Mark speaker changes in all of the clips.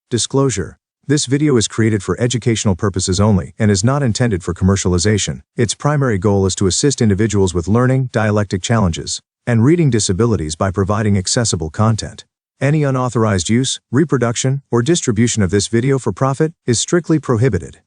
Speaker 1: Disclosure. This video is created for educational purposes only and is not intended for commercialization. Its primary goal is to assist individuals with learning, dialectic challenges, and reading disabilities by providing accessible content. Any unauthorized use, reproduction, or distribution of this video for profit is strictly prohibited.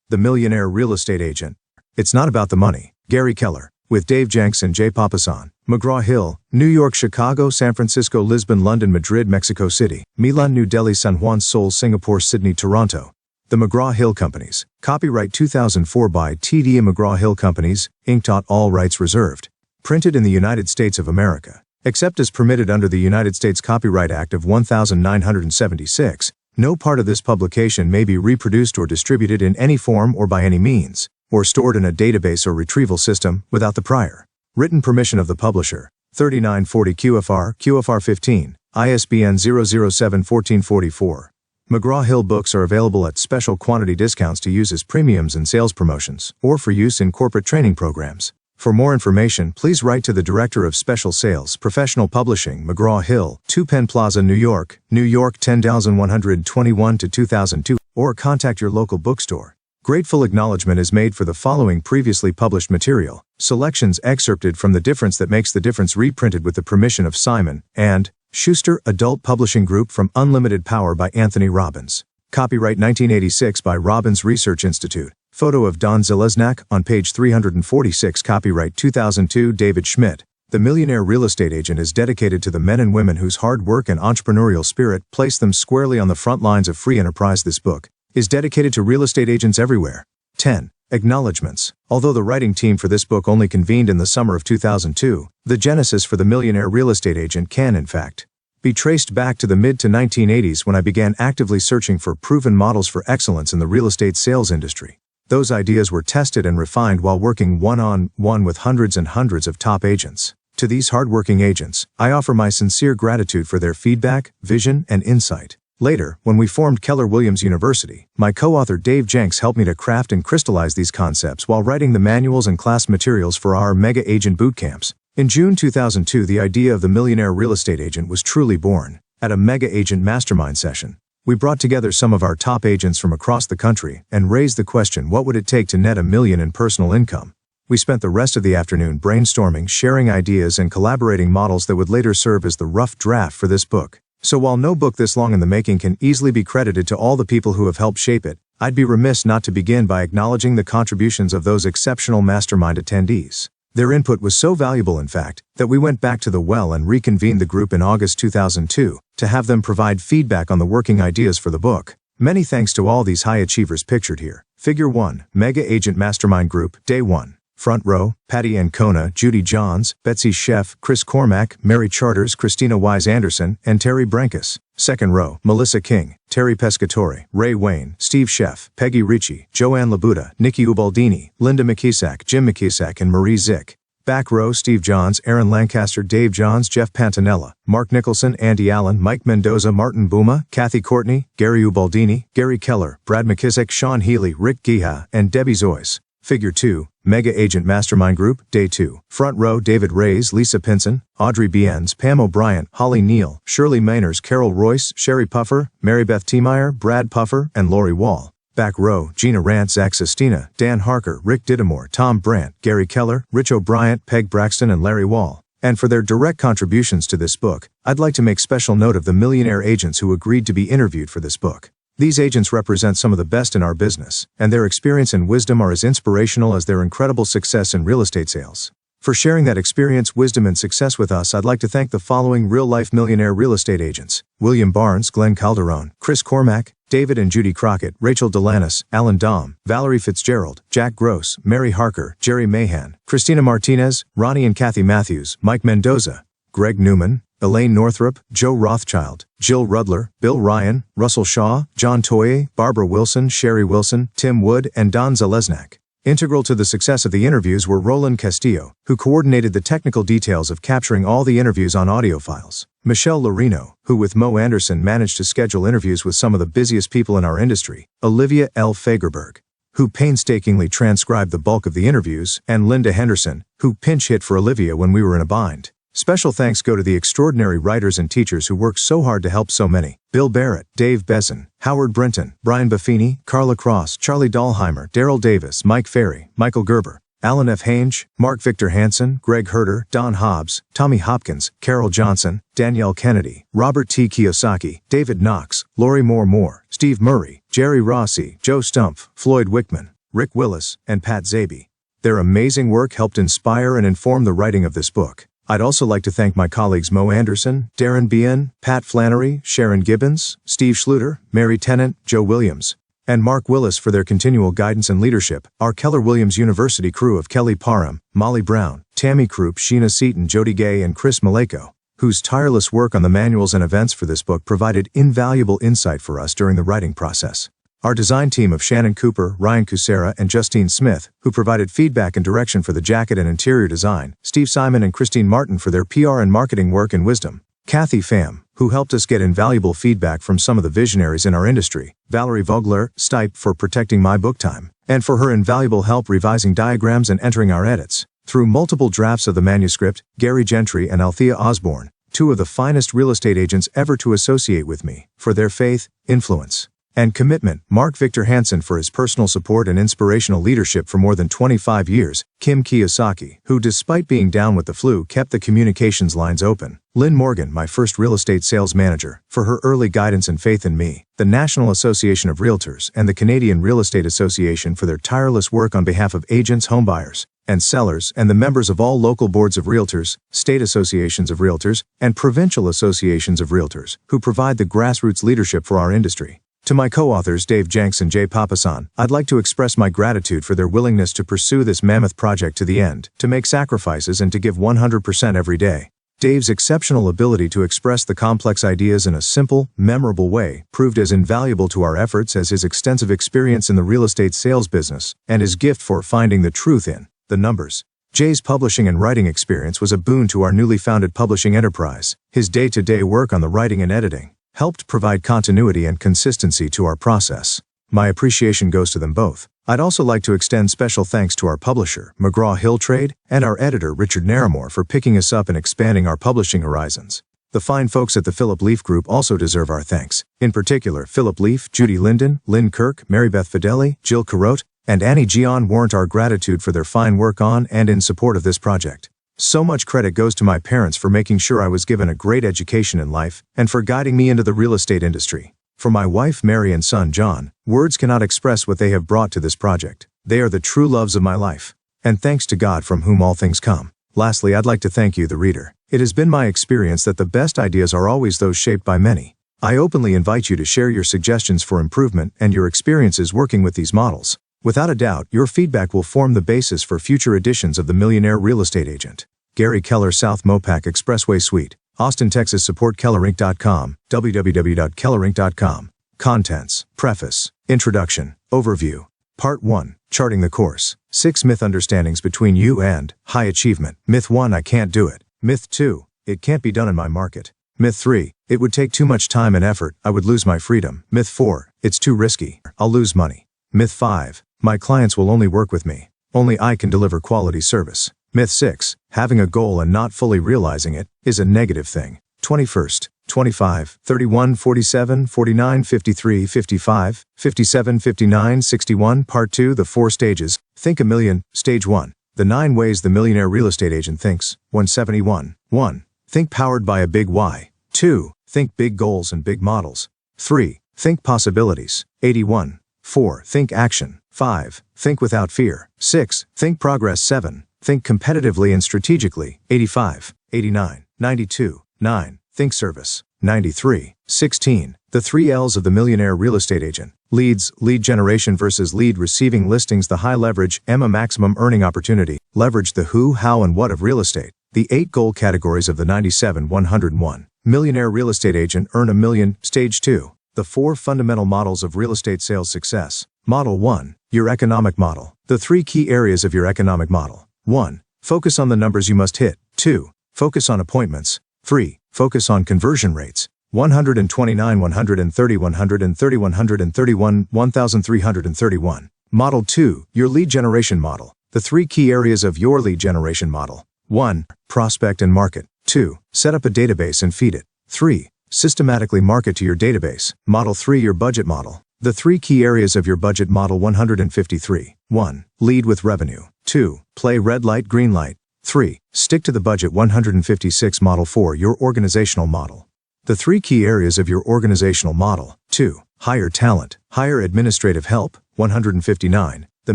Speaker 1: The Millionaire Real Estate Agent. It's not about the money. Gary Keller. With Dave Jenks and Jay Papasan. McGraw-Hill, New York, Chicago, San Francisco, Lisbon, London, Madrid, Mexico City, Milan, New Delhi, San Juan, Seoul, Singapore, Sydney, Toronto. The McGraw-Hill Companies. Copyright 2004 by T.D. McGraw-Hill Companies, Inc. All rights reserved. Printed in the United States of America. Except as permitted under the United States Copyright Act of 1976, no part of this publication may be reproduced or distributed in any form or by any means, or stored in a database or retrieval system, without the prior written permission of the publisher. 3940 QFR, QFR 15, ISBN 007-1444. McGraw-Hill books are available at special quantity discounts to use as premiums in sales promotions, or for use in corporate training programs. For more information, please write to the Director of Special Sales, Professional Publishing, McGraw-Hill, 2 Penn Plaza, New York, 10121-2002, or contact your local bookstore. Grateful acknowledgment is made for the following previously published material, selections excerpted from The Difference That Makes the Difference reprinted with the permission of Simon and Schuster Adult Publishing Group from Unlimited Power by Anthony Robbins. Copyright 1986 by Robbins Research Institute. Photo of Don Zalesnak on page 346. Copyright 2002 David Schmidt. The Millionaire Real Estate Agent is dedicated to the men and women whose hard work and entrepreneurial spirit place them squarely on the front lines of free enterprise. This book is dedicated to real estate agents everywhere. 10. Acknowledgments. Although the writing team for this book only convened in the summer of 2002, the genesis for the Millionaire Real Estate Agent can, in fact, be traced back to the mid to 1980s when I began actively searching for proven models for excellence in the real estate sales industry. Those ideas were tested and refined while working one-on-one with hundreds and hundreds of top agents. To these hardworking agents, I offer my sincere gratitude for their feedback, vision, and insight. Later, when we formed Keller Williams University, my co-author Dave Jenks helped me to craft and crystallize these concepts while writing the manuals and class materials for our Mega Agent Boot Camps. In June 2002, the idea of the Millionaire Real Estate Agent was truly born. At a Mega Agent Mastermind session, we brought together some of our top agents from across the country and raised the question, what would it take to net $1 million in personal income? We spent the rest of the afternoon brainstorming, sharing ideas, and collaborating models that would later serve as the rough draft for this book. So while no book this long in the making can easily be credited to all the people who have helped shape it, I'd be remiss not to begin by acknowledging the contributions of those exceptional mastermind attendees. Their input was so valuable, in fact, that we went back to the well and reconvened the group in August 2002 to have them provide feedback on the working ideas for the book. Many thanks to all these high achievers pictured here. Figure 1, Mega Agent Mastermind Group, Day 1. Front row, Patty Ancona, Judy Johns, Betsy Sheff, Chris Cormack, Mary Charters, Christina Wise Anderson, and Terry Brankus. Second row, Melissa King, Terry Pescatore, Ray Wayne, Steve Sheff, Peggy Ricci, Joanne Labuda, Nikki Ubaldini, Linda McKisak, Jim McKisak, and Marie Zick. Back row, Steve Johns, Aaron Lancaster, Dave Johns, Jeff Pantanella, Mark Nicholson, Andy Allen, Mike Mendoza, Martin Buma, Kathy Courtney, Gary Ubaldini, Gary Keller, Brad McKissick, Sean Healy, Rick Giha, and Debbie Zoyce. Figure 2, Mega Agent Mastermind Group, Day 2. Front row, David Reyes, Lisa Pinson, Audrey Bienz, Pam O'Brien, Holly Neal, Shirley Mainers, Carol Royce, Sherry Puffer, Mary Beth Tiemeyer, Brad Puffer, and Lori Wall. Back row, Gina Rant, Zach Sestina, Dan Harker, Rick Didamore, Tom Brandt, Gary Keller, Rich O'Brien, Peg Braxton, and Larry Wall. And for their direct contributions to this book, I'd like to make special note of the millionaire agents who agreed to be interviewed for this book. These agents represent some of the best in our business, and their experience and wisdom are as inspirational as their incredible success in real estate sales. For sharing that experience, wisdom, and success with us, I'd like to thank the following real-life millionaire real estate agents: William Barnes, Glenn Calderon, Chris Cormack, David and Judy Crockett, Rachel Delanis, Alan Dom, Valerie Fitzgerald, Jack Gross, Mary Harker, Jerry Mahan, Christina Martinez, Ronnie and Kathy Matthews, Mike Mendoza, Greg Newman, Elaine Northrup, Joe Rothschild, Jill Rudler, Bill Ryan, Russell Shaw, John Toye, Barbara Wilson, Sherry Wilson, Tim Wood, and Don Zalesnak. Integral to the success of the interviews were Roland Castillo, who coordinated the technical details of capturing all the interviews on audio files; Michelle Lorino, who with Mo Anderson managed to schedule interviews with some of the busiest people in our industry; Olivia L. Fagerberg, who painstakingly transcribed the bulk of the interviews; and Linda Henderson, who pinch hit for Olivia when we were in a bind. Special thanks go to the extraordinary writers and teachers who work so hard to help so many. Bill Barrett, Dave Besson, Howard Brinton, Brian Buffini, Carla Cross, Charlie Dahlheimer, Daryl Davis, Mike Ferry, Michael Gerber, Alan F. Hange, Mark Victor Hansen, Greg Herter, Don Hobbs, Tommy Hopkins, Carol Johnson, Danielle Kennedy, Robert T. Kiyosaki, David Knox, Lori Moore, Steve Murray, Jerry Rossi, Joe Stumpf, Floyd Wickman, Rick Willis, and Pat Zabi. Their amazing work helped inspire and inform the writing of this book. I'd also like to thank my colleagues Mo Anderson, Darren Bien, Pat Flannery, Sharon Gibbons, Steve Schluter, Mary Tennant, Joe Williams, and Mark Willis for their continual guidance and leadership, our Keller Williams University crew of Kelly Parham, Molly Brown, Tammy Krupp, Sheena Seaton, Jody Gay, and Chris Maleko, whose tireless work on the manuals and events for this book provided invaluable insight for us during the writing process. Our design team of Shannon Cooper, Ryan Kucera, and Justine Smith, who provided feedback and direction for the jacket and interior design, Steve Simon and Christine Martin for their PR and marketing work and wisdom, Kathy Pham, who helped us get invaluable feedback from some of the visionaries in our industry, Valerie Vogler, Stipe for protecting my book time, and for her invaluable help revising diagrams and entering our edits. Through multiple drafts of the manuscript, Gary Gentry and Althea Osborne, two of the finest real estate agents ever to associate with me, for their faith, influence, and commitment, Mark Victor Hansen for his personal support and inspirational leadership for more than 25 years, Kim Kiyosaki, who despite being down with the flu kept the communications lines open, Lynn Morgan, my first real estate sales manager, for her early guidance and faith in me, the National Association of Realtors and the Canadian Real Estate Association for their tireless work on behalf of agents, homebuyers, and sellers, and the members of all local boards of realtors, state associations of realtors, and provincial associations of realtors, who provide the grassroots leadership for our industry. To my co-authors Dave Jenks and Jay Papasan, I'd like to express my gratitude for their willingness to pursue this mammoth project to the end, to make sacrifices and to give 100% every day. Dave's exceptional ability to express the complex ideas in a simple, memorable way proved as invaluable to our efforts as his extensive experience in the real estate sales business and his gift for finding the truth in the numbers. Jay's publishing and writing experience was a boon to our newly founded publishing enterprise. His day-to-day work on the writing and editing helped provide continuity and consistency to our process. My appreciation goes to them both. I'd also like to extend special thanks to our publisher, McGraw-Hill Trade, and our editor, Richard Naramore, for picking us up and expanding our publishing horizons. The fine folks at the Philip Leaf Group also deserve our thanks. In particular, Philip Leaf, Judy Linden, Lynn Kirk, Mary Beth Fideli, Jill Carote, and Annie Gian warrant our gratitude for their fine work on and in support of this project. So much credit goes to my parents for making sure I was given a great education in life and for guiding me into the real estate industry. For my wife Mary and son John, words cannot express what they have brought to this project. They are the true loves of my life. And thanks to God from whom all things come. Lastly, I'd like to thank you, the reader. It has been my experience that the best ideas are always those shaped by many. I openly invite you to share your suggestions for improvement and your experiences working with these models. Without a doubt, your feedback will form the basis for future editions of the Millionaire Real Estate Agent. Gary Keller, South Mopac Expressway Suite, Austin, Texas. Support kellerinc.com, www.kellerinc.com. Contents, Preface, Introduction, Overview. Part 1, Charting the Course. 6 Myth Understandings between you and high achievement. Myth 1, I can't do it. Myth 2, it can't be done in my market. Myth 3, it would take too much time and effort, I would lose my freedom. Myth 4, it's too risky, I'll lose money. Myth 5, my clients will only work with me. Only I can deliver quality service. Myth 6, having a goal and not fully realizing it is a negative thing. 21st, 25, 31, 47, 49, 53, 55, 57, 59, 61. Part 2, the 4 stages. Think a million. Stage 1, the 9 ways the millionaire real estate agent thinks. 171. 1. Think powered by a big why. 2. Think big goals and big models. 3. Think possibilities. 81. 4. Think action. 5. Think without fear. 6. Think progress. 7. Think competitively and strategically. 85. 89. 92. 9. Think service. 93. 16. The 3 L's of the millionaire real estate agent. Leads, lead generation versus lead receiving. Listings, the high leverage, maximum earning opportunity. Leverage, the who, how, and what of real estate. The 8 goal categories of the 97-101. Millionaire real estate agent. Earn $1 million. Stage 2. The 4 fundamental models of real estate sales success. Model 1. Your economic model. The 3 key areas of your economic model. 1. Focus on the numbers you must hit. 2. Focus on appointments. 3. Focus on conversion rates. 129, 130, 130, 131, 1331. Model 2. Your lead generation model. The 3 key areas of your lead generation model. 1. Prospect and market. 2. Set up a database and feed it. 3. Systematically market to your database. Model 3. Your budget model. The 3 key areas of your budget model 153. 1. Lead with revenue. 2. Play red light, green light. 3. Stick to the budget 156. Model 4. Your organizational model. The 3 key areas of your organizational model. 2. Hire talent. Hire administrative help. 159. The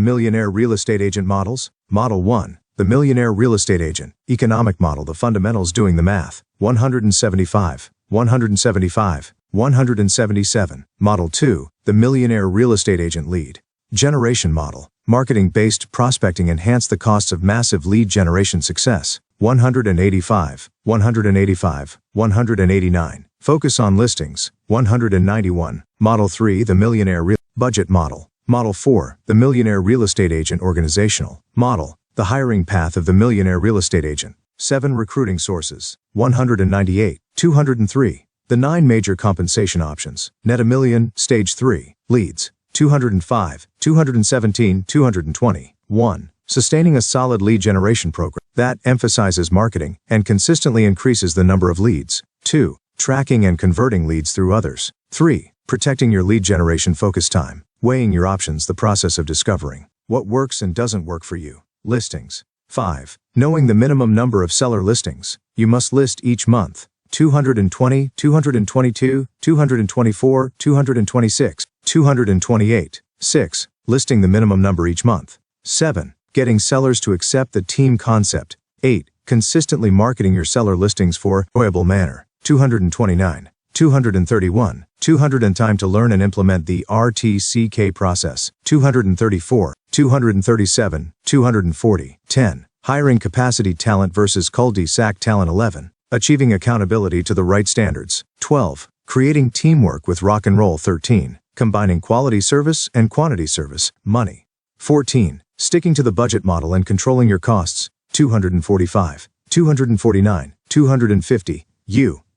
Speaker 1: Millionaire Real Estate Agent Models. Model 1. The Millionaire Real Estate Agent. Economic Model. The Fundamentals Doing the Math. 175. 175. 177. Model 2. The Millionaire Real Estate Agent Lead Generation Model. Marketing-based prospecting enhance the costs of massive lead generation success. 185. 185. 189. Focus on listings. 191. Model 3. The Millionaire Budget Model. Model 4. The Millionaire Real Estate Agent Organizational Model. The hiring path of the Millionaire Real Estate Agent. 7 recruiting sources. 198. 203. The 9 major compensation options. Net a million, Stage 3. Leads. 205. 217. 220. 1. Sustaining a solid lead generation program that emphasizes marketing and consistently increases the number of leads. 2. Tracking and converting leads through others. 3. Protecting your lead generation focus time. Weighing your options. The process of discovering what works and doesn't work for you. Listings. 5. Knowing the minimum number of seller listings you must list each month. 220, 222, 224, 226, 228. 6. Listing the minimum number each month. 7. Getting sellers to accept the team concept. 8. Consistently marketing your seller listings for enjoyable manner. 229. 231. 200 and time to learn and implement the RTCK process. 234. 237. 240. 10. Hiring capacity talent versus cul-de-sac talent. 11. Achieving accountability to the right standards. 12. Creating teamwork with rock and roll. 13. Combining quality service and quantity service. Money. 14. Sticking to the budget model and controlling your costs. 245. 249. 250.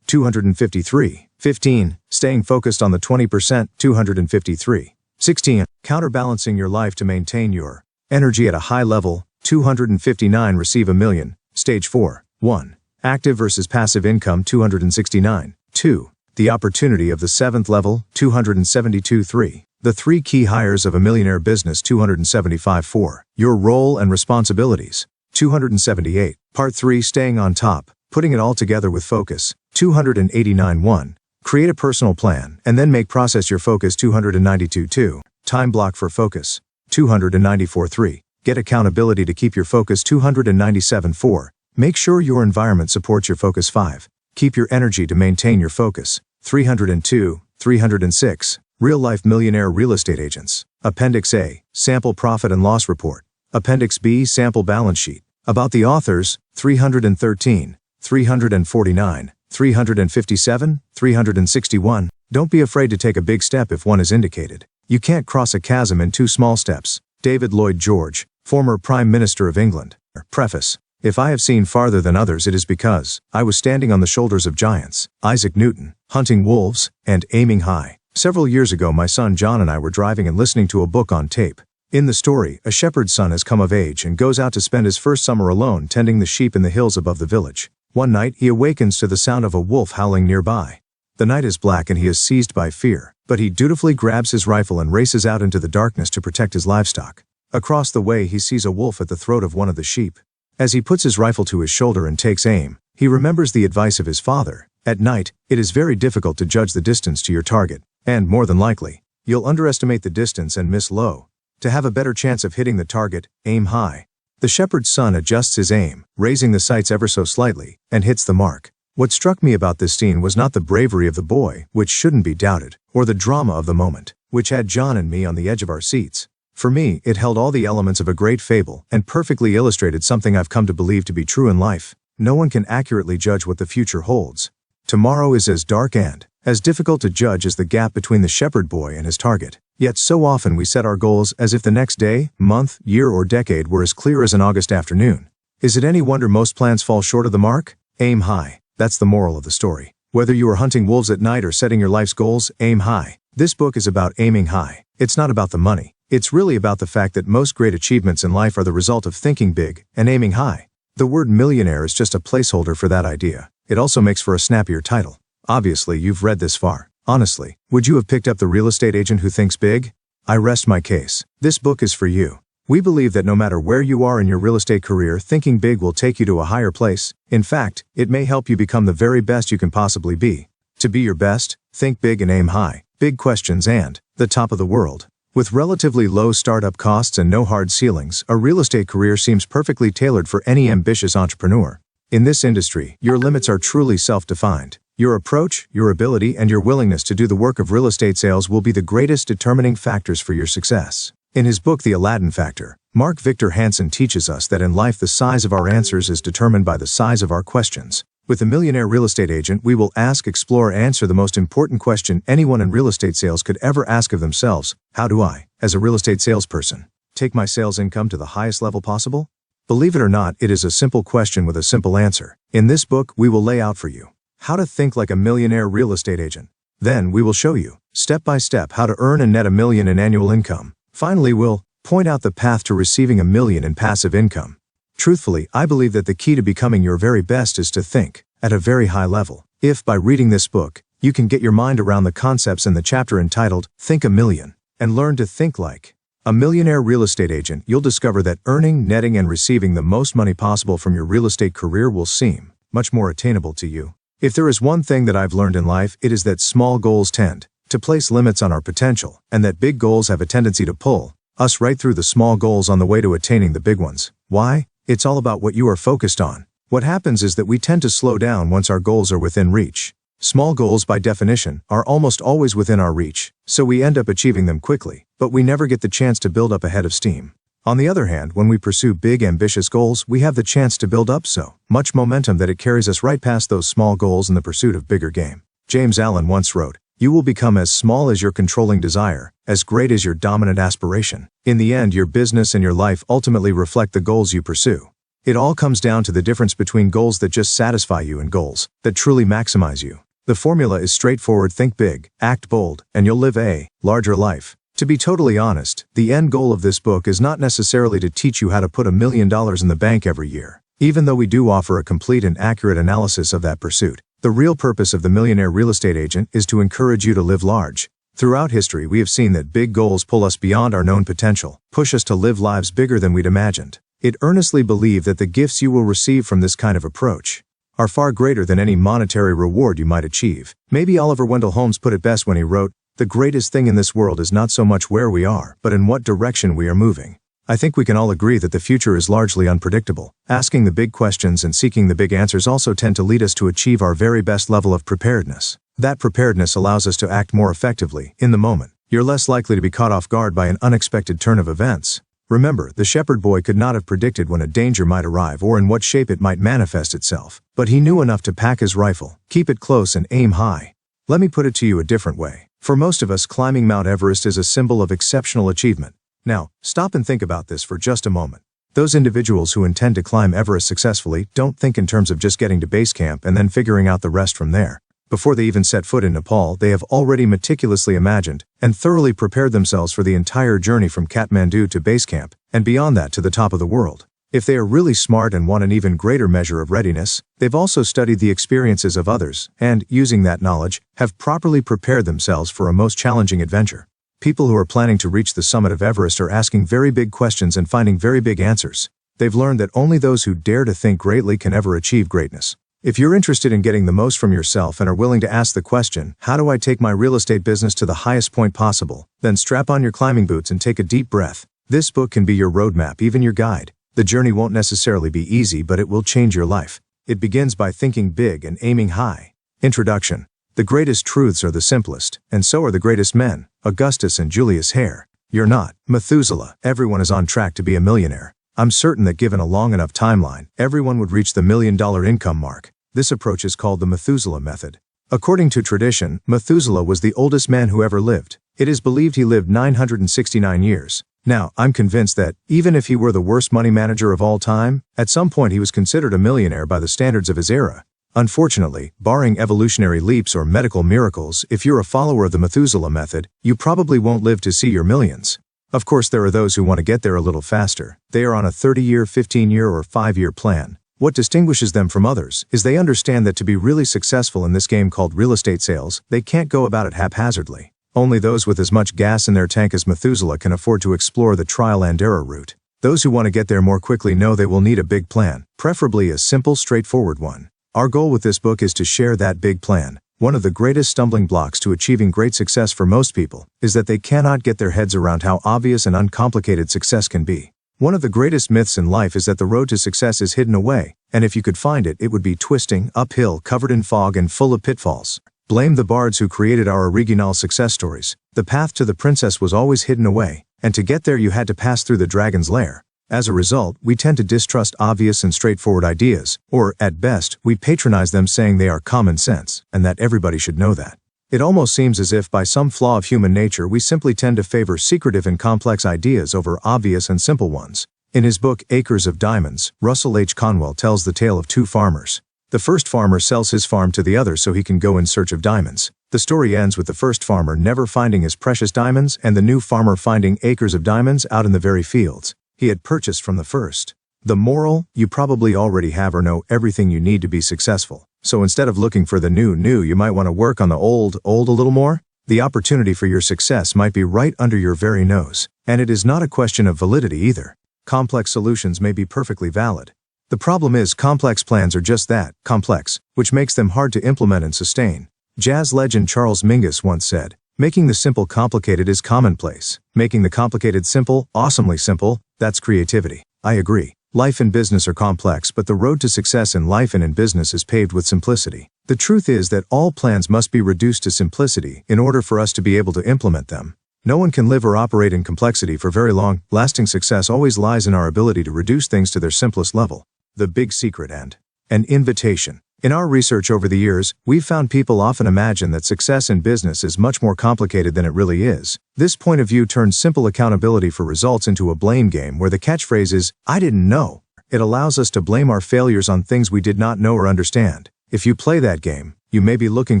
Speaker 1: 253. 15. Staying focused on the 20%. 253. 16. Counterbalancing your life to maintain your energy at a high level. 259. Receive a million. Stage 4. 1. Active versus passive income. 269. 2. The opportunity of the 7th level. 272. 3. The 3 key hires of a millionaire business. 275. 4. Your role and responsibilities. 278. Part 3. Staying on top. Putting it all together with focus. 289. 1. Create a personal plan and then make process your focus. 292. 2. Time block for focus. 294. 3. Get accountability to keep your focus. 297. 4. Make sure your environment supports your focus. 5. Keep your energy to maintain your focus. 302. 306. Real-life millionaire real estate agents. Appendix A. Sample profit and loss report. Appendix B. Sample balance sheet. About the authors. 313. 349. 357. 361. Don't be afraid to take a big step if one is indicated. You can't cross a chasm in 2 small steps. David Lloyd George, former Prime Minister of England. Preface. If I have seen farther than others, it is because I was standing on the shoulders of giants. Isaac Newton, hunting wolves, and aiming high. Several years ago, my son John and I were driving and listening to a book on tape. In the story, a shepherd's son has come of age and goes out to spend his first summer alone tending the sheep in the hills above the village. One night, he awakens to the sound of a wolf howling nearby. The night is black and he is seized by fear, but he dutifully grabs his rifle and races out into the darkness to protect his livestock. Across the way, he sees a wolf at the throat of one of the sheep. As he puts his rifle to his shoulder and takes aim, he remembers the advice of his father. At night, it is very difficult to judge the distance to your target, and more than likely, you'll underestimate the distance and miss low. To have a better chance of hitting the target, aim high. The shepherd's son adjusts his aim, raising the sights ever so slightly, and hits the mark. What struck me about this scene was not the bravery of the boy, which shouldn't be doubted, or the drama of the moment, which had John and me on the edge of our seats. For me, it held all the elements of a great fable and perfectly illustrated something I've come to believe to be true in life. No one can accurately judge what the future holds. Tomorrow is as dark and as difficult to judge as the gap between the shepherd boy and his target. Yet so often we set our goals as if the next day, month, year, or decade were as clear as an August afternoon. Is it any wonder most plans fall short of the mark? Aim high. That's the moral of the story. Whether you are hunting wolves at night or setting your life's goals, aim high. This book is about aiming high. It's not about the money. It's really about the fact that most great achievements in life are the result of thinking big and aiming high. The word millionaire is just a placeholder for that idea. It also makes for a snappier title. Obviously, you've read this far. Honestly, would you have picked up The Real Estate Agent Who Thinks Big? I rest my case. This book is for you. We believe that no matter where you are in your real estate career, thinking big will take you to a higher place. In fact, it may help you become the very best you can possibly be. To be your best, think big and aim high. Big questions and the top of the world. With relatively low startup costs and no hard ceilings, a real estate career seems perfectly tailored for any ambitious entrepreneur. In this industry, your limits are truly self-defined. Your approach, your ability, and your willingness to do the work of real estate sales will be the greatest determining factors for your success. In his book The Aladdin Factor, Mark Victor Hansen teaches us that in life the size of our answers is determined by the size of our questions. With the Millionaire Real Estate Agent, we will ask, explore, and answer the most important question anyone in real estate sales could ever ask of themselves. How do I, as a real estate salesperson, take my sales income to the highest level possible? Believe it or not, it is a simple question with a simple answer. In this book, we will lay out for you how to think like a millionaire real estate agent. Then we will show you, step by step, how to earn and net $1 million in annual income. Finally, we'll point out the path to receiving $1 million in passive income. Truthfully, I believe that the key to becoming your very best is to think at a very high level. If, by reading this book, you can get your mind around the concepts in the chapter entitled Think $1 Million and learn to think like a millionaire real estate agent, you'll discover that earning, netting, and receiving the most money possible from your real estate career will seem much more attainable to you. If there is one thing that I've learned in life, it is that small goals tend to place limits on our potential, and that big goals have a tendency to pull us right through the small goals on the way to attaining the big ones. Why? It's all about what you are focused on. What happens is that we tend to slow down once our goals are within reach. Small goals, by definition, are almost always within our reach, so we end up achieving them quickly, but we never get the chance to build up a head of steam. On the other hand, when we pursue big, ambitious goals, we have the chance to build up so much momentum that it carries us right past those small goals in the pursuit of bigger game. James Allen once wrote, "You will become as small as your controlling desire, as great as your dominant aspiration. In the end, your business and your life ultimately reflect the goals you pursue." It all comes down to the difference between goals that just satisfy you and goals that truly maximize you. The formula is straightforward: think big, act bold, and you'll live a larger life. To be totally honest, the end goal of this book is not necessarily to teach you how to put $1 million in the bank every year, even though we do offer a complete and accurate analysis of that pursuit. The real purpose of the Millionaire Real Estate Agent is to encourage you to live large. Throughout history, we have seen that big goals pull us beyond our known potential, push us to live lives bigger than we'd imagined. It earnestly believe that the gifts you will receive from this kind of approach are far greater than any monetary reward you might achieve. Maybe Oliver Wendell Holmes put it best when he wrote, "The greatest thing in this world is not so much where we are, but in what direction we are moving." I think we can all agree that the future is largely unpredictable. Asking the big questions and seeking the big answers also tend to lead us to achieve our very best level of preparedness. That preparedness allows us to act more effectively, in the moment. You're less likely to be caught off guard by an unexpected turn of events. Remember, the shepherd boy could not have predicted when a danger might arrive or in what shape it might manifest itself, but he knew enough to pack his rifle, keep it close, and aim high. Let me put it to you a different way. For most of us, climbing Mount Everest is a symbol of exceptional achievement. Now, stop and think about this for just a moment. Those individuals who intend to climb Everest successfully don't think in terms of just getting to base camp and then figuring out the rest from there. Before they even set foot in Nepal, they have already meticulously imagined and thoroughly prepared themselves for the entire journey from Kathmandu to base camp, and beyond that to the top of the world. If they are really smart and want an even greater measure of readiness, they've also studied the experiences of others, and, using that knowledge, have properly prepared themselves for a most challenging adventure. People who are planning to reach the summit of Everest are asking very big questions and finding very big answers. They've learned that only those who dare to think greatly can ever achieve greatness. If you're interested in getting the most from yourself and are willing to ask the question, how do I take my real estate business to the highest point possible, then strap on your climbing boots and take a deep breath. This book can be your roadmap, even your guide. The journey won't necessarily be easy, but it will change your life. It begins by thinking big and aiming high. Introduction. The greatest truths are the simplest, and so are the greatest men, Augustus and Julius Hare. You're not Methuselah. Everyone is on track to be a millionaire. I'm certain that given a long enough timeline, everyone would reach the $1 million income mark. This approach is called the Methuselah method. According to tradition, Methuselah was the oldest man who ever lived. It is believed he lived 969 years. Now, I'm convinced that, even if he were the worst money manager of all time, at some point he was considered a millionaire by the standards of his era. Unfortunately, barring evolutionary leaps or medical miracles, if you're a follower of the Methuselah method, you probably won't live to see your millions. Of course, there are those who want to get there a little faster. They are on a 30-year, 15-year, or 5-year plan. What distinguishes them from others is they understand that to be really successful in this game called real estate sales, they can't go about it haphazardly. Only those with as much gas in their tank as Methuselah can afford to explore the trial and error route. Those who want to get there more quickly know they will need a big plan, preferably a simple, straightforward one. Our goal with this book is to share that big plan. One of the greatest stumbling blocks to achieving great success for most people is that they cannot get their heads around how obvious and uncomplicated success can be. One of the greatest myths in life is that the road to success is hidden away, and if you could find it, it would be twisting, uphill, covered in fog, and full of pitfalls. Blame the bards who created our original success stories. The path to the princess was always hidden away, and to get there you had to pass through the dragon's lair. As a result, we tend to distrust obvious and straightforward ideas, or, at best, we patronize them saying they are common sense, and that everybody should know that. It almost seems as if by some flaw of human nature we simply tend to favor secretive and complex ideas over obvious and simple ones. In his book Acres of Diamonds, Russell H. Conwell tells the tale of two farmers. The first farmer sells his farm to the other so he can go in search of diamonds. The story ends with the first farmer never finding his precious diamonds and the new farmer finding acres of diamonds out in the very fields he had purchased from the first. The moral: you probably already have or know everything you need to be successful. So instead of looking for the new, you might want to work on the old a little more. The opportunity for your success might be right under your very nose. And it is not a question of validity either. Complex solutions may be perfectly valid. The problem is complex plans are just that, complex, which makes them hard to implement and sustain. Jazz legend Charles Mingus once said, "Making the simple complicated is commonplace. Making the complicated simple, awesomely simple, that's creativity." I agree. Life and business are complex, but the road to success in life and in business is paved with simplicity. The truth is that all plans must be reduced to simplicity in order for us to be able to implement them. No one can live or operate in complexity for very long. Lasting success always lies in our ability to reduce things to their simplest level. The big secret and an invitation. In our research over the years, we've found people often imagine that success in business is much more complicated than it really is. This point of view turns simple accountability for results into a blame game where the catchphrase is, "I didn't know." It allows us to blame our failures on things we did not know or understand. If you play that game, you may be looking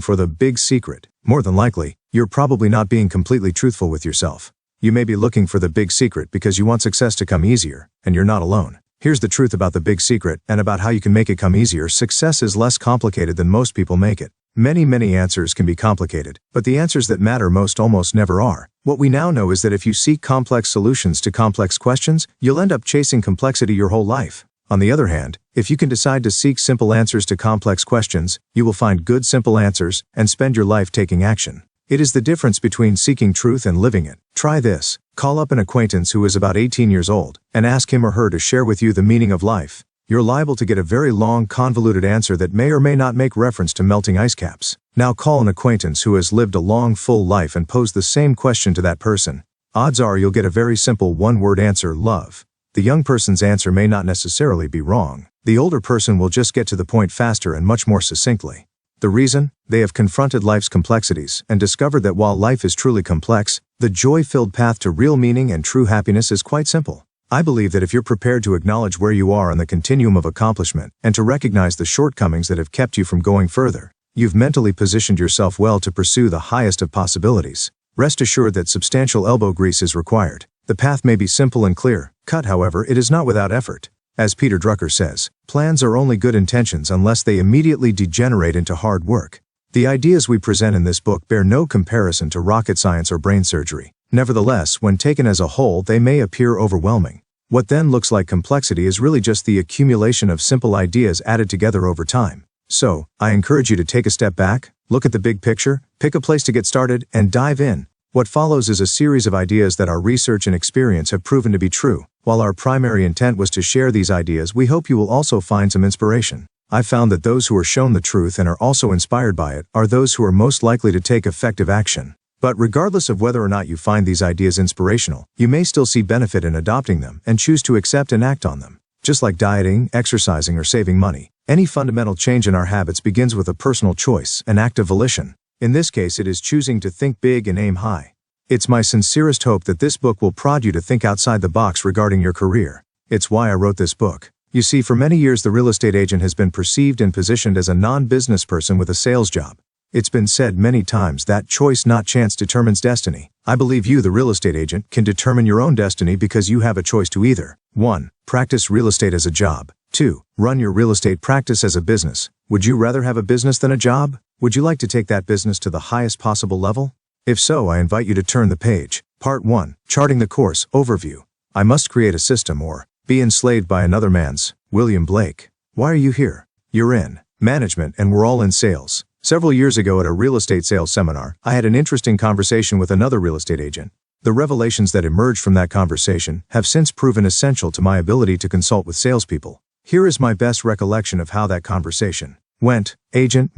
Speaker 1: for the big secret. More than likely, you're probably not being completely truthful with yourself. You may be looking for the big secret because you want success to come easier, and you're not alone. Here's the truth about the big secret and about how you can make it come easier. Success is less complicated than most people make it. Many answers can be complicated, but the answers that matter most almost never are. What we now know is that if you seek complex solutions to complex questions, you'll end up chasing complexity your whole life. On the other hand, if you can decide to seek simple answers to complex questions, you will find good simple answers and spend your life taking action. It is the difference between seeking truth and living it. Try this. Call up an acquaintance who is about 18 years old and ask him or her to share with you the meaning of life. You're liable to get a very long, convoluted answer that may or may not make reference to melting ice caps. Now call an acquaintance who has lived a long, full life and pose the same question to that person. Odds are you'll get a very simple one-word answer: love. The young person's answer may not necessarily be wrong. The older person will just get to the point faster and much more succinctly. The reason? They have confronted life's complexities and discovered that while life is truly complex, the joy-filled path to real meaning and true happiness is quite simple. I believe that if you're prepared to acknowledge where you are on the continuum of accomplishment and to recognize the shortcomings that have kept you from going further, you've mentally positioned yourself well to pursue the highest of possibilities. Rest assured that substantial elbow grease is required. The path may be simple and clear cut, however, it is not without effort. As Peter Drucker says, plans are only good intentions unless they immediately degenerate into hard work. The ideas we present in this book bear no comparison to rocket science or brain surgery. Nevertheless, when taken as a whole, they may appear overwhelming. What then looks like complexity is really just the accumulation of simple ideas added together over time. So, I encourage you to take a step back, look at the big picture, pick a place to get started, and dive in. What follows is a series of ideas that our research and experience have proven to be true. While our primary intent was to share these ideas, we hope you will also find some inspiration. I've found that those who are shown the truth and are also inspired by it are those who are most likely to take effective action. But regardless of whether or not you find these ideas inspirational, you may still see benefit in adopting them and choose to accept and act on them. Just like dieting, exercising, or saving money, any fundamental change in our habits begins with a personal choice, an act of volition. In this case, it is choosing to think big and aim high. It's my sincerest hope that this book will prod you to think outside the box regarding your career. It's why I wrote this book. You see, for many years the real estate agent has been perceived and positioned as a non-business person with a sales job. It's been said many times that choice, not chance, determines destiny. I believe you, the real estate agent, can determine your own destiny because you have a choice to either 1. Practice real estate as a job, 2. Run your real estate practice as a business. Would you rather have a business than a job? Would you like to take that business to the highest possible level? If so, I invite you to turn the page. Part 1. Charting the course. Overview. I must create a system or be enslaved by another man's. William Blake. Why are you here? You're in management and we're all in sales. Several years ago at a real estate sales seminar, I had an interesting conversation with another real estate agent. The revelations that emerged from that conversation have since proven essential to my ability to consult with salespeople. Here is my best recollection of how that conversation went. Agent,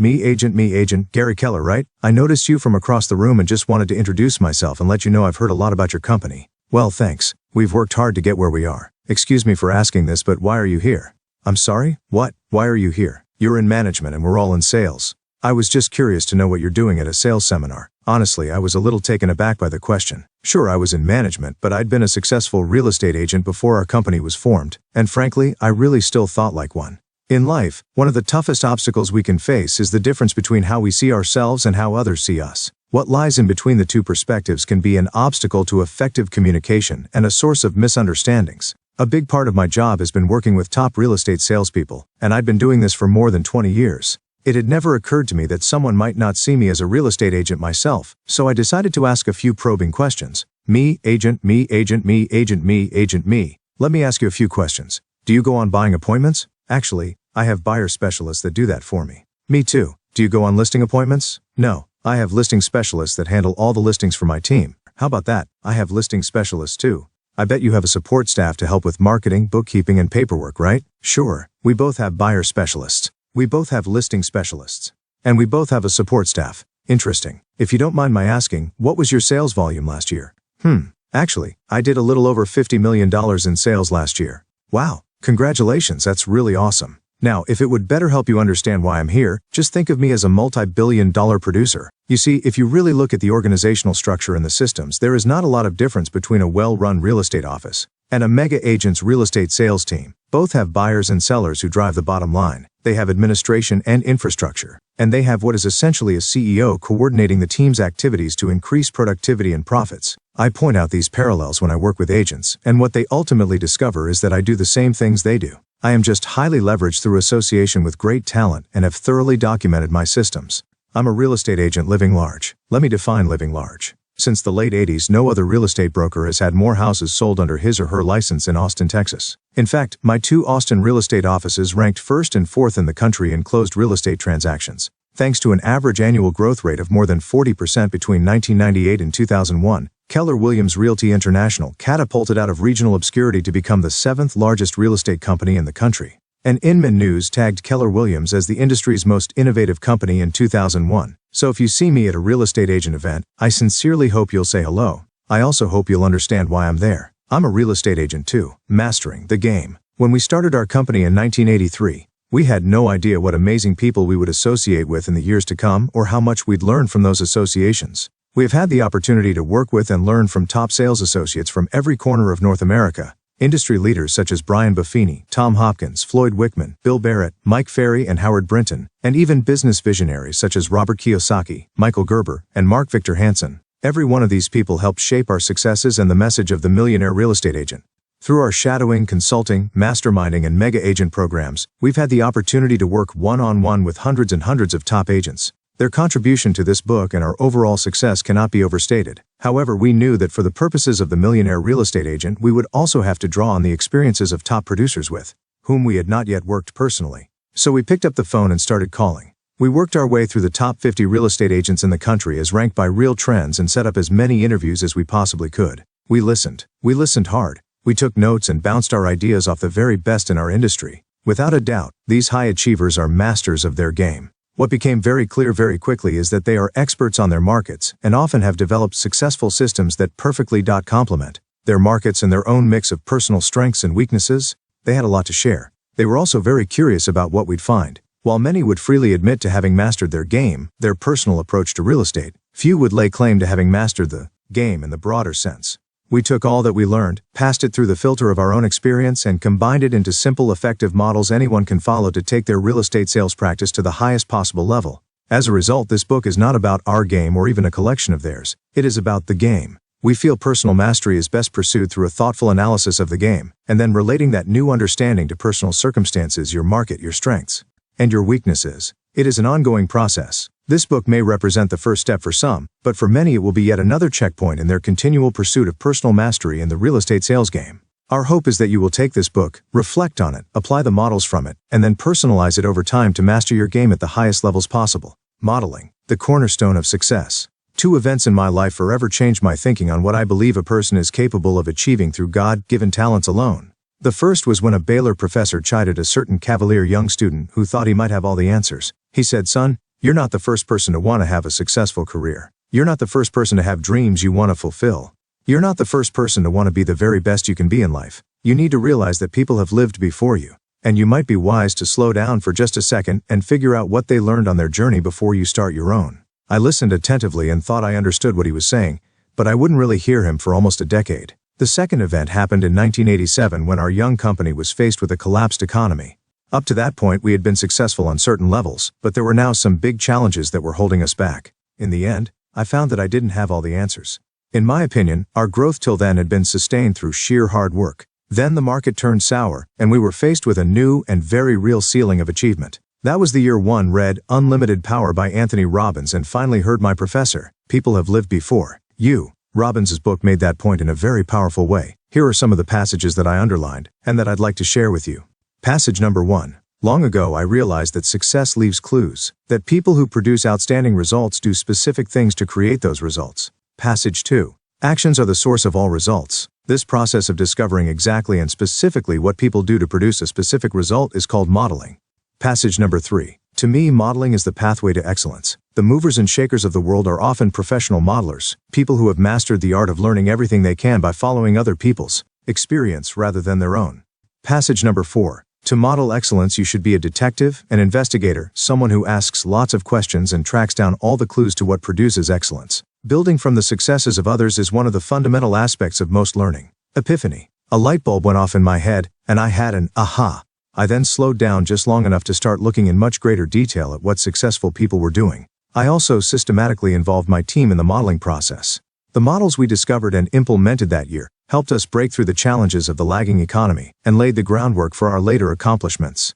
Speaker 1: Gary Keller, right? I noticed you from across the room and just wanted to introduce myself and let you know I've heard a lot about your company. Well, thanks. We've worked hard to get where we are. Excuse me for asking this, but why are you here? I'm sorry? What? Why are you here? You're in management and we're all in sales. I was just curious to know what you're doing at a sales seminar. Honestly, I was a little taken aback by the question. Sure, I was in management, but I'd been a successful real estate agent before our company was formed, and frankly, I really still thought like one. In life, one of the toughest obstacles we can face is the difference between how we see ourselves and how others see us. What lies in between the two perspectives can be an obstacle to effective communication and a source of misunderstandings. A big part of my job has been working with top real estate salespeople, and I've been doing this for more than 20 years. It had never occurred to me that someone might not see me as a real estate agent myself, so I decided to ask a few probing questions. Me, agent, me, agent, me, agent, me, agent, me. Let me ask you a few questions. Do you go on buying appointments? Actually, I have buyer specialists that do that for me. Me too. Do you go on listing appointments? No. I have listing specialists that handle all the listings for my team. How about that? I have listing specialists too. I bet you have a support staff to help with marketing, bookkeeping, and paperwork, right? Sure. We both have buyer specialists. We both have listing specialists. And we both have a support staff. Interesting. If you don't mind my asking, what was your sales volume last year? Actually, I did a little over $50 million in sales last year. Wow. Congratulations, that's really awesome. Now, if it would better help you understand why I'm here, just think of me as a multi-billion-dollar producer. You see, if you really look at the organizational structure and the systems, there is not a lot of difference between a well-run real estate office and a mega agent's real estate sales team. Both have buyers and sellers who drive the bottom line. They have administration and infrastructure. And they have what is essentially a CEO coordinating the team's activities to increase productivity and profits. I point out these parallels when I work with agents, and what they ultimately discover is that I do the same things they do. I am just highly leveraged through association with great talent and have thoroughly documented my systems. I'm a real estate agent living large. Let me define living large. Since the late 80s, no other real estate broker has had more houses sold under his or her license in Austin, Texas. In fact, my 2 Austin real estate offices ranked 1st and 4th in the country in closed real estate transactions. Thanks to an average annual growth rate of more than 40% between 1998 and 2001, Keller Williams Realty International catapulted out of regional obscurity to become the 7th largest real estate company in the country. And Inman News tagged Keller Williams as the industry's most innovative company in 2001. So if you see me at a real estate agent event, I sincerely hope you'll say hello. I also hope you'll understand why I'm there. I'm a real estate agent too, mastering the game. When we started our company in 1983, we had no idea what amazing people we would associate with in the years to come or how much we'd learn from those associations. We have had the opportunity to work with and learn from top sales associates from every corner of North America. Industry leaders such as Brian Buffini, Tom Hopkins, Floyd Wickman, Bill Barrett, Mike Ferry, and Howard Brinton, and even business visionaries such as Robert Kiyosaki, Michael Gerber, and Mark Victor Hansen. Every one of these people helped shape our successes and the message of the Millionaire Real Estate Agent. Through our shadowing, consulting, masterminding, and mega agent programs, we've had the opportunity to work one-on-one with hundreds and hundreds of top agents. Their contribution to this book and our overall success cannot be overstated. However, we knew that for the purposes of the Millionaire Real Estate Agent, we would also have to draw on the experiences of top producers with whom we had not yet worked personally. So we picked up the phone and started calling. We worked our way through the top 50 real estate agents in the country as ranked by Real Trends and set up as many interviews as we possibly could. We listened. We listened hard. We took notes and bounced our ideas off the very best in our industry. Without a doubt, these high achievers are masters of their game. What became very clear very quickly is that they are experts on their markets and often have developed successful systems that perfectly complement their markets and their own mix of personal strengths and weaknesses. They had a lot to share. They were also very curious about what we'd find. While many would freely admit to having mastered their game, their personal approach to real estate, few would lay claim to having mastered the game in the broader sense. We took all that we learned, passed it through the filter of our own experience, and combined it into simple, effective models anyone can follow to take their real estate sales practice to the highest possible level. As a result, this book is not about our game or even a collection of theirs. It is about the game. We feel personal mastery is best pursued through a thoughtful analysis of the game, and then relating that new understanding to personal circumstances, your market, your strengths, and your weaknesses. It is an ongoing process. This book may represent the first step for some, but for many it will be yet another checkpoint in their continual pursuit of personal mastery in the real estate sales game. Our hope is that you will take this book, reflect on it, apply the models from it, and then personalize it over time to master your game at the highest levels possible. Modeling, the cornerstone of success. 2 events in my life forever changed my thinking on what I believe a person is capable of achieving through God-given talents alone. The first was when a Baylor professor chided a certain cavalier young student who thought he might have all the answers. He said, "Son, you're not the first person to want to have a successful career. You're not the first person to have dreams you want to fulfill. You're not the first person to want to be the very best you can be in life. You need to realize that people have lived before you, and you might be wise to slow down for just a second and figure out what they learned on their journey before you start your own." I listened attentively and thought I understood what he was saying, but I wouldn't really hear him for almost a decade. The second event happened in 1987 when our young company was faced with a collapsed economy. Up to that point we had been successful on certain levels, but there were now some big challenges that were holding us back. In the end, I found that I didn't have all the answers. In my opinion, our growth till then had been sustained through sheer hard work. Then the market turned sour, and we were faced with a new and very real ceiling of achievement. That was the year one read Unlimited Power by Anthony Robbins and finally heard my professor, "People have lived before you." Robbins's book made that point in a very powerful way. Here are some of the passages that I underlined, and that I'd like to share with you. Passage number 1. Long ago I realized that success leaves clues, that people who produce outstanding results do specific things to create those results. Passage 2. Actions are the source of all results. This process of discovering exactly and specifically what people do to produce a specific result is called modeling. Passage number 3. To me, modeling is the pathway to excellence. The movers and shakers of the world are often professional modelers, people who have mastered the art of learning everything they can by following other people's experience rather than their own. Passage number 4. To model excellence, you should be a detective, an investigator, someone who asks lots of questions and tracks down all the clues to what produces excellence. Building from the successes of others is one of the fundamental aspects of most learning. Epiphany. A light bulb went off in my head, and I had an aha. I then slowed down just long enough to start looking in much greater detail at what successful people were doing. I also systematically involved my team in the modeling process. The models we discovered and implemented that year helped us break through the challenges of the lagging economy and laid the groundwork for our later accomplishments.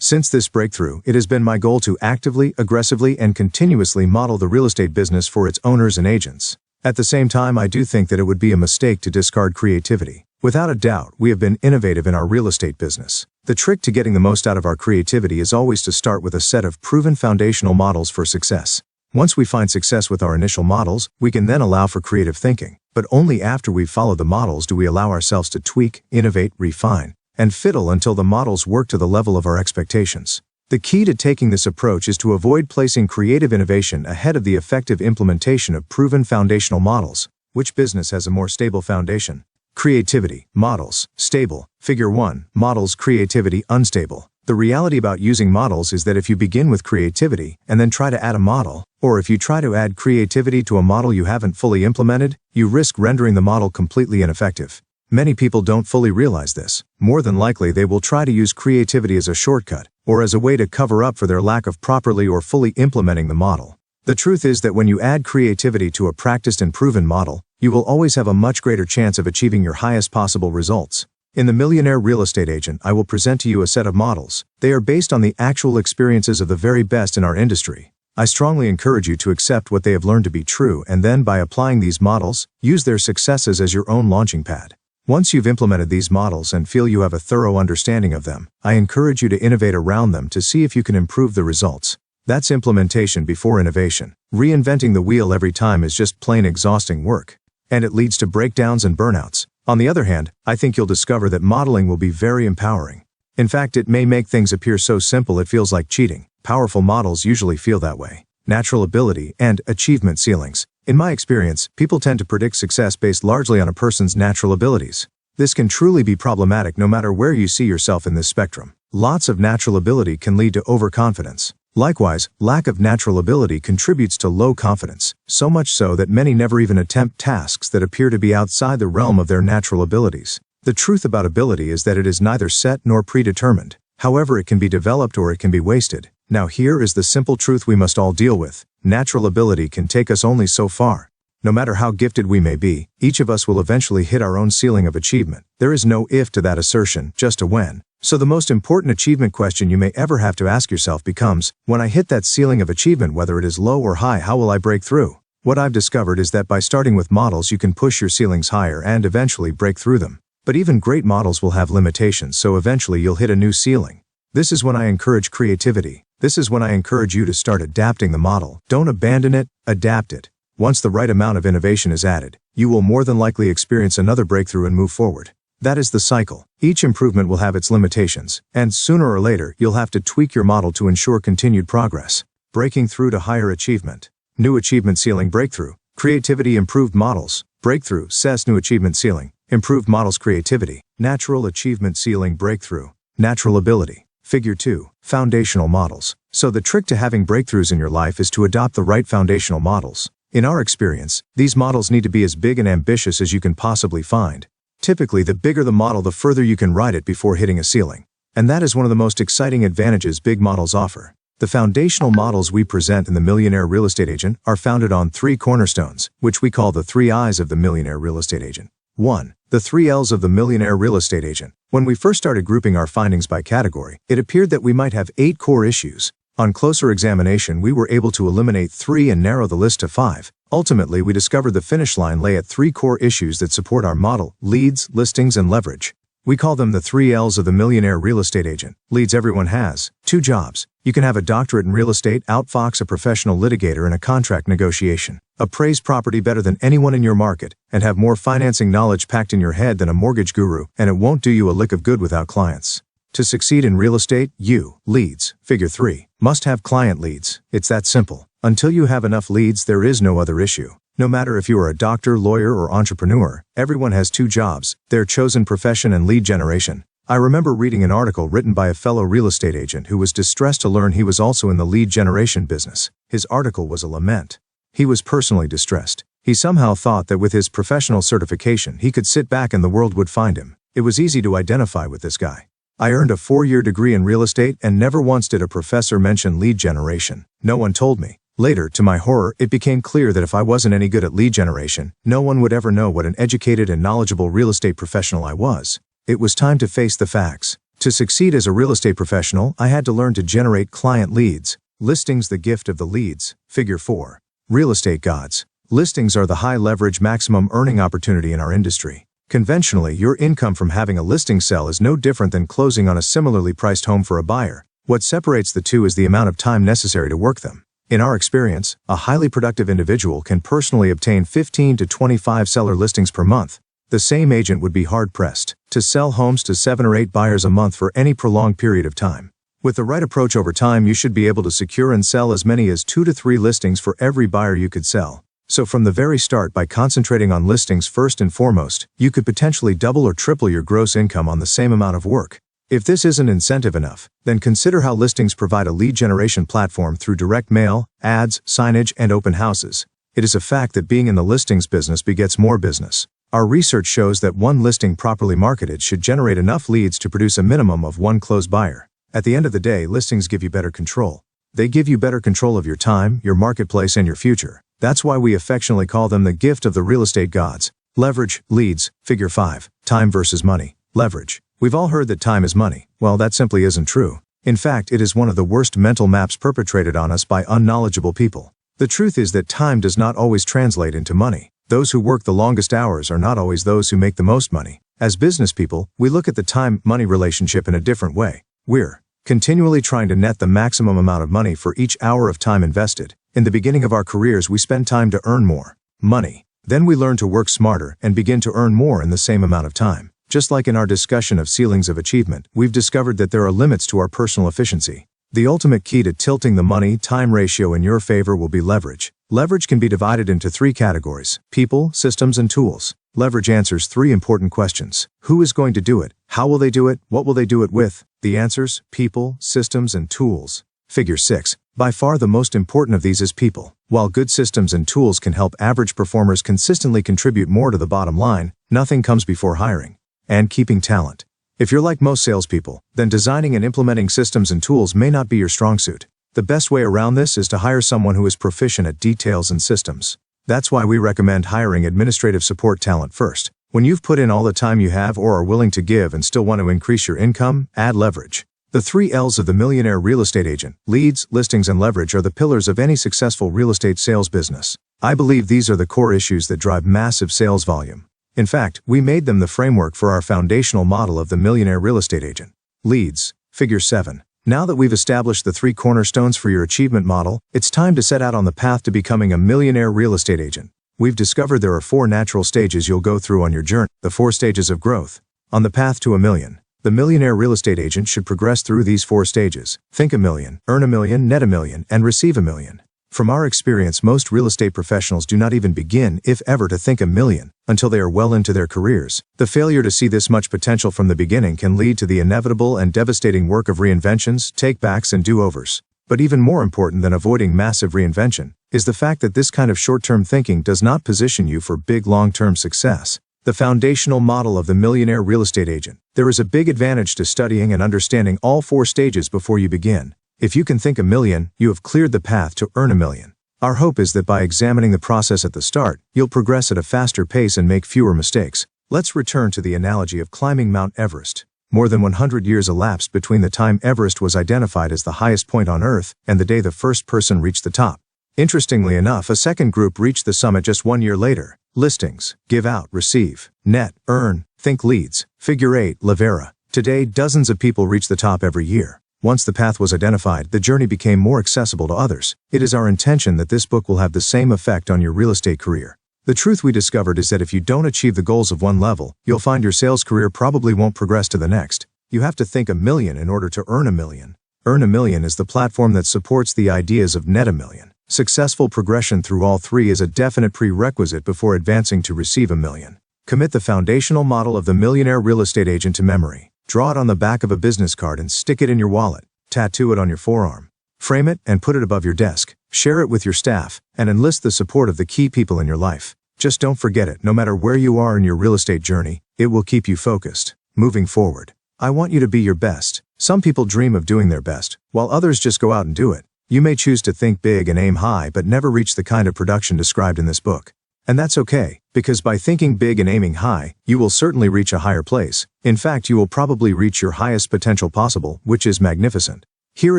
Speaker 1: Since this breakthrough, it has been my goal to actively, aggressively, and continuously model the real estate business for its owners and agents. At the same time, I do think that it would be a mistake to discard creativity. Without a doubt, we have been innovative in our real estate business. The trick to getting the most out of our creativity is always to start with a set of proven foundational models for success. Once we find success with our initial models, we can then allow for creative thinking. But only after we've followed the models do we allow ourselves to tweak, innovate, refine, and fiddle until the models work to the level of our expectations. The key to taking this approach is to avoid placing creative innovation ahead of the effective implementation of proven foundational models. Which business has a more stable foundation? Creativity, models, stable. Figure 1, models, creativity, unstable. The reality about using models is that if you begin with creativity and then try to add a model, or if you try to add creativity to a model you haven't fully implemented, you risk rendering the model completely ineffective. Many people don't fully realize this. More than likely they will try to use creativity as a shortcut, or as a way to cover up for their lack of properly or fully implementing the model. The truth is that when you add creativity to a practiced and proven model, you will always have a much greater chance of achieving your highest possible results. In the Millionaire Real Estate Agent, I will present to you a set of models. They are based on the actual experiences of the very best in our industry. I strongly encourage you to accept what they have learned to be true and then, by applying these models, use their successes as your own launching pad. Once you've implemented these models and feel you have a thorough understanding of them, I encourage you to innovate around them to see if you can improve the results. That's implementation before innovation. Reinventing the wheel every time is just plain exhausting work, and it leads to breakdowns and burnouts. On the other hand, I think you'll discover that modeling will be very empowering. In fact, it may make things appear so simple it feels like cheating. Powerful models usually feel that way. Natural ability and achievement ceilings. In my experience, people tend to predict success based largely on a person's natural abilities. This can truly be problematic no matter where you see yourself in this spectrum. Lots of natural ability can lead to overconfidence. Likewise, lack of natural ability contributes to low confidence, so much so that many never even attempt tasks that appear to be outside the realm of their natural abilities. The truth about ability is that it is neither set nor predetermined. However, it can be developed or it can be wasted. Now here is the simple truth we must all deal with. Natural ability can take us only so far. No matter how gifted we may be, each of us will eventually hit our own ceiling of achievement. There is no if to that assertion, just a when. So the most important achievement question you may ever have to ask yourself becomes, when I hit that ceiling of achievement, whether it is low or high, how will I break through? What I've discovered is that by starting with models you can push your ceilings higher and eventually break through them. But even great models will have limitations, so eventually you'll hit a new ceiling. This is when I encourage creativity. This is when I encourage you to start adapting the model. Don't abandon it, adapt it. Once the right amount of innovation is added, you will more than likely experience another breakthrough and move forward. That is the cycle. Each improvement will have its limitations, and sooner or later you'll have to tweak your model to ensure continued progress. Breaking through to higher achievement. New achievement ceiling breakthrough. Creativity improved models. Breakthrough, says new achievement ceiling. Improved models creativity. Natural achievement ceiling breakthrough. Natural ability. Figure 2. Foundational models. So the trick to having breakthroughs in your life is to adopt the right foundational models. In our experience, these models need to be as big and ambitious as you can possibly find. Typically, the bigger the model, the further you can ride it before hitting a ceiling. And that is one of the most exciting advantages big models offer. The foundational models we present in the Millionaire Real Estate Agent are founded on 3 cornerstones, which we call the 3 I's of the Millionaire Real Estate Agent. 1. The 3 L's of the Millionaire Real Estate Agent. When we first started grouping our findings by category, it appeared that we might have 8 core issues. On closer examination, we were able to eliminate 3 and narrow the list to 5. Ultimately, we discovered the finish line lay at 3 core issues that support our model: leads, listings, and leverage. We call them the 3 L's of the Millionaire Real Estate Agent. Leads everyone has. 2 jobs. You can have a doctorate in real estate, outfox a professional litigator in a contract negotiation, appraise property better than anyone in your market, and have more financing knowledge packed in your head than a mortgage guru, and it won't do you a lick of good without clients. To succeed in real estate, you, leads, figure 3, must have client leads. It's that simple. Until you have enough leads, there is no other issue. No matter if you are a doctor, lawyer, or entrepreneur, everyone has 2 jobs, their chosen profession and lead generation. I remember reading an article written by a fellow real estate agent who was distressed to learn he was also in the lead generation business. His article was a lament. He was personally distressed. He somehow thought that with his professional certification he could sit back and the world would find him. It was easy to identify with this guy. I earned a 4-year degree in real estate and never once did a professor mention lead generation. No one told me. Later, to my horror, it became clear that if I wasn't any good at lead generation, no one would ever know what an educated and knowledgeable real estate professional I was. It was time to face the facts. To succeed as a real estate professional, I had to learn to generate client leads. Listings, the gift of the leads. Figure 4. Real estate gods. Listings are the high leverage maximum earning opportunity in our industry. Conventionally, your income from having a listing sell is no different than closing on a similarly priced home for a buyer. What separates the two is the amount of time necessary to work them. In our experience, a highly productive individual can personally obtain 15 to 25 seller listings per month. The same agent would be hard-pressed to sell homes to 7 or 8 buyers a month for any prolonged period of time. With the right approach over time, you should be able to secure and sell as many as 2 to 3 listings for every buyer you could sell. So from the very start, by concentrating on listings first and foremost, you could potentially double or triple your gross income on the same amount of work. If this isn't incentive enough, then consider how listings provide a lead generation platform through direct mail, ads, signage, and open houses. It is a fact that being in the listings business begets more business. Our research shows that one listing properly marketed should generate enough leads to produce a minimum of 1 closed buyer. At the end of the day, listings give you better control. They give you better control of your time, your marketplace, and your future. That's why we affectionately call them the gift of the real estate gods. Leverage, leads, figure 5, time versus money. Leverage. We've all heard that time is money. Well, that simply isn't true. In fact, it is one of the worst mental maps perpetrated on us by unknowledgeable people. The truth is that time does not always translate into money. Those who work the longest hours are not always those who make the most money. As business people, we look at the time-money relationship in a different way. We're continually trying to net the maximum amount of money for each hour of time invested. In the beginning of our careers, we spend time to earn more money. Then we learn to work smarter and begin to earn more in the same amount of time. Just like in our discussion of ceilings of achievement, we've discovered that there are limits to our personal efficiency. The ultimate key to tilting the money-time ratio in your favor will be leverage. Leverage can be divided into 3 categories: people, systems, and tools. Leverage answers 3 important questions. Who is going to do it? How will they do it? What will they do it with? The answers: people, systems, and tools. Figure 6. By far the most important of these is people. While good systems and tools can help average performers consistently contribute more to the bottom line, nothing comes before hiring and keeping talent. If you're like most salespeople, then designing and implementing systems and tools may not be your strong suit. The best way around this is to hire someone who is proficient at details and systems. That's why we recommend hiring administrative support talent first. When you've put in all the time you have or are willing to give and still want to increase your income, add leverage. The 3 L's of the Millionaire Real Estate Agent, leads, listings, and leverage, are the pillars of any successful real estate sales business. I believe these are the core issues that drive massive sales volume. In fact, we made them the framework for our foundational model of the Millionaire Real Estate Agent. Leads, Figure 7. Now that we've established the 3 cornerstones for your achievement model, it's time to set out on the path to becoming a millionaire real estate agent. We've discovered there are 4 natural stages you'll go through on your journey, the 4 stages of growth. On the path to $1 million. The millionaire real estate agent should progress through these 4 stages. Think $1 million, earn $1 million, net $1 million, and receive $1 million. From our experience, most real estate professionals do not even begin, if ever, to think $1 million until they are well into their careers. The failure to see this much potential from the beginning can lead to the inevitable and devastating work of reinventions, take-backs, and do-overs. But even more important than avoiding massive reinvention is the fact that this kind of short-term thinking does not position you for big long-term success. The foundational model of the millionaire real estate agent. There is a big advantage to studying and understanding all 4 stages before you begin. If you can think $1 million, you have cleared the path to earn $1 million. Our hope is that by examining the process at the start, you'll progress at a faster pace and make fewer mistakes. Let's return to the analogy of climbing Mount Everest. More than 100 years elapsed between the time Everest was identified as the highest point on Earth and the day the first person reached the top. Interestingly enough, a second group reached the summit just 1 year later. Listings, give out, receive, net, earn, think leads, Figure 8, Levera. Today, dozens of people reach the top every year. Once the path was identified, the journey became more accessible to others. It is our intention that this book will have the same effect on your real estate career. The truth we discovered is that if you don't achieve the goals of one level, you'll find your sales career probably won't progress to the next. You have to think $1 million in order to earn $1 million. Earn $1 million is the platform that supports the ideas of net $1 million. Successful progression through all 3 is a definite prerequisite before advancing to receive $1 million. Commit the foundational model of the millionaire real estate agent to memory. Draw it on the back of a business card and stick it in your wallet. Tattoo it on your forearm. Frame it and put it above your desk. Share it with your staff and enlist the support of the key people in your life. Just don't forget it. No matter where you are in your real estate journey, it will keep you focused. Moving forward, I want you to be your best. Some people dream of doing their best, while others just go out and do it. You may choose to think big and aim high but never reach the kind of production described in this book. And that's okay, because by thinking big and aiming high, you will certainly reach a higher place. In fact, you will probably reach your highest potential possible, which is magnificent. Here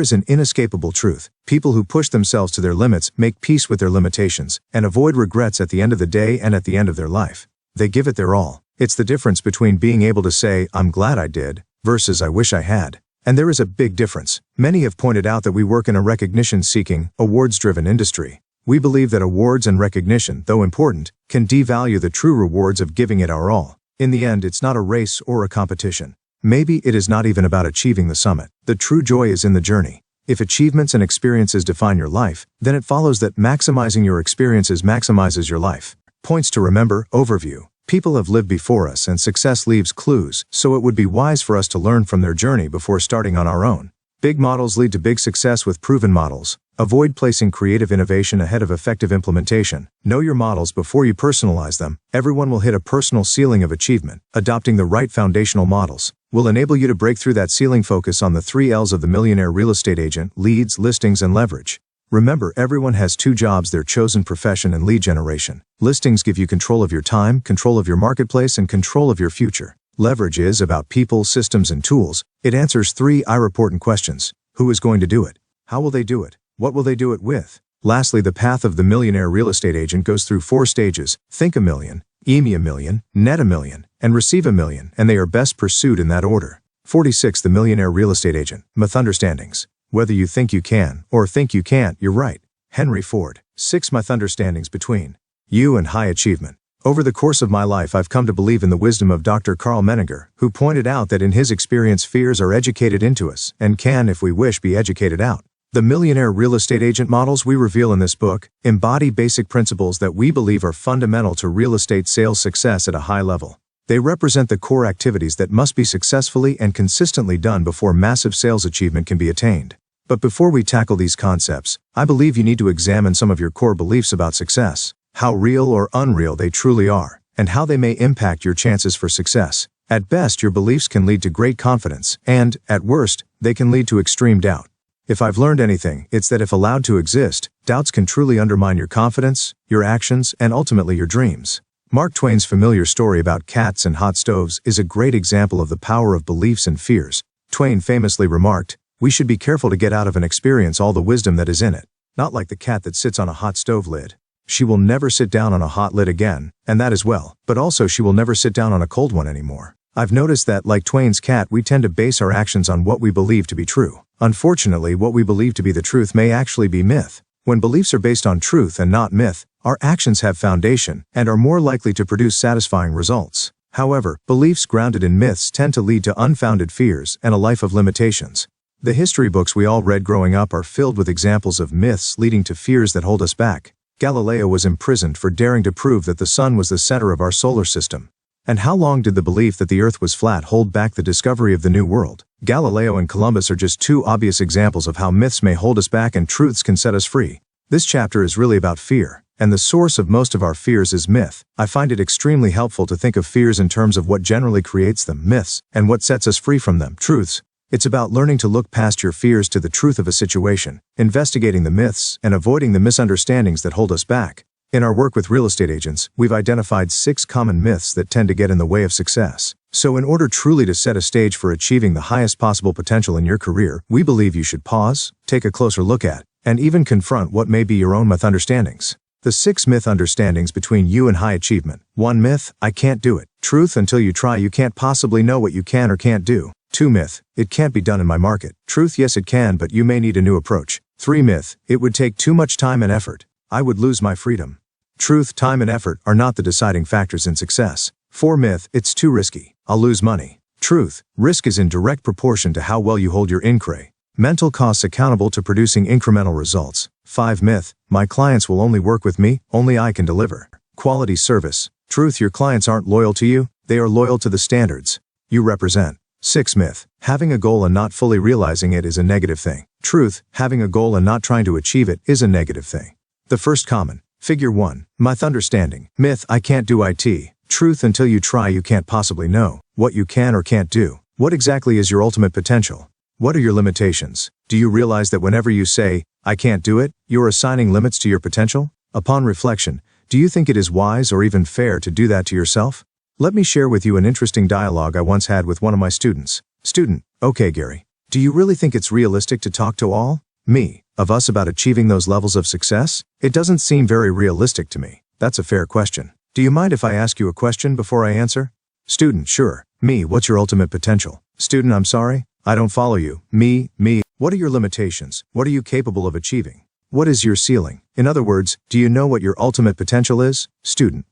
Speaker 1: is an inescapable truth. People who push themselves to their limits make peace with their limitations and avoid regrets at the end of the day and at the end of their life. They give it their all. It's the difference between being able to say, "I'm glad I did," versus "I wish I had." And there is a big difference. Many have pointed out that we work in a recognition-seeking, awards-driven industry. We believe that awards and recognition, though important, can devalue the true rewards of giving it our all. In the end, it's not a race or a competition. Maybe it is not even about achieving the summit. The true joy is in the journey. If achievements and experiences define your life, then it follows that maximizing your experiences maximizes your life. Points to remember. Overview. People have lived before us and success leaves clues, so it would be wise for us to learn from their journey before starting on our own. Big models lead to big success with proven models. Avoid placing creative innovation ahead of effective implementation. Know your models before you personalize them. Everyone will hit a personal ceiling of achievement. Adopting the right foundational models will enable you to break through that ceiling. Focus on the 3 L's of the millionaire real estate agent: leads, listings, and leverage. Remember, everyone has 2 jobs: their chosen profession and lead generation. Listings give you control of your time, control of your marketplace, and control of your future. Leverage is about people, systems, and tools. It answers 3 important questions. Who is going to do it? How will they do it? What will they do it with? Lastly, the path of the millionaire real estate agent goes through 4 stages: think $1 million, aim $1 million, net $1 million, and receive $1 million, and they are best pursued in that order. 46. The millionaire real estate agent. Mythunderstandings. Whether you think you can or think you can't, you're right. Henry Ford. 6 Mythunderstandings between you and high achievement. Over the course of my life, I've come to believe in the wisdom of Dr. Carl Menninger, who pointed out that in his experience, fears are educated into us and can, if we wish, be educated out. The millionaire real estate agent models we reveal in this book embody basic principles that we believe are fundamental to real estate sales success at a high level. They represent the core activities that must be successfully and consistently done before massive sales achievement can be attained. But before we tackle these concepts, I believe you need to examine some of your core beliefs about success, how real or unreal they truly are, and how they may impact your chances for success. At best, your beliefs can lead to great confidence, and, at worst, they can lead to extreme doubt. If I've learned anything, it's that if allowed to exist, doubts can truly undermine your confidence, your actions, and ultimately your dreams. Mark Twain's familiar story about cats and hot stoves is a great example of the power of beliefs and fears. Twain famously remarked, "We should be careful to get out of an experience all the wisdom that is in it. Not like the cat that sits on a hot stove lid. She will never sit down on a hot lid again, and that as well, but also she will never sit down on a cold one anymore." I've noticed that, like Twain's cat, we tend to base our actions on what we believe to be true. Unfortunately, what we believe to be the truth may actually be myth. When beliefs are based on truth and not myth, our actions have foundation and are more likely to produce satisfying results. However, beliefs grounded in myths tend to lead to unfounded fears and a life of limitations. The history books we all read growing up are filled with examples of myths leading to fears that hold us back. Galileo was imprisoned for daring to prove that the sun was the center of our solar system. And how long did the belief that the Earth was flat hold back the discovery of the New World? Galileo and Columbus are just two obvious examples of how myths may hold us back and truths can set us free. This chapter is really about fear, and the source of most of our fears is myth. I find it extremely helpful to think of fears in terms of what generally creates them, myths, and what sets us free from them, truths. It's about learning to look past your fears to the truth of a situation, investigating the myths, and avoiding the misunderstandings that hold us back. In our work with real estate agents, we've identified 6 common myths that tend to get in the way of success. So in order truly to set a stage for achieving the highest possible potential in your career, we believe you should pause, take a closer look at, and even confront what may be your own myth understandings. The 6 myth understandings between you and high achievement. 1 myth, I can't do it. Truth, until you try you can't possibly know what you can or can't do. 2 myth, it can't be done in my market. Truth, yes it can, but you may need a new approach. 3 myth, it would take too much time and effort. I would lose my freedom. Truth, time and effort are not the deciding factors in success. 4 myth, it's too risky. I'll lose money. Truth, risk is in direct proportion to how well you hold your incre. Mental costs accountable to producing incremental results. 5 myth, my clients will only work with me, only I can deliver. Quality service. Truth, your clients aren't loyal to you, they are loyal to the standards you represent. 6 myth, having a goal and not fully realizing it is a negative thing. Truth, having a goal and not trying to achieve it is a negative thing. The first common. Figure 1. Myth understanding. Myth, I can't do IT. Truth, until you try you can't possibly know what you can or can't do. What exactly is your ultimate potential? What are your limitations? Do you realize that whenever you say, I can't do it, you're assigning limits to your potential? Upon reflection, do you think it is wise or even fair to do that to yourself? Let me share with you an interesting dialogue I once had with one of my students. Student, okay Gary, do you really think it's realistic to talk to all of us about achieving those levels of success? It doesn't seem very realistic to me. That's a fair question. Do you mind if I ask you a question before I answer? Student, sure. What's your ultimate potential? Student, I'm sorry, I don't follow you. What are your limitations? What are you capable of achieving? What is your ceiling? In other words, do you know what your ultimate potential is? Student,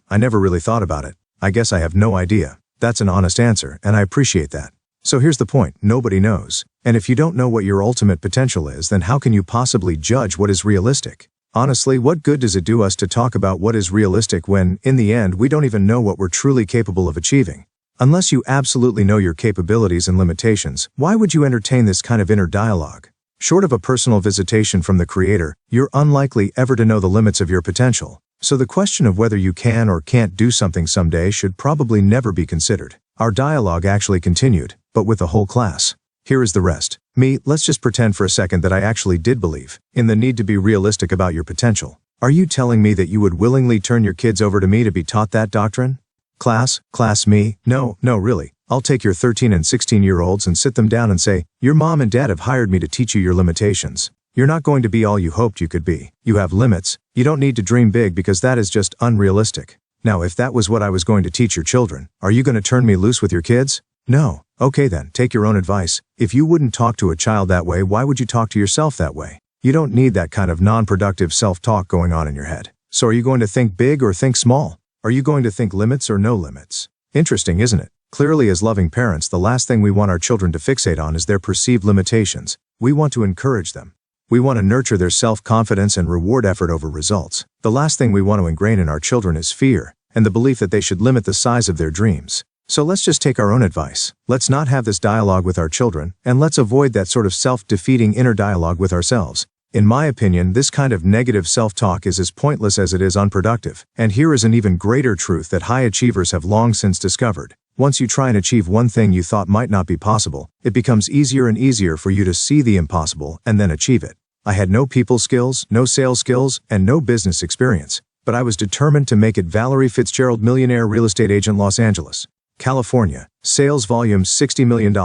Speaker 1: I never really thought about it. I guess I have no idea. That's an honest answer, and I appreciate that. So here's the point, nobody knows. And if you don't know what your ultimate potential is, then how can you possibly judge what is realistic? Honestly, what good does it do us to talk about what is realistic when, in the end, we don't even know what we're truly capable of achieving? Unless you absolutely know your capabilities and limitations, why would you entertain this kind of inner dialogue? Short of a personal visitation from the Creator, you're unlikely ever to know the limits of your potential. So the question of whether you can or can't do something someday should probably never be considered. Our dialogue actually continued, but with the whole class. Here is the rest. Let's just pretend for a second that I actually did believe in the need to be realistic about your potential. Are you telling me that you would willingly turn your kids over to me to be taught that doctrine? Class, no, really. I'll take your 13 and 16-year-olds and sit them down and say, your mom and dad have hired me to teach you your limitations. You're not going to be all you hoped you could be. You have limits. You don't need to dream big because that is just unrealistic. Now, if that was what I was going to teach your children, are you going to turn me loose with your kids? No. Okay then, take your own advice. If you wouldn't talk to a child that way, why would you talk to yourself that way? You don't need that kind of non-productive self-talk going on in your head. So are you going to think big or think small? Are you going to think limits or no limits? Interesting, isn't it? Clearly, as loving parents, the last thing we want our children to fixate on is their perceived limitations. We want to encourage them. We want to nurture their self-confidence and reward effort over results. The last thing we want to ingrain in our children is fear, and the belief that they should limit the size of their dreams. So let's just take our own advice. Let's not have this dialogue with our children, and let's avoid that sort of self-defeating inner dialogue with ourselves. In my opinion, this kind of negative self-talk is as pointless as it is unproductive. And here is an even greater truth that high achievers have long since discovered. Once you try and achieve one thing you thought might not be possible, it becomes easier and easier for you to see the impossible and then achieve it. I had no people skills, no sales skills, and no business experience, but I was determined to make it. Valerie Fitzgerald, millionaire real estate agent, Los Angeles, California. Sales volume $60 million.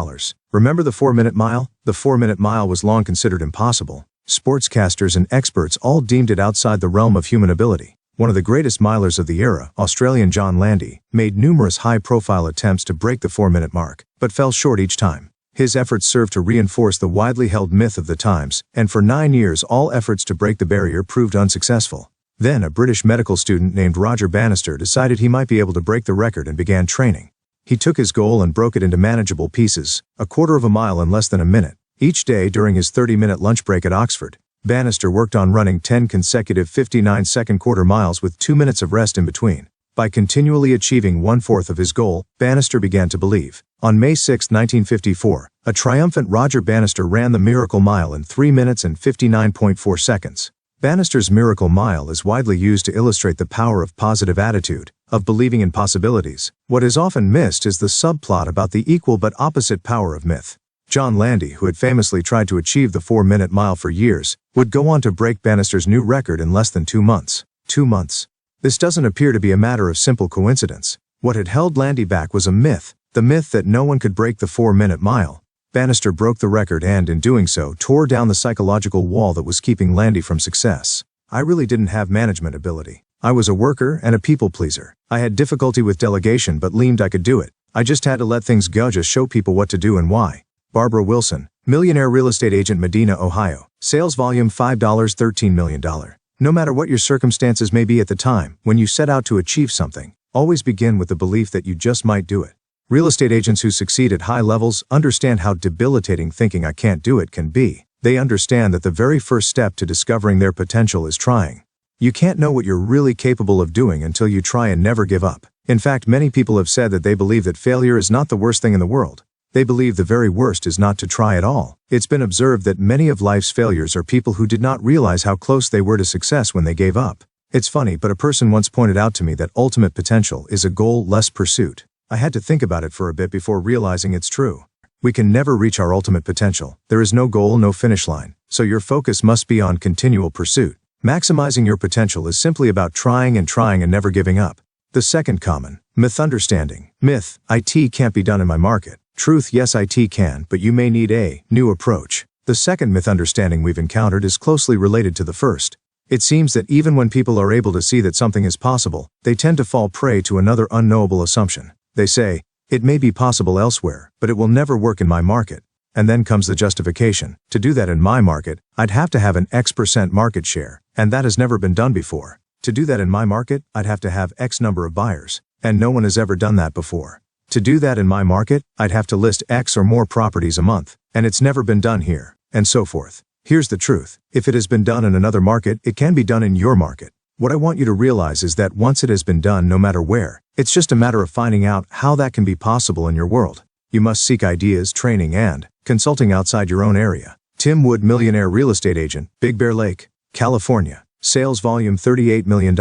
Speaker 1: Remember the 4-minute mile? The 4-minute mile was long considered impossible. Sportscasters and experts all deemed it outside the realm of human ability. One of the greatest milers of the era, Australian John Landy, made numerous high-profile attempts to break the 4-minute mark, but fell short each time. His efforts served to reinforce the widely held myth of the times, and for 9 years all efforts to break the barrier proved unsuccessful. Then a British medical student named Roger Bannister decided he might be able to break the record and began training. He took his goal and broke it into manageable pieces, a quarter of a mile in less than a minute. Each day during his 30-minute lunch break at Oxford, Bannister worked on running 10 consecutive 59-second quarter miles with 2 minutes of rest in between. By continually achieving 1/4 of his goal, Bannister began to believe. On May 6, 1954, a triumphant Roger Bannister ran the Miracle Mile in 3 minutes and 59.4 seconds. Bannister's Miracle Mile is widely used to illustrate the power of positive attitude, of believing in possibilities. What is often missed is the subplot about the equal but opposite power of myth. John Landy, who had famously tried to achieve the 4-minute mile for years, would go on to break Bannister's new record in less than 2 months. 2 months. This doesn't appear to be a matter of simple coincidence. What had held Landy back was a myth, the myth that no one could break the 4-minute mile. Bannister broke the record and, in doing so, tore down the psychological wall that was keeping Landy from success. I really didn't have management ability. I was a worker and a people pleaser. I had difficulty with delegation but leaned I could do it. I just had to let things go, just show people what to do and why. Barbara Wilson, millionaire real estate agent, Medina, Ohio. Sales volume $13 million. No matter what your circumstances may be at the time, when you set out to achieve something, always begin with the belief that you just might do it. Real estate agents who succeed at high levels understand how debilitating thinking "I can't do it" can be. They understand that the very first step to discovering their potential is trying. You can't know what you're really capable of doing until you try and never give up. In fact, many people have said that they believe that failure is not the worst thing in the world. They believe the very worst is not to try at all. It's been observed that many of life's failures are people who did not realize how close they were to success when they gave up. It's funny, but a person once pointed out to me that ultimate potential is a goal less pursuit. I had to think about it for a bit before realizing it's true. We can never reach our ultimate potential. There is no goal, no finish line. So your focus must be on continual pursuit. Maximizing your potential is simply about trying and never giving up. The second common myth understanding. Myth: IT can't be done in my market. Truth: yes, IT can, but you may need a new approach. The second myth understanding we've encountered is closely related to the first. It seems that even when people are able to see that something is possible, they tend to fall prey to another unknowable assumption. They say, it may be possible elsewhere, but it will never work in my market. And then comes the justification. To do that in my market, I'd have to have an X% market share, and that has never been done before. To do that in my market, I'd have to have X number of buyers, and no one has ever done that before. To do that in my market, I'd have to list X or more properties a month, and it's never been done here, and so forth. Here's the truth. If it has been done in another market, it can be done in your market. What I want you to realize is that once it has been done, no matter where, it's just a matter of finding out how that can be possible in your world. You must seek ideas, training, and consulting outside your own area. Tim Wood, millionaire real estate agent, Big Bear Lake, California. Sales volume $38 million.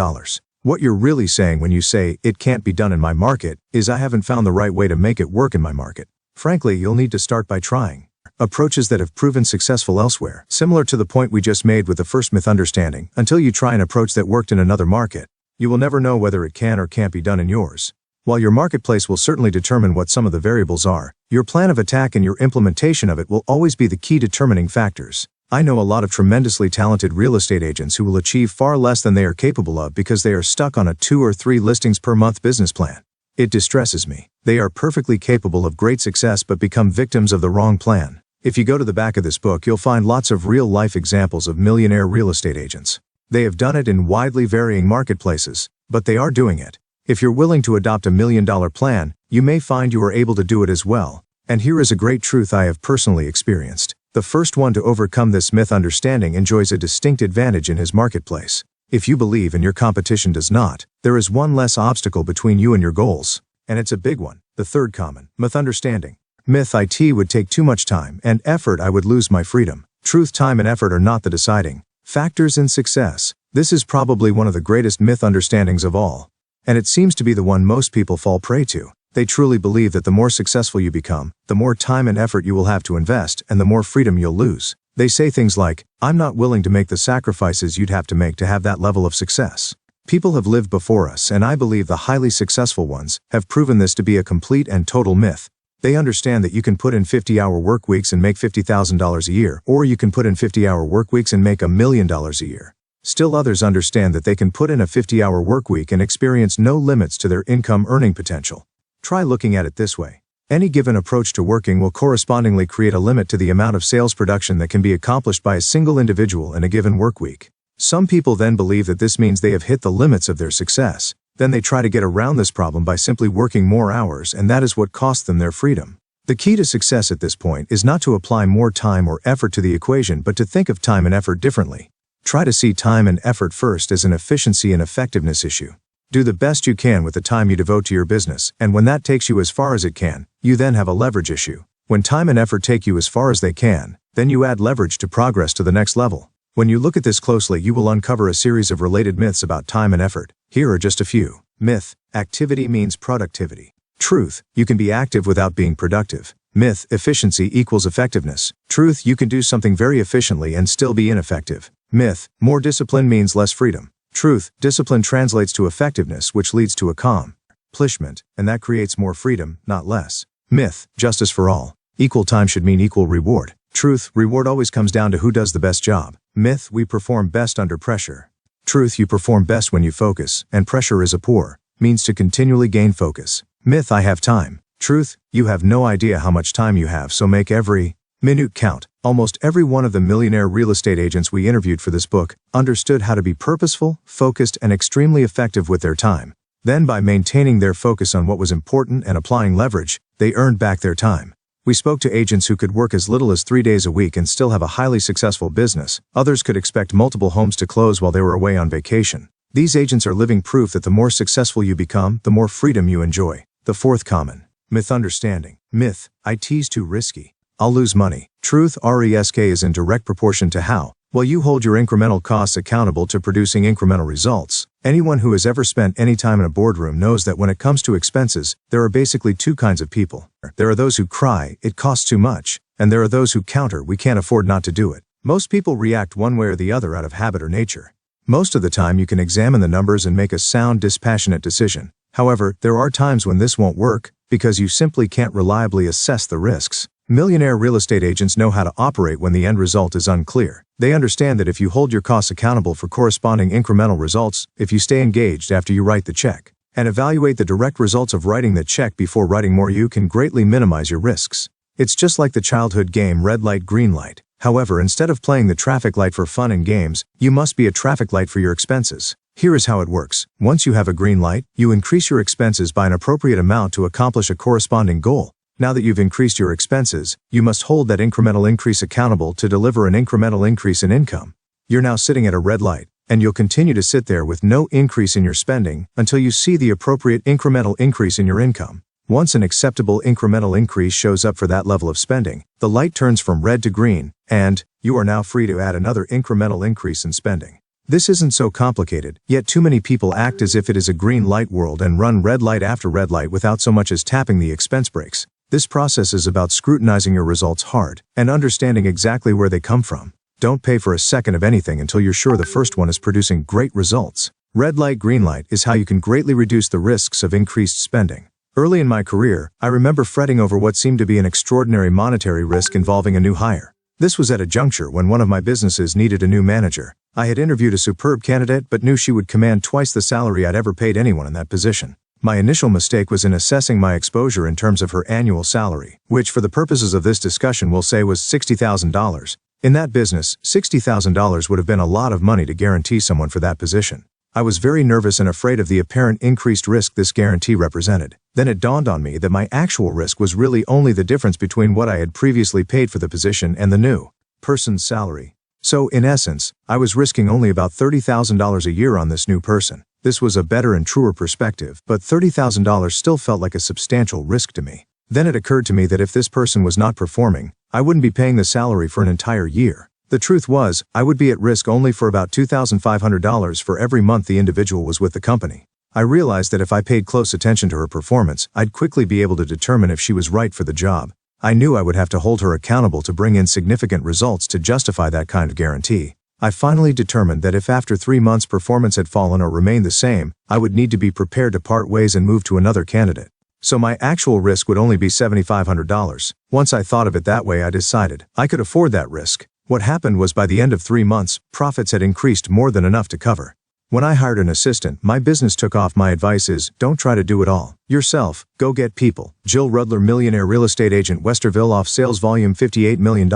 Speaker 1: What you're really saying when you say, it can't be done in my market, is I haven't found the right way to make it work in my market. Frankly, you'll need to start by trying approaches that have proven successful elsewhere. Similar to the point we just made with the first myth understanding, until you try an approach that worked in another market, you will never know whether it can or can't be done in yours. While your marketplace will certainly determine what some of the variables are, your plan of attack and your implementation of it will always be the key determining factors. I know a lot of tremendously talented real estate agents who will achieve far less than they are capable of because they are stuck on a 2 or 3 listings per month business plan. It distresses me. They are perfectly capable of great success but become victims of the wrong plan. If you go to the back of this book, you'll find lots of real-life examples of millionaire real estate agents. They have done it in widely varying marketplaces, but they are doing it. If you're willing to adopt a $1 million plan, you may find you are able to do it as well. And here is a great truth I have personally experienced. The first one to overcome this myth understanding enjoys a distinct advantage in his marketplace. If you believe and your competition does not, there is one less obstacle between you and your goals. And it's a big one. The third common myth understanding. Myth: IT would take too much time and effort, I would lose my freedom. Truth: time and effort are not the deciding factors in success. This is probably one of the greatest myth understandings of all. And it seems to be the one most people fall prey to. They truly believe that the more successful you become, the more time and effort you will have to invest and the more freedom you'll lose. They say things like, "I'm not willing to make the sacrifices you'd have to have that level of success." People have lived before us, and I believe the highly successful ones have proven this to be a complete and total myth. They understand that you can put in 50-hour work weeks and make $50,000 a year, or you can put in 50-hour work weeks and make $1 million a year. Still others understand that they can put in a 50-hour work week and experience no limits to their income earning potential. Try looking at it this way. Any given approach to working will correspondingly create a limit to the amount of sales production that can be accomplished by a single individual in a given work week. Some people then believe that this means they have hit the limits of their success. Then they try to get around this problem by simply working more hours, and that is what costs them their freedom. The key to success at this point is not to apply more time or effort to the equation, but to think of time and effort differently. Try to see time and effort first as an efficiency and effectiveness issue. Do the best you can with the time you devote to your business, and when that takes you as far as it can, you then have a leverage issue. When time and effort take you as far as they can, then you add leverage to progress to the next level. When you look at this closely, you will uncover a series of related myths about time and effort. Here are just a few. Myth: activity means productivity. Truth: you can be active without being productive. Myth: efficiency equals effectiveness. Truth: you can do something very efficiently and still be ineffective. Myth: more discipline means less freedom. Truth: discipline translates to effectiveness, which leads to accomplishment, and that creates more freedom, not less. Myth: justice for all. Equal time should mean equal reward. Truth: reward always comes down to who does the best job. Myth: we perform best under pressure. Truth: you perform best when you focus, and pressure is a poor means to continually gain focus. Myth: I have time. Truth: you have no idea how much time you have, so make every minute count. Almost every one of the millionaire real estate agents we interviewed for this book understood how to be purposeful, focused, and extremely effective with their time. Then, by maintaining their focus on what was important and applying leverage, they earned back their time. We spoke to agents who could work as little as 3 days a week and still have a highly successful business. Others could expect multiple homes to close while they were away on vacation. These agents are living proof that the more successful you become, the more freedom you enjoy. The fourth common myth: understanding. Myth: IT's too risky. I'll lose money. Truth: risk is in direct proportion to how well you hold your incremental costs accountable to producing incremental results. Anyone who has ever spent any time in a boardroom knows that when it comes to expenses, there are basically two kinds of people. There are those who cry, "It costs too much," and there are those who counter, "We can't afford not to do it." Most people react one way or the other out of habit or nature. Most of the time you can examine the numbers and make a sound, dispassionate decision. However, there are times when this won't work, because you simply can't reliably assess the risks. Millionaire real estate agents know how to operate when the end result is unclear. They understand that if you hold your costs accountable for corresponding incremental results, if you stay engaged after you write the check, and evaluate the direct results of writing the check before writing more, you can greatly minimize your risks. It's just like the childhood game red light, green light. However, instead of playing the traffic light for fun and games, you must be a traffic light for your expenses. Here is how it works. Once you have a green light, you increase your expenses by an appropriate amount to accomplish a corresponding goal. Now that you've increased your expenses, you must hold that incremental increase accountable to deliver an incremental increase in income. You're now sitting at a red light, and you'll continue to sit there with no increase in your spending until you see the appropriate incremental increase in your income. Once an acceptable incremental increase shows up for that level of spending, the light turns from red to green, and you are now free to add another incremental increase in spending. This isn't so complicated, yet too many people act as if it is a green light world and run red light after red light without so much as tapping the expense brakes. This process is about scrutinizing your results hard and understanding exactly where they come from. Don't pay for a second of anything until you're sure the first one is producing great results. Red light, green light is how you can greatly reduce the risks of increased spending. Early in my career, I remember fretting over what seemed to be an extraordinary monetary risk involving a new hire. This was at a juncture when one of my businesses needed a new manager. I had interviewed a superb candidate but knew she would command twice the salary I'd ever paid anyone in that position. My initial mistake was in assessing my exposure in terms of her annual salary, which for the purposes of this discussion we'll say was $60,000. In that business, $60,000 would have been a lot of money to guarantee someone for that position. I was very nervous and afraid of the apparent increased risk this guarantee represented. Then it dawned on me that my actual risk was really only the difference between what I had previously paid for the position and the new person's salary. So, in essence, I was risking only about $30,000 a year on this new person. This was a better and truer perspective, but $30,000 still felt like a substantial risk to me. Then it occurred to me that if this person was not performing, I wouldn't be paying the salary for an entire year. The truth was, I would be at risk only for about $2,500 for every month the individual was with the company. I realized that if I paid close attention to her performance, I'd quickly be able to determine if she was right for the job. I knew I would have to hold her accountable to bring in significant results to justify that kind of guarantee. I finally determined that if after 3 months performance had fallen or remained the same, I would need to be prepared to part ways and move to another candidate. So my actual risk would only be $7,500. Once I thought of it that way, I decided I could afford that risk. What happened was by the end of 3 months, profits had increased more than enough to cover. When I hired an assistant, my business took off. My advice is, don't try to do it all yourself. Go get people. Jill Rudler, Millionaire Real Estate Agent, Westerville. Off sales volume $58 million.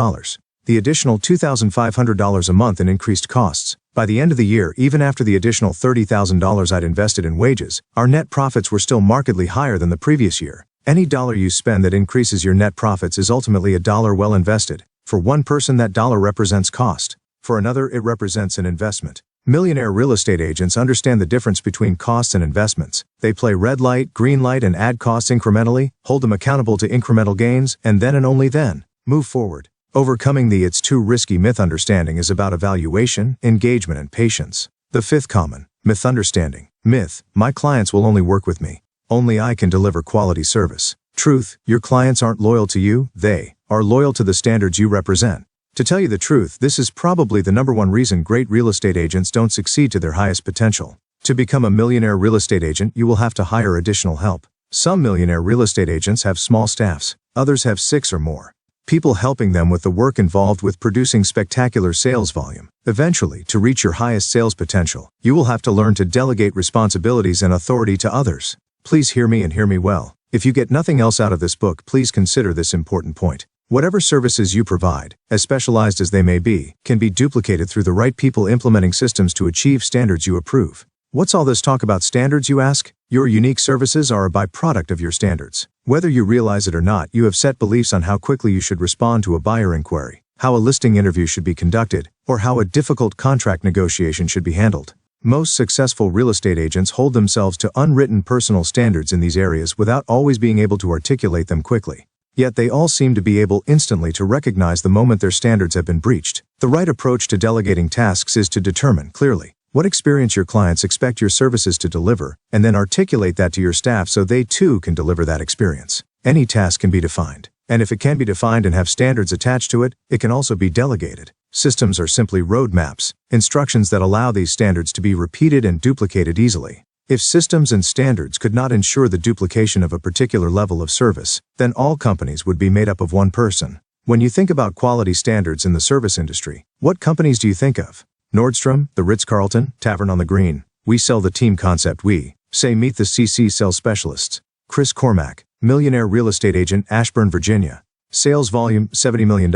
Speaker 1: The additional $2,500 a month in increased costs. By the end of the year, even after the additional $30,000 I'd invested in wages, our net profits were still markedly higher than the previous year. Any dollar you spend that increases your net profits is ultimately a dollar well invested. For one person, that dollar represents cost. For another, it represents an investment. Millionaire real estate agents understand the difference between costs and investments. They play red light, green light, and add costs incrementally, hold them accountable to incremental gains, and then and only then, move forward. Overcoming the "it's too risky" myth understanding is about evaluation, engagement, and patience. The fifth common myth understanding. Myth: my clients will only work with me. Only I can deliver quality service. Truth: your clients aren't loyal to you, they are loyal to the standards you represent. To tell you the truth, this is probably the #1 reason great real estate agents don't succeed to their highest potential. To become a millionaire real estate agent, you will have to hire additional help. Some millionaire real estate agents have small staffs. Others have 6 or more people helping them with the work involved with producing spectacular sales volume. Eventually, to reach your highest sales potential, you will have to learn to delegate responsibilities and authority to others. Please hear me and hear me well. If you get nothing else out of this book, please consider this important point. Whatever services you provide, as specialized as they may be, can be duplicated through the right people implementing systems to achieve standards you approve. What's all this talk about standards, you ask? Your unique services are a byproduct of your standards. Whether you realize it or not, you have set beliefs on how quickly you should respond to a buyer inquiry, how a listing interview should be conducted, or how a difficult contract negotiation should be handled. Most successful real estate agents hold themselves to unwritten personal standards in these areas without always being able to articulate them quickly. Yet they all seem to be able instantly to recognize the moment their standards have been breached. The right approach to delegating tasks is to determine clearly what experience your clients expect your services to deliver, and then articulate that to your staff so they too can deliver that experience. Any task can be defined, and if it can be defined and have standards attached to it, it can also be delegated. Systems are simply roadmaps, instructions that allow these standards to be repeated and duplicated easily. If systems and standards could not ensure the duplication of a particular level of service, then all companies would be made up of one person. When you think about quality standards in the service industry, what companies do you think of? Nordstrom, the Ritz-Carlton, Tavern on the Green. We sell the team concept. We say meet the CC sales specialists. Chris Cormack, millionaire real estate agent, Ashburn, Virginia. Sales volume, $70 million.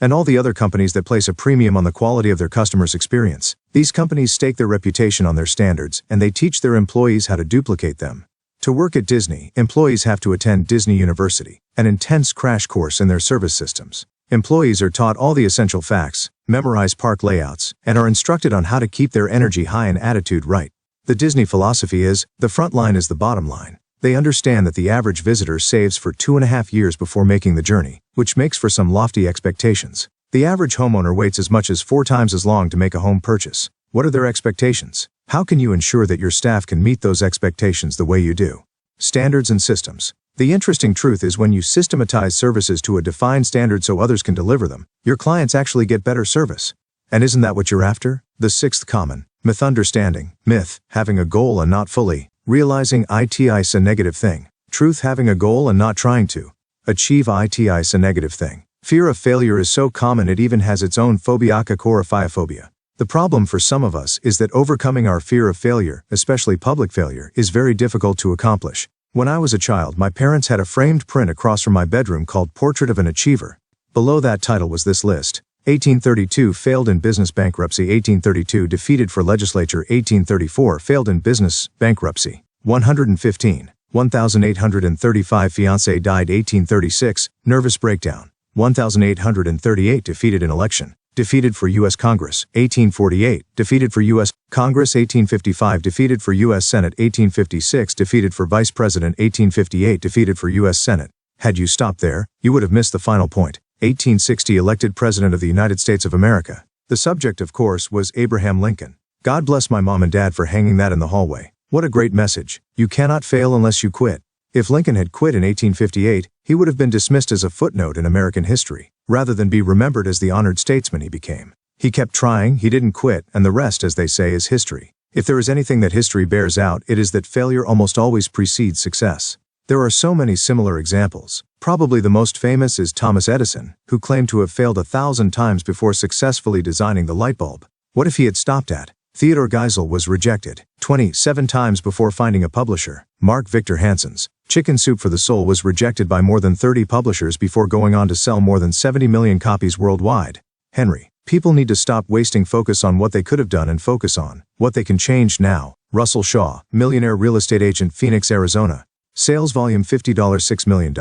Speaker 1: And all the other companies that place a premium on the quality of their customers' experience. These companies stake their reputation on their standards, and they teach their employees how to duplicate them. To work at Disney, employees have to attend Disney University, an intense crash course in their service systems. Employees are taught all the essential facts, memorize park layouts, and are instructed on how to keep their energy high and attitude right. The Disney philosophy is, the front line is the bottom line. They understand that the average visitor saves for 2.5 years before making the journey, which makes for some lofty expectations. The average homeowner waits as much as 4 times as long to make a home purchase. What are their expectations? How can you ensure that your staff can meet those expectations the way you do? Standards and systems. The interesting truth is when you systematize services to a defined standard so others can deliver them, your clients actually get better service. And isn't that what you're after? The 6th common myth understanding. Myth: having a goal and not fully realizing it is a negative thing. Truth: having a goal and not trying to achieve it is a negative thing. Fear of failure is so common it even has its own phobia, agoraphobia. The problem for some of us is that overcoming our fear of failure, especially public failure, is very difficult to accomplish. When I was a child, my parents had a framed print across from my bedroom called Portrait of an Achiever. Below that title was this list: 1832 failed in business bankruptcy, 1832 defeated for legislature, 1834 failed in business bankruptcy, 115, 1835 fiancé died, 1836 nervous breakdown, 1838 defeated in election, defeated for U.S. Congress, 1848, defeated for U.S. Congress, 1855, defeated for U.S. Senate, 1856, defeated for Vice President, 1858, defeated for U.S. Senate. Had you stopped there, you would have missed the final point. 1860 elected President of the United States of America. The subject, of course, was Abraham Lincoln. God bless my mom and dad for hanging that in the hallway. What a great message. You cannot fail unless you quit. If Lincoln had quit in 1858, he would have been dismissed as a footnote in American history, rather than be remembered as the honored statesman he became. He kept trying, he didn't quit, and the rest, as they say, is history. If there is anything that history bears out, it is that failure almost always precedes success. There are so many similar examples. Probably the most famous is Thomas Edison, who claimed to have failed 1,000 times before successfully designing the light bulb. What if he had stopped at? Theodore Geisel was rejected 27 times before finding a publisher. Mark Victor Hansen's Chicken Soup for the Soul was rejected by more than 30 publishers before going on to sell more than 70 million copies worldwide. Henry, people need to stop wasting focus on what they could have done and focus on what they can change now. Russell Shaw, Millionaire Real Estate Agent, Phoenix, Arizona. Sales volume $50, $6 million.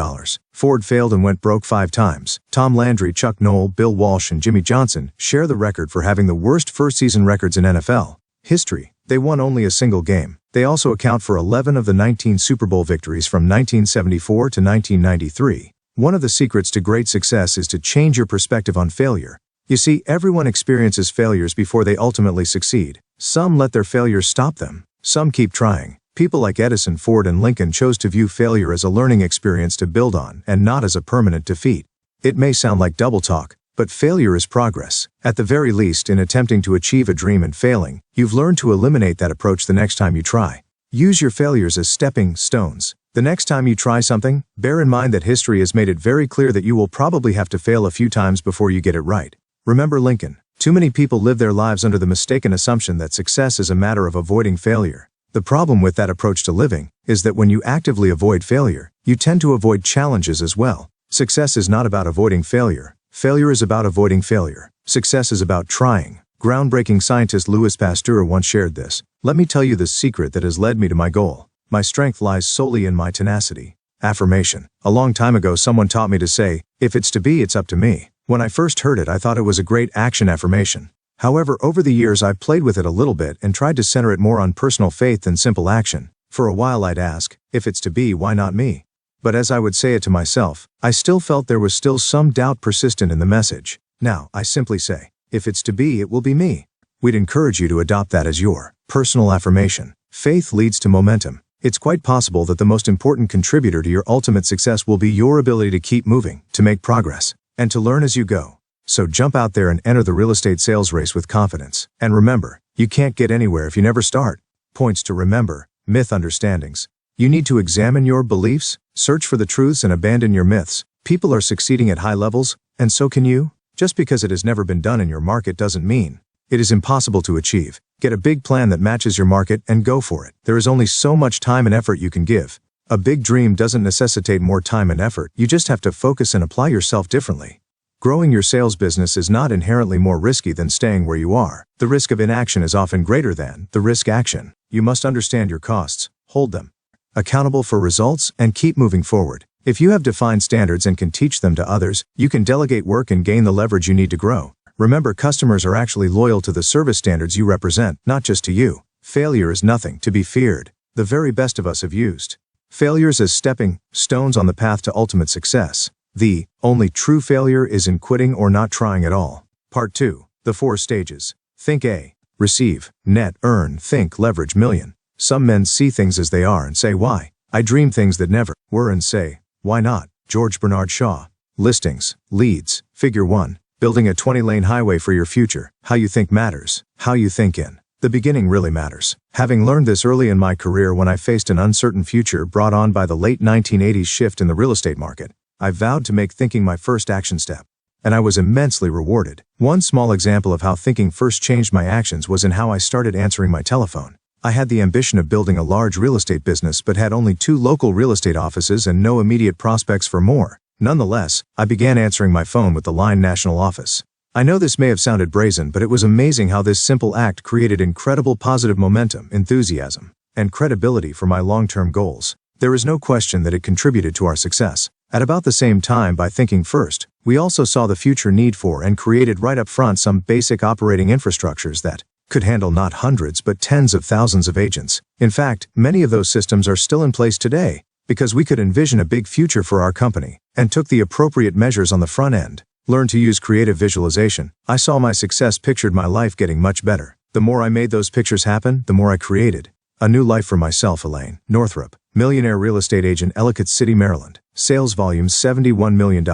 Speaker 1: Ford failed and went broke 5 times. Tom Landry, Chuck Noll, Bill Walsh, and Jimmy Johnson share the record for having the worst first-season records in NFL history. They won only a single game. They also account for 11 of the 19 Super Bowl victories from 1974 to 1993. One of the secrets to great success is to change your perspective on failure. You see, everyone experiences failures before they ultimately succeed. Some let their failures stop them. Some keep trying. People like Edison, Ford, and Lincoln chose to view failure as a learning experience to build on and not as a permanent defeat. It may sound like double talk, but failure is progress. At the very least, in attempting to achieve a dream and failing, you've learned to eliminate that approach the next time you try. Use your failures as stepping stones. The next time you try something, bear in mind that history has made it very clear that you will probably have to fail a few times before you get it right. Remember Lincoln. Too many people live their lives under the mistaken assumption that success is a matter of avoiding failure. The problem with that approach to living is that when you actively avoid failure, you tend to avoid challenges as well. Success is not about avoiding failure. Failure is about avoiding failure. Success is about trying. Groundbreaking scientist Louis Pasteur once shared this. Let me tell you the secret that has led me to my goal. My strength lies solely in my tenacity. Affirmation. A long time ago someone taught me to say, if it's to be, it's up to me. When I first heard it, I thought it was a great action affirmation. However, over the years I played with it a little bit and tried to center it more on personal faith than simple action. For a while I'd ask, if it's to be, why not me? But as I would say it to myself, I still felt there was still some doubt persistent in the message. Now, I simply say, if it's to be, it will be me. We'd encourage you to adopt that as your personal affirmation. Faith leads to momentum. It's quite possible that the most important contributor to your ultimate success will be your ability to keep moving, to make progress, and to learn as you go. So jump out there and enter the real estate sales race with confidence. And remember, you can't get anywhere if you never start. Points to remember: myth understandings. You need to examine your beliefs, search for the truths, and abandon your myths. People are succeeding at high levels, and so can you. Just because it has never been done in your market doesn't mean it is impossible to achieve. Get a big plan that matches your market and go for it. There is only so much time and effort you can give. A big dream doesn't necessitate more time and effort. You just have to focus and apply yourself differently. Growing your sales business is not inherently more risky than staying where you are. The risk of inaction is often greater than the risk action. You must understand your costs, hold them accountable for results, and keep moving forward. If you have defined standards and can teach them to others, you can delegate work and gain the leverage you need to grow. Remember, customers are actually loyal to the service standards you represent, not just to you. Failure is nothing to be feared. The very best of us have used failures as stepping stones on the path to ultimate success. The only true failure is in quitting or not trying at all. Part 2. The 4 stages. Think A. Receive, net, earn, think, leverage, million. Some men see things as they are and say why. I dream things that never were and say, why not? George Bernard Shaw. Listings, leads, figure 1. Building a 20-lane highway for your future. How you think matters. How you think in the beginning really matters. Having learned this early in my career when I faced an uncertain future brought on by the late 1980s shift in the real estate market, I vowed to make thinking my first action step. And I was immensely rewarded. One small example of how thinking first changed my actions was in how I started answering my telephone. I had the ambition of building a large real estate business but had only 2 local real estate offices and no immediate prospects for more. Nonetheless, I began answering my phone with the line national office. I know this may have sounded brazen, but it was amazing how this simple act created incredible positive momentum, enthusiasm, and credibility for my long-term goals. There is no question that it contributed to our success. At about the same time, by thinking first, we also saw the future need for and created right up front some basic operating infrastructures that could handle not hundreds but tens of thousands of agents. In fact, many of those systems are still in place today because we could envision a big future for our company and took the appropriate measures on the front end. Learn to use creative visualization. I saw my success pictured my life getting much better. The more I made those pictures happen, the more I created. A new life for myself, Elaine Northrop, millionaire real estate agent, Ellicott City, Maryland. Sales volume $71 million.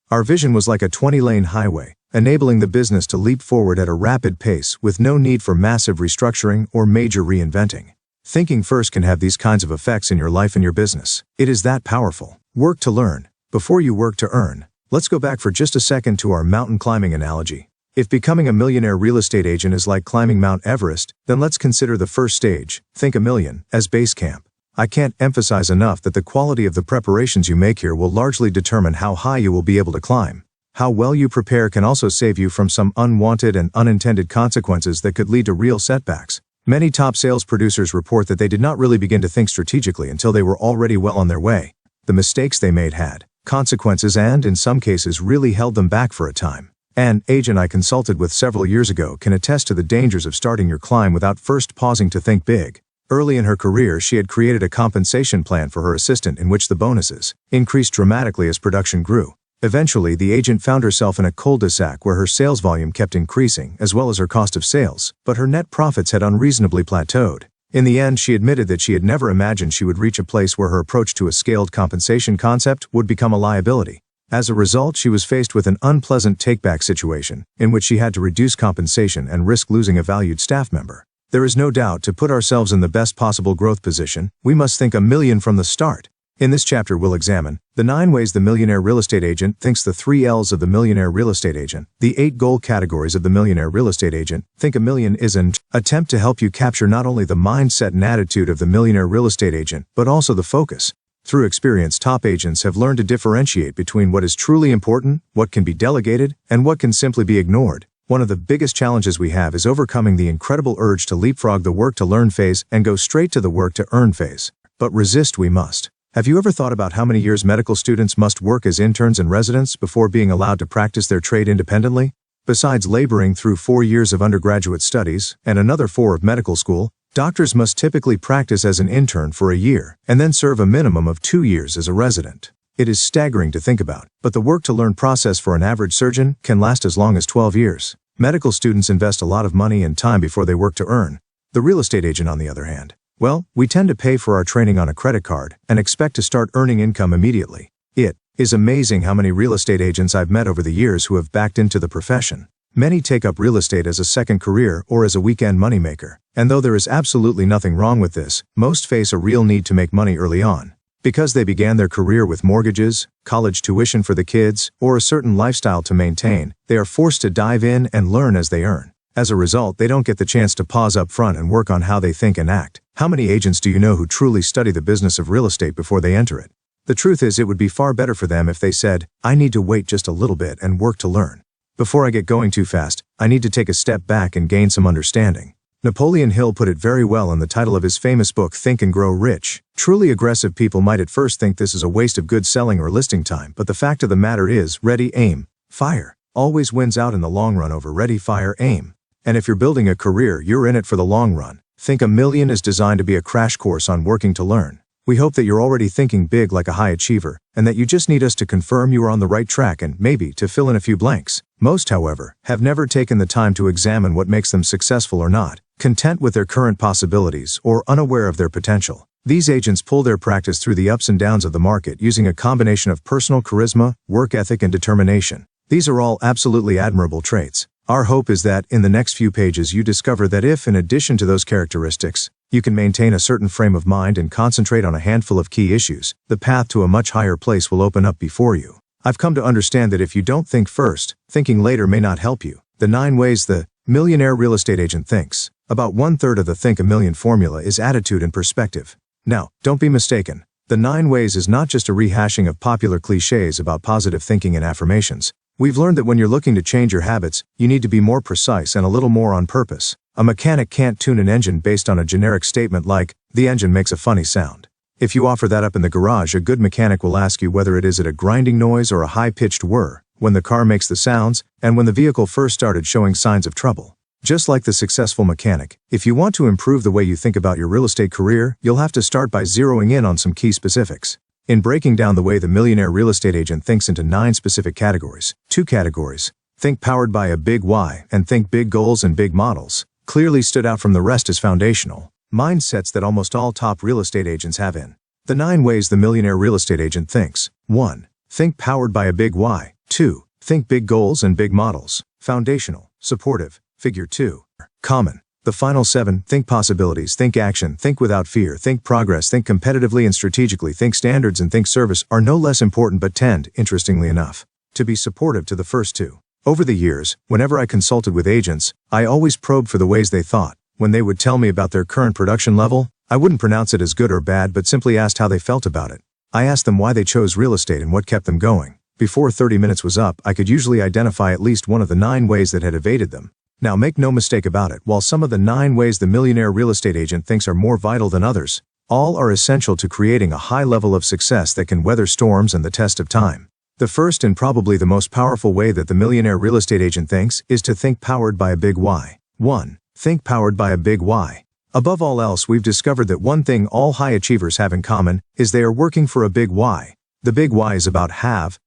Speaker 1: Our vision was like a 20-lane highway, enabling the business to leap forward at a rapid pace with no need for massive restructuring or major reinventing. Thinking first can have these kinds of effects in your life and your business. It is that powerful. Work to learn before you work to earn. Let's go back for just a second to our mountain climbing analogy. If becoming a millionaire real estate agent is like climbing Mount Everest, then let's consider the first stage, think $1 million, as base camp. I can't emphasize enough that the quality of the preparations you make here will largely determine how high you will be able to climb. How well you prepare can also save you from some unwanted and unintended consequences that could lead to real setbacks. Many top sales producers report that they did not really begin to think strategically until they were already well on their way. The mistakes they made had consequences and, in some cases, really held them back for a time. An agent I consulted with several years ago can attest to the dangers of starting your climb without first pausing to think big. Early in her career, she had created a compensation plan for her assistant in which the bonuses increased dramatically as production grew. Eventually, the agent found herself in a cul-de-sac where her sales volume kept increasing, as well as her cost of sales, but her net profits had unreasonably plateaued. In the end, she admitted that she had never imagined she would reach a place where her approach to a scaled compensation concept would become a liability. As a result, she was faced with an unpleasant take-back situation, in which she had to reduce compensation and risk losing a valued staff member. There is no doubt, to put ourselves in the best possible growth position, we must think $1 million from the start. In this chapter, we'll examine the 9 ways the millionaire real estate agent thinks, the 3 L's of the millionaire real estate agent, the 8 goal categories of the millionaire real estate agent. Think $1 million is an attempt to help you capture not only the mindset and attitude of the millionaire real estate agent, but also the focus. Through experience, top agents have learned to differentiate between what is truly important, what can be delegated, and what can simply be ignored. One of the biggest challenges we have is overcoming the incredible urge to leapfrog the work to learn phase and go straight to the work to earn phase. But resist we must. Have you ever thought about how many years medical students must work as interns and residents before being allowed to practice their trade independently? Besides laboring through 4 years of undergraduate studies and another 4 of medical school, doctors must typically practice as an intern for a year and then serve a minimum of 2 years as a resident. It is staggering to think about, but the work-to-learn process for an average surgeon can last as long as 12 years. Medical students invest a lot of money and time before they work to earn. The real estate agent, on the other hand, well, we tend to pay for our training on a credit card and expect to start earning income immediately. It is amazing how many real estate agents I've met over the years who have backed into the profession. Many take up real estate as a second career or as a weekend moneymaker, and though there is absolutely nothing wrong with this, most face a real need to make money early on. Because they began their career with mortgages, college tuition for the kids, or a certain lifestyle to maintain, they are forced to dive in and learn as they earn. As a result, they don't get the chance to pause up front and work on how they think and act. How many agents do you know who truly study the business of real estate before they enter it? The truth is, it would be far better for them if they said, I need to wait just a little bit and work to learn. Before I get going too fast, I need to take a step back and gain some understanding. Napoleon Hill put it very well in the title of his famous book, Think and Grow Rich. Truly aggressive people might at first think this is a waste of good selling or listing time, but the fact of the matter is, ready, aim, fire always wins out in the long run over ready, fire, aim. And if you're building a career, you're in it for the long run. Think $1 million is designed to be a crash course on working to learn. We hope that you're already thinking big like a high achiever, and that you just need us to confirm you are on the right track and, maybe, to fill in a few blanks. Most, however, have never taken the time to examine what makes them successful or not, content with their current possibilities or unaware of their potential. These agents pull their practice through the ups and downs of the market using a combination of personal charisma, work ethic, and determination. These are all absolutely admirable traits. Our hope is that, in the next few pages, you discover that if, in addition to those characteristics, you can maintain a certain frame of mind and concentrate on a handful of key issues, the path to a much higher place will open up before you. I've come to understand that if you don't think first, thinking later may not help you. The 9 ways the millionaire real estate agent thinks. About 1/3 of the Think $1 Million formula is attitude and perspective. Now, don't be mistaken. The 9 ways is not just a rehashing of popular cliches about positive thinking and affirmations. We've learned that when you're looking to change your habits, you need to be more precise and a little more on purpose. A mechanic can't tune an engine based on a generic statement like, the engine makes a funny sound. If you offer that up in the garage, a good mechanic will ask you whether it is at a grinding noise or a high-pitched whir, when the car makes the sounds, and when the vehicle first started showing signs of trouble. Just like the successful mechanic, if you want to improve the way you think about your real estate career, you'll have to start by zeroing in on some key specifics. In breaking down the way the millionaire real estate agent thinks into 9 specific categories, 2 categories, think powered by a big why and think big goals and big models, clearly stood out from the rest as foundational. Mindsets that almost all top real estate agents have in. The 9 ways the millionaire real estate agent thinks. 1. Think powered by a big why. 2. Think big goals and big models. Foundational, supportive, figure 2. Common. The final 7. Think possibilities, think action, think without fear, think progress, think competitively and strategically, think standards and think service are no less important but tend, interestingly enough, to be supportive to the first 2. Over the years, whenever I consulted with agents, I always probed for the ways they thought. When they would tell me about their current production level, I wouldn't pronounce it as good or bad but simply asked how they felt about it. I asked them why they chose real estate and what kept them going. Before 30 minutes was up, I could usually identify at least one of the 9 ways that had evaded them. Now make no mistake about it, while some of the 9 ways the millionaire real estate agent thinks are more vital than others, all are essential to creating a high level of success that can weather storms and the test of time. The first and probably the most powerful way that the millionaire real estate agent thinks is to think powered by a big why. 1. Think powered by a big why. Above all else, we've discovered that one thing all high achievers have in common is they are working for a big why. The big why is about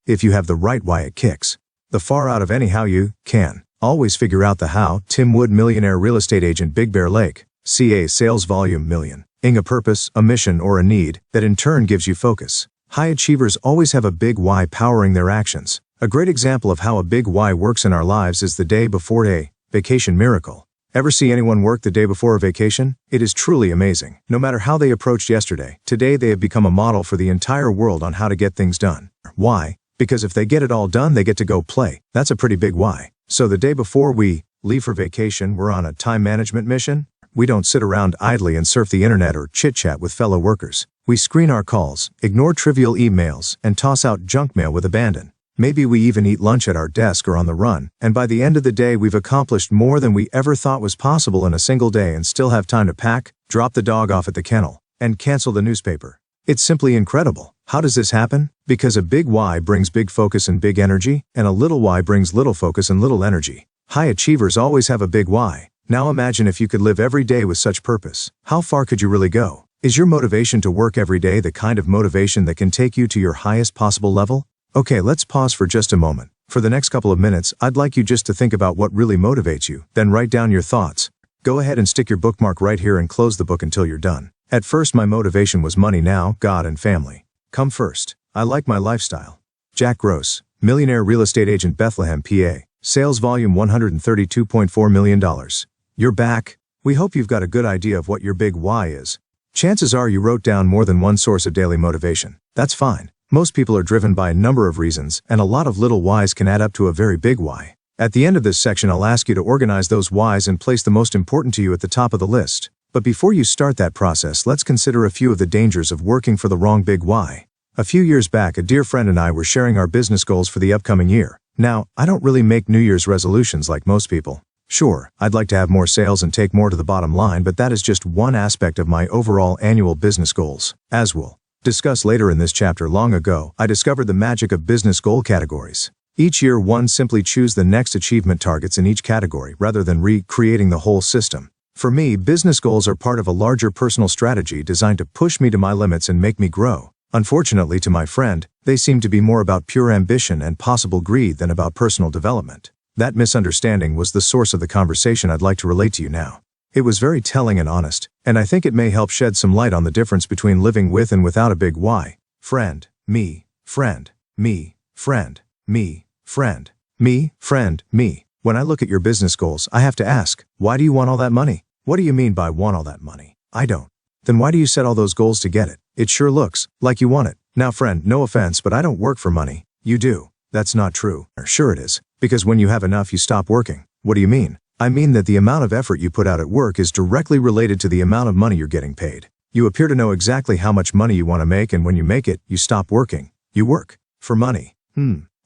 Speaker 1: if you have the right why it kicks. The far out of anyhow you can always figure out the how. Tim Wood, millionaire real estate agent, Big Bear Lake, CA, sales volume million. A purpose, a mission, or a need that in turn gives you focus. High achievers always have a big why powering their actions. A great example of how a big why works in our lives is the day before a vacation miracle. Ever see anyone work the day before a vacation? It is truly amazing. No matter how they approached yesterday, today they have become a model for the entire world on how to get things done. Why? Because if they get it all done, they get to go play. That's a pretty big why. So the day before we leave for vacation, we're on a time management mission. We don't sit around idly and surf the internet or chit-chat with fellow workers. We screen our calls, ignore trivial emails, and toss out junk mail with abandon. Maybe we even eat lunch at our desk or on the run, and by the end of the day we've accomplished more than we ever thought was possible in a single day and still have time to pack, drop the dog off at the kennel, and cancel the newspaper. It's simply incredible. How does this happen? Because a big why brings big focus and big energy, and a little why brings little focus and little energy. High achievers always have a big why. Now imagine if you could live every day with such purpose. How far could you really go? Is your motivation to work every day the kind of motivation that can take you to your highest possible level? Okay, let's pause for just a moment. For the next couple of minutes, I'd like you just to think about what really motivates you, then write down your thoughts. Go ahead and stick your bookmark right here and close the book until you're done. At first my motivation was money, now God and family come first. I like my lifestyle. Jack Gross, millionaire real estate agent, Bethlehem, PA. Sales volume $132.4 million. You're back. We hope you've got a good idea of what your big why is. Chances are you wrote down more than one source of daily motivation. That's fine. Most people are driven by a number of reasons, and a lot of little whys can add up to a very big why. At the end of this section, I'll ask you to organize those whys and place the most important to you at the top of the list. But before you start that process, let's consider a few of the dangers of working for the wrong big why. A few years back, a dear friend and I were sharing our business goals for the upcoming year. Now, I don't really make New Year's resolutions like most people. Sure, I'd like to have more sales and take more to the bottom line, but that is just one aspect of my overall annual business goals. As we'll discuss later in this chapter, long ago, I discovered the magic of business goal categories. Each year, one simply choose the next achievement targets in each category rather than recreating the whole system. For me, business goals are part of a larger personal strategy designed to push me to my limits and make me grow. Unfortunately, to my friend, they seem to be more about pure ambition and possible greed than about personal development. That misunderstanding was the source of the conversation I'd like to relate to you now. It was very telling and honest, and I think it may help shed some light on the difference between living with and without a big why. Friend, me, friend, me, friend, me, friend, me, friend, me. When I look at your business goals, I have to ask, why do you want all that money? What do you mean by want all that money? I don't. Then why do you set all those goals to get it? It sure looks like you want it. Now friend, no offense, but I don't work for money. You do. That's not true. Sure it is. Because when you have enough, you stop working. What do you mean? I mean that the amount of effort you put out at work is directly related to the amount of money you're getting paid. You appear to know exactly how much money you want to make, and when you make it, you stop working. You work for money.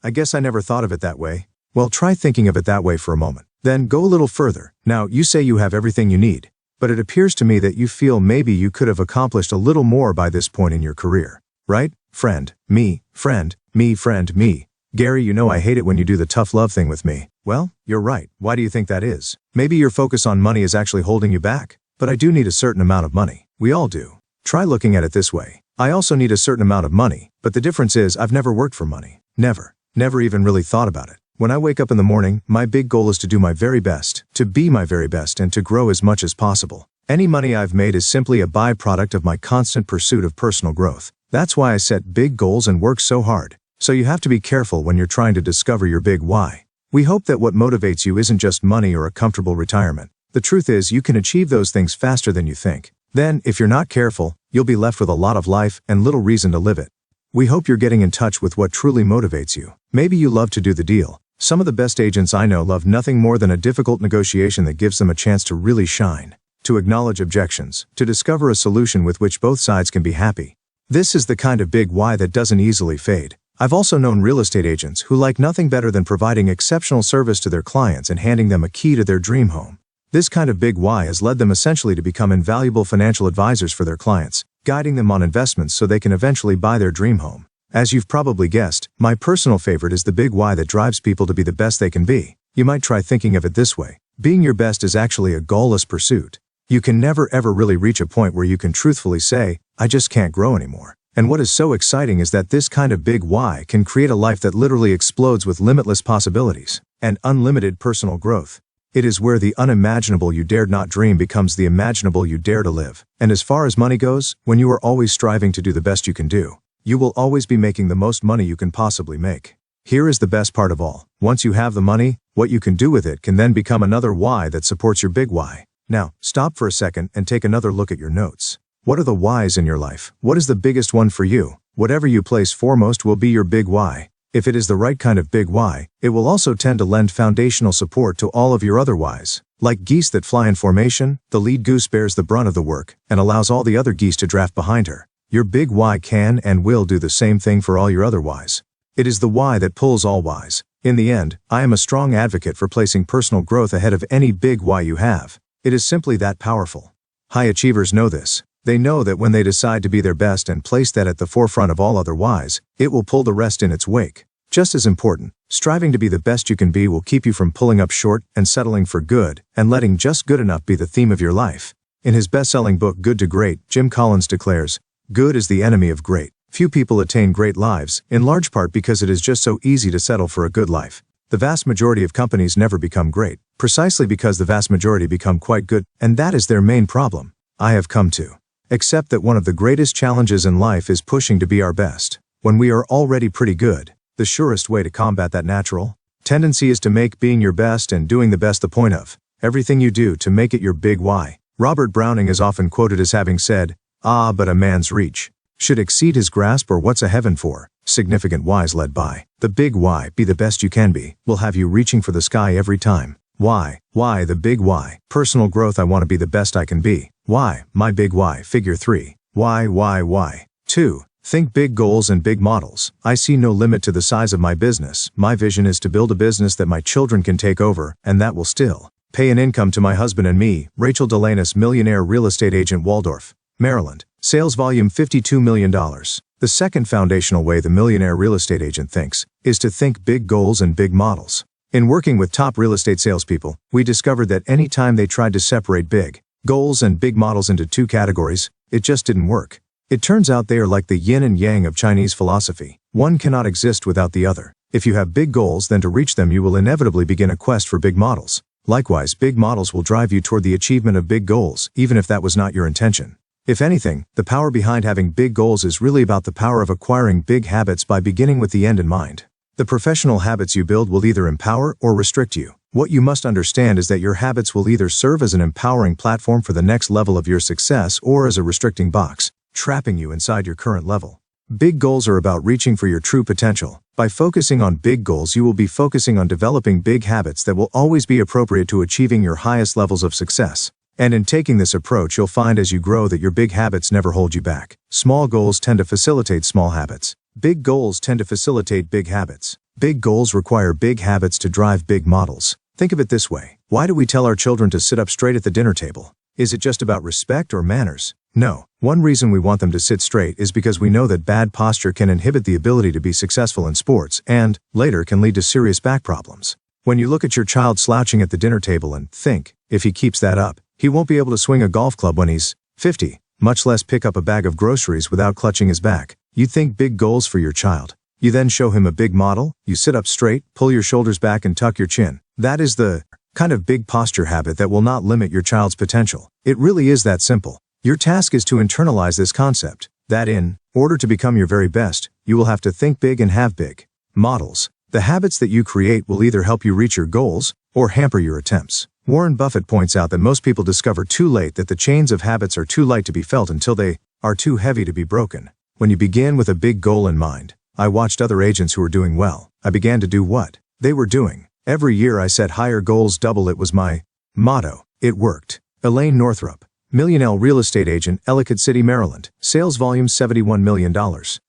Speaker 1: I guess I never thought of it that way. Well, try thinking of it that way for a moment. Then go a little further. Now, you say you have everything you need, but it appears to me that you feel maybe you could have accomplished a little more by this point in your career. Right? Friend, me, friend, me, friend, me. Gary, you know I hate it when you do the tough love thing with me. Well, you're right. Why do you think that is? Maybe your focus on money is actually holding you back. But I do need a certain amount of money. We all do. Try looking at it this way. I also need a certain amount of money, but the difference is I've never worked for money. Never. Never even really thought about it. When I wake up in the morning, my big goal is to do my very best, to be my very best, and to grow as much as possible. Any money I've made is simply a byproduct of my constant pursuit of personal growth. That's why I set big goals and work so hard. So you have to be careful when you're trying to discover your big why. We hope that what motivates you isn't just money or a comfortable retirement. The truth is, you can achieve those things faster than you think. Then, if you're not careful, you'll be left with a lot of life and little reason to live it. We hope you're getting in touch with what truly motivates you. Maybe you love to do the deal. Some of the best agents I know love nothing more than a difficult negotiation that gives them a chance to really shine, to acknowledge objections, to discover a solution with which both sides can be happy. This is the kind of big why that doesn't easily fade. I've also known real estate agents who like nothing better than providing exceptional service to their clients and handing them a key to their dream home. This kind of big why has led them essentially to become invaluable financial advisors for their clients, guiding them on investments so they can eventually buy their dream home. As you've probably guessed, my personal favorite is the big why that drives people to be the best they can be. You might try thinking of it this way. Being your best is actually a goalless pursuit. You can never ever really reach a point where you can truthfully say, I just can't grow anymore. And what is so exciting is that this kind of big why can create a life that literally explodes with limitless possibilities and unlimited personal growth. It is where the unimaginable you dared not dream becomes the imaginable you dare to live. And as far as money goes, when you are always striving to do the best you can do, you will always be making the most money you can possibly make. Here is the best part of all. Once you have the money, what you can do with it can then become another why that supports your big why. Now, stop for a second and take another look at your notes. What are the whys in your life? What is the biggest one for you? Whatever you place foremost will be your big why. If it is the right kind of big why, it will also tend to lend foundational support to all of your other whys. Like geese that fly in formation, the lead goose bears the brunt of the work and allows all the other geese to draft behind her. Your big why can and will do the same thing for all your other whys. It is the why that pulls all whys. In the end, I am a strong advocate for placing personal growth ahead of any big why you have. It is simply that powerful. High achievers know this. They know that when they decide to be their best and place that at the forefront of all other whys, it will pull the rest in its wake. Just as important, striving to be the best you can be will keep you from pulling up short and settling for good and letting just good enough be the theme of your life. In his best-selling book Good to Great, Jim Collins declares, "Good is the enemy of great." Few people attain great lives, in large part because it is just so easy to settle for a good life. The vast majority of companies never become great, precisely because the vast majority become quite good, and that is their main problem. I have come to accept that one of the greatest challenges in life is pushing to be our best. When we are already pretty good, the surest way to combat that natural tendency is to make being your best and doing the best the point of everything you do to make it your big why. Robert Browning is often quoted as having said, but a man's reach should exceed his grasp, or what's a heaven for? Significant whys led by the big why, be the best you can be, will have you reaching for the sky every time. Why, the big why. Personal growth, I want to be the best I can be. Why, my big why. Figure 3. Why. 2. Think big goals and big models. I see no limit to the size of my business. My vision is to build a business that my children can take over, and that will still pay an income to my husband and me. Rachel Delanus, Millionaire Real Estate Agent, Waldorf, Maryland. Sales volume $52 million. The second foundational way the millionaire real estate agent thinks is to think big goals and big models. In working with top real estate salespeople, we discovered that any time they tried to separate big goals and big models into two categories, it just didn't work. It turns out they are like the yin and yang of Chinese philosophy. One cannot exist without the other. If you have big goals, then to reach them you will inevitably begin a quest for big models. Likewise, big models will drive you toward the achievement of big goals, even if that was not your intention. If anything, the power behind having big goals is really about the power of acquiring big habits by beginning with the end in mind. The professional habits you build will either empower or restrict you. What you must understand is that your habits will either serve as an empowering platform for the next level of your success or as a restricting box, trapping you inside your current level. Big goals are about reaching for your true potential. By focusing on big goals, you will be focusing on developing big habits that will always be appropriate to achieving your highest levels of success. And in taking this approach, you'll find as you grow that your big habits never hold you back. Small goals tend to facilitate small habits. Big goals tend to facilitate big habits. Big goals require big habits to drive big models. Think of it this way. Why do we tell our children to sit up straight at the dinner table? Is it just about respect or manners? No. One reason we want them to sit straight is because we know that bad posture can inhibit the ability to be successful in sports and, later, can lead to serious back problems. When you look at your child slouching at the dinner table and think, if he keeps that up, he won't be able to swing a golf club when he's 50, much less pick up a bag of groceries without clutching his back. You think big goals for your child. You then show him a big model. You sit up straight, pull your shoulders back and tuck your chin. That is the kind of big posture habit that will not limit your child's potential. It really is that simple. Your task is to internalize this concept, that in order to become your very best, you will have to think big and have big models. The habits that you create will either help you reach your goals or hamper your attempts. Warren Buffett points out that most people discover too late that the chains of habits are too light to be felt until they are too heavy to be broken. When you begin with a big goal in mind, I watched other agents who were doing well. I began to do what they were doing. Every year I set higher goals. Double it was my motto. It worked. Elaine Northrup, Millionaire real estate agent, Ellicott City, Maryland. Sales volume $71 million.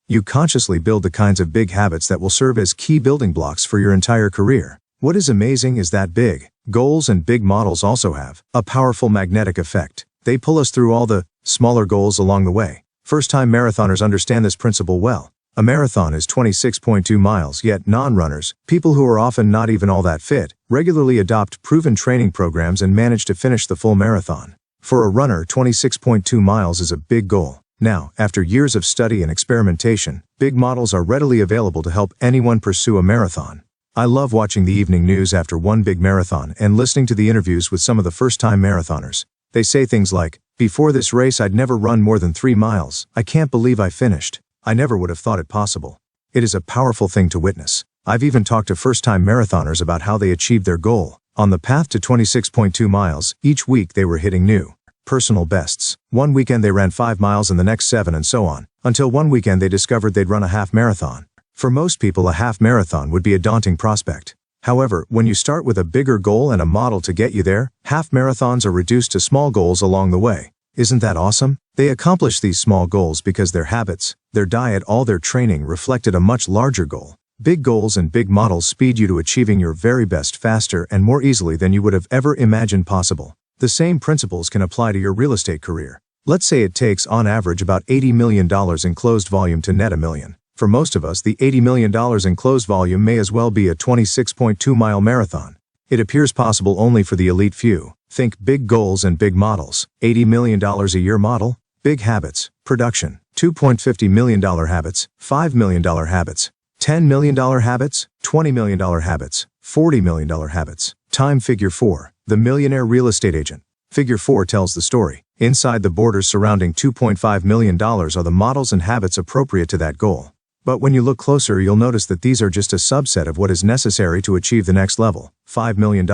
Speaker 1: You consciously build the kinds of big habits that will serve as key building blocks for your entire career. What is amazing is that big goals and big models also have a powerful magnetic effect. They pull us through all the smaller goals along the way. First-time marathoners understand this principle well. A marathon is 26.2 miles, yet non-runners, people who are often not even all that fit, regularly adopt proven training programs and manage to finish the full marathon. For a runner, 26.2 miles is a big goal. Now, after years of study and experimentation, big models are readily available to help anyone pursue a marathon. I love watching the evening news after one big marathon and listening to the interviews with some of the first-time marathoners. They say things like, "Before this race I'd never run more than 3 miles. I can't believe I finished. I never would have thought it possible." It is a powerful thing to witness. I've even talked to first-time marathoners about how they achieved their goal. On the path to 26.2 miles, each week they were hitting new personal bests. One weekend they ran 5 miles and the next 7 and so on, until one weekend they discovered they'd run a half marathon. For most people, a half marathon would be a daunting prospect. However, when you start with a bigger goal and a model to get you there, half marathons are reduced to small goals along the way. Isn't that awesome? They accomplish these small goals because their habits, their diet, all their training reflected a much larger goal. Big goals and big models speed you to achieving your very best faster and more easily than you would have ever imagined possible. The same principles can apply to your real estate career. Let's say it takes on average about $80 million in closed volume to net $1 million. For most of us, the $80 million in closed volume may as well be a 26.2-mile marathon. It appears possible only for the elite few. Think big goals and big models. $80 million a year model, big habits, production, $2.50 million habits, $5 million habits, $10 million habits, $20 million habits, $40 million habits. Time. Figure 4. The Millionaire real estate agent. Figure 4 tells the story. Inside the borders surrounding $2.5 million are the models and habits appropriate to that goal. But when you look closer, you'll notice that these are just a subset of what is necessary to achieve the next level, $5 million.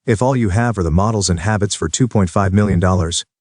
Speaker 1: If all you have are the models and habits for $2.5 million,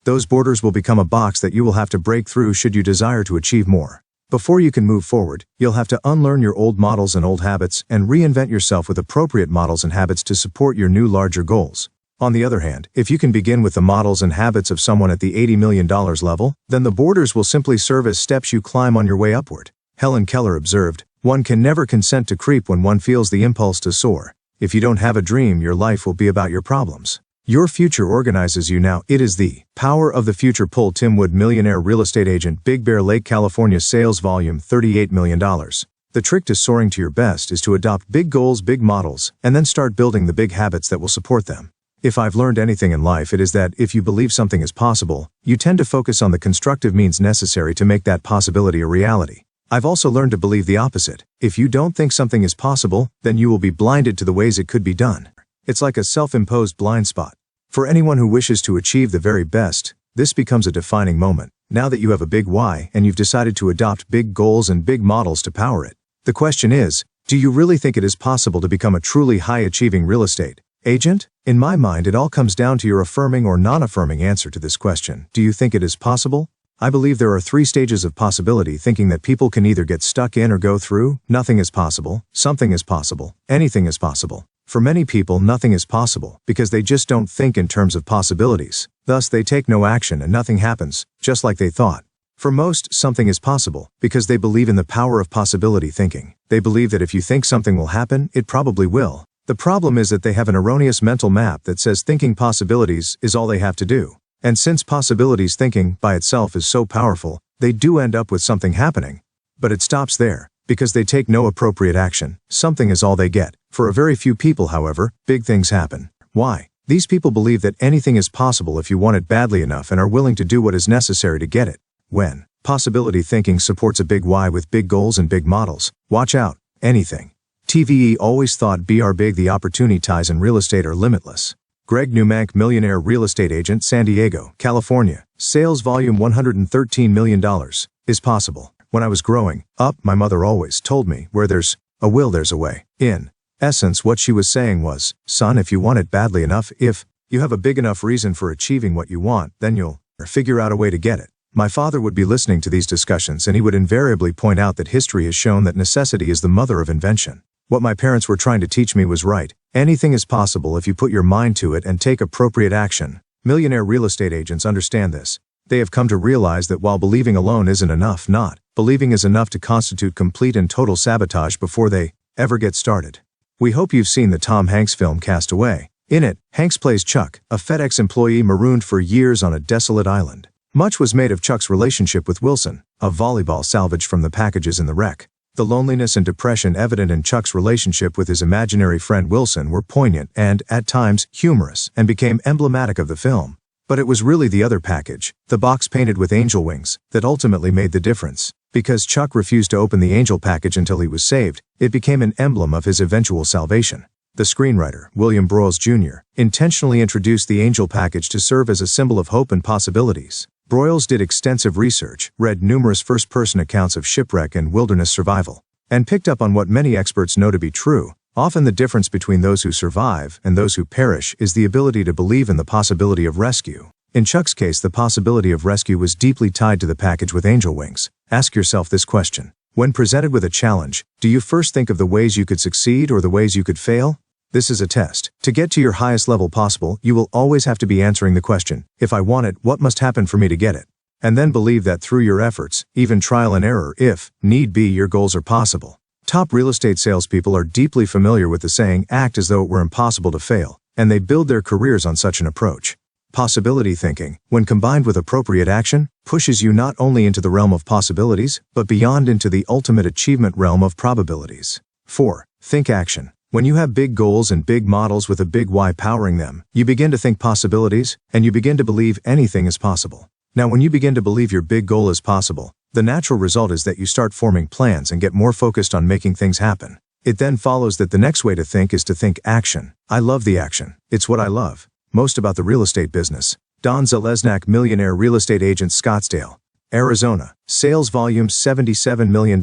Speaker 1: those borders will become a box that you will have to break through should you desire to achieve more. Before you can move forward, you'll have to unlearn your old models and old habits and reinvent yourself with appropriate models and habits to support your new larger goals. On the other hand, if you can begin with the models and habits of someone at the $80 million level, then the borders will simply serve as steps you climb on your way upward. Helen Keller observed, "One can never consent to creep when one feels the impulse to soar. If you don't have a dream, your life will be about your problems. Your future organizes you now. It is the power of the future pull." Tim Wood, Millionaire real estate agent, Big Bear Lake, California. Sales volume $38 million. The trick to soaring to your best is to adopt big goals, big models, and then start building the big habits that will support them. If I've learned anything in life, it is that if you believe something is possible, you tend to focus on the constructive means necessary to make that possibility a reality. I've also learned to believe the opposite. If you don't think something is possible, then you will be blinded to the ways it could be done. It's like a self-imposed blind spot. For anyone who wishes to achieve the very best, this becomes a defining moment. Now that you have a big why and you've decided to adopt big goals and big models to power it, the question is, do you really think it is possible to become a truly high-achieving real estate agent? In my mind, it all comes down to your affirming or non-affirming answer to this question. Do you think it is possible? I believe there are 3 stages of possibility thinking that people can either get stuck in or go through. Nothing is possible, something is possible, anything is possible. For many people, nothing is possible because they just don't think in terms of possibilities. Thus, they take no action and nothing happens, just like they thought. For most, something is possible because they believe in the power of possibility thinking. They believe that if you think something will happen, it probably will. The problem is that they have an erroneous mental map that says thinking possibilities is all they have to do. And since possibilities thinking by itself is so powerful, they do end up with something happening. But it stops there, because they take no appropriate action. Something is all they get. For a very few people, however, big things happen. Why? These people believe that anything is possible if you want it badly enough and are willing to do what is necessary to get it. When possibility thinking supports a big why with big goals and big models, watch out, anything. TVE always thought BR big. The opportunity ties in real estate are limitless. Greg Newmank, Millionaire Real Estate Agent, San Diego, California. Sales volume $113 million. Is possible. When I was growing up, my mother always told me, where there's a will, there's a way. In essence, what she was saying was, son, if you want it badly enough, if you have a big enough reason for achieving what you want, then you'll figure out a way to get it. My father would be listening to these discussions and he would invariably point out that history has shown that necessity is the mother of invention. What my parents were trying to teach me was right. Anything is possible if you put your mind to it and take appropriate action. Millionaire real estate agents understand this. They have come to realize that while believing alone isn't enough, not believing is enough to constitute complete and total sabotage before they ever get started. We hope you've seen the Tom Hanks film Cast Away. In it, Hanks plays Chuck, a FedEx employee marooned for years on a desolate island. Much was made of Chuck's relationship with Wilson, a volleyball salvaged from the packages in the wreck. The loneliness and depression evident in Chuck's relationship with his imaginary friend Wilson were poignant and, at times, humorous, and became emblematic of the film. But it was really the other package, the box painted with angel wings, that ultimately made the difference. Because Chuck refused to open the angel package until he was saved, it became an emblem of his eventual salvation. The screenwriter, William Broyles Jr., intentionally introduced the angel package to serve as a symbol of hope and possibilities. Broyles did extensive research, read numerous first-person accounts of shipwreck and wilderness survival, and picked up on what many experts know to be true. Often the difference between those who survive and those who perish is the ability to believe in the possibility of rescue. In Chuck's case, the possibility of rescue was deeply tied to the package with angel wings. Ask yourself this question. When presented with a challenge, do you first think of the ways you could succeed or the ways you could fail? This is a test. To get to your highest level possible, you will always have to be answering the question, if I want it, what must happen for me to get it? And then believe that through your efforts, even trial and error, if need be, your goals are possible. Top real estate salespeople are deeply familiar with the saying, act as though it were impossible to fail, and they build their careers on such an approach. Possibility thinking, when combined with appropriate action, pushes you not only into the realm of possibilities, but beyond into the ultimate achievement realm of probabilities. 4. Think action. When you have big goals and big models with a big why powering them, you begin to think possibilities, and you begin to believe anything is possible. Now, when you begin to believe your big goal is possible, the natural result is that you start forming plans and get more focused on making things happen. It then follows that the next way to think is to think action. I love the action. It's what I love most about the real estate business. Don Zalesnak, Millionaire Real Estate Agent, Scottsdale, Arizona. Sales volume $77 million.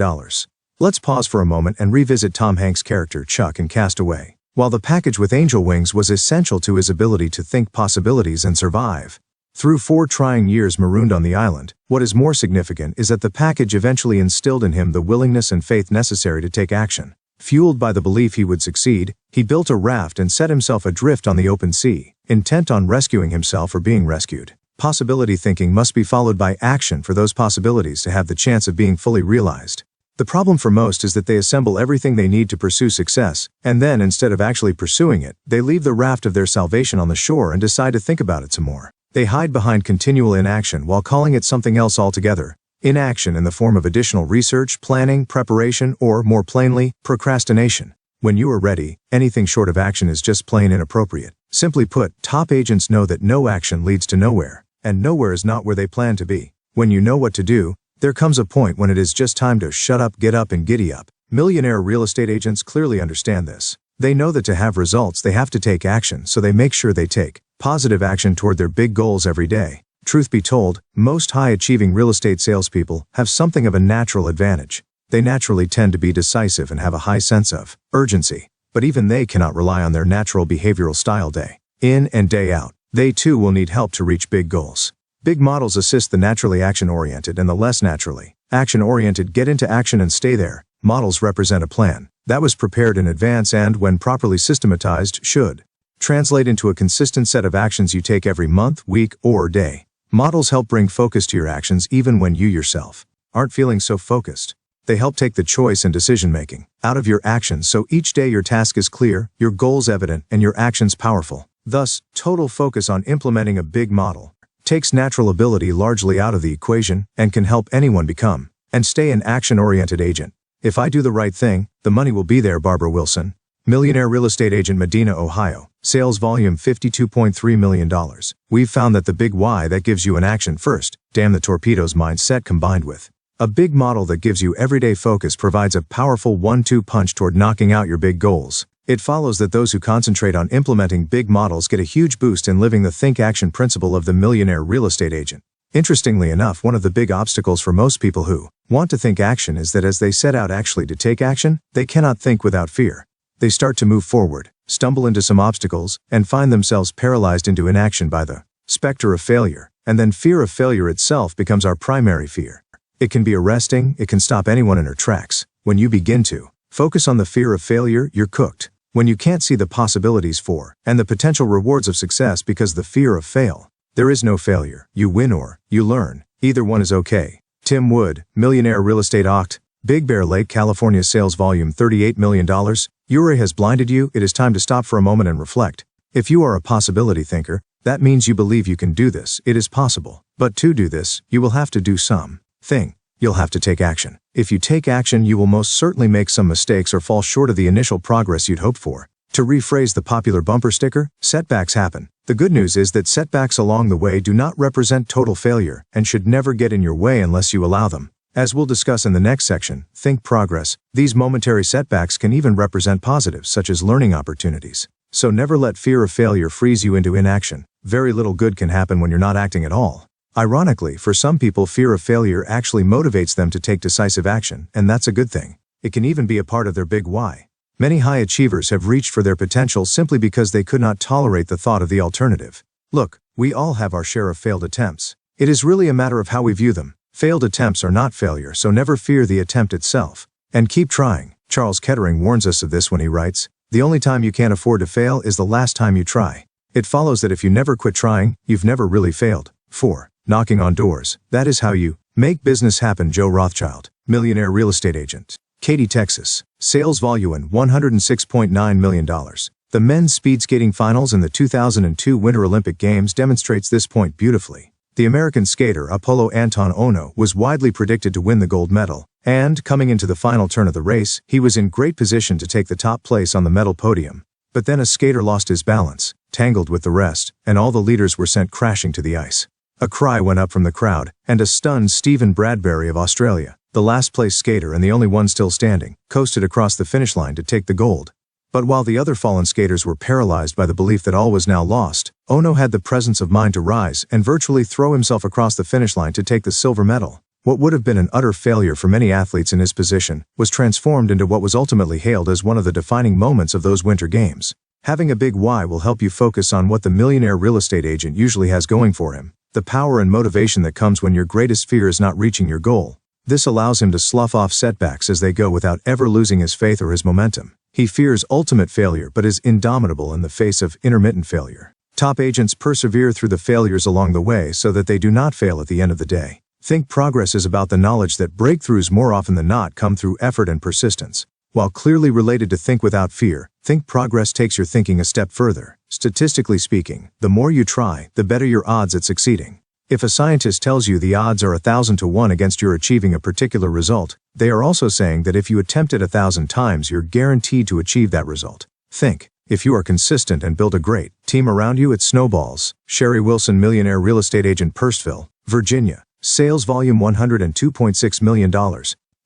Speaker 1: Let's pause for a moment and revisit Tom Hanks' character Chuck in Cast Away. While the package with angel wings was essential to his ability to think possibilities and survive through 4 trying years marooned on the island, what is more significant is that the package eventually instilled in him the willingness and faith necessary to take action. Fueled by the belief he would succeed, he built a raft and set himself adrift on the open sea, intent on rescuing himself or being rescued. Possibility thinking must be followed by action for those possibilities to have the chance of being fully realized. The problem for most is that they assemble everything they need to pursue success, and then instead of actually pursuing it, they leave the raft of their salvation on the shore and decide to think about it some more. They hide behind continual inaction while calling it something else altogether. Inaction in the form of additional research, planning, preparation, or, more plainly, procrastination. When you are ready, anything short of action is just plain inappropriate. Simply put, top agents know that no action leads to nowhere, and nowhere is not where they plan to be. When you know what to do, there comes a point when it is just time to shut up, get up, and giddy up. Millionaire real estate agents clearly understand this. They know that to have results they have to take action, so they make sure they take positive action toward their big goals every day. Truth be told, most high-achieving real estate salespeople have something of a natural advantage. They naturally tend to be decisive and have a high sense of urgency. But even they cannot rely on their natural behavioral style day in and day out. They too will need help to reach big goals. Big models assist the naturally action-oriented, and the less naturally action-oriented get into action and stay there. Models represent a plan that was prepared in advance and, when properly systematized, should translate into a consistent set of actions you take every month, week, or day. Models help bring focus to your actions even when you yourself aren't feeling so focused. They help take the choice and decision-making out of your actions, so each day your task is clear, your goals evident, and your actions powerful. Thus, total focus on implementing a big model takes natural ability largely out of the equation and can help anyone become and stay an action-oriented agent. If I do the right thing, the money will be there. Barbara Wilson, Millionaire Real Estate Agent, Medina, Ohio. Sales volume $52.3 million. We've found that the big why that gives you an action first, damn the torpedoes mindset combined with a big model that gives you everyday focus provides a powerful 1-2 punch toward knocking out your big goals. It follows that those who concentrate on implementing big models get a huge boost in living the think-action principle of the millionaire real estate agent. Interestingly enough, one of the big obstacles for most people who want to think action is that as they set out actually to take action, they cannot think without fear. They start to move forward, stumble into some obstacles, and find themselves paralyzed into inaction by the specter of failure, and then fear of failure itself becomes our primary fear. It can be arresting, it can stop anyone in their tracks. When you begin to focus on the fear of failure, you're cooked. When you can't see the possibilities for and the potential rewards of success because the fear of fail, there is no failure. You win or you learn. Either one is okay. Tim Wood, Millionaire Real Estate Oct. Big Bear Lake, California. Sales volume $38 million. Uri has blinded you. It is time to stop for a moment and reflect. If you are a possibility thinker, that means you believe you can do this. It is possible. But to do this, you will have to do something. You'll have to take action. If you take action, you will most certainly make some mistakes or fall short of the initial progress you'd hoped for. To rephrase the popular bumper sticker, setbacks happen. The good news is that setbacks along the way do not represent total failure and should never get in your way unless you allow them. As we'll discuss in the next section, think progress. These momentary setbacks can even represent positives such as learning opportunities. So never let fear of failure freeze you into inaction. Very little good can happen when you're not acting at all. Ironically, for some people, fear of failure actually motivates them to take decisive action, and that's a good thing. It can even be a part of their big why. Many high achievers have reached for their potential simply because they could not tolerate the thought of the alternative. Look, we all have our share of failed attempts. It is really a matter of how we view them. Failed attempts are not failure, so never fear the attempt itself. And keep trying. Charles Kettering warns us of this when he writes, "The only time you can't afford to fail is the last time you try." It follows that if you never quit trying, you've never really failed. 4. Knocking on doors. That is how you make business happen. Joe Rothschild, Millionaire Real Estate Agent. Katy, Texas. Sales volume $106.9 million. The men's speed skating finals in the 2002 Winter Olympic Games demonstrates this point beautifully. The American skater Apollo Anton Ono was widely predicted to win the gold medal, and, coming into the final turn of the race, he was in great position to take the top place on the medal podium. But then a skater lost his balance, tangled with the rest, and all the leaders were sent crashing to the ice. A cry went up from the crowd, and a stunned Stephen Bradbury of Australia, the last-place skater and the only one still standing, coasted across the finish line to take the gold. But while the other fallen skaters were paralyzed by the belief that all was now lost, Ono had the presence of mind to rise and virtually throw himself across the finish line to take the silver medal. What would have been an utter failure for many athletes in his position was transformed into what was ultimately hailed as one of the defining moments of those Winter Games. Having a big why will help you focus on what the millionaire real estate agent usually has going for him. The power and motivation that comes when your greatest fear is not reaching your goal. This allows him to slough off setbacks as they go without ever losing his faith or his momentum. He fears ultimate failure but is indomitable in the face of intermittent failure. Top agents persevere through the failures along the way so that they do not fail at the end of the day. Think progress is about the knowledge that breakthroughs more often than not come through effort and persistence. While clearly related to think without fear, think progress takes your thinking a step further. Statistically speaking, the more you try, the better your odds at succeeding. If a scientist tells you the odds are 1,000 to 1 against your achieving a particular result, they are also saying that if you attempt it 1,000 times, you're guaranteed to achieve that result. Think. If you are consistent and build a great team around you, it snowballs. Sherry Wilson, Millionaire Real Estate Agent, Purstville, Virginia. Sales volume $102.6 million.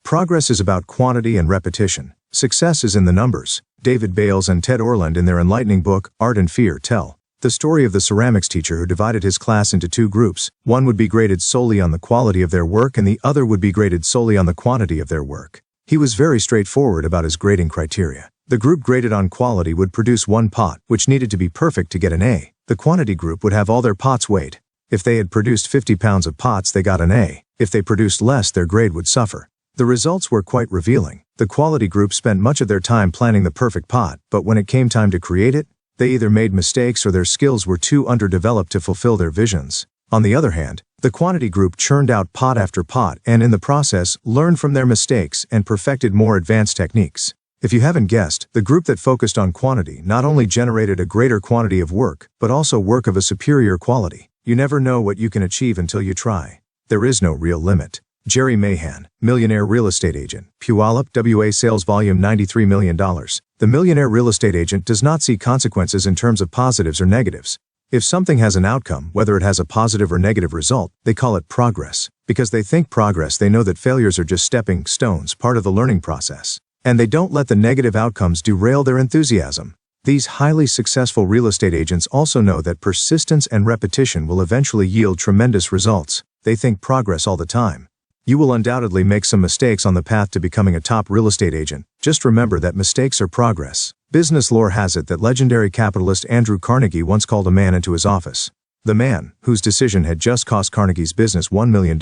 Speaker 1: Progress is about quantity and repetition. Success is in the numbers. David Bales and Ted Orland, in their enlightening book, Art and Fear, tell the story of the ceramics teacher who divided his class into two groups. One would be graded solely on the quality of their work and the other would be graded solely on the quantity of their work. He was very straightforward about his grading criteria. The group graded on quality would produce one pot, which needed to be perfect to get an A. The quantity group would have all their pots weighed. If they had produced 50 pounds of pots, they got an A. If they produced less, their grade would suffer. The results were quite revealing. The quality group spent much of their time planning the perfect pot, but when it came time to create it, they either made mistakes or their skills were too underdeveloped to fulfill their visions. On the other hand, the quantity group churned out pot after pot and in the process learned from their mistakes and perfected more advanced techniques. If you haven't guessed, the group that focused on quantity not only generated a greater quantity of work, but also work of a superior quality. You never know what you can achieve until you try. There is no real limit. Jerry Mahan, Millionaire Real Estate Agent, Puyallup, WA. Sales volume $93 million. The millionaire real estate agent does not see consequences in terms of positives or negatives. If something has an outcome, whether it has a positive or negative result, they call it progress. Because they think progress, they know that failures are just stepping stones, part of the learning process. And they don't let the negative outcomes derail their enthusiasm. These highly successful real estate agents also know that persistence and repetition will eventually yield tremendous results. They think progress all the time. You will undoubtedly make some mistakes on the path to becoming a top real estate agent. Just remember that mistakes are progress. Business lore has it that legendary capitalist Andrew Carnegie once called a man into his office. The man, whose decision had just cost Carnegie's business $1 million,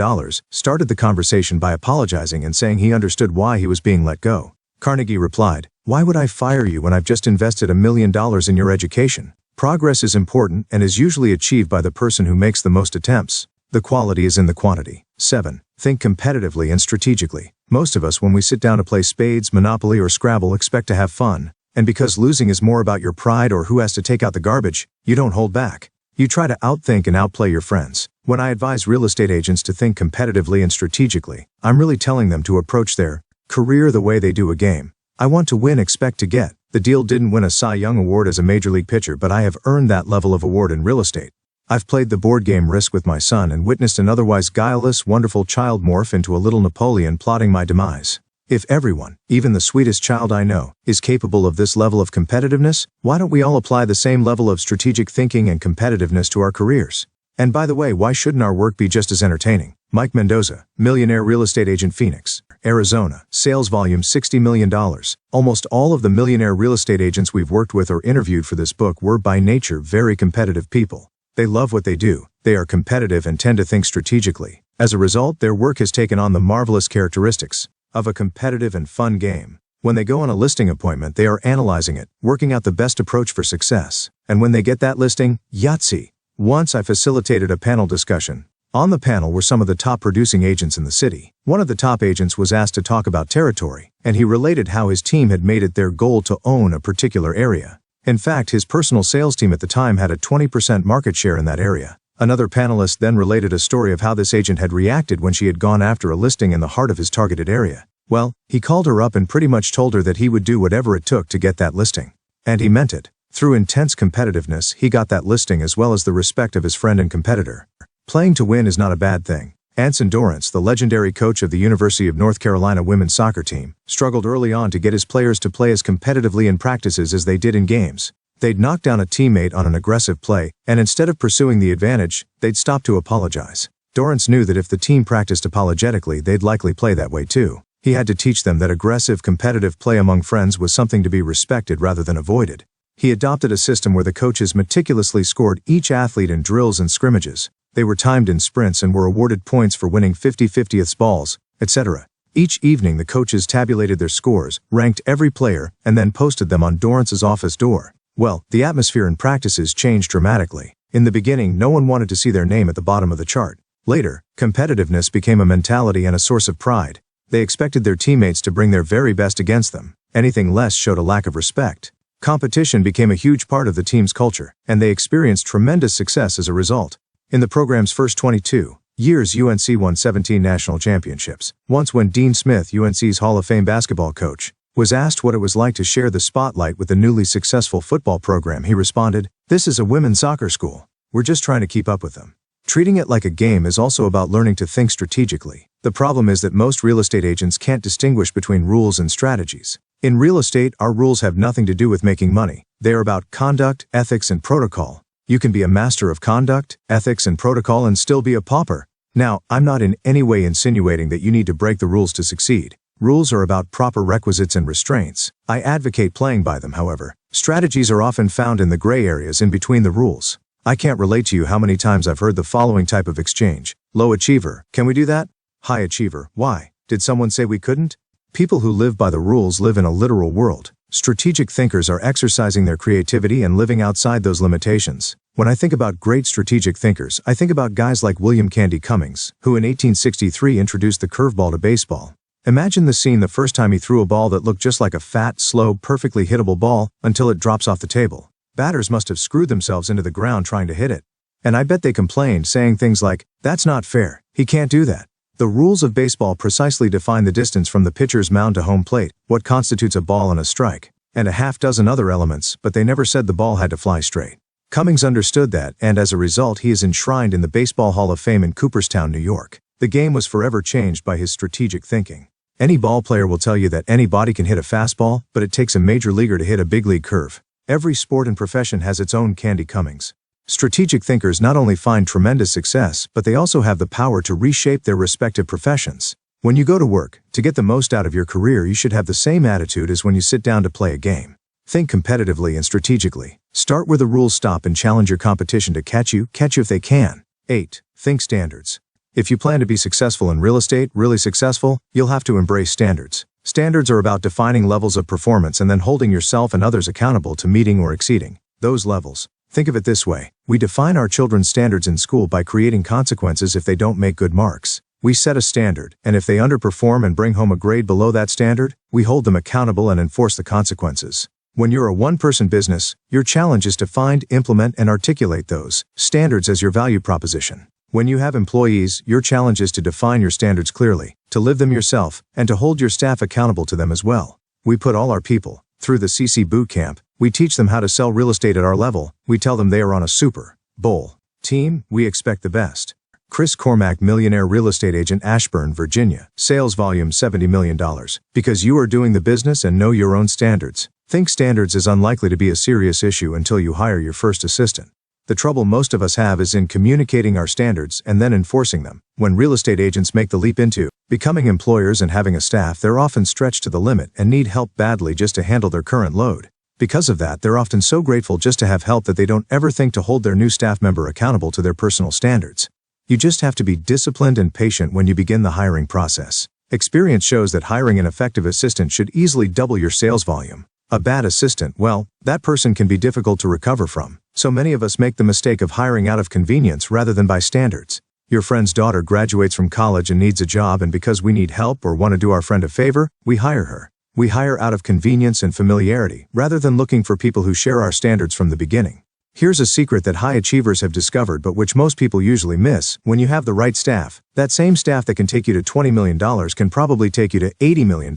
Speaker 1: started the conversation by apologizing and saying he understood why he was being let go. Carnegie replied, "Why would I fire you when I've just invested $1 million in your education? Progress is important and is usually achieved by the person who makes the most attempts. The quality is in the quantity." 7. Think competitively and strategically. Most of us, when we sit down to play spades, Monopoly, or Scrabble, expect to have fun. And because losing is more about your pride or who has to take out the garbage, you don't hold back. You try to outthink and outplay your friends. When I advise real estate agents to think competitively and strategically, I'm really telling them to approach their career the way they do a game. I want to win, expect to get. The deal didn't win a Cy Young Award as a major league pitcher, but I have earned that level of award in real estate. I've played the board game Risk with my son and witnessed an otherwise guileless, wonderful child morph into a little Napoleon plotting my demise. If everyone, even the sweetest child I know, is capable of this level of competitiveness, why don't we all apply the same level of strategic thinking and competitiveness to our careers? And by the way, why shouldn't our work be just as entertaining? Mike Mendoza, Millionaire Real Estate Agent, Phoenix, Arizona. Sales volume $60 million. Almost all of the millionaire real estate agents we've worked with or interviewed for this book were by nature very competitive people. They love what they do, they are competitive and tend to think strategically. As a result, their work has taken on the marvelous characteristics of a competitive and fun game. When they go on a listing appointment, they are analyzing it, working out the best approach for success. And when they get that listing, Yahtzee. Once I facilitated a panel discussion. On the panel were some of the top producing agents in the city. One of the top agents was asked to talk about territory, and he related how his team had made it their goal to own a particular area. In fact, his personal sales team at the time had a 20% market share in that area. Another panelist then related a story of how this agent had reacted when she had gone after a listing in the heart of his targeted area. Well, he called her up and pretty much told her that he would do whatever it took to get that listing. And he meant it. Through intense competitiveness, he got that listing as well as the respect of his friend and competitor. Playing to win is not a bad thing. Anson Dorrance, the legendary coach of the University of North Carolina women's soccer team, struggled early on to get his players to play as competitively in practices as they did in games. They'd knock down a teammate on an aggressive play, and instead of pursuing the advantage, they'd stop to apologize. Dorrance knew that if the team practiced apologetically, they'd likely play that way too. He had to teach them that aggressive, competitive play among friends was something to be respected rather than avoided. He adopted a system where the coaches meticulously scored each athlete in drills and scrimmages. They were timed in sprints and were awarded points for winning 50/50ths balls, etc. Each evening the coaches tabulated their scores, ranked every player, and then posted them on Dorrance's office door. Well, the atmosphere in practices changed dramatically. In the beginning, no one wanted to see their name at the bottom of the chart. Later, competitiveness became a mentality and a source of pride. They expected their teammates to bring their very best against them. Anything less showed a lack of respect. Competition became a huge part of the team's culture, and they experienced tremendous success as a result. In the program's first 22 years, UNC won 17 national championships. Once when Dean Smith, UNC's Hall of Fame basketball coach, was asked what it was like to share the spotlight with the newly successful football program, he responded, "This is a women's soccer school. We're just trying to keep up with them." Treating it like a game is also about learning to think strategically. The problem is that most real estate agents can't distinguish between rules and strategies. In real estate, our rules have nothing to do with making money. They are about conduct, ethics, and protocol. You can be a master of conduct, ethics, and protocol and still be a pauper. Now, I'm not in any way insinuating that you need to break the rules to succeed. Rules are about proper requisites and restraints. I advocate playing by them, however. Strategies are often found in the gray areas in between the rules. I can't relate to you how many times I've heard the following type of exchange. Low achiever, can we do that? High achiever, why? Did someone say we couldn't? People who live by the rules live in a literal world. Strategic thinkers are exercising their creativity and living outside those limitations. When I think about great strategic thinkers, I think about guys like William Candy Cummings, who in 1863 introduced the curveball to baseball. Imagine the scene the first time he threw a ball that looked just like a fat, slow, perfectly hittable ball until it drops off the table. Batters must have screwed themselves into the ground trying to hit it. And I bet they complained, saying things like, "That's not fair. He can't do that." The rules of baseball precisely define the distance from the pitcher's mound to home plate, what constitutes a ball and a strike, and a half dozen other elements, but they never said the ball had to fly straight. Cummings understood that, and as a result he is enshrined in the Baseball Hall of Fame in Cooperstown, New York. The game was forever changed by his strategic thinking. Any ball player will tell you that anybody can hit a fastball, but it takes a major leaguer to hit a big league curve. Every sport and profession has its own Candy Cummings. Strategic thinkers not only find tremendous success, but they also have the power to reshape their respective professions. When you go to work, to get the most out of your career, you should have the same attitude as when you sit down to play a game. Think competitively and strategically. Start where the rules stop and challenge your competition to catch you if they can. 8. Think standards. If you plan to be successful in real estate, really successful, you'll have to embrace standards. Standards are about defining levels of performance and then holding yourself and others accountable to meeting or exceeding those levels. Think of it this way. We define our children's standards in school by creating consequences if they don't make good marks. We set a standard, and if they underperform and bring home a grade below that standard, we hold them accountable and enforce the consequences. When you're a one-person business, your challenge is to find, implement, and articulate those standards as your value proposition. When you have employees, your challenge is to define your standards clearly, to live them yourself, and to hold your staff accountable to them as well. We put all our people through the CC Boot Camp. We teach them how to sell real estate at our level. We tell them they are on a Super Bowl team. We expect the best. Chris Cormack, millionaire real estate agent, Ashburn, Virginia. Sales volume $70 million. Because you are doing the business and know your own standards. Think standards is unlikely to be a serious issue until you hire your first assistant. The trouble most of us have is in communicating our standards and then enforcing them. When real estate agents make the leap into becoming employers and having a staff, they're often stretched to the limit and need help badly just to handle their current load. Because of that, they're often so grateful just to have help that they don't ever think to hold their new staff member accountable to their personal standards. You just have to be disciplined and patient when you begin the hiring process. Experience shows that hiring an effective assistant should easily double your sales volume. A bad assistant, well, that person can be difficult to recover from. So many of us make the mistake of hiring out of convenience rather than by standards. Your friend's daughter graduates from college and needs a job, and because we need help or want to do our friend a favor, we hire her. We hire out of convenience and familiarity, rather than looking for people who share our standards from the beginning. Here's a secret that high achievers have discovered but which most people usually miss. When you have the right staff, that same staff that can take you to $20 million can probably take you to $80 million.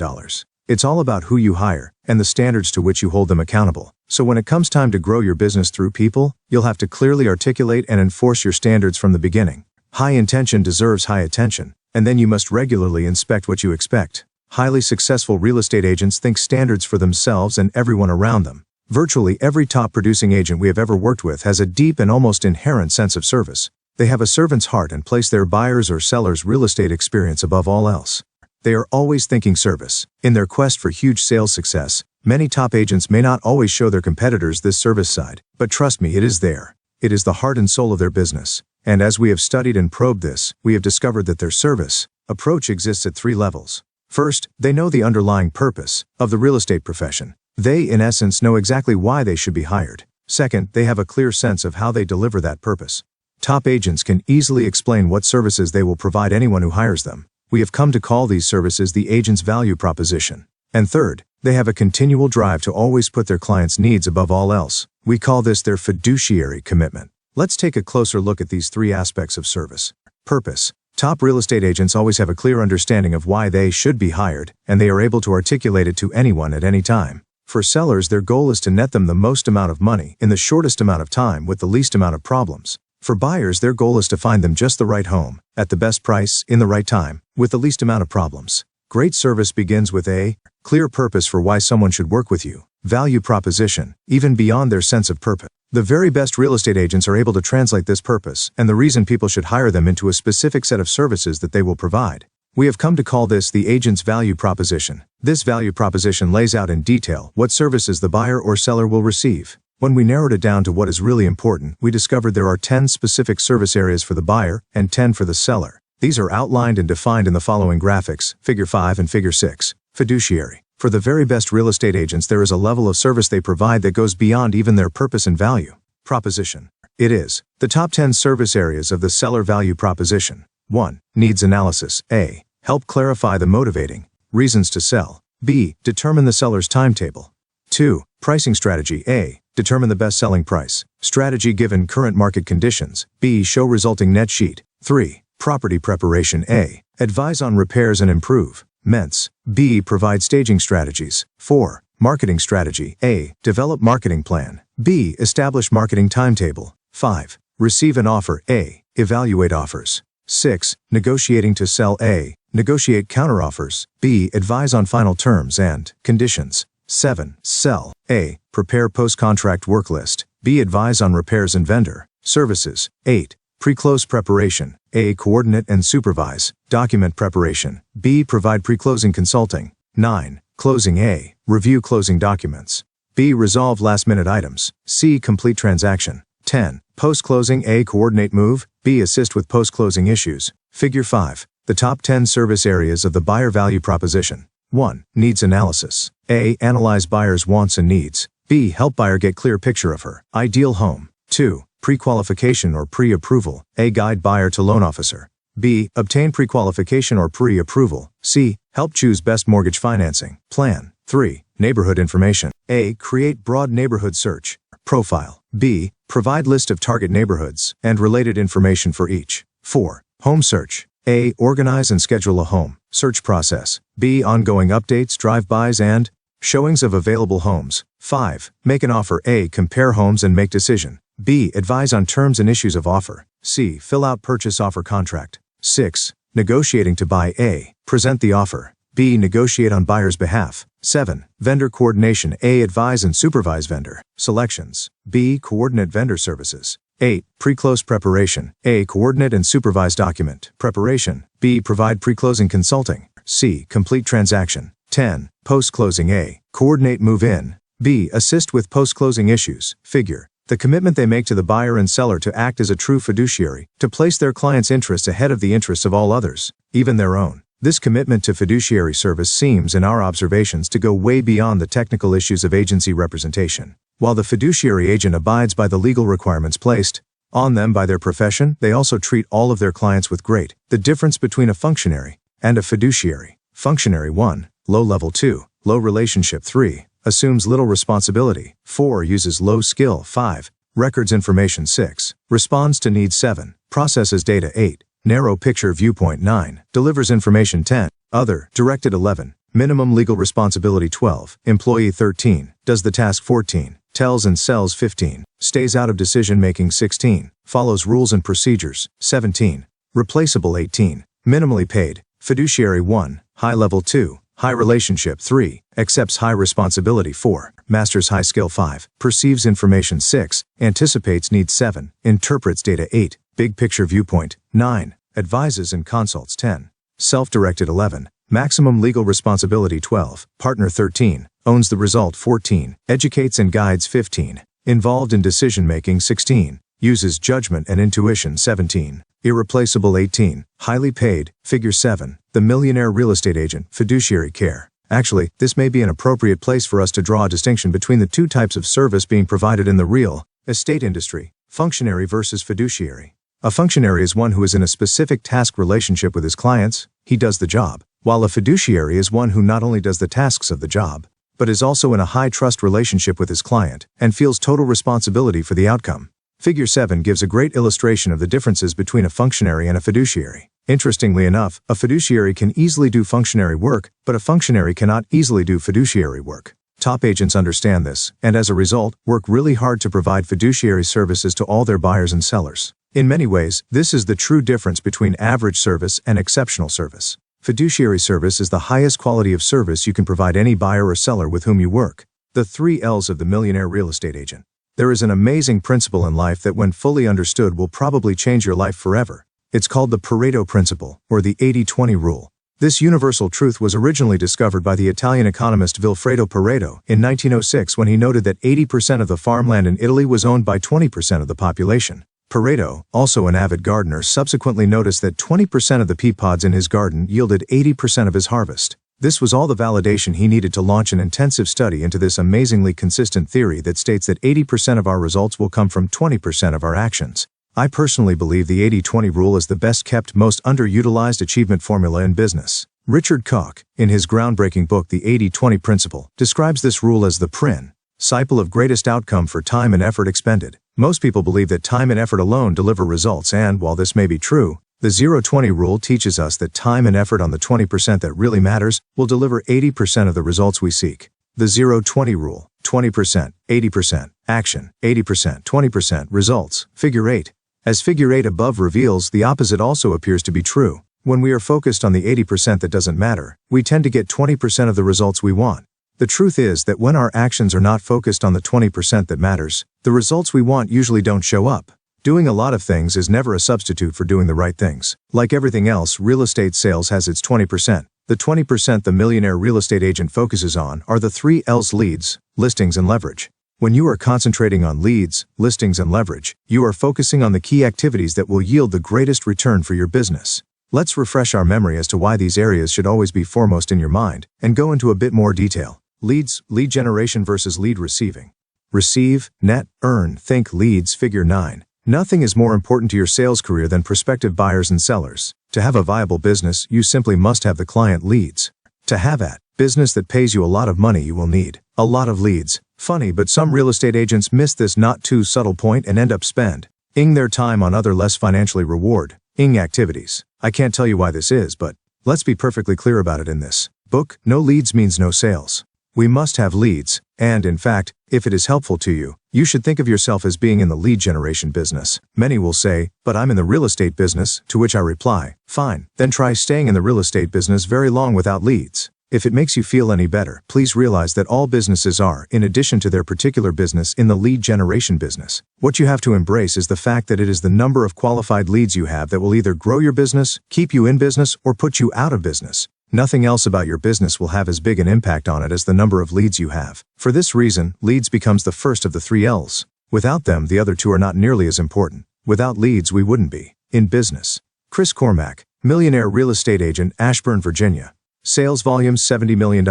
Speaker 1: It's all about who you hire, and the standards to which you hold them accountable. So when it comes time to grow your business through people, you'll have to clearly articulate and enforce your standards from the beginning. High intention deserves high attention, and then you must regularly inspect what you expect. Highly successful real estate agents think standards for themselves and everyone around them. Virtually every top producing agent we have ever worked with has a deep and almost inherent sense of service. They have a servant's heart and place their buyers' or sellers' real estate experience above all else. They are always thinking service. In their quest for huge sales success, many top agents may not always show their competitors this service side, but trust me, it is there. It is the heart and soul of their business. And as we have studied and probed this, we have discovered that their service approach exists at 3 levels. First, they know the underlying purpose of the real estate profession. They, in essence, know exactly why they should be hired. Second, they have a clear sense of how they deliver that purpose. Top agents can easily explain what services they will provide anyone who hires them. We have come to call these services the agent's value proposition. And third, they have a continual drive to always put their clients' needs above all else. We call this their fiduciary commitment. Let's take a closer look at these 3 aspects of service. Purpose. Top real estate agents always have a clear understanding of why they should be hired, and they are able to articulate it to anyone at any time. For sellers, their goal is to net them the most amount of money in the shortest amount of time with the least amount of problems. For buyers, their goal is to find them just the right home, at the best price, in the right time, with the least amount of problems. Great service begins with a clear purpose for why someone should work with you. Value proposition, even beyond their sense of purpose. The very best real estate agents are able to translate this purpose and the reason people should hire them into a specific set of services that they will provide. We have come to call this the agent's value proposition. This value proposition lays out in detail what services the buyer or seller will receive. When we narrowed it down to what is really important, we discovered there are 10 specific service areas for the buyer and 10 for the seller. These are outlined and defined in the following graphics, Figure 5 and Figure 6. Fiduciary. For the very best real estate agents, there is a level of service they provide that goes beyond even their purpose and value proposition. It is the top 10 service areas of the seller value proposition. 1. Needs analysis. A. Help clarify the motivating reasons to sell. B. Determine the seller's timetable. 2. Pricing strategy. A. Determine the best selling price strategy given current market conditions. B. Show resulting net sheet. 3. Property preparation. A. Advise on repairs and improvements. B. Provide staging strategies. 4. Marketing strategy. A. Develop marketing plan. B. Establish marketing timetable. 5. Receive an offer. A. Evaluate offers. 6. Negotiating to sell. A. Negotiate counteroffers. B. Advise on final terms and conditions. 7. Sell. A. Prepare post-contract work list. B. Advise on repairs and vendor services. 8. Pre-close preparation. A. Coordinate and supervise document preparation. B. Provide pre-closing consulting. 9. Closing. A. Review closing documents. B. Resolve last-minute items. C. Complete transaction. 10. Post-closing. A. Coordinate move. B. Assist with post-closing issues. Figure 5. The top 10 service areas of the buyer value proposition. 1. Needs analysis. A. Analyze buyer's wants and needs. B. Help buyer get clear picture of her ideal home. 2. Pre-qualification or pre-approval. A. Guide buyer to loan officer. B. Obtain pre-qualification or pre-approval. C. Help choose best mortgage financing plan. 3. Neighborhood information. A. Create broad neighborhood search profile. B. Provide list of target neighborhoods and related information for each. 4. Home search. A. Organize and schedule a home search process. B. Ongoing updates, drive-bys, and showings of available homes. 5. Make an offer. A. Compare homes and make decision. B. Advise on terms and issues of offer. C. Fill out purchase offer contract. 6. Negotiating to buy. A. Present the offer. B. Negotiate on buyer's behalf. 7. Vendor coordination. A. Advise and supervise vendor selections. B. Coordinate vendor services. 8. Pre-close preparation. A. Coordinate and supervise document preparation. B. Provide pre-closing consulting. C. Complete transaction. 10. Post-closing. A. Coordinate move-in. B. Assist with post-closing issues. Figure. The commitment they make to the buyer and seller to act as a true fiduciary, to place their client's interests ahead of the interests of all others, even their own. This commitment to fiduciary service seems, in our observations, to go way beyond the technical issues of agency representation. While the fiduciary agent abides by the legal requirements placed on them by their profession, they also treat all of their clients with great. The difference between a functionary and a fiduciary. Functionary. 1. Low level. 2. Low relationship. 3. Assumes little responsibility. 4. Uses low skill. 5. Records information. 6. Responds to needs. 7. Processes data. 8. Narrow picture viewpoint. 9. Delivers information. 10. Other. Directed. 11. Minimum legal responsibility. 12. Employee. 13. Does the task. 14. Tells and sells. 15. Stays out of decision making. 16. Follows rules and procedures. 17. Replaceable. 18. Minimally paid. Fiduciary. 1. High level. 2. High relationship. 3. Accepts high responsibility. 4. Masters high skill. 5. Perceives information. 6. Anticipates needs. 7. Interprets data. 8. Big picture viewpoint. 9. Advises and consults. 10. Self-directed. 11. Maximum legal responsibility. 12. Partner. 13. Owns the result. 14. Educates and guides. 15. Involved in decision-making. 16. Uses judgment and intuition. 17. Irreplaceable. 18. Highly paid. Figure 7. The millionaire real estate agent. Fiduciary care. Actually, this may be an appropriate place for us to draw a distinction between the two types of service being provided in the real estate industry: functionary versus fiduciary. A functionary is one who is in a specific task relationship with his clients. He does the job. While a fiduciary is one who not only does the tasks of the job, but is also in a high trust relationship with his client and feels total responsibility for the outcome. Figure 7 gives a great illustration of the differences between a functionary and a fiduciary. Interestingly enough, a fiduciary can easily do functionary work, but a functionary cannot easily do fiduciary work. Top agents understand this, and as a result, work really hard to provide fiduciary services to all their buyers and sellers. In many ways, this is the true difference between average service and exceptional service. Fiduciary service is the highest quality of service you can provide any buyer or seller with whom you work. The 3 L's of the millionaire real estate agent. There is an amazing principle in life that, when fully understood, will probably change your life forever. It's called the Pareto principle, or the 80-20 rule. This universal truth was originally discovered by the Italian economist Vilfredo Pareto in 1906, when he noted that 80% of the farmland in Italy was owned by 20% of the population. Pareto, also an avid gardener, subsequently noticed that 20% of the pea pods in his garden yielded 80% of his harvest. This was all the validation he needed to launch an intensive study into this amazingly consistent theory that states that 80% of our results will come from 20% of our actions. I personally believe the 80-20 rule is the best-kept, most underutilized achievement formula in business. Richard Koch, in his groundbreaking book The 80-20 Principle, describes this rule as the principle of greatest outcome for time and effort expended. Most people believe that time and effort alone deliver results, and while this may be true, the 0-20 rule teaches us that time and effort on the 20% that really matters will deliver 80% of the results we seek. The 0-20 rule: 20%, 80%, action, 80%, 20% results. Figure 8. As figure 8 above reveals, the opposite also appears to be true. When we are focused on the 80% that doesn't matter, we tend to get 20% of the results we want. The truth is that when our actions are not focused on the 20% that matters, the results we want usually don't show up. Doing a lot of things is never a substitute for doing the right things. Like everything else, real estate sales has its 20%. The 20% the millionaire real estate agent focuses on are the 3 L's: leads, listings, and leverage. When you are concentrating on leads, listings, and leverage, you are focusing on the key activities that will yield the greatest return for your business. Let's refresh our memory as to why these areas should always be foremost in your mind, and go into a bit more detail. Leads, lead generation versus lead receiving. Receive, net, earn, think leads, figure 9. Nothing is more important to your sales career than prospective buyers and sellers. To have a viable business, you simply must have the client leads. To have a business that pays you a lot of money, you will need a lot of leads. Funny, but some real estate agents miss this not too subtle point and end up spending their time on other less financially rewarding activities. I can't tell you why this is, but let's be perfectly clear about it in this book. No leads means no sales. We must have leads, and in fact, if it is helpful to you, you should think of yourself as being in the lead generation business. Many will say, but I'm in the real estate business, to which I reply, fine, then try staying in the real estate business very long without leads. If it makes you feel any better, please realize that all businesses are, in addition to their particular business, in the lead generation business. What you have to embrace is the fact that it is the number of qualified leads you have that will either grow your business, keep you in business, or put you out of business. Nothing else about your business will have as big an impact on it as the number of leads you have. For this reason, leads becomes the first of the 3 L's. Without them, the other 2 are not nearly as important. Without leads, we wouldn't be in business. Chris Cormack, millionaire real estate agent, Ashburn, Virginia. Sales volume $70 million.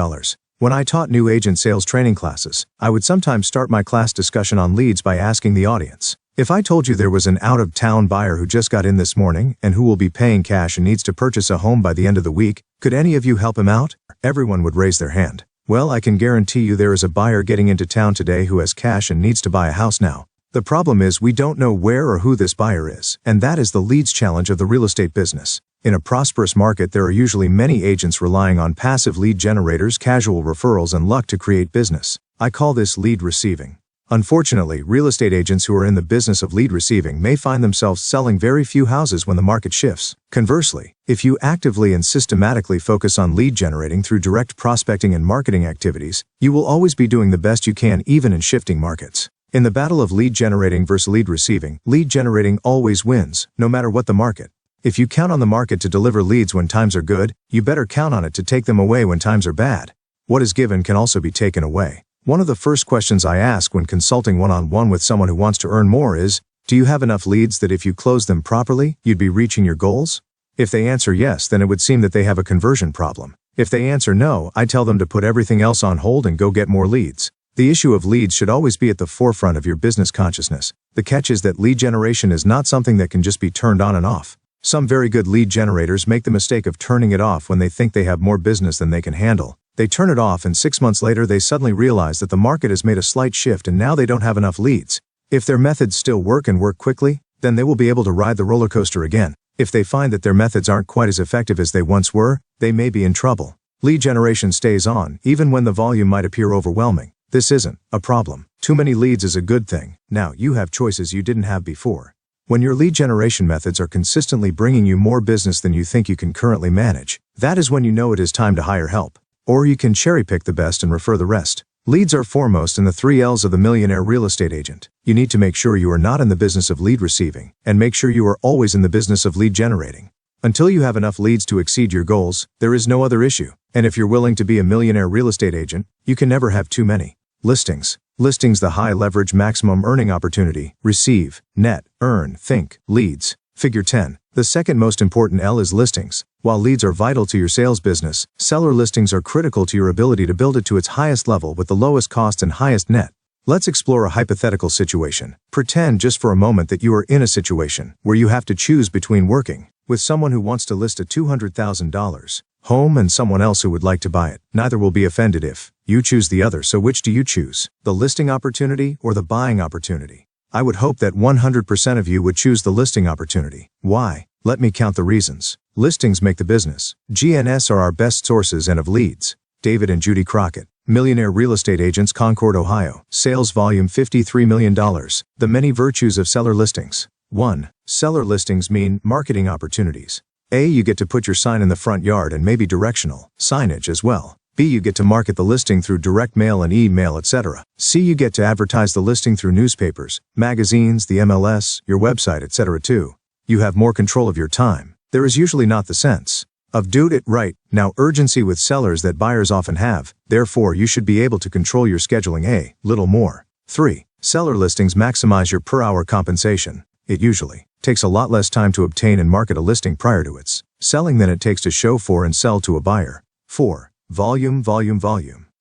Speaker 1: When I taught new agent sales training classes, I would sometimes start my class discussion on leads by asking the audience, if I told you there was an out-of-town buyer who just got in this morning and who will be paying cash and needs to purchase a home by the end of the week, could any of you help him out? Everyone would raise their hand. Well, I can guarantee you there is a buyer getting into town today who has cash and needs to buy a house now. The problem is we don't know where or who this buyer is, and that is the leads challenge of the real estate business. In a prosperous market, there are usually many agents relying on passive lead generators, casual referrals, and luck to create business. I call this lead receiving. Unfortunately, real estate agents who are in the business of lead receiving may find themselves selling very few houses when the market shifts. Conversely, if you actively and systematically focus on lead generating through direct prospecting and marketing activities, you will always be doing the best you can even in shifting markets. In the battle of lead generating versus lead generating always wins, no matter what the market. If you count on the market to deliver leads when times are good, you better count on it to take them away when times are bad. What is given can also be taken away. One of the first questions I ask when consulting one-on-one with someone who wants to earn more is, do you have enough leads that if you close them properly, you'd be reaching your goals? If they answer yes, then it would seem that they have a conversion problem. If they answer no, I tell them to put everything else on hold and go get more leads. The issue of leads should always be at the forefront of your business consciousness. The catch is that lead generation is not something that can just be turned on and off. Some very good lead generators make the mistake of turning it off when they think they have more business than they can handle. They turn it off and 6 months later they suddenly realize that the market has made a slight shift and now they don't have enough leads. If their methods still work and work quickly, then they will be able to ride the roller coaster again. If they find that their methods aren't quite as effective as they once were, they may be in trouble. Lead generation stays on, even when the volume might appear overwhelming. This isn't a problem. Too many leads is a good thing. Now you have choices you didn't have before. When your lead generation methods are consistently bringing you more business than you think you can currently manage, that is when you know it is time to hire help. Or you can cherry pick the best and refer the rest. Leads are foremost in the 3 L's of the millionaire real estate agent. You need to make sure you are not in the business of lead receiving, and make sure you are always in the business of lead generating. Until you have enough leads to exceed your goals, there is no other issue. And if you're willing to be a millionaire real estate agent, you can never have too many. Listings. Listings, the high leverage maximum earning opportunity. Receive, net, earn, think, leads. Figure 10. The second most important L is listings. While leads are vital to your sales business, seller listings are critical to your ability to build it to its highest level with the lowest cost and highest net. Let's explore a hypothetical situation. Pretend just for a moment that you are in a situation where you have to choose between working with someone who wants to list a $200,000 home and someone else who would like to buy it. Neither will be offended if you choose the other, so which do you choose? The listing opportunity or the buying opportunity? I would hope that 100% of you would choose the listing opportunity. Why? Let me count the reasons. Listings make the business. GNS are our best sources and of leads. David and Judy Crockett, millionaire real estate agents, Concord, Ohio. Sales volume $53 million. The many virtues of seller listings. 1. Seller listings mean marketing opportunities. A. You get to put your sign in the front yard and maybe directional signage as well. B. You get to market the listing through direct mail and email, etc. C. You get to advertise the listing through newspapers, magazines, the MLS, your website, etc. 2. You have more control of your time. There is usually not the sense of do it right now urgency with sellers that buyers often have, therefore you should be able to control your scheduling a little more. 3. Seller listings maximize your per hour compensation. It usually takes a lot less time to obtain and market a listing prior to its selling than it takes to show for and sell to a buyer. 4. Volume.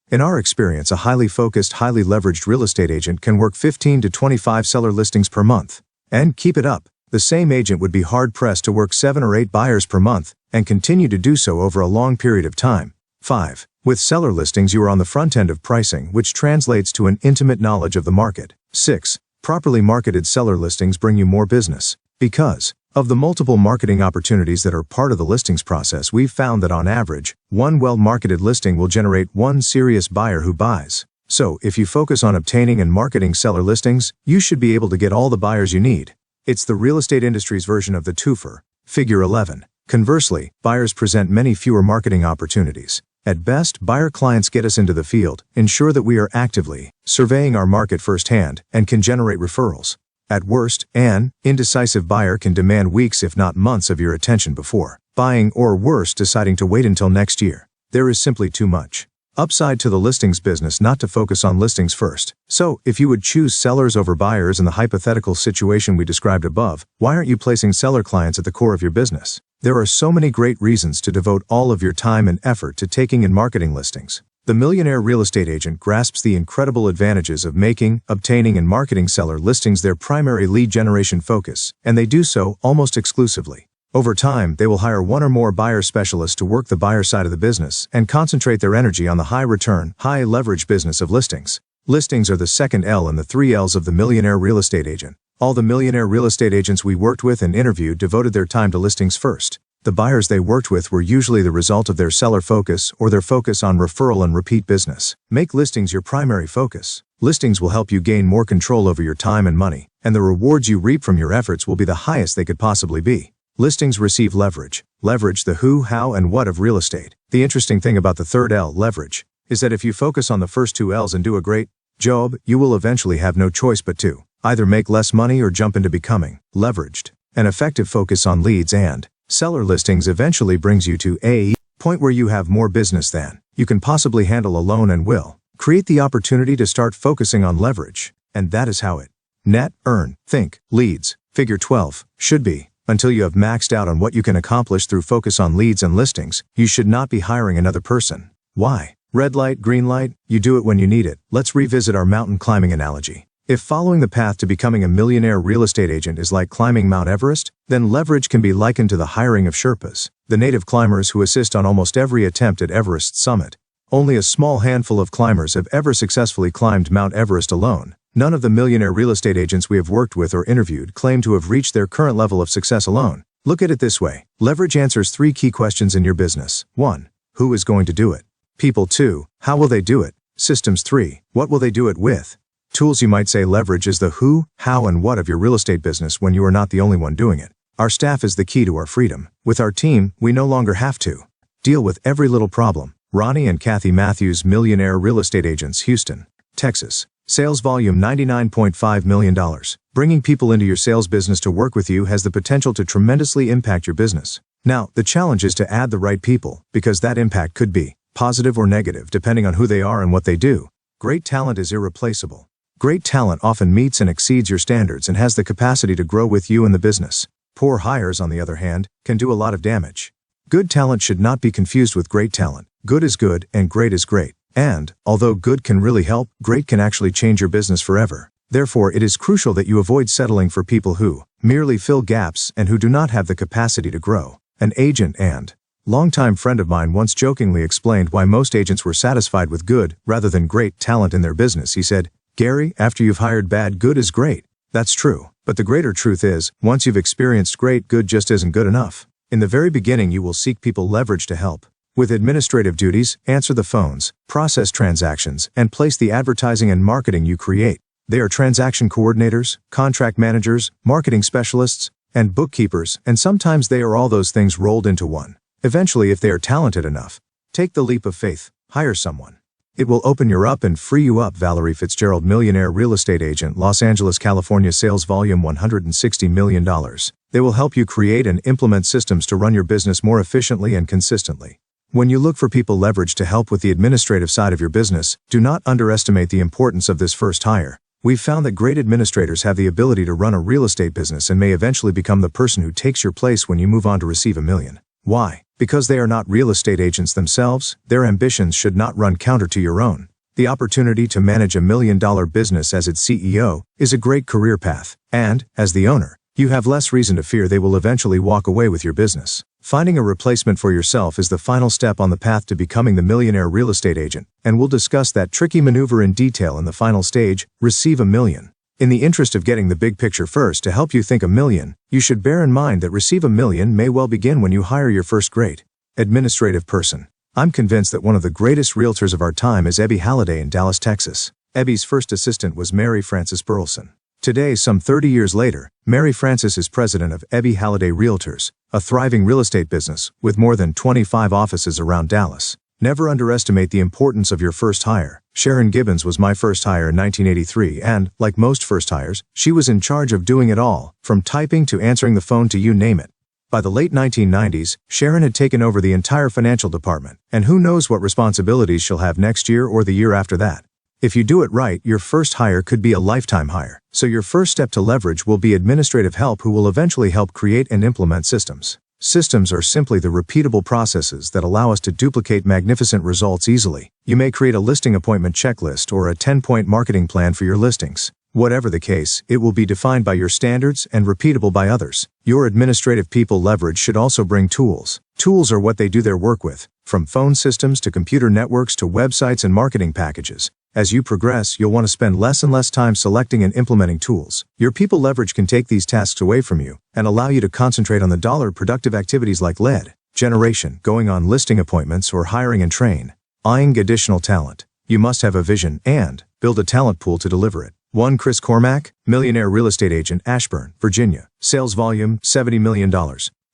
Speaker 1: In our experience, a highly focused, highly leveraged real estate agent can work 15 to 25 seller listings per month. And keep it up. The same agent would be hard-pressed to work 7 or 8 buyers per month and continue to do so over a long period of time. 5. With seller listings, you are on the front end of pricing, which translates to an intimate knowledge of the market. 6. Properly marketed seller listings bring you more business. Because of the multiple marketing opportunities that are part of the listings process, we've found that on average, one well-marketed listing will generate one serious buyer who buys. So, if you focus on obtaining and marketing seller listings, you should be able to get all the buyers you need. It's the real estate industry's version of the twofer. Figure 11. Conversely, buyers present many fewer marketing opportunities. At best, buyer clients get us into the field, ensure that we are actively surveying our market firsthand, and can generate referrals. At worst, an indecisive buyer can demand weeks if not months of your attention before buying, or worse, deciding to wait until next year. There is simply too much upside to the listings business not to focus on listings first. So, if you would choose sellers over buyers in the hypothetical situation we described above, why aren't you placing seller clients at the core of your business? There are so many great reasons to devote all of your time and effort to taking and marketing listings. The Millionaire real estate agent grasps the incredible advantages of making, obtaining, and marketing seller listings their primary lead generation focus, and they do so almost exclusively. Over time, they will hire one or more buyer specialists to work the buyer side of the business and concentrate their energy on the high-return, high-leverage business of listings. Listings are the second L in the 3 L's of the Millionaire real estate agent. All the Millionaire real estate agents we worked with and interviewed devoted their time to listings first. The buyers they worked with were usually the result of their seller focus or their focus on referral and repeat business. Make listings your primary focus. Listings will help you gain more control over your time and money, and the rewards you reap from your efforts will be the highest they could possibly be. Listings receive leverage. Leverage, the who, how, and what of real estate. The interesting thing about the third L, leverage, is that if you focus on the first 2 L's and do a great job, you will eventually have no choice but to either make less money or jump into becoming leveraged. An effective focus on leads and seller listings eventually brings you to a point where you have more business than you can possibly handle alone and will create the opportunity to start focusing on leverage. And that is how it net, earn, think, leads. Figure 12 should be. Until you have maxed out on what you can accomplish through focus on leads and listings, you should not be hiring another person. Why? Red light, green light, you do it when you need it. Let's revisit our mountain climbing analogy. If following the path to becoming a millionaire real estate agent is like climbing Mount Everest, then leverage can be likened to the hiring of Sherpas, the native climbers who assist on almost every attempt at Everest's summit. Only a small handful of climbers have ever successfully climbed Mount Everest alone. None of the millionaire real estate agents we have worked with or interviewed claim to have reached their current level of success alone. Look at it this way. Leverage answers 3 key questions in your business. 1. Who is going to do it? People. 2. How will they do it? Systems. 3. What will they do it with? Tools. You might say leverage is the who, how, and what of your real estate business when you are not the only one doing it. Our staff is the key to our freedom. With our team, we no longer have to deal with every little problem. Ronnie and Kathy Matthews, Millionaire Real Estate Agents, Houston, Texas. Sales volume $99.5 million. Bringing people into your sales business to work with you has the potential to tremendously impact your business. Now, the challenge is to add the right people, because that impact could be positive or negative depending on who they are and what they do. Great talent is irreplaceable. Great talent often meets and exceeds your standards and has the capacity to grow with you in the business. Poor hires, on the other hand, can do a lot of damage. Good talent should not be confused with great talent. Good is good, and great is great. And, although good can really help, great can actually change your business forever. Therefore, it is crucial that you avoid settling for people who merely fill gaps and who do not have the capacity to grow. An agent and longtime friend of mine once jokingly explained why most agents were satisfied with good, rather than great, talent in their business. He said, "Gary, after you've hired bad, good is great." That's true. But the greater truth is, once you've experienced great, good just isn't good enough. In the very beginning, you will seek people leverage to help with administrative duties, answer the phones, process transactions, and place the advertising and marketing you create. They are transaction coordinators, contract managers, marketing specialists, and bookkeepers, and sometimes they are all those things rolled into one. Eventually, if they are talented enough, take the leap of faith, hire someone. It will open you up and free you up. Valerie Fitzgerald, Millionaire Real Estate Agent, Los Angeles, California. Sales volume $160 million. They will help you create and implement systems to run your business more efficiently and consistently. When you look for people leverage to help with the administrative side of your business, do not underestimate the importance of this first hire. We've found that great administrators have the ability to run a real estate business and may eventually become the person who takes your place when you move on to receive $1 million. Why? Because they are not real estate agents themselves, their ambitions should not run counter to your own. The opportunity to manage $1 million business as its CEO is a great career path, and, as the owner, you have less reason to fear they will eventually walk away with your business. Finding a replacement for yourself is the final step on the path to becoming the millionaire real estate agent, and we'll discuss that tricky maneuver in detail in the final stage, receive $1 million. In the interest of getting the big picture first, to help you think $1 million, you should bear in mind that receive $1 million may well begin when you hire your first great administrative person. I'm convinced that one of the greatest realtors of our time is Ebby Halliday in Dallas, Texas. Ebby's first assistant was Mary Frances Burleson. Today, some 30 years later, Mary Frances is president of Ebby Halliday Realtors, a thriving real estate business with more than 25 offices around Dallas. Never underestimate the importance of your first hire. Sharon Gibbons was my first hire in 1983 and, like most first hires, she was in charge of doing it all, from typing to answering the phone to you name it. By the late 1990s, Sharon had taken over the entire financial department, and who knows what responsibilities she'll have next year or the year after that. If you do it right, your first hire could be a lifetime hire. So your first step to leverage will be administrative help who will eventually help create and implement systems. Systems are simply the repeatable processes that allow us to duplicate magnificent results easily. You may create a listing appointment checklist or a 10-point marketing plan for your listings. Whatever the case, it will be defined by your standards and repeatable by others. Your administrative people leverage should also bring tools. Tools are what they do their work with, from phone systems to computer networks to websites and marketing packages. As you progress, you'll want to spend less and less time selecting and implementing tools. Your people leverage can take these tasks away from you and allow you to concentrate on the productive activities like lead generation, going on listing appointments, or hiring and train. Eyeing additional talent. You must have a vision and build a talent pool to deliver it. 1. Chris Cormack, Millionaire Real Estate Agent, Ashburn, Virginia. Sales volume, $70 million.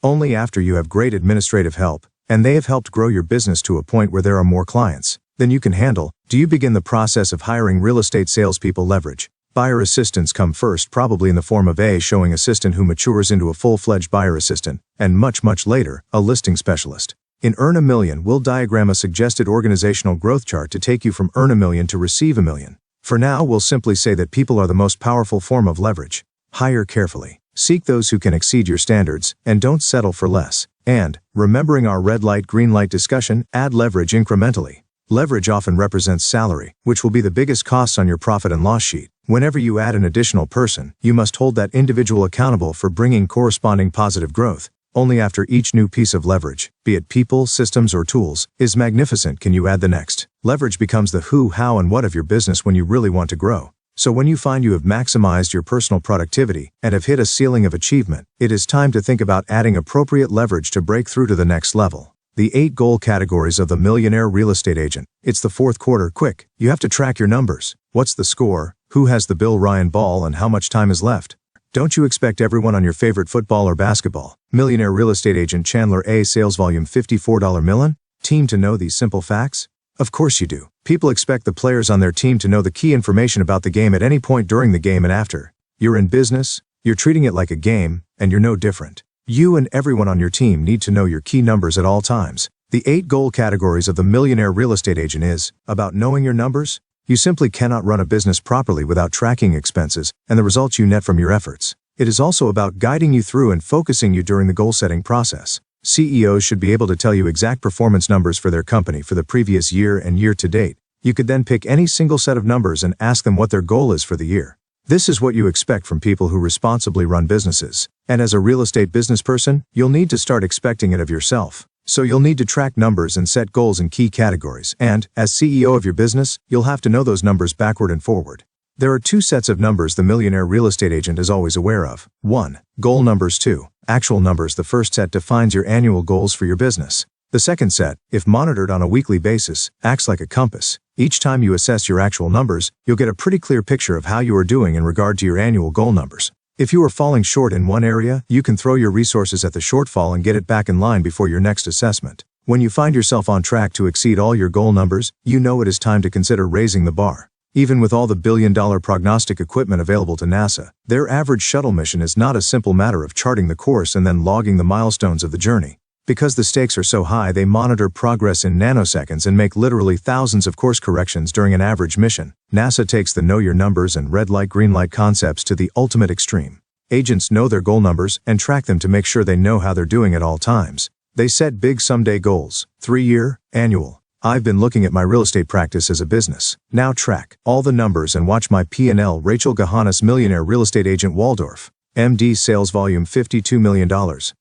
Speaker 1: Only after you have great administrative help, and they have helped grow your business to a point where there are more clients than you can handle, do you begin the process of hiring real estate salespeople leverage. Buyer assistants come first, probably in the form of a showing assistant who matures into a full-fledged buyer assistant, and much later, a listing specialist. In Earn $1 Million, we'll diagram a suggested organizational growth chart to take you from Earn $1 Million to Receive $1 Million. For now, we'll simply say that people are the most powerful form of leverage. Hire carefully. Seek those who can exceed your standards, and don't settle for less. And, remembering our red light, green light discussion, add leverage incrementally. Leverage often represents salary, which will be the biggest costs on your profit and loss sheet. Whenever you add an additional person, you must hold that individual accountable for bringing corresponding positive growth. Only after each new piece of leverage, be it people, systems, or tools, is magnificent can you add the next. Leverage becomes the who, how, and what of your business when you really want to grow. So when you find you have maximized your personal productivity and have hit a ceiling of achievement, it is time to think about adding appropriate leverage to break through to the next level. The 8 goal categories of the Millionaire Real Estate Agent. It's the fourth quarter. Quick. You have to track your numbers. What's the score? Who has the Bill Ryan ball and how much time is left? Don't you expect everyone on your favorite football or basketball? Millionaire Real Estate Agent Chandler A. Sales volume $54 million. Team to know these simple facts? Of course you do. People expect the players on their team to know the key information about the game at any point during the game and after. You're in business, you're treating it like a game, and you're no different. You and everyone on your team need to know your key numbers at all times. The 8 goal categories of the Millionaire Real Estate Agent is about knowing your numbers. You simply cannot run a business properly without tracking expenses and the results you net from your efforts. It is also about guiding you through and focusing you during the goal-setting process. CEOs should be able to tell you exact performance numbers for their company for the previous year and year to date. You could then pick any single set of numbers and ask them what their goal is for the year. This is what you expect from people who responsibly run businesses. And as a real estate business person, you'll need to start expecting it of yourself. So you'll need to track numbers and set goals in key categories. And, as CEO of your business, you'll have to know those numbers backward and forward. There are 2 sets of numbers the Millionaire Real Estate Agent is always aware of. 1. Goal numbers. 2. Actual numbers. The first set defines your annual goals for your business. The second set, if monitored on a weekly basis, acts like a compass. Each time you assess your actual numbers, you'll get a pretty clear picture of how you are doing in regard to your annual goal numbers. If you are falling short in one area, you can throw your resources at the shortfall and get it back in line before your next assessment. When you find yourself on track to exceed all your goal numbers, you know it is time to consider raising the bar. Even with all the billion-dollar prognostic equipment available to NASA, their average shuttle mission is not a simple matter of charting the course and then logging the milestones of the journey. Because the stakes are so high, they monitor progress in nanoseconds and make literally thousands of course corrections during an average mission. NASA takes the know your numbers and red light green light concepts to the ultimate extreme. Agents know their goal numbers and track them to make sure they know how they're doing at all times. They set big someday goals, 3-year, annual. I've been looking at my real estate practice as a business. Now track all the numbers and watch my P&L. Rachel Gahanis, Millionaire Real Estate Agent, Waldorf. MD, sales volume $52 million,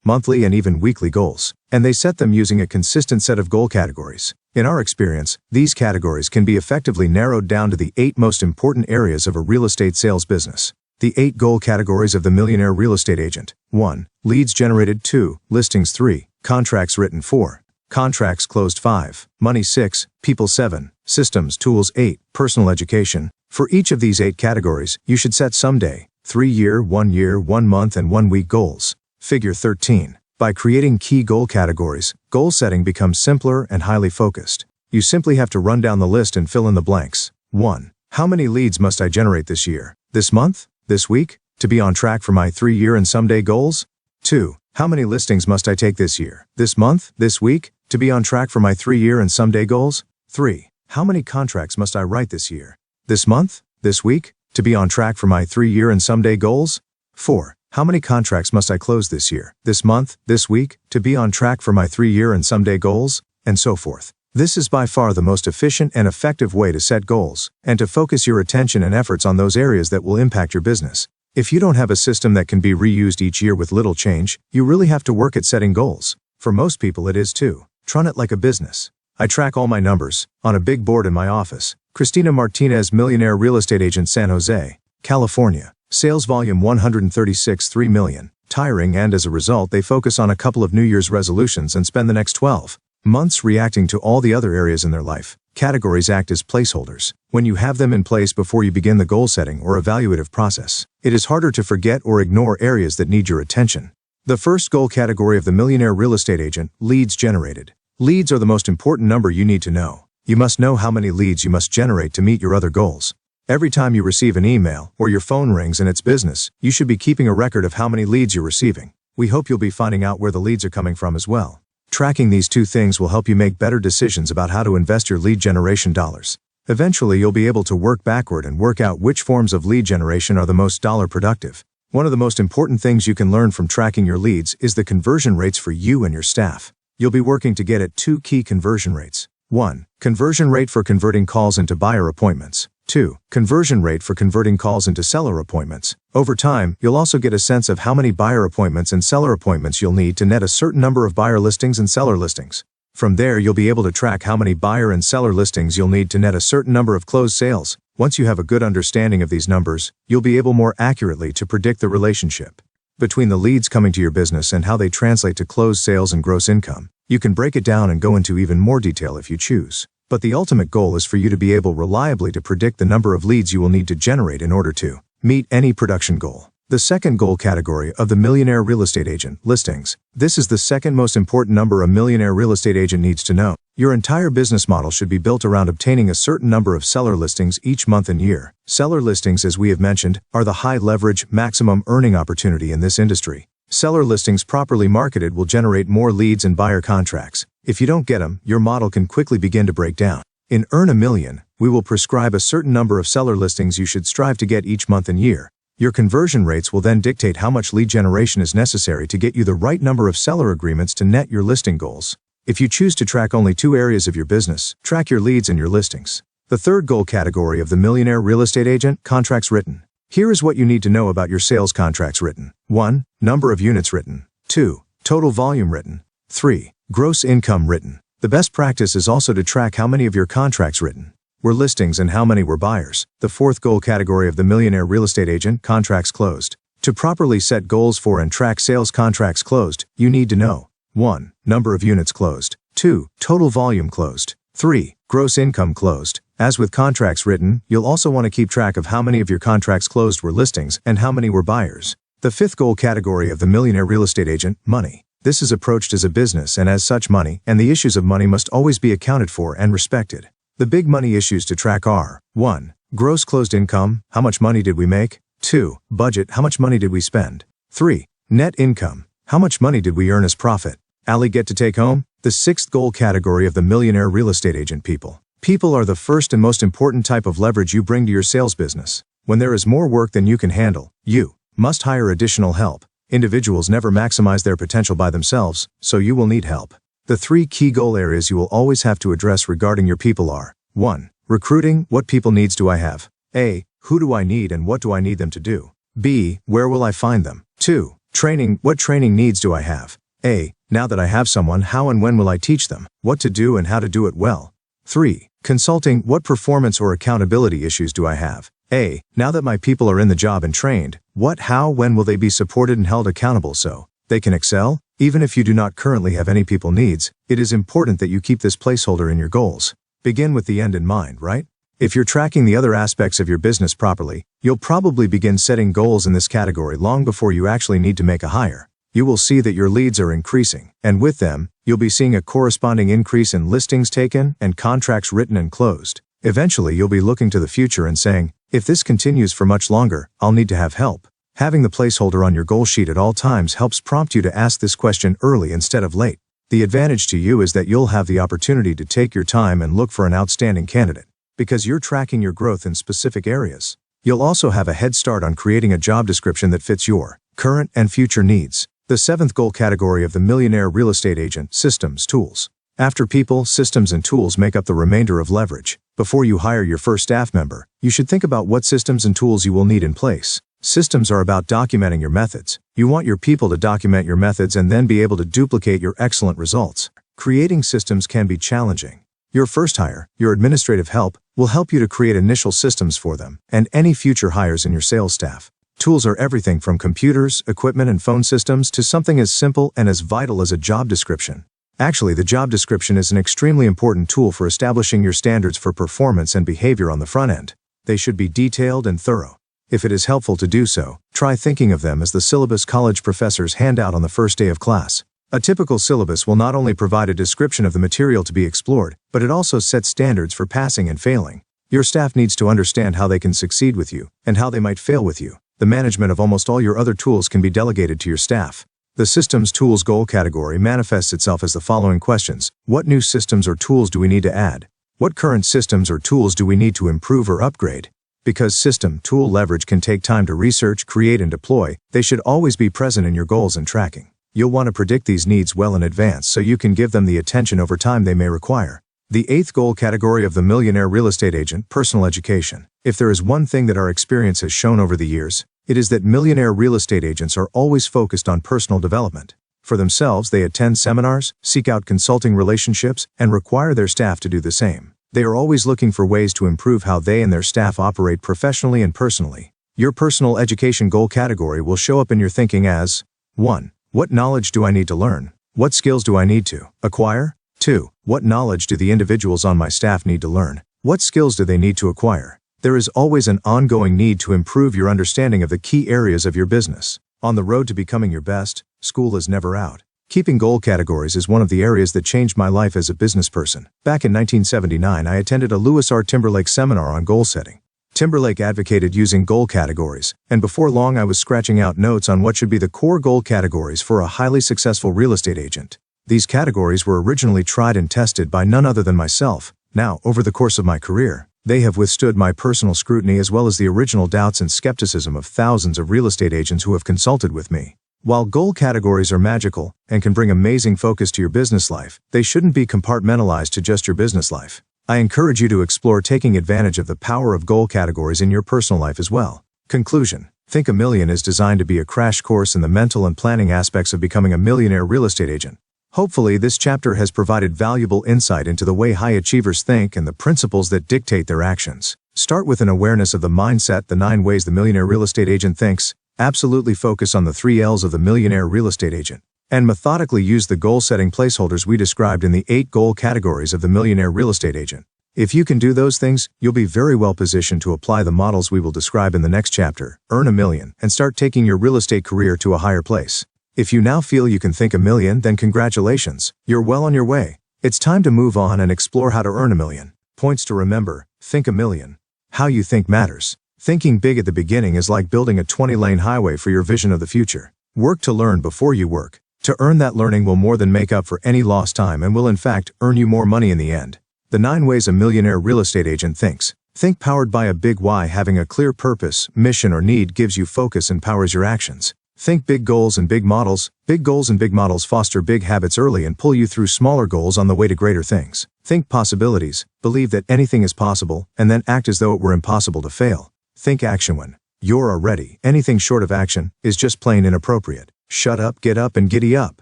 Speaker 1: monthly and even weekly goals. And they set them using a consistent set of goal categories. In our experience, these categories can be effectively narrowed down to the 8 most important areas of a real estate sales business. The 8 goal categories of the Millionaire Real Estate Agent. 1. Leads generated. 2. Listings. 3. Contracts written. 4. Contracts closed. 5. Money. 6. People. 7. Systems, tools. 8. Personal education. For each of these 8 categories, you should set someday, 3-year, 1-year, 1-month, and 1-week goals. Figure 13. By creating key goal categories, goal setting becomes simpler and highly focused. You simply have to run down the list and fill in the blanks. 1. How many leads must I generate this year, this month, this week, to be on track for my 3-year and someday goals? 2. How many listings must I take this year, this month, this week, to be on track for my 3-year and someday goals? 3. How many contracts must I write this year, this month, this week, to be on track for my 3-year and someday goals? 4. How many contracts must I close this year, this month, this week, to be on track for my 3-year and someday goals? And so forth. This is by far the most efficient and effective way to set goals, and to focus your attention and efforts on those areas that will impact your business. If you don't have a system that can be reused each year with little change, you really have to work at setting goals. For most people it is too. Run it like a business. I track all my numbers, on a big board in my office. Christina Martinez, Millionaire Real Estate Agent, San Jose, California. Sales volume 136.3 million. Tiring, and as a result they focus on a couple of New Year's resolutions and spend the next 12 months reacting to all the other areas in their life. Categories act as placeholders. When you have them in place before you begin the goal setting or evaluative process, it is harder to forget or ignore areas that need your attention. The first goal category of the Millionaire Real Estate Agent, leads generated. Leads are the most important number you need to know. You must know how many leads you must generate to meet your other goals. Every time you receive an email or your phone rings and it's business, you should be keeping a record of how many leads you're receiving. We hope you'll be finding out where the leads are coming from as well. Tracking these 2 things will help you make better decisions about how to invest your lead generation dollars. Eventually you'll be able to work backward and work out which forms of lead generation are the most dollar productive. One of the most important things you can learn from tracking your leads is the conversion rates for you and your staff. You'll be working to get at 2 key conversion rates. 1. Conversion rate for converting calls into buyer appointments. 2. Conversion rate for converting calls into seller appointments. Over time, you'll also get a sense of how many buyer appointments and seller appointments you'll need to net a certain number of buyer listings and seller listings. From there, you'll be able to track how many buyer and seller listings you'll need to net a certain number of closed sales. Once you have a good understanding of these numbers, you'll be able more accurately to predict the relationship between the leads coming to your business and how they translate to closed sales and gross income. You can break it down and go into even more detail if you choose. But the ultimate goal is for you to be able reliably to predict the number of leads you will need to generate in order to meet any production goal. The second goal category of the Millionaire Real Estate Agent, listings. This is the second most important number a millionaire real estate agent needs to know. Your entire business model should be built around obtaining a certain number of seller listings each month and year. Seller listings, as we have mentioned, are the high leverage, maximum earning opportunity in this industry. Seller listings properly marketed will generate more leads and buyer contracts. If you don't get them, your model can quickly begin to break down. In Earn a Million, we will prescribe a certain number of seller listings you should strive to get each month and year. Your conversion rates will then dictate how much lead generation is necessary to get you the right number of seller agreements to net your listing goals. If you choose to track only 2 areas of your business, track your leads and your listings. The third goal category of the Millionaire Real Estate Agent, contracts written. Here is what you need to know about your sales contracts written. 1. Number of units written. 2. Total volume written. 3. Gross income written. The best practice is also to track how many of your contracts written were listings and how many were buyers. The fourth goal category of the Millionaire Real Estate Agent, contracts closed. To properly set goals for and track sales contracts closed, you need to know 1. Number of units closed. 2. Total volume closed. 3. Gross income closed. As with contracts written, you'll also want to keep track of how many of your contracts closed were listings and how many were buyers. The fifth goal category of the millionaire real estate agent, money. This is approached as a business, and as such money and the issues of money must always be accounted for and respected. The big money issues to track are: 1. Gross closed income, how much money did we make? 2. Budget, how much money did we spend? 3. Net income, how much money did we earn as profit? Ali get to take home? The sixth goal category of the millionaire real estate agent, people. People are the first and most important type of leverage you bring to your sales business. When there is more work than you can handle, you must hire additional help. Individuals never maximize their potential by themselves, so you will need help. The 3 key goal areas you will always have to address regarding your people are: 1. Recruiting, what people needs do I have? A. Who do I need and what do I need them to do? B. Where will I find them? 2. Training, what training needs do I have? A. Now that I have someone, how and when will I teach them what to do and how to do it well? 3. Consulting, what performance or accountability issues do I have? A. Now that my people are in the job and trained, what, how, when will they be supported and held accountable so they can excel? Even if you do not currently have any people needs, it is important that you keep this placeholder in your goals. Begin with the end in mind, right? If you're tracking the other aspects of your business properly, you'll probably begin setting goals in this category long before you actually need to make a hire. You will see that your leads are increasing, and with them, you'll be seeing a corresponding increase in listings taken and contracts written and closed. Eventually, you'll be looking to the future and saying, if this continues for much longer, I'll need to have help. Having the placeholder on your goal sheet at all times helps prompt you to ask this question early instead of late. The advantage to you is that you'll have the opportunity to take your time and look for an outstanding candidate, because you're tracking your growth in specific areas. You'll also have a head start on creating a job description that fits your current and future needs. The seventh goal category of the millionaire real estate agent, systems, tools. After people, systems and tools make up the remainder of leverage. Before you hire your first staff member, you should think about what systems and tools you will need in place. Systems are about documenting your methods. You want your people to document your methods and then be able to duplicate your excellent results. Creating systems can be challenging. Your first hire, your administrative help, will help you to create initial systems for them and any future hires in your sales staff. Tools are everything from computers, equipment, and phone systems to something as simple and as vital as a job description. Actually, the job description is an extremely important tool for establishing your standards for performance and behavior on the front end. They should be detailed and thorough. If it is helpful to do so, try thinking of them as the syllabus college professors hand out on the first day of class. A typical syllabus will not only provide a description of the material to be explored, but it also sets standards for passing and failing. Your staff needs to understand how they can succeed with you and how they might fail with you. The management of almost all your other tools can be delegated to your staff. The systems tools goal category manifests itself as the following questions. What new systems or tools do we need to add? What current systems or tools do we need to improve or upgrade? Because system tool leverage can take time to research, create, and deploy, they should always be present in your goals and tracking. You'll want to predict these needs well in advance so you can give them the attention over time they may require. The eighth goal category of the millionaire real estate agent, personal education. If there is one thing that our experience has shown over the years, it is that millionaire real estate agents are always focused on personal development. For themselves, they attend seminars, seek out consulting relationships, and require their staff to do the same. They are always looking for ways to improve how they and their staff operate professionally and personally. Your personal education goal category will show up in your thinking as: 1. What knowledge do I need to learn? What skills do I need to acquire? 2. What knowledge do the individuals on my staff need to learn? What skills do they need to acquire? There is always an ongoing need to improve your understanding of the key areas of your business. On the road to becoming your best, school is never out. Keeping goal categories is one of the areas that changed my life as a business person. Back in 1979, I attended a Louis R. Timberlake seminar on goal setting. Timberlake advocated using goal categories, and before long I was scratching out notes on what should be the core goal categories for a highly successful real estate agent. These categories were originally tried and tested by none other than myself. Now, over the course of my career, they have withstood my personal scrutiny as well as the original doubts and skepticism of thousands of real estate agents who have consulted with me. While goal categories are magical and can bring amazing focus to your business life, they shouldn't be compartmentalized to just your business life. I encourage you to explore taking advantage of the power of goal categories in your personal life as well. Conclusion: Think a Million is designed to be a crash course in the mental and planning aspects of becoming a millionaire real estate agent. Hopefully, this chapter has provided valuable insight into the way high achievers think and the principles that dictate their actions. Start with an awareness of the mindset, the 9 ways the millionaire real estate agent thinks. Absolutely focus on the 3 L's of the millionaire real estate agent, and methodically use the goal-setting placeholders we described in the 8 goal categories of the millionaire real estate agent. If you can do those things, you'll be very well positioned to apply the models we will describe in the next chapter, earn $1 million, and start taking your real estate career to a higher place. If you now feel you can think $1 million, then congratulations, you're well on your way. It's time to move on and explore how to earn $1 million. Points to remember: think $1 million. How you think matters. Thinking big at the beginning is like building a 20-lane highway for your vision of the future. Work to learn before you work. To earn that learning will more than make up for any lost time and will in fact earn you more money in the end. The 9 ways a millionaire real estate agent thinks. Think powered by a big why. Having a clear purpose, mission, or need gives you focus and powers your actions. Think big goals and big models. Big goals and big models foster big habits early and pull you through smaller goals on the way to greater things. Think possibilities. Believe that anything is possible, and then act as though it were impossible to fail. Think action. When you're already anything short of action is just plain inappropriate. Shut up, get up, and giddy up.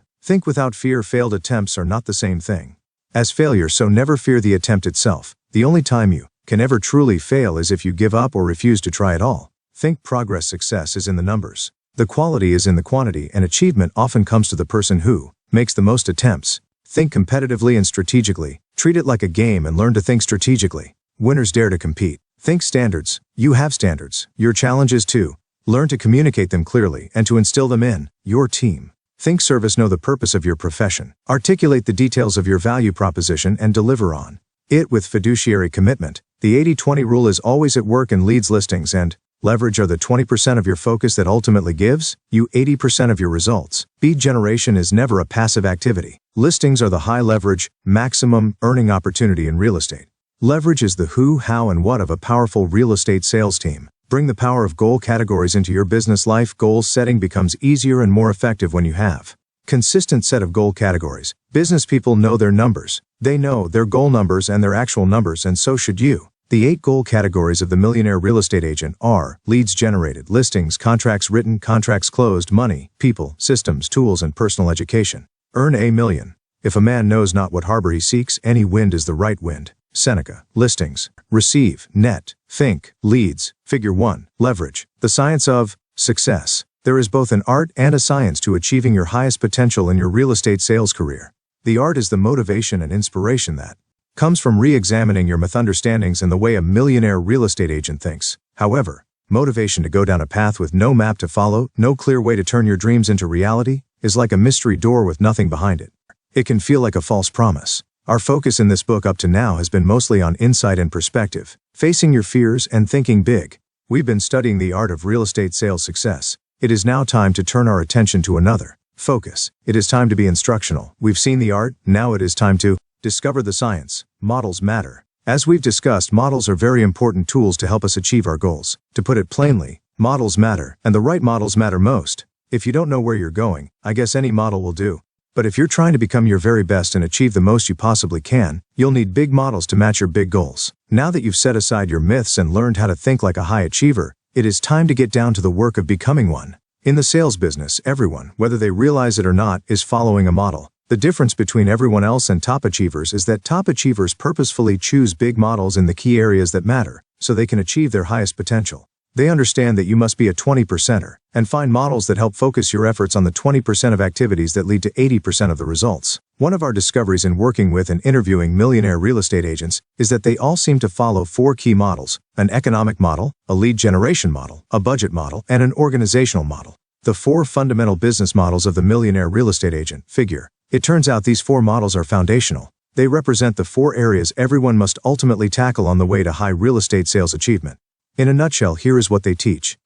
Speaker 1: Think without fear. Failed attempts are not the same thing as failure, so never fear the attempt itself. The only time you can ever truly fail is if you give up or refuse to try at all. Think progress. Success is in the numbers. The quality is in the quantity, and achievement often comes to the person who makes the most attempts. Think competitively and strategically. Treat it like a game and learn to think strategically. Winners dare to compete. Think standards. You have standards. Your challenges too. Learn to communicate them clearly and to instill them in your team. Think service. Know the purpose of your profession. Articulate the details of your value proposition and deliver on it with fiduciary commitment. The 80-20 rule is always at work in leads, listings, and leverage are the 20% of your focus that ultimately gives you 80% of your results. Lead generation is never a passive activity. Listings are the high leverage, maximum earning opportunity in real estate. Leverage is the who, how, and what of a powerful real estate sales team. Bring the power of goal categories into your business life. Goal setting becomes easier and more effective when you have consistent set of goal categories. Business people know their numbers. They know their goal numbers and their actual numbers, and so should you. The 8 goal categories of the millionaire real estate agent are leads generated, listings, contracts written, contracts closed, money, people, systems, tools, and personal education. Earn $1 million. If a man knows not what harbor he seeks, any wind is the right wind. Seneca. Listings. Receive. Net. Think. Leads. Figure 1. Leverage. The science of success. There is both an art and a science to achieving your highest potential in your real estate sales career. The art is the motivation and inspiration that comes from re-examining your misunderstandings and the way a millionaire real estate agent thinks. However, motivation to go down a path with no map to follow, no clear way to turn your dreams into reality, is like a mystery door with nothing behind it. It can feel like a false promise. Our focus in this book up to now has been mostly on insight and perspective, facing your fears and thinking big. We've been studying the art of real estate sales success. It is now time to turn our attention to another focus. It is time to be instructional. We've seen the art, now it is time to discover the science. Models matter. As we've discussed, models are very important tools to help us achieve our goals. To put it plainly, models matter, and the right models matter most. If you don't know where you're going, I guess any model will do. But if you're trying to become your very best and achieve the most you possibly can, you'll need big models to match your big goals. Now that you've set aside your myths and learned how to think like a high achiever, it is time to get down to the work of becoming one. In the sales business, everyone, whether they realize it or not, is following a model. The difference between everyone else and top achievers is that top achievers purposefully choose big models in the key areas that matter, so they can achieve their highest potential. They understand that you must be a 20%er, and find models that help focus your efforts on the 20% of activities that lead to 80% of the results. One of our discoveries in working with and interviewing millionaire real estate agents is that they all seem to follow 4 key models: an economic model, a lead generation model, a budget model, and an organizational model. The 4 fundamental business models of the millionaire real estate agent figure. It turns out these 4 models are foundational. They represent the 4 areas everyone must ultimately tackle on the way to high real estate sales achievement. In a nutshell, here is what they teach.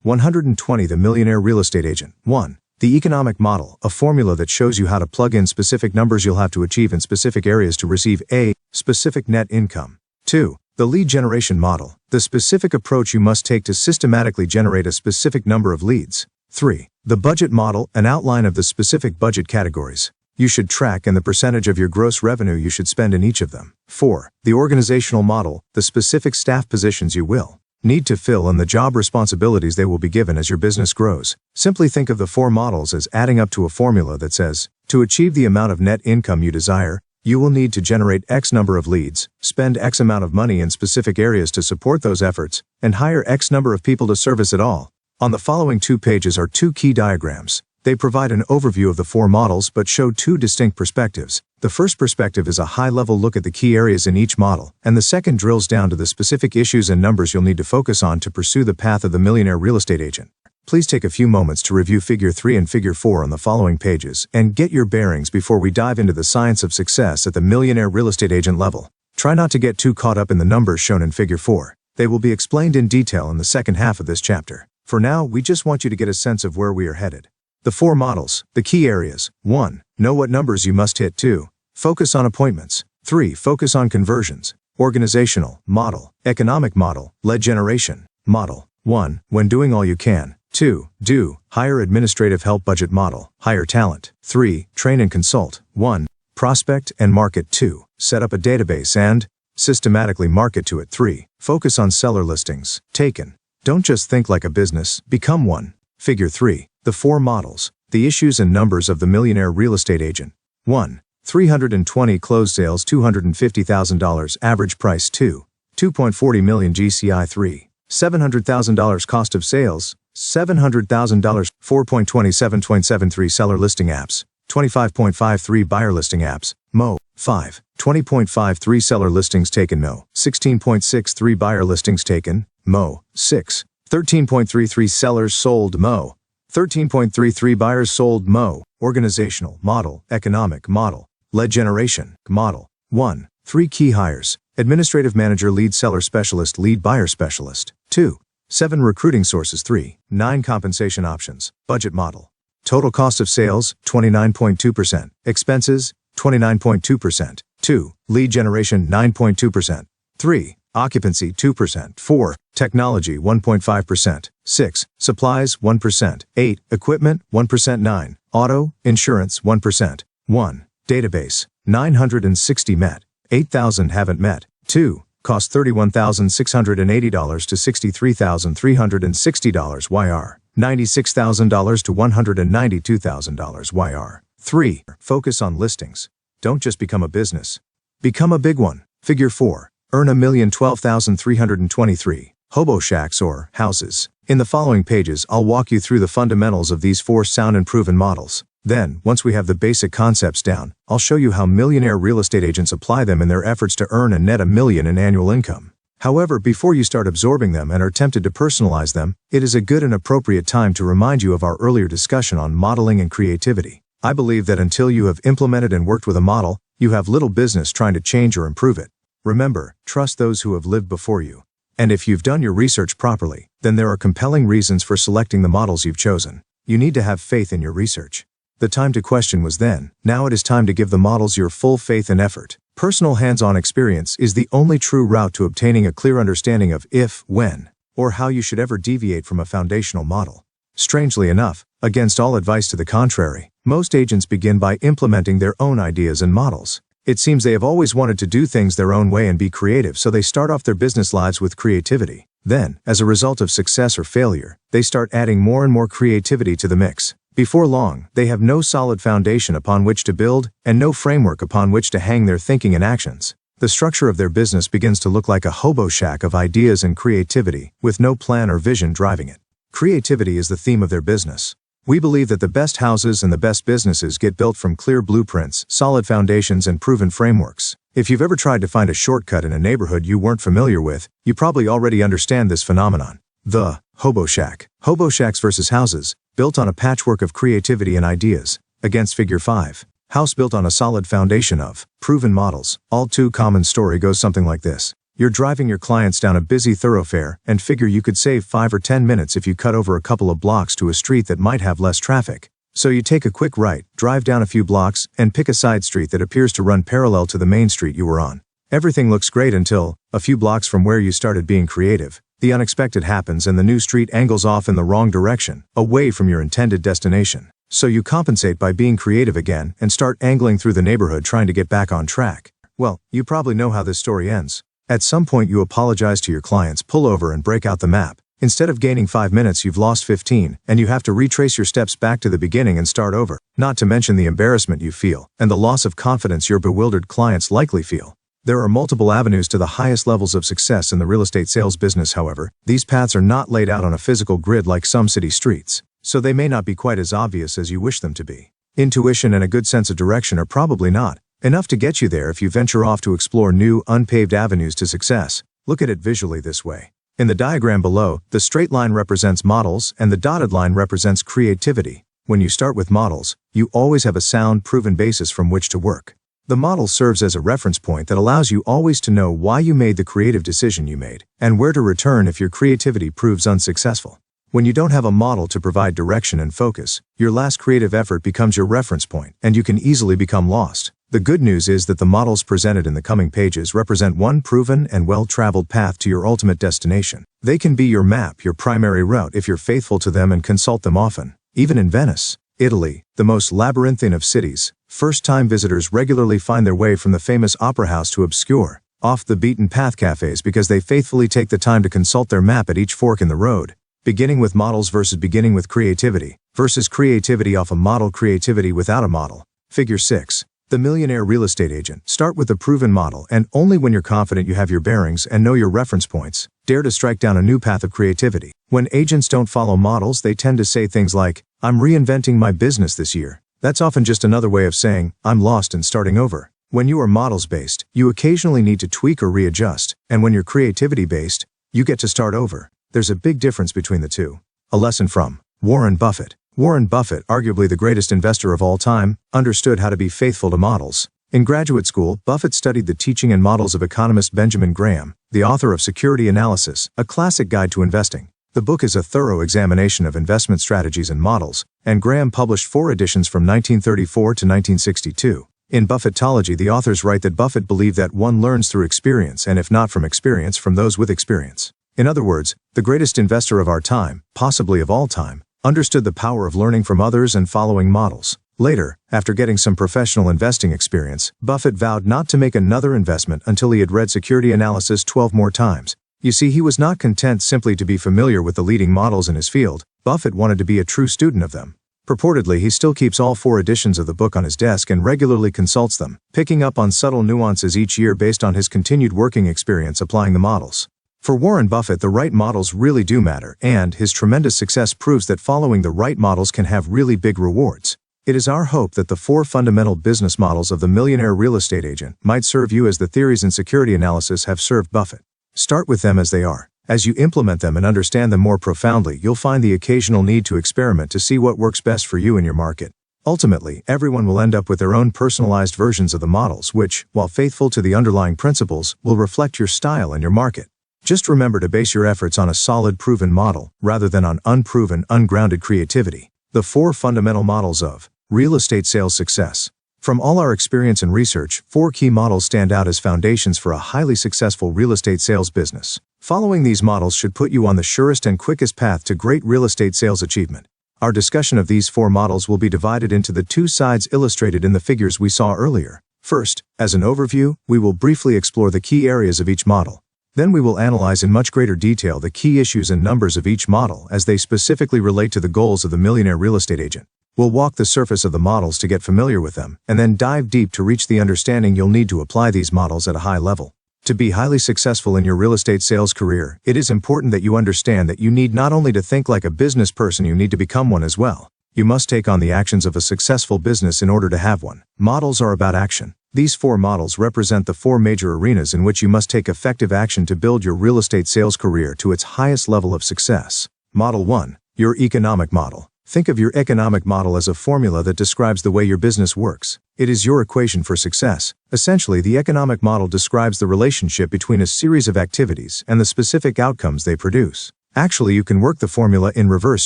Speaker 1: 120 The millionaire real estate agent. 1. The economic model, a formula that shows you how to plug in specific numbers you'll have to achieve in specific areas to receive a specific net income. 2. The lead generation model, the specific approach you must take to systematically generate a specific number of leads. 3. The budget model, an outline of the specific budget categories you should track and the percentage of your gross revenue you should spend in each of them. 4. The organizational model, the specific staff positions you will need to fill and the job responsibilities they will be given as your business grows. Simply think of the 4 models as adding up to a formula that says, to achieve the amount of net income you desire, you will need to generate X number of leads, spend X amount of money in specific areas to support those efforts, and hire X number of people to service it all. On the following 2 pages are 2 key diagrams. They provide an overview of the 4 models but show 2 distinct perspectives. The first perspective is a high-level look at the key areas in each model, and the second drills down to the specific issues and numbers you'll need to focus on to pursue the path of the millionaire real estate agent. Please take a few moments to review Figure 3 and Figure 4 on the following pages and get your bearings before we dive into the science of success at the millionaire real estate agent level. Try not to get too caught up in the numbers shown in Figure 4. They will be explained in detail in the second half of this chapter. For now, we just want you to get a sense of where we are headed. The 4 models, the key areas. 1. Know what numbers you must hit. 2. Focus on appointments. 3. Focus on conversions. Organizational model, economic model, lead generation model. 1. When doing all you can. 2. Do, hire administrative help budget model, hire talent. 3. Train and consult. 1. Prospect and market. 2. Set up a database and systematically market to it. 3. Focus on seller listings. Taken. Don't just think like a business, become one. Figure 3. The 4 models, the issues and numbers of the millionaire real estate agent. 1. 320 closed sales, $250,000 average price. 2. 2.40 million GCI. 3. $700,000 cost of sales, $700,000. 4.27.73 seller listing apps, 25.53 buyer listing apps, Mo. 5. 20.53 seller listings taken. No. 16.63 buyer listings taken, Mo. 6. 13.33 sellers sold. Mo. 13.33 buyers sold. Mo. Organizational model, economic model, lead generation model. 1. 3 key hires, administrative manager, lead seller specialist, lead buyer specialist. 2. 7 recruiting sources. 3. 9 compensation options, budget model. Total cost of sales, 29.2%. Expenses, 29.2%. 2. Lead generation, 9.2%. 3. Occupancy, 2%. 4. Technology, 1.5%. 6. Supplies, 1%. 8. Equipment, 1%. 9. Auto, insurance, 1%. 1. Database, 960 met. 8,000 haven't met. 2. Cost $31,680 to $63,360 YR. $96,000 to $192,000 YR. 3. Focus on listings. Don't just become a business. Become a big one. Figure 4. Earn $1,012,323. Hobo shacks or houses. In the following pages, I'll walk you through the fundamentals of these 4 sound and proven models. Then, once we have the basic concepts down, I'll show you how millionaire real estate agents apply them in their efforts to earn and net $1 million in annual income. However, before you start absorbing them and are tempted to personalize them, it is a good and appropriate time to remind you of our earlier discussion on modeling and creativity. I believe that until you have implemented and worked with a model, you have little business trying to change or improve it. Remember, trust those who have lived before you. And if you've done your research properly, then there are compelling reasons for selecting the models you've chosen. You need to have faith in your research. The time to question was then. Now it is time to give the models your full faith and effort. Personal hands-on experience is the only true route to obtaining a clear understanding of if, when, or how you should ever deviate from a foundational model. Strangely enough, against all advice to the contrary, most agents begin by implementing their own ideas and models. It seems they have always wanted to do things their own way and be creative, so they start off their business lives with creativity. Then, as a result of success or failure, they start adding more and more creativity to the mix. Before long, they have no solid foundation upon which to build, and no framework upon which to hang their thinking and actions. The structure of their business begins to look like a hobo shack of ideas and creativity, with no plan or vision driving it. Creativity is the theme of their business. We believe that the best houses and the best businesses get built from clear blueprints, solid foundations, and proven frameworks. If you've ever tried to find a shortcut in a neighborhood you weren't familiar with, you probably already understand this phenomenon. The hobo shack. Hobo shacks versus houses, built on a patchwork of creativity and ideas, against Figure 5. House built on a solid foundation of proven models. All too common story goes something like this. You're driving your clients down a busy thoroughfare and figure you could save 5 or 10 minutes if you cut over a couple of blocks to a street that might have less traffic. So you take a quick right, drive down a few blocks, and pick a side street that appears to run parallel to the main street you were on. Everything looks great until, a few blocks from where you started being creative, the unexpected happens and the new street angles off in the wrong direction, away from your intended destination. So you compensate by being creative again and start angling through the neighborhood trying to get back on track. Well, you probably know how this story ends. At some point you apologize to your clients, pull over and break out the map. Instead of gaining 5 minutes, you've lost 15, and you have to retrace your steps back to the beginning and start over. Not to mention the embarrassment you feel, and the loss of confidence your bewildered clients likely feel. There are multiple avenues to the highest levels of success in the real estate sales business. However, these paths are not laid out on a physical grid like some city streets, so they may not be quite as obvious as you wish them to be. Intuition and a good sense of direction are probably not, Enough to get you there if you venture off to explore new, unpaved avenues to success. Look at it visually this way. In the diagram below, the straight line represents models and the dotted line represents creativity. When you start with models, you always have a sound, proven basis from which to work. The model serves as a reference point that allows you always to know why you made the creative decision you made, and where to return if your creativity proves unsuccessful. When you don't have a model to provide direction and focus, your last creative effort becomes your reference point, and you can easily become lost. The good news is that the models presented in the coming pages represent one proven and well-traveled path to your ultimate destination. They can be your map, your primary route if you're faithful to them and consult them often. Even in Venice, Italy, the most labyrinthine of cities, first-time visitors regularly find their way from the famous opera house to obscure, off-the-beaten-path cafes because they faithfully take the time to consult their map at each fork in the road. Beginning with models versus beginning with creativity, versus creativity off a model, creativity without a model. Figure 6. The Millionaire Real Estate Agent. Start with a proven model, and only when you're confident you have your bearings and know your reference points, dare to strike down a new path of creativity. When agents don't follow models, they tend to say things like, "I'm reinventing my business this year." That's often just another way of saying, "I'm lost and starting over." When you are models-based, you occasionally need to tweak or readjust, and when you're creativity-based, you get to start over. There's a big difference between the two. A lesson from Warren Buffett. Warren Buffett, arguably the greatest investor of all time, understood how to be faithful to models. In graduate school, Buffett studied the teaching and models of economist Benjamin Graham, the author of Security Analysis, a classic guide to investing. The book is a thorough examination of investment strategies and models, and Graham published 4 editions from 1934 to 1962. In Buffettology, the authors write that Buffett believed that one learns through experience, and if not from experience, from those with experience. In other words, the greatest investor of our time, possibly of all time, understood the power of learning from others and following models. Later, after getting some professional investing experience, Buffett vowed not to make another investment until he had read Security Analysis 12 more times. You see, he was not content simply to be familiar with the leading models in his field. Buffett wanted to be a true student of them. Purportedly, he still keeps all 4 editions of the book on his desk and regularly consults them, picking up on subtle nuances each year based on his continued working experience applying the models. For Warren Buffett, the right models really do matter, and his tremendous success proves that following the right models can have really big rewards. It is our hope that the 4 fundamental business models of the Millionaire Real Estate Agent might serve you as the theories in Security Analysis have served Buffett. Start with them as they are. As you implement them and understand them more profoundly, you'll find the occasional need to experiment to see what works best for you and your market. Ultimately, everyone will end up with their own personalized versions of the models which, while faithful to the underlying principles, will reflect your style and your market. Just remember to base your efforts on a solid, proven model, rather than on unproven, ungrounded creativity. The 4 fundamental models of real estate sales success. From all our experience and research, 4 key models stand out as foundations for a highly successful real estate sales business. Following these models should put you on the surest and quickest path to great real estate sales achievement. Our discussion of these 4 models will be divided into the 2 sides illustrated in the figures we saw earlier. First, as an overview, we will briefly explore the key areas of each model. Then we will analyze in much greater detail the key issues and numbers of each model as they specifically relate to the goals of the Millionaire Real Estate Agent. We'll walk the surface of the models to get familiar with them, and then dive deep to reach the understanding you'll need to apply these models at a high level. To be highly successful in your real estate sales career, it is important that you understand that you need not only to think like a business person, you need to become one as well. You must take on the actions of a successful business in order to have one. Models are about action. These 4 models represent the 4 major arenas in which you must take effective action to build your real estate sales career to its highest level of success. Model 1. Your economic model. Think of your economic model as a formula that describes the way your business works. It is your equation for success. Essentially, the economic model describes the relationship between a series of activities and the specific outcomes they produce. Actually, you can work the formula in reverse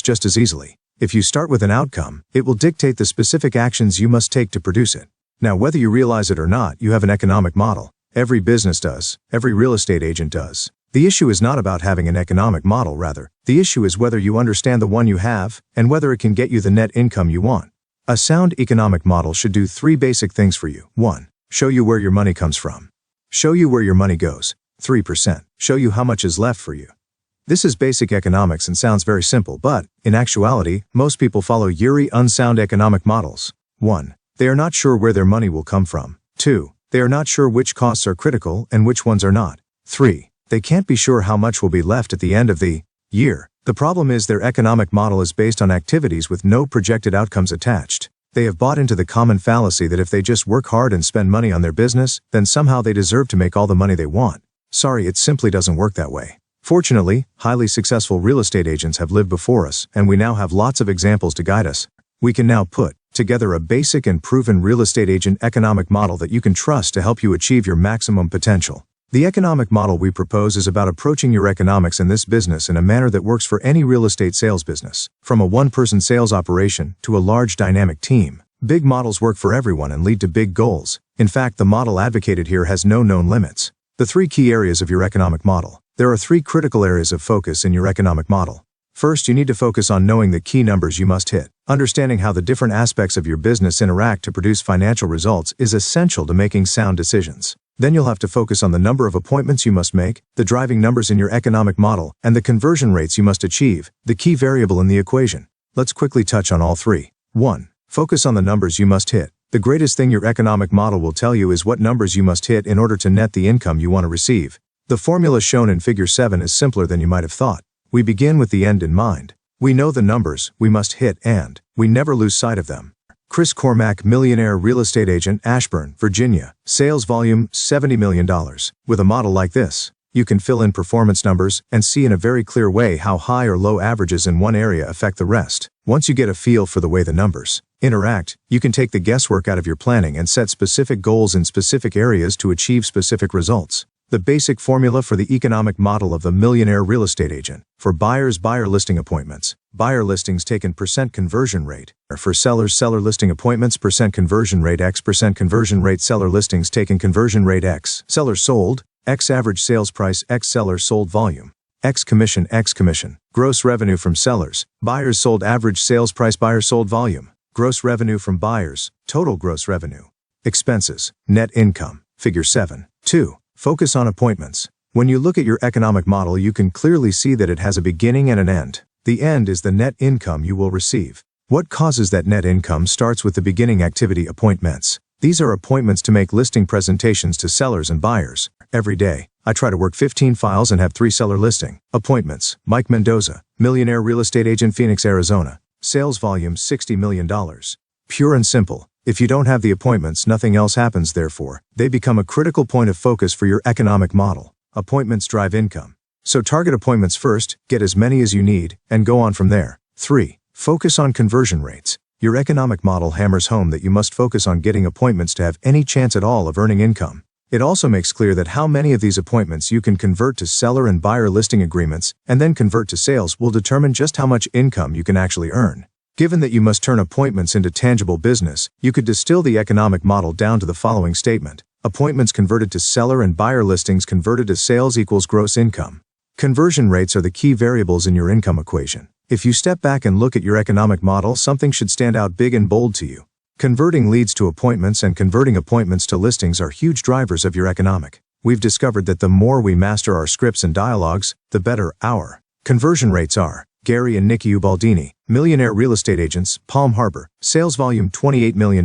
Speaker 1: just as easily. If you start with an outcome, it will dictate the specific actions you must take to produce it. Now, whether you realize it or not, you have an economic model. Every business does. Every real estate agent does. The issue is not about having an economic model, rather. The issue is whether you understand the one you have, and whether it can get you the net income you want. A sound economic model should do 3 basic things for you. 1. Show you where your money comes from. Show you where your money goes. 3%. Show you how much is left for you. This is basic economics and sounds very simple, but, in actuality, most people follow unsound economic models. 1. They are not sure where their money will come from. 2. They are not sure which costs are critical and which ones are not. 3. They can't be sure how much will be left at the end of the year. The problem is their economic model is based on activities with no projected outcomes attached. They have bought into the common fallacy that if they just work hard and spend money on their business, then somehow they deserve to make all the money they want. Sorry, it simply doesn't work that way. Fortunately, highly successful real estate agents have lived before us, and we now have lots of examples to guide us. We can now put together a basic and proven real estate agent economic model that you can trust to help you achieve your maximum potential. The economic model we propose is about approaching your economics in this business in a manner that works for any real estate sales business. From a one-person sales operation to a large dynamic team, big models work for everyone and lead to big goals. In fact, the model advocated here has no known limits. The 3 key areas of your economic model. There are 3 critical areas of focus in your economic model. First, you need to focus on knowing the key numbers you must hit. Understanding how the different aspects of your business interact to produce financial results is essential to making sound decisions. Then you'll have to focus on the number of appointments you must make, the driving numbers in your economic model, and the conversion rates you must achieve, the key variable in the equation. Let's quickly touch on all 3. 1. Focus on the numbers you must hit. The greatest thing your economic model will tell you is what numbers you must hit in order to net the income you want to receive. The formula shown in Figure 7 is simpler than you might have thought. We begin with the end in mind. We know the numbers we must hit and we never lose sight of them. Chris Cormack, millionaire real estate agent, Ashburn, Virginia. Sales volume, $70 million. With a model like this, you can fill in performance numbers and see in a very clear way how high or low averages in one area affect the rest. Once you get a feel for the way the numbers interact, you can take the guesswork out of your planning and set specific goals in specific areas to achieve specific results. The basic formula for the economic model of the millionaire real estate agent. For buyers, buyer listing appointments. Buyer listings taken % conversion rate. Or for sellers, seller listing appointments % conversion rate X % conversion rate. Seller listings taken conversion rate X. Seller sold X average sales price X seller sold volume. X commission. Gross revenue from sellers. Buyers sold average sales price. Buyers sold volume. Gross revenue from buyers. Total gross revenue. Expenses. Net income. Figure 7. 2. Focus on appointments. When you look at your economic model, you can clearly see that it has a beginning and an end. The end is the net income you will receive. What causes that net income starts with the beginning activity, appointments. These are appointments to make listing presentations to sellers and buyers. Every day, I try to work 15 files and have 3 seller listing appointments. Mike Mendoza, millionaire real estate agent, Phoenix, Arizona. Sales volume, $60 million. Pure and simple. If you don't have the appointments, nothing else happens. Therefore, they become a critical point of focus for your economic model. Appointments drive income. So target appointments first, get as many as you need, and go on from there. 3. Focus on conversion rates. Your economic model hammers home that you must focus on getting appointments to have any chance at all of earning income. It also makes clear that how many of these appointments you can convert to seller and buyer listing agreements, and then convert to sales will determine just how much income you can actually earn. Given that you must turn appointments into tangible business, you could distill the economic model down to the following statement. Appointments converted to seller and buyer listings converted to sales equals gross income. Conversion rates are the key variables in your income equation. If you step back and look at your economic model, something should stand out big and bold to you. Converting leads to appointments and converting appointments to listings are huge drivers of your economic. We've discovered that the more we master our scripts and dialogues, the better our conversion rates are. Gary and Nikki Ubaldini, millionaire real estate agents, Palm Harbor. Sales volume, $28 million.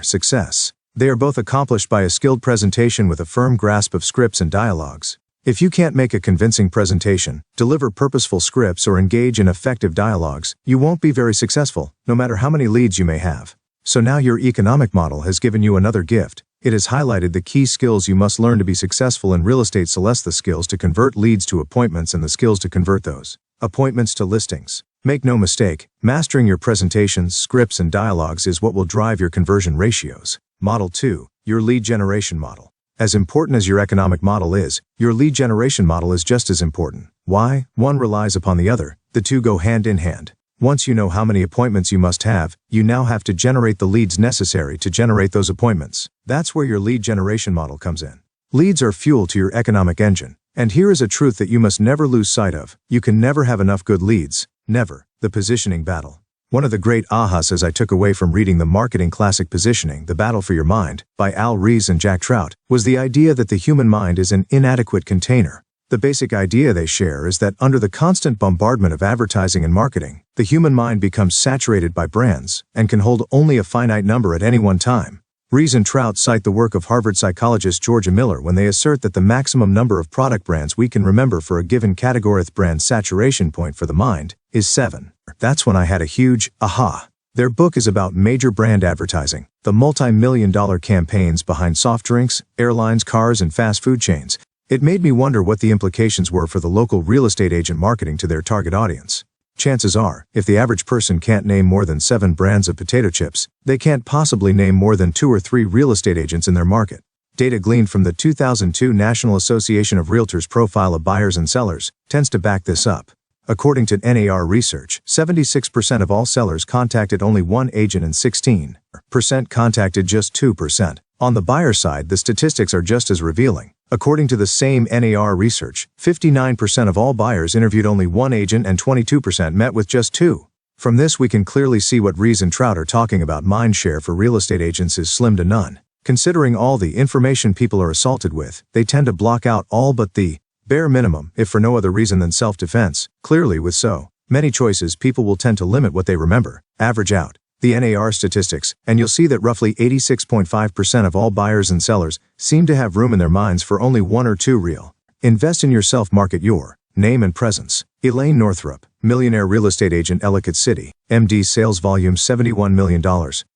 Speaker 1: Success. They are both accomplished by a skilled presentation with a firm grasp of scripts and dialogues. If you can't make a convincing presentation, deliver purposeful scripts, or engage in effective dialogues, you won't be very successful, no matter how many leads you may have. So now your economic model has given you another gift. It has highlighted the key skills you must learn to be successful in real estate. Celeste, the skills to convert leads to appointments and the skills to convert those appointments to listings. Make no mistake, mastering your presentations, scripts, and dialogues is what will drive your conversion ratios. Model 2, your lead generation model. As important as your economic model is, your lead generation model is just as important. Why? One relies upon the other. The two go hand in hand. Once you know how many appointments you must have, you now have to generate the leads necessary to generate those appointments. That's where your lead generation model comes in. Leads are fuel to your economic engine. And here is a truth that you must never lose sight of. You can never have enough good leads. Never. The positioning battle. One of the great ahas I took away from reading the marketing classic Positioning, The Battle for Your Mind, by Al Ries and Jack Trout, was the idea that the human mind is an inadequate container. The basic idea they share is that under the constant bombardment of advertising and marketing, the human mind becomes saturated by brands and can hold only a finite number at any one time. Ries and Trout cite the work of Harvard psychologist Georgia Miller when they assert that the maximum number of product brands we can remember for a given category brand saturation point for the mind is 7. That's when I had a huge aha. Their book is about major brand advertising, the multi-million-dollar campaigns behind soft drinks, airlines, cars, and fast food chains. It made me wonder what the implications were for the local real estate agent marketing to their target audience. Chances are, if the average person can't name more than 7 brands of potato chips, they can't possibly name more than 2 or 3 real estate agents in their market. Data gleaned from the 2002 National Association of Realtors profile of buyers and sellers tends to back this up. According to NAR research, 76% of all sellers contacted only one agent and 16% contacted just 2%. On the buyer side, the statistics are just as revealing. According to the same NAR research, 59% of all buyers interviewed only one agent and 22% met with just 2. From this we can clearly see what Rees and Trout are talking about. Mind share for real estate agents is slim to none. Considering all the information people are assaulted with, they tend to block out all but the bare minimum, if for no other reason than self-defense. Clearly, with so many choices, people will tend to limit what they remember. Average out the NAR statistics, and you'll see that roughly 86.5% of all buyers and sellers seem to have room in their minds for only 1 or 2 real. Invest in yourself. Market your name and presence. Elaine Northrup, millionaire real estate agent, Ellicott City, MD, sales volume $71 million.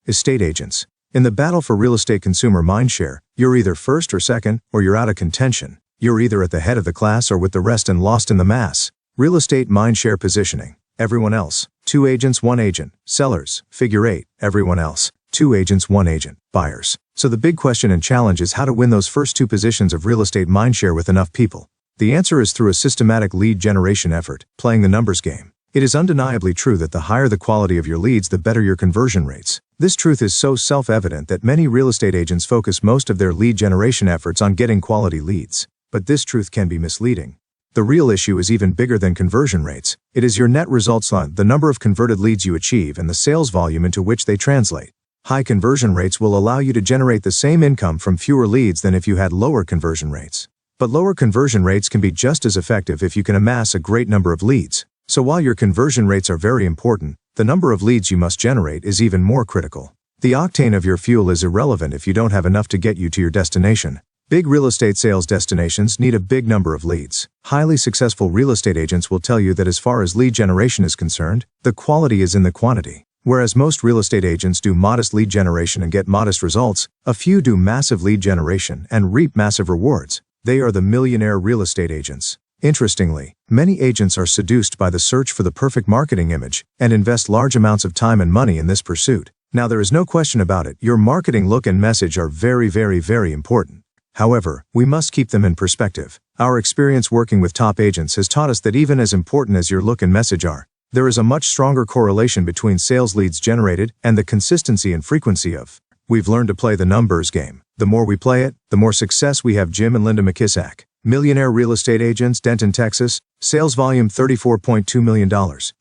Speaker 1: Estate agents. In the battle for real estate consumer mindshare, you're either first or second, or you're out of contention. You're either at the head of the class or with the rest and lost in the mass. Real estate mindshare positioning. Everyone else. 2 agents, 1 agent. Sellers. Figure 8. Everyone else. 2 agents, 1 agent. Buyers. So the big question and challenge is how to win those first 2 positions of real estate mindshare with enough people. The answer is through a systematic lead generation effort, playing the numbers game. It is undeniably true that the higher the quality of your leads, the better your conversion rates. This truth is so self-evident that many real estate agents focus most of their lead generation efforts on getting quality leads. But this truth can be misleading. The real issue is even bigger than conversion rates. It is your net results on the number of converted leads you achieve and the sales volume into which they translate. High conversion rates will allow you to generate the same income from fewer leads than if you had lower conversion rates. But lower conversion rates can be just as effective if you can amass a great number of leads. So while your conversion rates are very important, the number of leads you must generate is even more critical. The octane of your fuel is irrelevant if you don't have enough to get you to your destination. Big real estate sales destinations need a big number of leads. Highly successful real estate agents will tell you that as far as lead generation is concerned, the quality is in the quantity. Whereas most real estate agents do modest lead generation and get modest results, a few do massive lead generation and reap massive rewards. They are the millionaire real estate agents. Interestingly, many agents are seduced by the search for the perfect marketing image and invest large amounts of time and money in this pursuit. Now, there is no question about it, your marketing look and message are very, very, very important. However, we must keep them in perspective. Our experience working with top agents has taught us that even as important as your look and message are, there is a much stronger correlation between sales leads generated and the consistency and frequency of. We've learned to play the numbers game. The more we play it, the more success we have. Jim and Linda McKissack, millionaire real estate agents, Denton, Texas, sales volume $34.2 million.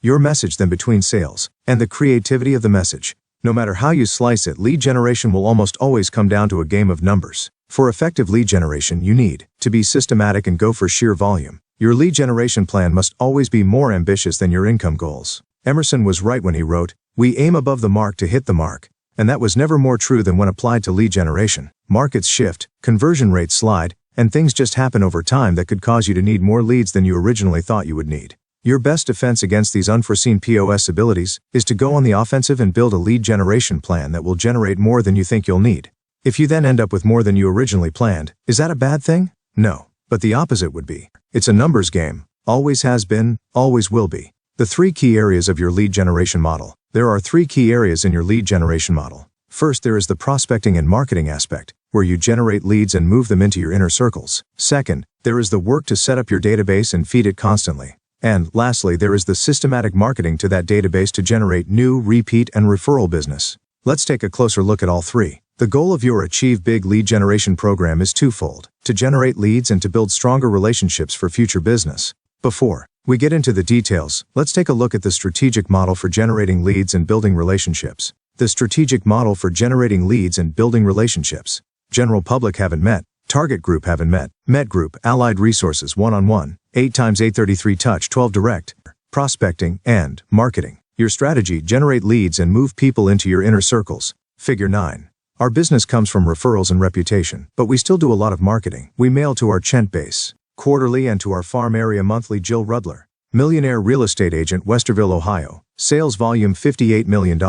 Speaker 1: Your message then between sales and the creativity of the message. No matter how you slice it, lead generation will almost always come down to a game of numbers. For effective lead generation, you need to be systematic and go for sheer volume. Your lead generation plan must always be more ambitious than your income goals. Emerson was right when he wrote, "We aim above the mark to hit the mark." And that was never more true than when applied to lead generation. Markets shift, conversion rates slide, and things just happen over time that could cause you to need more leads than you originally thought you would need. Your best defense against these unforeseen POS abilities is to go on the offensive and build a lead generation plan that will generate more than you think you'll need. If you then end up with more than you originally planned, is that a bad thing? No. But the opposite would be. It's a numbers game. Always has been, always will be. The 3 key areas of your lead generation model. There are 3 key areas in your lead generation model. First, there is the prospecting and marketing aspect, where you generate leads and move them into your inner circles. Second, there is the work to set up your database and feed it constantly. And lastly, there is the systematic marketing to that database to generate new, repeat, and referral business. Let's take a closer look at all 3. The goal of your Achieve Big lead generation program is twofold: to generate leads and to build stronger relationships for future business. Before we get into the details, let's take a look at the strategic model for generating leads and building relationships. The strategic model for generating leads and building relationships. General public haven't met. Target group haven't met. Met group, allied resources, one-on-one, 8x833 touch, 12 direct. Prospecting and marketing. Your strategy: generate leads and move people into your inner circles. Figure 9. Our business comes from referrals and reputation, but we still do a lot of marketing. We mail to our Chent base quarterly and to our farm area monthly. Jill Rudler, millionaire real estate agent, Westerville, Ohio, Sales volume $58 million.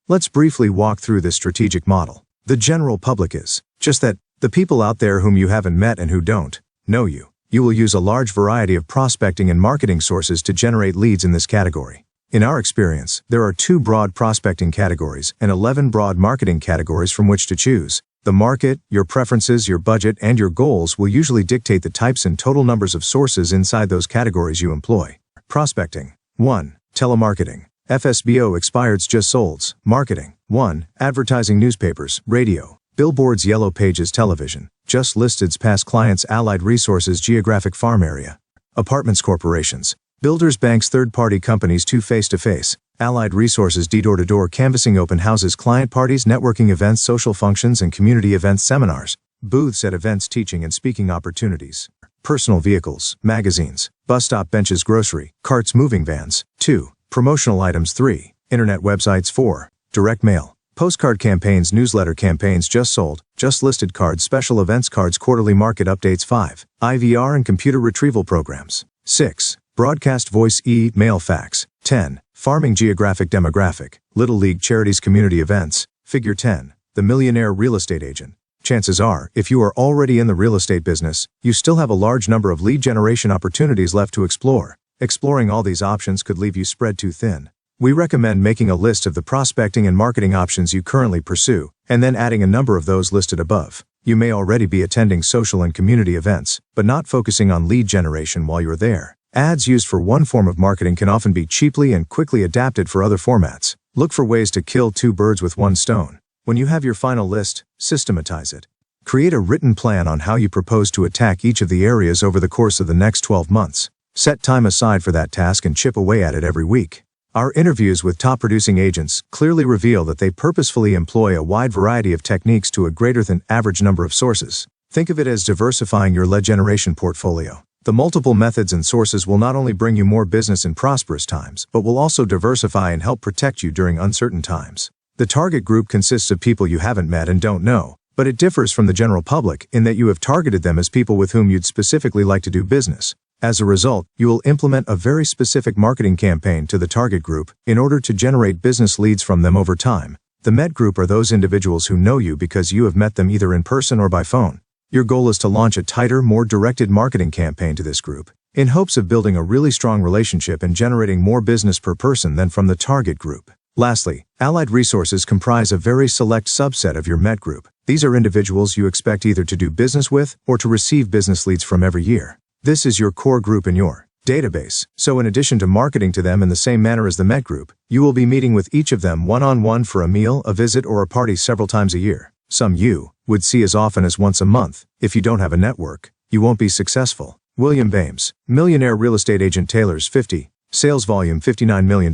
Speaker 1: Let's briefly walk through this strategic model. The general public is just that, the people out there whom you haven't met and who don't know you. You will use a large variety of prospecting and marketing sources to generate leads in this category. In our experience, there are 2 broad prospecting categories and 11 broad marketing categories from which to choose. The market, your preferences, your budget, and your goals will usually dictate the types and total numbers of sources inside those categories you employ. Prospecting. 1. Telemarketing. FSBO expireds just solds. Marketing. 1. Advertising newspapers, radio, billboards, yellow pages, television, just listeds, past clients, allied resources, geographic farm area. Apartments, corporations, builders, banks, third-party companies, 2 face-to-face, allied resources, door-to-door canvassing, open houses, client parties, networking events, social functions and community events, seminars, booths at events, teaching and speaking opportunities. Personal vehicles, magazines, bus stop benches, grocery, carts, moving vans. 2. Promotional items. 3. Internet websites. 4. Direct mail, postcard campaigns, newsletter campaigns, just sold, just listed cards, special events cards, quarterly market updates. 5. IVR and computer retrieval programs. 6. Broadcast voice, mail, fax. 10. Farming, geographic demographic, Little League, charities, community events. Figure 10. The Millionaire real estate agent. Chances are, if you are already in the real estate business, you still have a large number of lead generation opportunities left to explore. Exploring all these options could leave you spread too thin. We recommend making a list of the prospecting and marketing options you currently pursue, and then adding a number of those listed above. You may already be attending social and community events, but not focusing on lead generation while you're there. Ads used for one form of marketing can often be cheaply and quickly adapted for other formats. Look for ways to kill 2 birds with 1 stone. When you have your final list, systematize it. Create a written plan on how you propose to attack each of the areas over the course of the next 12 months. Set time aside for that task and chip away at it every week. Our interviews with top producing agents clearly reveal that they purposefully employ a wide variety of techniques to a greater than average number of sources. Think of it as diversifying your lead generation portfolio. The multiple methods and sources will not only bring you more business in prosperous times, but will also diversify and help protect you during uncertain times. The target group consists of people you haven't met and don't know, but it differs from the general public in that you have targeted them as people with whom you'd specifically like to do business. As a result, you will implement a very specific marketing campaign to the target group in order to generate business leads from them over time. The met group are those individuals who know you because you have met them either in person or by phone. Your goal is to launch a tighter, more directed marketing campaign to this group, in hopes of building a really strong relationship and generating more business per person than from the target group. Lastly, allied resources comprise a very select subset of your met group. These are individuals you expect either to do business with or to receive business leads from every year. This is your core group in your database, so in addition to marketing to them in the same manner as the met group, you will be meeting with each of them one-on-one for a meal, a visit, or a party several times a year. Some you would see as often as once a month. If you don't have a network, you won't be successful. William Bames, Millionaire real estate agent, tailors 50, sales volume $59 million.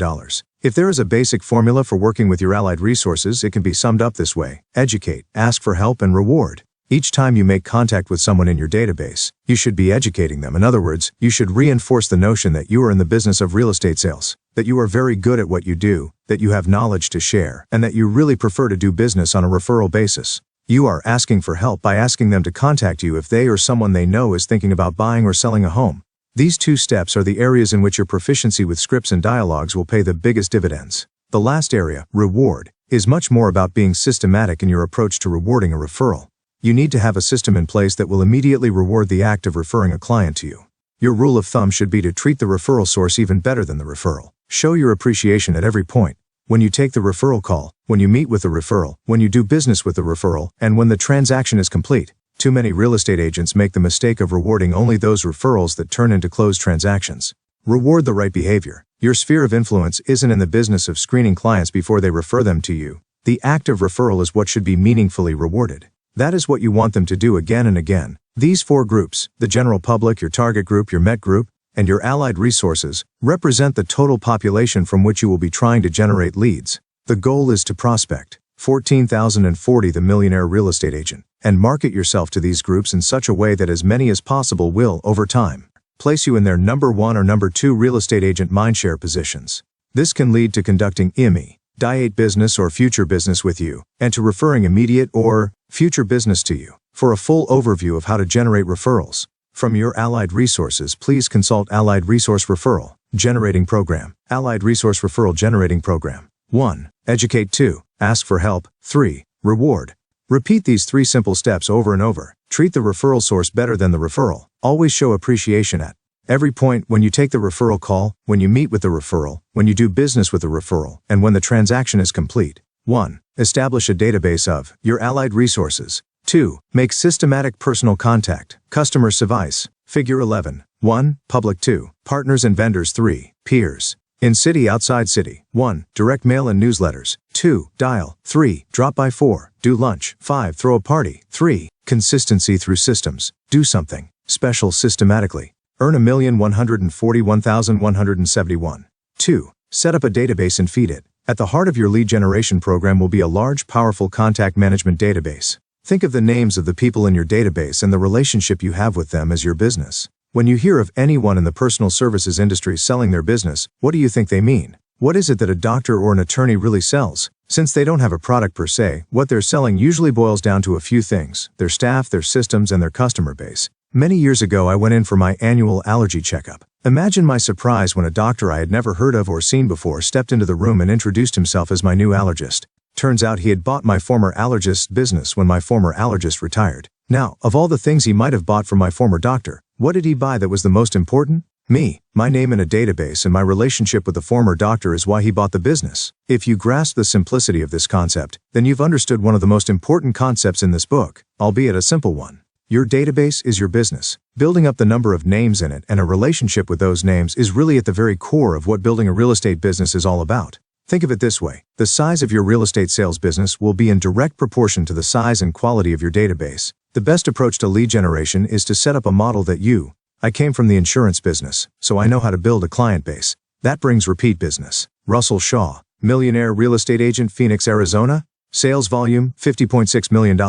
Speaker 1: If there is a basic formula for working with your allied resources, it can be summed up this way: educate, ask for help, and reward. Each time you make contact with someone in your database, you should be educating them. In other words, you should reinforce the notion that you are in the business of real estate sales, that you are very good at what you do, that you have knowledge to share, and that you really prefer to do business on a referral basis. You are asking for help by asking them to contact you if they or someone they know is thinking about buying or selling a home. These 2 steps are the areas in which your proficiency with scripts and dialogues will pay the biggest dividends. The last area, reward, is much more about being systematic in your approach to rewarding a referral. You need to have a system in place that will immediately reward the act of referring a client to you. Your rule of thumb should be to treat the referral source even better than the referral. Show your appreciation at every point. When you take the referral call, when you meet with the referral, when you do business with the referral, and when the transaction is complete. Too many real estate agents make the mistake of rewarding only those referrals that turn into closed transactions. Reward the right behavior. Your sphere of influence isn't in the business of screening clients before they refer them to you. The act of referral is what should be meaningfully rewarded. That is what you want them to do again and again. These 4 groups, the general public, your target group, your met group, and your allied resources, represent the total population from which you will be trying to generate leads. The goal is to prospect 14,040 the Millionaire real estate agent, and market yourself to these groups in such a way that as many as possible will, over time, place you in their number 1 or number 2 real estate agent mindshare positions. This can lead to conducting immediate business or future business with you, and to referring immediate or future business to you. For a full overview of how to generate referrals from your allied resources, please consult Allied Resource Referral. Generating program. Allied resource referral generating program. 1. Educate. 2. Ask for help. 3. Reward. Repeat these 3 simple steps over and over. Treat the referral source better than the referral. Always show appreciation at every point: when you take the referral call, when you meet with the referral, when you do business with the referral, and when the transaction is complete. 1. Establish a database of your allied resources. 2. Make systematic personal contact. Customer service. Figure 11. 1. Public. 2. Partners and vendors. 3. Peers. In city, outside city. 1. Direct mail and newsletters. 2. Dial. 3. Drop by. 4. Do lunch. 5. Throw a party. 3. Consistency through systems. Do something special systematically. Earn 1,141,171. 2. Set up a database and feed it. At the heart of your lead generation program will be a large, powerful contact management database. Think of the names of the people in your database and the relationship you have with them as your business. When you hear of anyone in the personal services industry selling their business, what do you think they mean? What is it that a doctor or an attorney really sells? Since they don't have a product per se, what they're selling usually boils down to a few things: their staff, their systems, and their customer base. Many years ago, I went in for my annual allergy checkup. Imagine my surprise when a doctor I had never heard of or seen before stepped into the room and introduced himself as my new allergist. Turns out he had bought my former allergist's business when my former allergist retired. Now, of all the things he might have bought from my former doctor, what did he buy that was the most important? Me. My name in a database and my relationship with the former doctor is why he bought the business. If you grasp the simplicity of this concept, then you've understood one of the most important concepts in this book, albeit a simple one. Your database is your business. Building up the number of names in it and a relationship with those names is really at the very core of what building a real estate business is all about. Think of it this way: the size of your real estate sales business will be in direct proportion to the size and quality of your database. The best approach to lead generation is to set up a model that I came from the insurance business, so I know how to build a client base. That brings repeat business. Russell Shaw, Millionaire real estate agent, Phoenix, Arizona. Sales volume, $50.6 million.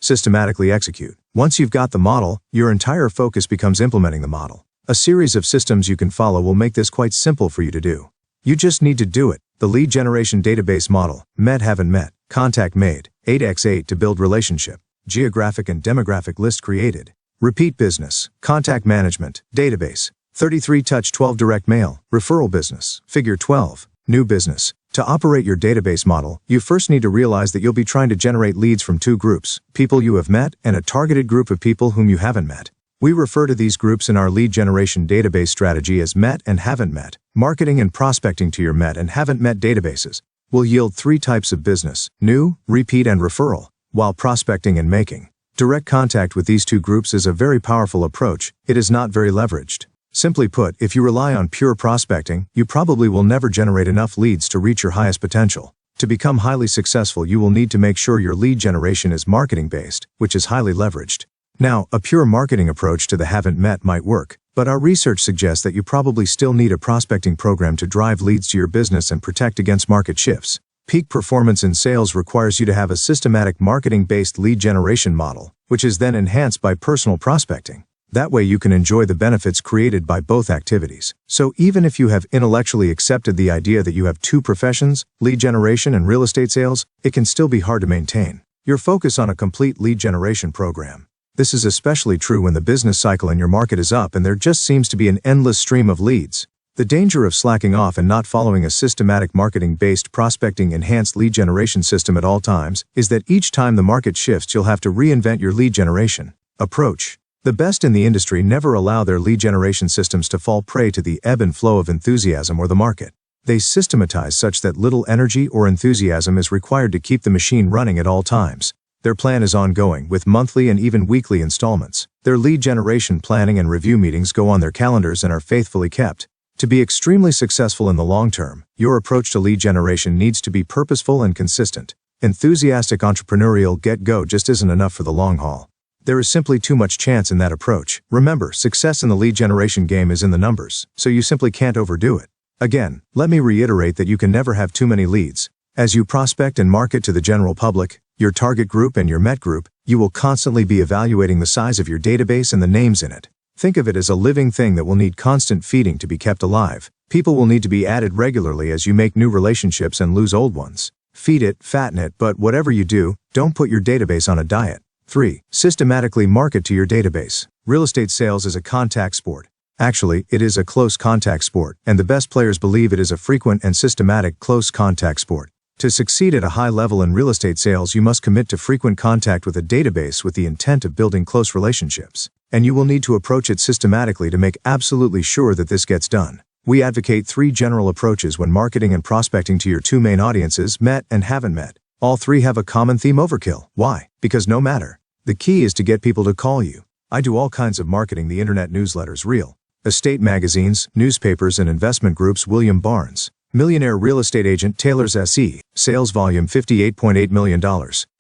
Speaker 1: Systematically execute. Once you've got the model, your entire focus becomes implementing the model. A series of systems you can follow will make this quite simple for you to do. You just need to do it. The lead generation database model: met, haven't met, contact made, 8x8 to build relationship, geographic and demographic list created, repeat business, contact management, database, 33 touch, 12 direct mail, referral business, figure 12, new business. To operate your database model, you first need to realize that you'll be trying to generate leads from 2 groups: people you have met and a targeted group of people whom you haven't met. We refer to these groups in our lead generation database strategy as met and haven't met. Marketing and prospecting to your met and haven't met databases will yield 3 types of business: new, repeat, and referral. While prospecting and making direct contact with these 2 groups is a very powerful approach, it is not very leveraged. Simply put, if you rely on pure prospecting, you probably will never generate enough leads to reach your highest potential. To become highly successful, you will need to make sure your lead generation is marketing-based, which is highly leveraged. Now, a pure marketing approach to the haven't met might work, but our research suggests that you probably still need a prospecting program to drive leads to your business and protect against market shifts. Peak performance in sales requires you to have a systematic marketing-based lead generation model, which is then enhanced by personal prospecting. That way you can enjoy the benefits created by both activities. So even if you have intellectually accepted the idea that you have 2 professions, lead generation and real estate sales, it can still be hard to maintain your focus on a complete lead generation program. This is especially true when the business cycle in your market is up and there just seems to be an endless stream of leads. The danger of slacking off and not following a systematic marketing-based prospecting enhanced lead generation system at all times is that each time the market shifts, you'll have to reinvent your lead generation approach. The best in the industry never allow their lead generation systems to fall prey to the ebb and flow of enthusiasm or the market. They systematize such that little energy or enthusiasm is required to keep the machine running at all times. Their plan is ongoing, with monthly and even weekly installments. Their lead generation planning and review meetings go on their calendars and are faithfully kept. To be extremely successful in the long term, your approach to lead generation needs to be purposeful and consistent. Enthusiastic entrepreneurial get-go just isn't enough for the long haul. There is simply too much chance in that approach. Remember, success in the lead generation game is in the numbers, so you simply can't overdo it. Again, let me reiterate that you can never have too many leads. As you prospect and market to the general public, your target group and your met group, you will constantly be evaluating the size of your database and the names in it. Think of it as a living thing that will need constant feeding to be kept alive. People will need to be added regularly as you make new relationships and lose old ones. Feed it, fatten it, but whatever you do, don't put your database on a diet. 3. Systematically market to your database. Real estate sales is a contact sport. Actually, it is a close contact sport, and the best players believe it is a frequent and systematic close contact sport. To succeed at a high level in real estate sales, you must commit to frequent contact with a database with the intent of building close relationships. And you will need to approach it systematically to make absolutely sure that this gets done. We advocate 3 general approaches when marketing and prospecting to your 2 main audiences, met and haven't met. All 3 have a common theme: overkill. Why? Because no matter. The key is to get people to call you. I do all kinds of marketing: the internet, newsletters, real estate magazines, newspapers and investment groups. William Barnes, Millionaire Real Estate Agent. Taylor's SE, sales volume $58.8 million.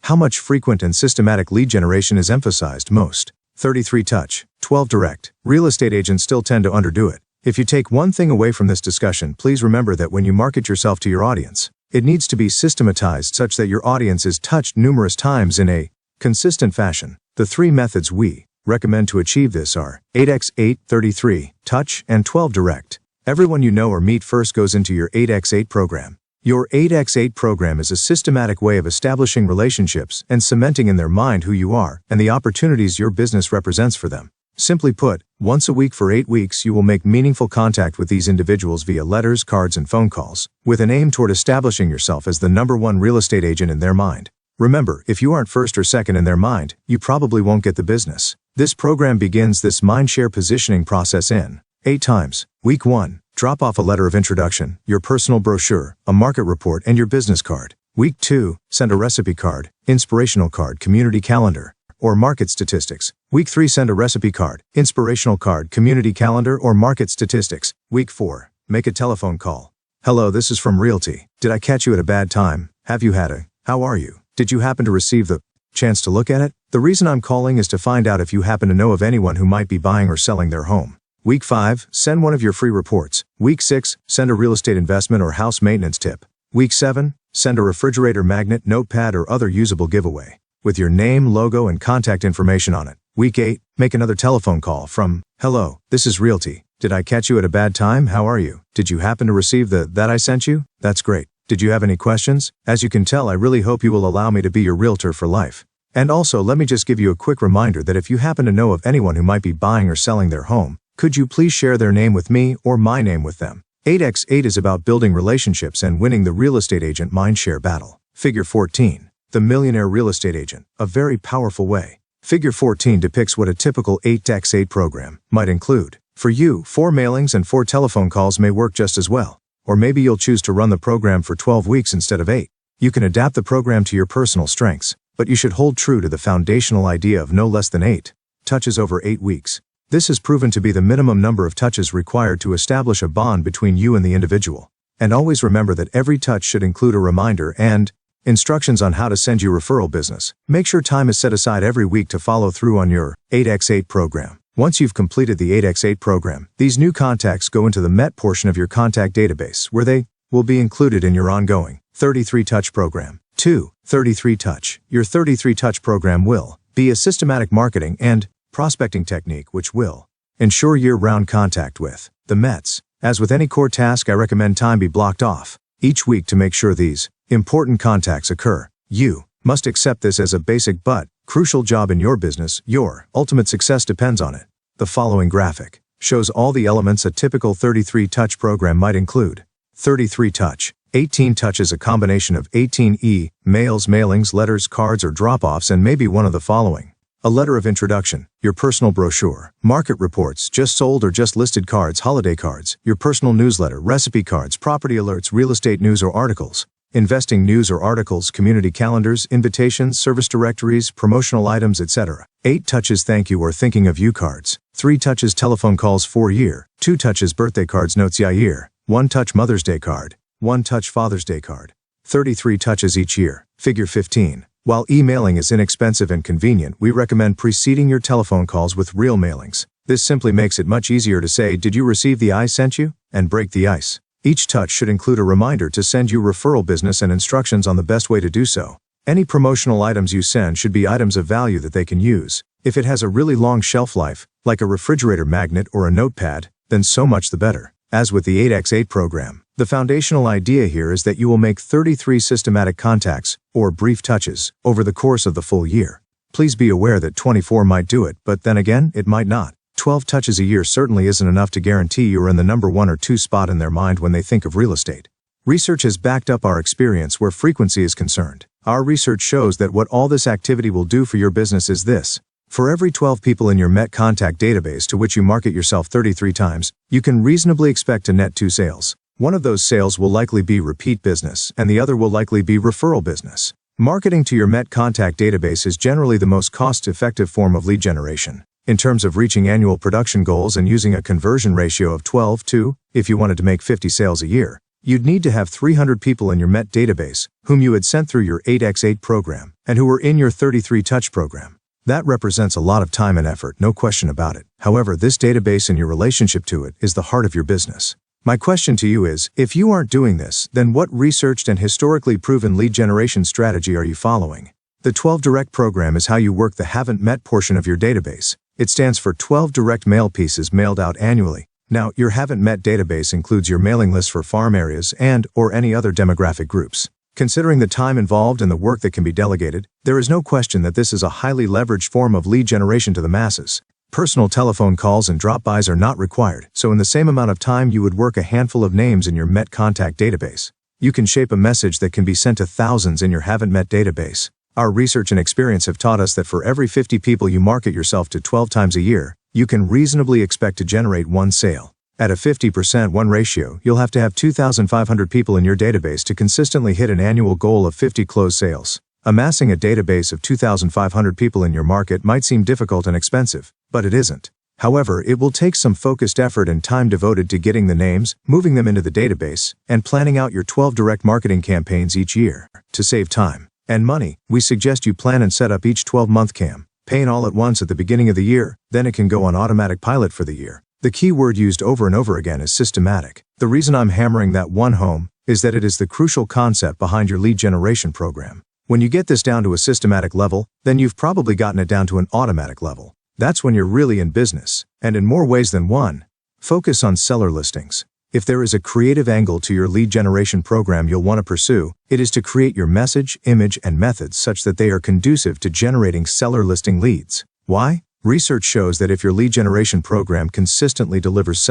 Speaker 1: How much frequent and systematic lead generation is emphasized most? 33 touch, 12 direct. Real estate agents still tend to underdo it. If you take one thing away from this discussion, please remember that when you market yourself to your audience, it needs to be systematized such that your audience is touched numerous times in a consistent fashion. The 3 methods we recommend to achieve this are 8x8, 33 touch, and 12 direct. Everyone you know or meet first goes into your 8x8 program. Your 8x8 program is a systematic way of establishing relationships and cementing in their mind who you are and the opportunities your business represents for them. Simply put, once a week for 8 weeks you will make meaningful contact with these individuals via letters, cards, and phone calls, with an aim toward establishing yourself as the #1 real estate agent in their mind. Remember, if you aren't first or second in their mind, you probably won't get the business. This program begins this mindshare positioning process in 8 times. Week 1, drop off a letter of introduction, your personal brochure, a market report, and your business card. Week 2, send a recipe card, inspirational card, community calendar, or market statistics. Week 3, send a recipe card, inspirational card, community calendar, or market statistics. Week 4, make a telephone call. Hello, this is from Realty. Did I catch you at a bad time? Have you had a, how are you? Did you happen to receive the chance to look at it? The reason I'm calling is to find out if you happen to know of anyone who might be buying or selling their home. Week 5, send one of your free reports. Week 6, send a real estate investment or house maintenance tip. Week 7, send a refrigerator magnet, notepad, or other usable giveaway with your name, logo, and contact information on it. Week 8, make another telephone call from, hello, this is Realty. Did I catch you at a bad time? How are you? Did you happen to receive that I sent you? That's great. Did you have any questions? As you can tell, I really hope you will allow me to be your realtor for life. And also, let me just give you a quick reminder that if you happen to know of anyone who might be buying or selling their home, could you please share their name with me or my name with them? 8x8 is about building relationships and winning the real estate agent mindshare battle. Figure 14. The Millionaire Real Estate Agent. A very powerful way. Figure 14 depicts what a typical 8x8 program might include. For you, 4 mailings and 4 telephone calls may work just as well. Or maybe you'll choose to run the program for 12 weeks instead of 8. You can adapt the program to your personal strengths, but you should hold true to the foundational idea of no less than 8 touches over 8 weeks. This has proven to be the minimum number of touches required to establish a bond between you and the individual. And always remember that every touch should include a reminder and instructions on how to send you referral business. Make sure time is set aside every week to follow through on your 8x8 program. Once you've completed the 8x8 program, these new contacts go into the MET portion of your contact database, where they will be included in your ongoing 33-touch program. 2. 33-touch. Your 33-touch program will be a systematic marketing and prospecting technique which will ensure year-round contact with the METs. As with any core task, I recommend time be blocked off each week to make sure these important contacts occur. You must accept this as a basic but crucial job in your business. Your ultimate success depends on it. The following graphic shows all the elements a typical 33-touch program might include. 33 touch. 18 touch is a combination of 18 mails, mailings, letters, cards, or drop-offs, and maybe one of the following. A letter of introduction, your personal brochure, market reports, just sold or just listed cards, holiday cards, your personal newsletter, recipe cards, property alerts, real estate news or articles, investing news or articles, community calendars, invitations, service directories, promotional items, etc. 8 touches thank you or thinking of you cards. 3 touches telephone calls for year. 2 touches birthday cards, notes year. 1 touch Mother's Day card. 1 touch Father's Day card. 33 touches each year. Figure 15. While emailing is inexpensive and convenient, we recommend preceding your telephone calls with real mailings. This simply makes it much easier to say, did you receive the I sent you? And break the ice. Each touch should include a reminder to send you referral business and instructions on the best way to do so. Any promotional items you send should be items of value that they can use. If it has a really long shelf life, like a refrigerator magnet or a notepad, then so much the better. As with the 8x8 program, the foundational idea here is that you will make 33 systematic contacts, or brief touches, over the course of the full year. Please be aware that 24 might do it, but then again, it might not. 12 touches a year certainly isn't enough to guarantee you're in the number 1 or 2 spot in their mind when they think of real estate. Research has backed up our experience where frequency is concerned. Our research shows that what all this activity will do for your business is this. For every 12 people in your Met contact database to which you market yourself 33 times, you can reasonably expect to net 2 sales. One of those sales will likely be repeat business, and the other will likely be referral business. Marketing to your Met contact database is generally the most cost-effective form of lead generation. In terms of reaching annual production goals and using a conversion ratio of 12:2, if you wanted to make 50 sales a year, you'd need to have 300 people in your Met database, whom you had sent through your 8x8 program, and who were in your 33-touch program. That represents a lot of time and effort, no question about it. However, this database and your relationship to it is the heart of your business. My question to you is, if you aren't doing this, then what researched and historically proven lead generation strategy are you following? The 12 Direct program is how you work the haven't met portion of your database. It stands for 12 direct mail pieces mailed out annually. Now, your haven't met database includes your mailing list for farm areas and/or any other demographic groups. Considering the time involved and the work that can be delegated, there is no question that this is a highly leveraged form of lead generation to the masses. Personal telephone calls and drop-bys are not required, so in the same amount of time you would work a handful of names in your Met contact database. You can shape a message that can be sent to thousands in your haven't met database. Our research and experience have taught us that for every 50 people you market yourself to 12 times a year, you can reasonably expect to generate 1 sale. At a 50% 1 ratio, you'll have to have 2,500 people in your database to consistently hit an annual goal of 50 closed sales. Amassing a database of 2,500 people in your market might seem difficult and expensive, but it isn't. However, it will take some focused effort and time devoted to getting the names, moving them into the database, and planning out your 12 direct marketing campaigns each year. To save time and money, we suggest you plan and set up each 12-month campaign all at once at the beginning of the year, then it can go on automatic pilot for the year. The key word used over and over again is systematic. The reason I'm hammering that one home is that it is the crucial concept behind your lead generation program. When you get this down to a systematic level, then you've probably gotten it down to an automatic level. That's when you're really in business, and in more ways than one. Focus on seller listings. If there is a creative angle to your lead generation program you'll want to pursue, it is to create your message, image, and methods such that they are conducive to generating seller listing leads. Why? Research shows that if your lead generation program consistently delivers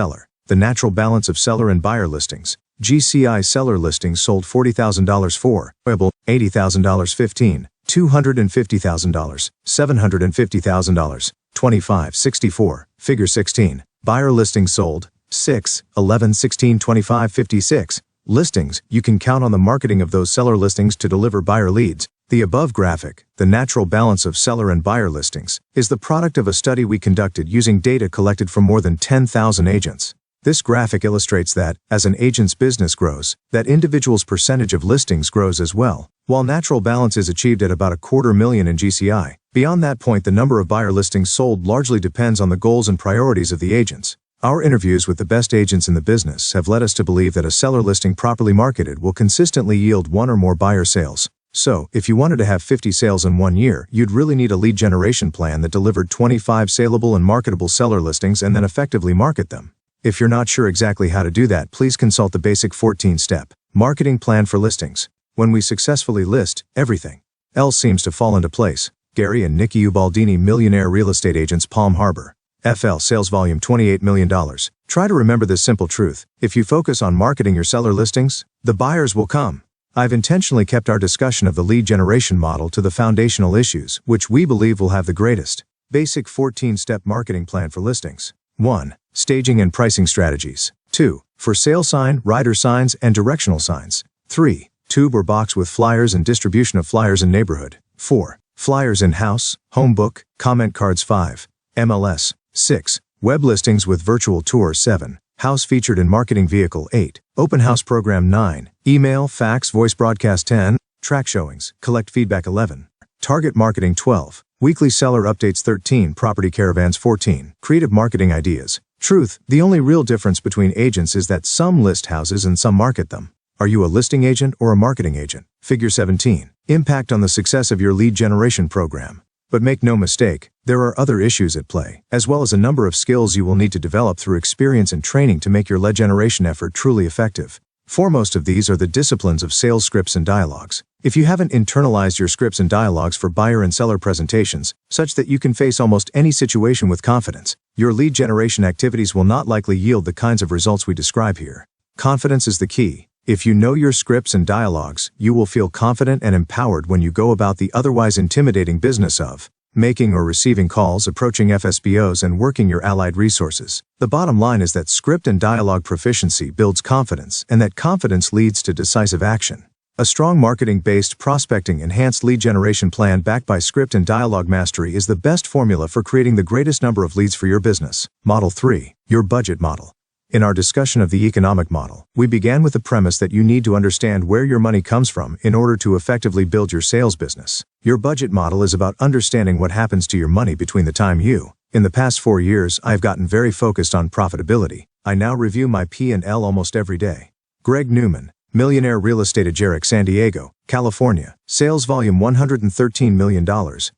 Speaker 1: the natural balance of seller and buyer listings, GCI seller listings sold $40,000 for, $80,000 15, $250,000, $750,000, 25, 64, figure 16. Buyer listings sold, 6, 11, 16, 25, 56. Listings, you can count on the marketing of those seller listings to deliver buyer leads. The above graphic, the natural balance of seller and buyer listings, is the product of a study we conducted using data collected from more than 10,000 agents. This graphic illustrates that, as an agent's business grows, that individual's percentage of listings grows as well. While natural balance is achieved at about $250,000 in GCI, beyond that point the number of buyer listings sold largely depends on the goals and priorities of the agents. Our interviews with the best agents in the business have led us to believe that a seller listing properly marketed will consistently yield 1 or more buyer sales. So, if you wanted to have 50 sales in 1 year, you'd really need a lead generation plan that delivered 25 saleable and marketable seller listings and then effectively market them. If you're not sure exactly how to do that, please consult the basic 14-step marketing plan for listings. When we successfully list, everything else seems to fall into place. Gary and Nikki Ubaldini, Millionaire Real Estate Agents, Palm Harbor, FL. Sales volume $28 million. Try to remember this simple truth. If you focus on marketing your seller listings, the buyers will come. I've intentionally kept our discussion of the lead generation model to the foundational issues, which we believe will have the greatest. Basic 14-step marketing plan for listings. 1. Staging and pricing strategies. 2. For sale sign, rider signs, and directional signs. 3. Tube or box with flyers and distribution of flyers in neighborhood. 4. Flyers in-house, home book, comment cards. 5. MLS. 6. Web listings with virtual tour. 7. House featured in marketing vehicle. 8. Open house program. 9. Email, fax, voice broadcast. 10. Track showings, collect feedback. 11. Target marketing. 12. Weekly seller updates. 13. Property caravans. 14. Creative marketing ideas. Truth, the only real difference between agents is that some list houses and some market them. Are you a listing agent or a marketing agent? Figure 17. Impact on the success of your lead generation program. But make no mistake, there are other issues at play, as well as a number of skills you will need to develop through experience and training to make your lead generation effort truly effective. Foremost of these are the disciplines of sales scripts and dialogues. If you haven't internalized your scripts and dialogues for buyer and seller presentations, such that you can face almost any situation with confidence, Your lead generation activities will not likely yield the kinds of results we describe here. Confidence is the key. If you know your scripts and dialogues, you will feel confident and empowered when you go about the otherwise intimidating business of making or receiving calls, approaching FSBOs, and working your allied resources. The bottom line is that script and dialogue proficiency builds confidence, and that confidence leads to decisive action. A strong marketing-based, prospecting-enhanced lead generation plan backed by script and dialogue mastery is the best formula for creating the greatest number of leads for your business. Model 3. Your budget model. In our discussion of the economic model, we began with the premise that you need to understand where your money comes from in order to effectively build your sales business. Your budget model is about understanding what happens to your money between the time you. In the past 4 years, I've gotten very focused on profitability. I now review my P&L almost every day. Greg Newman, Millionaire Real Estate Agent, San Diego, California. Sales volume $113 million.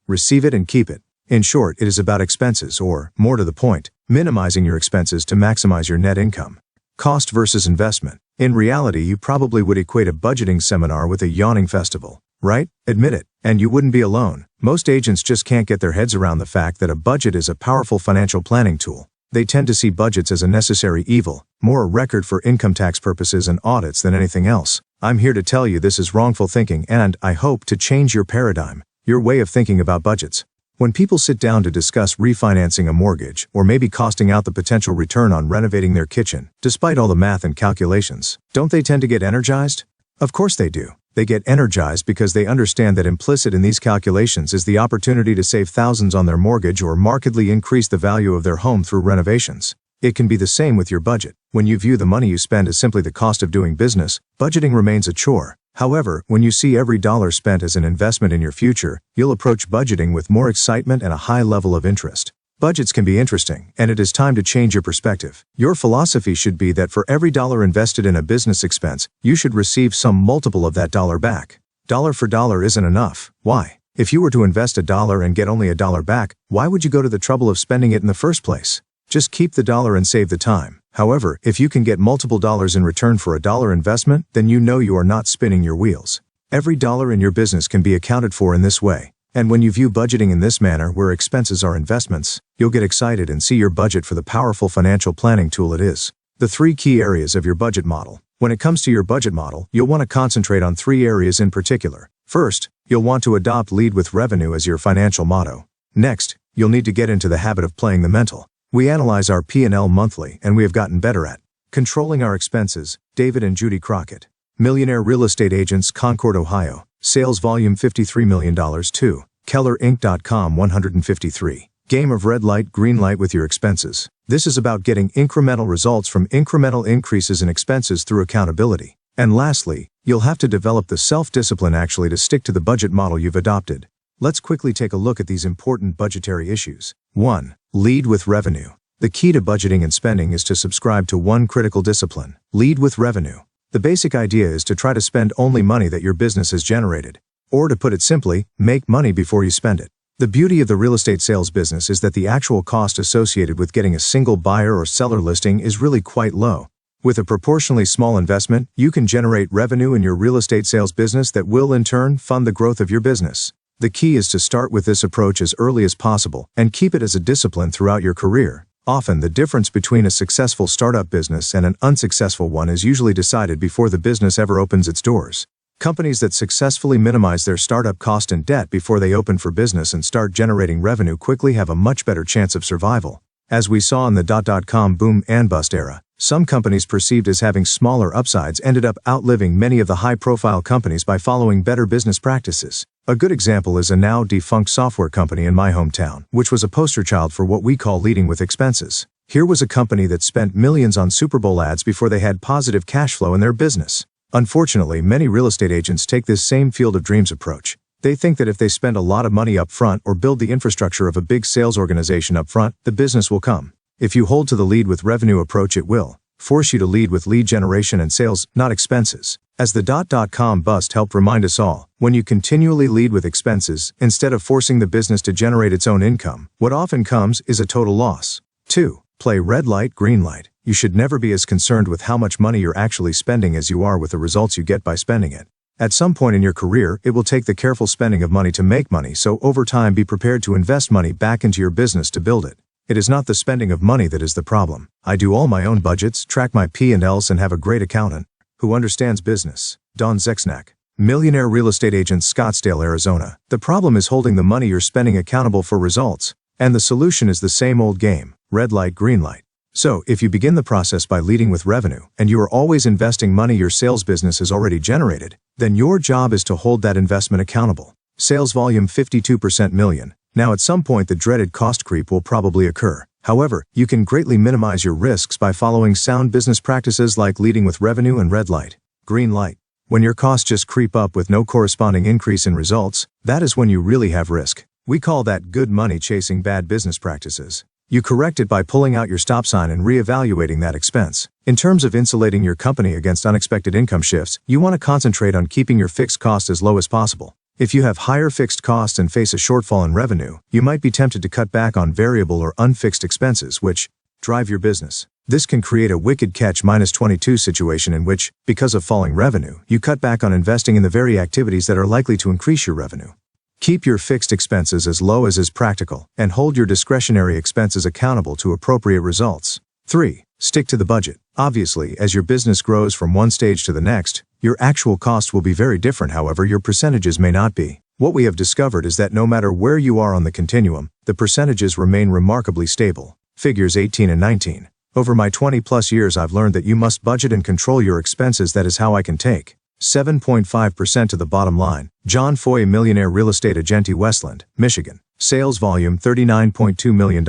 Speaker 1: Receive it and keep it. In short, it is about expenses, or, more to the point, minimizing your expenses to maximize your net income. Cost versus investment. In reality, you probably would equate a budgeting seminar with a yawning festival, right? Admit it. And you wouldn't be alone. Most agents just can't get their heads around the fact that a budget is a powerful financial planning tool. They tend to see budgets as a necessary evil, more a record for income tax purposes and audits than anything else. I'm here to tell you this is wrongful thinking and, I hope, to change your paradigm, your way of thinking about budgets. When people sit down to discuss refinancing a mortgage, or maybe costing out the potential return on renovating their kitchen, despite all the math and calculations, don't they tend to get energized? Of course they do. They get energized because they understand that implicit in these calculations is the opportunity to save thousands on their mortgage or markedly increase the value of their home through renovations. It can be the same with your budget. When you view the money you spend as simply the cost of doing business, budgeting remains a chore. However, when you see every dollar spent as an investment in your future, you'll approach budgeting with more excitement and a high level of interest. Budgets can be interesting, and it is time to change your perspective. Your philosophy should be that for every dollar invested in a business expense, you should receive some multiple of that dollar back. Dollar for dollar isn't enough. Why? If you were to invest $1 and get only $1 back, why would you go to the trouble of spending it in the first place? Just keep the dollar and save the time. However, if you can get multiple dollars in return for $1 investment, then you know you are not spinning your wheels. Every dollar in your business can be accounted for in this way. And when you view budgeting in this manner, where expenses are investments, you'll get excited and see your budget for the powerful financial planning tool it is. The 3 key areas of your budget model. When it comes to your budget model, you'll want to concentrate on 3 areas in particular. First, you'll want to adopt lead with revenue as your financial motto. Next, you'll need to get into the habit of playing the mental. We analyze our P&L monthly, and we have gotten better at controlling our expenses. David and Judy Crockett, Millionaire Real Estate Agents, Concord, Ohio. Sales volume $53 million. 2. KellerInc.com 153. Game of red light, green light with your expenses. This is about getting incremental results from incremental increases in expenses through accountability. And lastly, you'll have to develop the self-discipline actually to stick to the budget model you've adopted. Let's quickly take a look at these important budgetary issues. 1. Lead with revenue. The key to budgeting and spending is to subscribe to one critical discipline: lead with revenue. The basic idea is to try to spend only money that your business has generated. Or to put it simply, make money before you spend it. The beauty of the real estate sales business is that the actual cost associated with getting a single buyer or seller listing is really quite low. With a proportionally small investment, you can generate revenue in your real estate sales business that will in turn fund the growth of your business. The key is to start with this approach as early as possible and keep it as a discipline throughout your career. Often, the difference between a successful startup business and an unsuccessful one is usually decided before the business ever opens its doors. Companies that successfully minimize their startup cost and debt before they open for business and start generating revenue quickly have a much better chance of survival. As we saw in the .com boom and bust era, some companies perceived as having smaller upsides ended up outliving many of the high-profile companies by following better business practices. A good example is a now defunct software company in my hometown, which was a poster child for what we call leading with expenses. Here was a company that spent millions on Super Bowl ads before they had positive cash flow in their business. Unfortunately, many real estate agents take this same field of dreams approach. They think that if they spend a lot of money up front or build the infrastructure of a big sales organization up front, the business will come. If you hold to the lead with revenue approach, it will force you to lead with lead generation and sales, not expenses. As the .com bust helped remind us all, when you continually lead with expenses, instead of forcing the business to generate its own income, what often comes is a total loss. 2. Play red light, green light. You should never be as concerned with how much money you're actually spending as you are with the results you get by spending it. At some point in your career, it will take the careful spending of money to make money, so over time be prepared to invest money back into your business to build it. It is not the spending of money that is the problem. I do all my own budgets, track my P&Ls, and have a great accountant who understands business. Don Zexnack, Millionaire Real Estate Agent, Scottsdale, Arizona. The problem is holding the money you're spending accountable for results, and the solution is the same old game: red light, green light. So, if you begin the process by leading with revenue, and you are always investing money your sales business has already generated, then your job is to hold that investment accountable. Sales volume 52% million. Now, at some point the dreaded cost creep will probably occur. However, you can greatly minimize your risks by following sound business practices like leading with revenue and red light, green light. When your costs just creep up with no corresponding increase in results, that is when you really have risk. We call that good money chasing bad business practices. You correct it by pulling out your stop sign and reevaluating that expense. In terms of insulating your company against unexpected income shifts, you want to concentrate on keeping your fixed cost as low as possible. If you have higher fixed costs and face a shortfall in revenue, you might be tempted to cut back on variable or unfixed expenses which drive your business. This can create a wicked catch-22 situation in which, because of falling revenue, you cut back on investing in the very activities that are likely to increase your revenue. Keep your fixed expenses as low as is practical, and hold your discretionary expenses accountable to appropriate results. 3. Stick to the budget. Obviously, as your business grows from one stage to the next, your actual costs will be very different. However, your percentages may not be. What we have discovered is that no matter where you are on the continuum, the percentages remain remarkably stable. Figures 18 and 19. Over my 20+ years, I've learned that you must budget and control your expenses. That is how I can take 7.5% to the bottom line. John Foy, Millionaire Real Estate Agent, Westland, Michigan. Sales volume $39.2 million.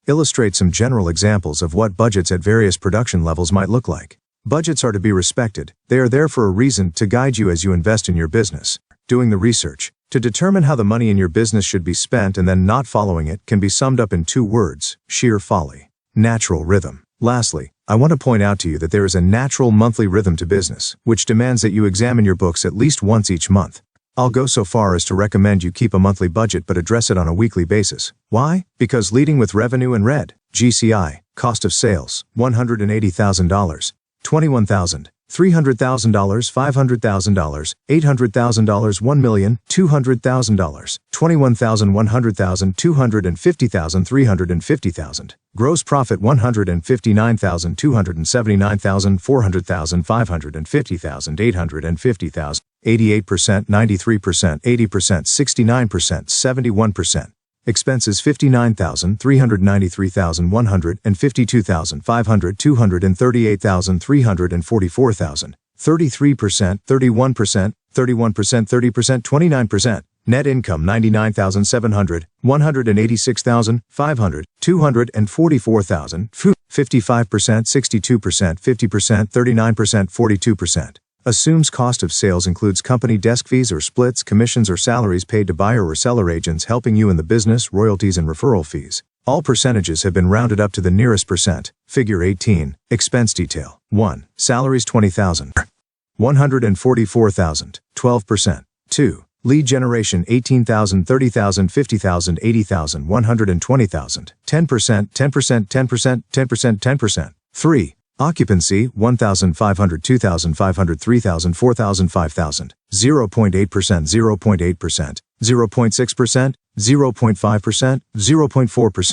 Speaker 1: Illustrate some general examples of what budgets at various production levels might look like. Budgets are to be respected. They are there for a reason, to guide you as you invest in your business. Doing the research to determine how the money in your business should be spent and then not following it can be summed up in 2 words: sheer folly. Natural rhythm. Lastly, I want to point out to you that there is a natural monthly rhythm to business, which demands that you examine your books at least once each month. I'll go so far as to recommend you keep a monthly budget but address it on a weekly basis. Why? Because leading with revenue and red, GCI, cost of sales, $180,000, $21,000, $300,000, $500,000, $800,000, $1 million, $200,000, $21,000, $100,000, $250,000, $350,000. Gross profit $159,000, $279,000, $400,000, $550,000, $850,000. 88%, 93%, 80%, 69%, 71%. Expenses $59,000, $393,100, and $52,500, $238,000, $344,000. 33%, 31%, 31%, 30%, 29%. Net income $99,700, $186,500, $244,000. 55%, 62%, 50%, 39%, 42%. Assumes cost of sales includes company desk fees or splits, commissions or salaries paid to buyer or seller agents helping you in the business, royalties and referral fees. All percentages have been rounded up to the nearest percent. Figure 18. Expense detail. 1. Salaries $20,000. $144,000. 12%. 2. Lead generation $18,000, $30,000, $50,000, $80,000, $120,000. 10%, 10%, 10%, 10%, 10%. 3. Occupancy $1,500, $2,500, $3,000, $4,000, $5,000. 0.8%, 0.8%, 0.6%, 0.5%, 0.4%.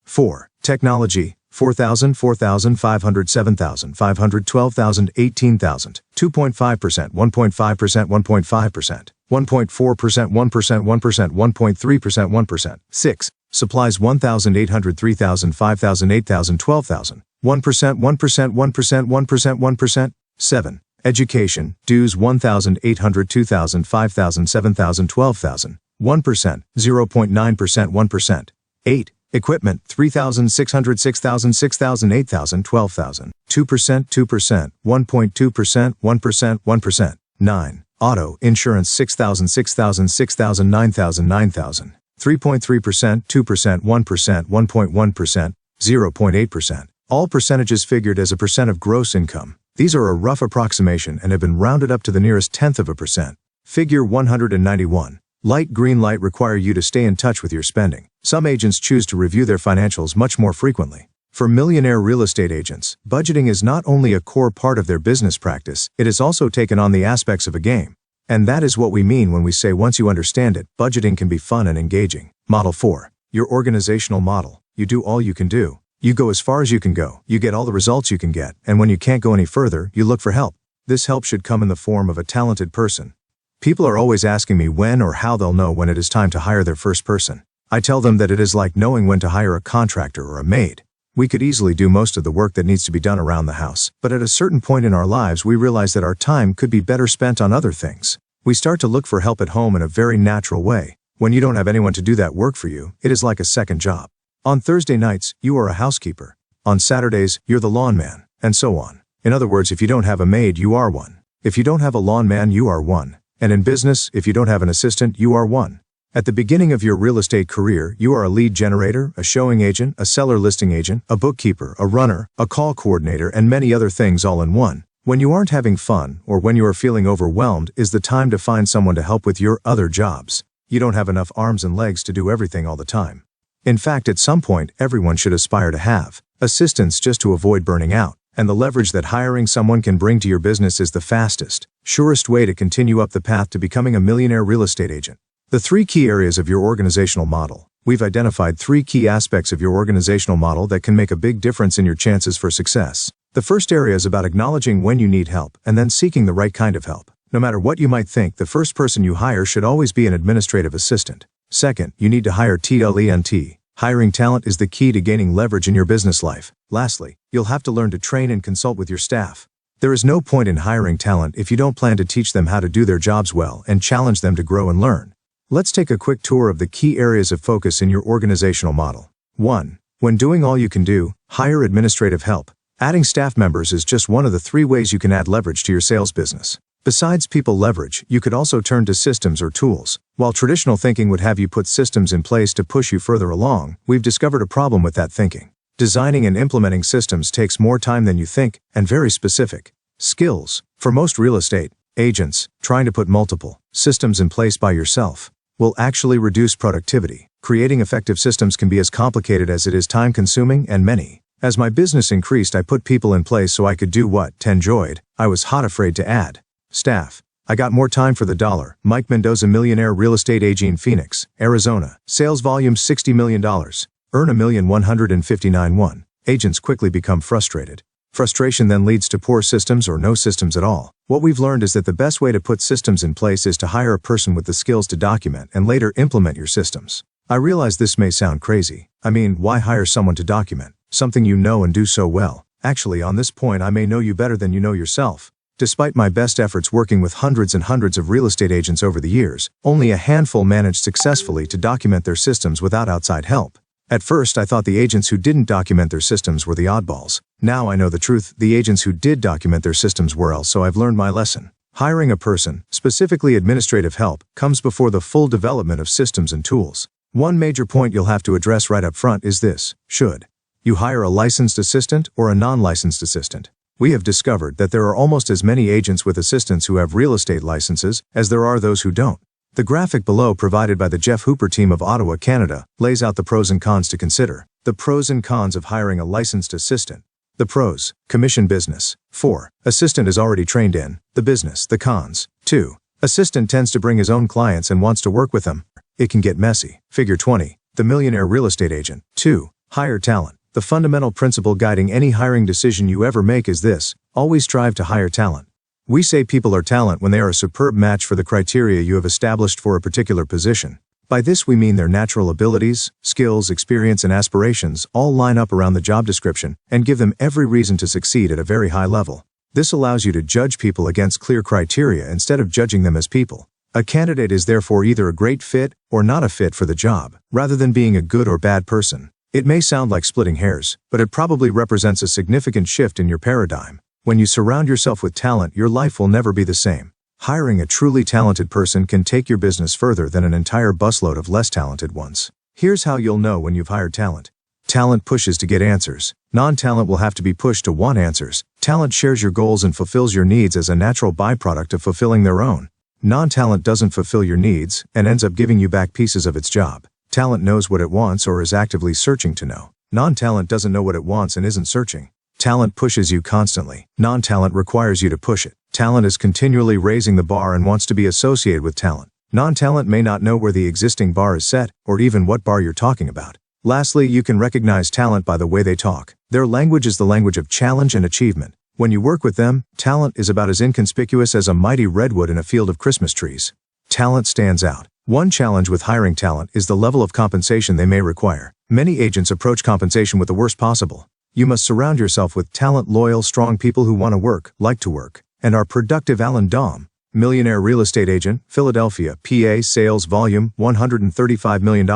Speaker 1: 4. Technology $4,000, $4,500, $7,500, $12,000, $18,000. 2.5%, 1.5%, 1.5%. 1.4%, 1%, 1%, 1.3%, 1%. 6. Supplies $1,800, $3,000, $5,000, $8,000, $12,000. 1%, 1%, 1%, 1%, 1%. 7. Education, dues $1,800, $2,000, $5,000, $7,000, $12,000. 1%, 0.9%, 1%. 8. Equipment $3,600, $6,000, $6,000, $8,000, $12,000. 2%, 2%, 1.2%, 1%, 1%. 9. Auto insurance $6,000, $6,000, $6,000, $9,000, $9,000. 3.3%, 2%, 1%, 1.1%, 0.8%. All percentages figured as a percent of gross income. These are a rough approximation and have been rounded up to the nearest 1/10%. Figure 191. Light, green light require you to stay in touch with your spending. Some agents choose to review their financials much more frequently. For millionaire real estate agents, budgeting is not only a core part of their business practice, it has also taken on the aspects of a game. And that is what we mean when we say once you understand it, budgeting can be fun and engaging. Model 4. Your organizational model. You do all you can do. You go as far as you can go. You get all the results you can get, and when you can't go any further, you look for help. This help should come in the form of a talented person. People are always asking me when or how they'll know when it is time to hire their first person. I tell them that it is like knowing when to hire a contractor or a maid. We could easily do most of the work that needs to be done around the house, but at a certain point in our lives we realize that our time could be better spent on other things. We start to look for help at home in a very natural way. When you don't have anyone to do that work for you, it is like a second job. On Thursday nights, you are a housekeeper. On Saturdays, you're the lawn man, and so on. In other words, if you don't have a maid, you are one. If you don't have a lawn man, you are one. And in business, if you don't have an assistant, you are one. At the beginning of your real estate career, you are a lead generator, a showing agent, a seller listing agent, a bookkeeper, a runner, a call coordinator, and many other things all in one. When you aren't having fun, or when you are feeling overwhelmed, is the time to find someone to help with your other jobs. You don't have enough arms and legs to do everything all the time. In fact, at some point, everyone should aspire to have assistants just to avoid burning out. And the leverage that hiring someone can bring to your business is the fastest, surest way to continue up the path to becoming a millionaire real estate agent. The 3 key areas of your organizational model. We've identified 3 key aspects of your organizational model that can make a big difference in your chances for success. The first area is about acknowledging when you need help and then seeking the right kind of help. No matter what you might think, the first person you hire should always be an administrative assistant. Second, you need to hire talent. Hiring talent is the key to gaining leverage in your business life. Lastly, you'll have to learn to train and consult with your staff. There is no point in hiring talent if you don't plan to teach them how to do their jobs well and challenge them to grow and learn. Let's take a quick tour of the key areas of focus in your organizational model. 1. When doing all you can do, hire administrative help. Adding staff members is just one of the 3 ways you can add leverage to your sales business. Besides people leverage, you could also turn to systems or tools. While traditional thinking would have you put systems in place to push you further along, we've discovered a problem with that thinking. Designing and implementing systems takes more time than you think, and very specific skills. For most real estate agents, trying to put multiple systems in place by yourself will actually reduce productivity. Creating effective systems can be as complicated as it is time-consuming and many. As my business increased, I put people in place so I could do what 10 enjoyed. I was hot afraid to add staff. I got more time for the dollar. Mike Mendoza, millionaire real estate agent, Phoenix, Arizona. Sales volume $60 million. Earn $1,159,000. Agents quickly become frustrated. Frustration then leads to poor systems or no systems at all. What we've learned is that the best way to put systems in place is to hire a person with the skills to document and later implement your systems. I realize this may sound crazy. I mean, why hire someone to document something you know and do so well? Actually, on this point, I may know you better than you know yourself. Despite my best efforts working with hundreds and hundreds of real estate agents over the years, only a handful managed successfully to document their systems without outside help. At first, I thought the agents who didn't document their systems were the oddballs. Now I know the truth, the agents who did document their systems were, so I've learned my lesson. Hiring a person, specifically administrative help, comes before the full development of systems and tools. One major point you'll have to address right up front is this: should you hire a licensed assistant or a non-licensed assistant? We have discovered that there are almost as many agents with assistants who have real estate licenses as there are those who don't. The graphic below, provided by the Jeff Hooper team of Ottawa, Canada, lays out the pros and cons to consider. The pros and cons of hiring a licensed assistant. The pros: commission business. 4. Assistant is already trained in the business. The cons: 2. Assistant tends to bring his own clients and wants to work with them. It can get messy. Figure 20. The millionaire real estate agent. 2. Hire talent. The fundamental principle guiding any hiring decision you ever make is this: always strive to hire talent. We say people are talent when they are a superb match for the criteria you have established for a particular position. By this we mean their natural abilities, skills, experience, and aspirations all line up around the job description and give them every reason to succeed at a very high level. This allows you to judge people against clear criteria instead of judging them as people. A candidate is therefore either a great fit or not a fit for the job, rather than being a good or bad person. It may sound like splitting hairs, but it probably represents a significant shift in your paradigm. When you surround yourself with talent, your life will never be the same. Hiring a truly talented person can take your business further than an entire busload of less talented ones. Here's how you'll know when you've hired talent. Talent pushes to get answers. Non-talent will have to be pushed to want answers. Talent shares your goals and fulfills your needs as a natural byproduct of fulfilling their own. Non-talent doesn't fulfill your needs and ends up giving you back pieces of its job. Talent knows what it wants or is actively searching to know. Non-talent doesn't know what it wants and isn't searching. Talent pushes you constantly. Non-talent requires you to push it. Talent is continually raising the bar and wants to be associated with talent. Non-talent may not know where the existing bar is set, or even what bar you're talking about. Lastly, you can recognize talent by the way they talk. Their language is the language of challenge and achievement. When you work with them, talent is about as inconspicuous as a mighty redwood in a field of Christmas trees. Talent stands out. One challenge with hiring talent is the level of compensation they may require. Many agents approach compensation with the worst possible. You must surround yourself with talent-loyal, strong people who want to work, like to work, and are productive. Alan Dahm, Millionaire Real Estate Agent, Philadelphia, PA. Sales volume, $135 million.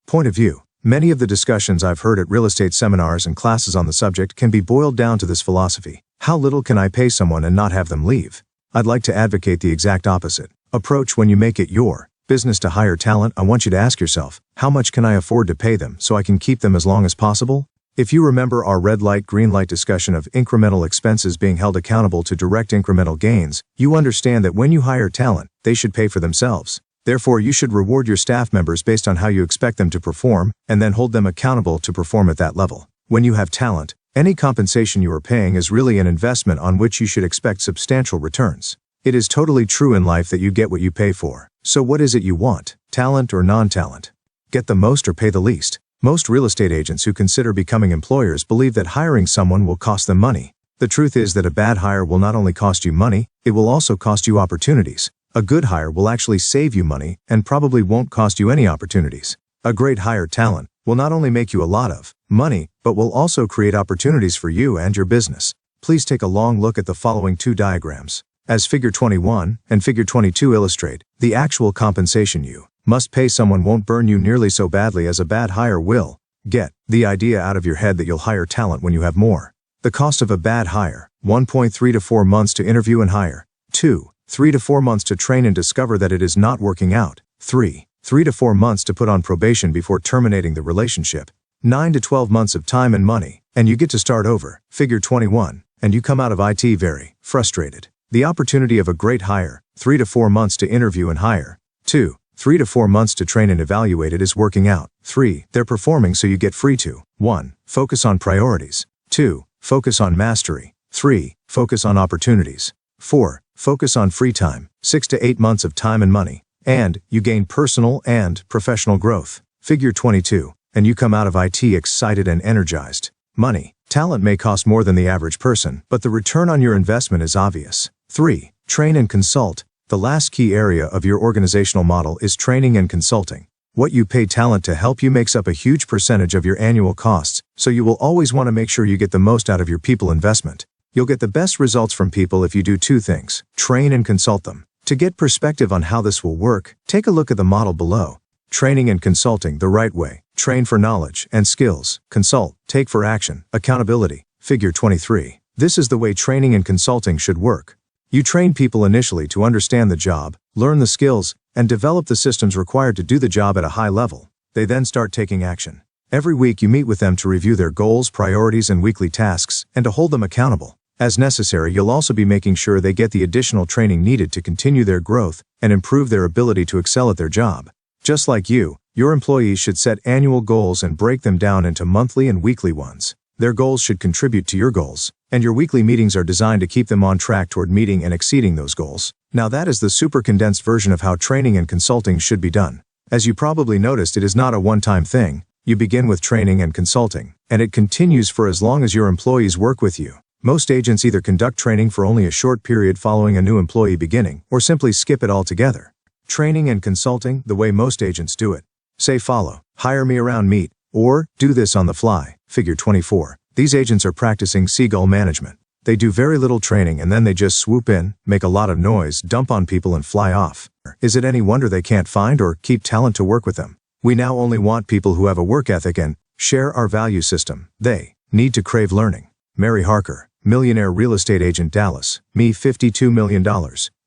Speaker 1: Point of view. Many of the discussions I've heard at real estate seminars and classes on the subject can be boiled down to this philosophy. How little can I pay someone and not have them leave? I'd like to advocate the exact opposite approach. When you make it your business to hire talent, I want you to ask yourself, how much can I afford to pay them so I can keep them as long as possible? If you remember our red light, green light discussion of incremental expenses being held accountable to direct incremental gains, you understand that when you hire talent, they should pay for themselves. Therefore, you should reward your staff members based on how you expect them to perform, and then hold them accountable to perform at that level. When you have talent, any compensation you are paying is really an investment on which you should expect substantial returns. It is totally true in life that you get what you pay for. So what is it you want, talent or non-talent? Get the most or pay the least. Most real estate agents who consider becoming employers believe that hiring someone will cost them money. The truth is that a bad hire will not only cost you money, it will also cost you opportunities. A good hire will actually save you money and probably won't cost you any opportunities. A great hire talent will not only make you a lot of money, but will also create opportunities for you and your business. Please take a long look at the following two diagrams. As Figure 21 and Figure 22 illustrate, the actual compensation you must pay someone won't burn you nearly so badly as a bad hire will. Get the idea out of your head that you'll hire talent when you have more. The cost of a bad hire, 1.3 to 4 months to interview and hire. 2. 3 to 4 months to train and discover that it is not working out. 3 to 4 months to put on probation before terminating the relationship. 9 to 12 months of time and money, and you get to start over. Figure 21, and you come out of IT very frustrated. The opportunity of a great hire, 3 to 4 months to interview and hire. 2. 3 to 4 months to train and evaluate it is working out. 3. They're performing so you get free to 1. Focus on priorities. 2. Focus on mastery. 3. Focus on opportunities. 4. Focus on free time, 6 to 8 months of time and money, and you gain personal and professional growth. Figure 22, and you come out of IT excited and energized. Money. Talent may cost more than the average person, but the return on your investment is obvious. 3. Train and consult. The last key area of your organizational model is training and consulting. What you pay talent to help you makes up a huge percentage of your annual costs, so you will always want to make sure you get the most out of your people investment. You'll get the best results from people if you do two things: train and consult them. To get perspective on how this will work, take a look at the model below. Training and consulting the right way. Train for knowledge and skills. Consult, take for action, accountability. Figure 23. This is the way training and consulting should work. You train people initially to understand the job, learn the skills, and develop the systems required to do the job at a high level. They then start taking action. Every week you meet with them to review their goals, priorities, and weekly tasks, and to hold them accountable. As necessary, you'll also be making sure they get the additional training needed to continue their growth and improve their ability to excel at their job. Just like you, your employees should set annual goals and break them down into monthly and weekly ones. Their goals should contribute to your goals, and your weekly meetings are designed to keep them on track toward meeting and exceeding those goals. Now that is the super condensed version of how training and consulting should be done. As you probably noticed, it is not a one-time thing. You begin with training and consulting, and it continues for as long as your employees work with you. Most agents either conduct training for only a short period following a new employee beginning, or simply skip it altogether. Training and consulting, the way most agents do it. Say follow, hire me around meet, or do this on the fly. Figure 24. These agents are practicing seagull management. They do very little training and then they just swoop in, make a lot of noise, dump on people and fly off. Is it any wonder they can't find or keep talent to work with them? We now only want people who have a work ethic and share our value system. They need to crave learning. Mary Harker, Millionaire Real Estate Agent, Dallas, me $52 million.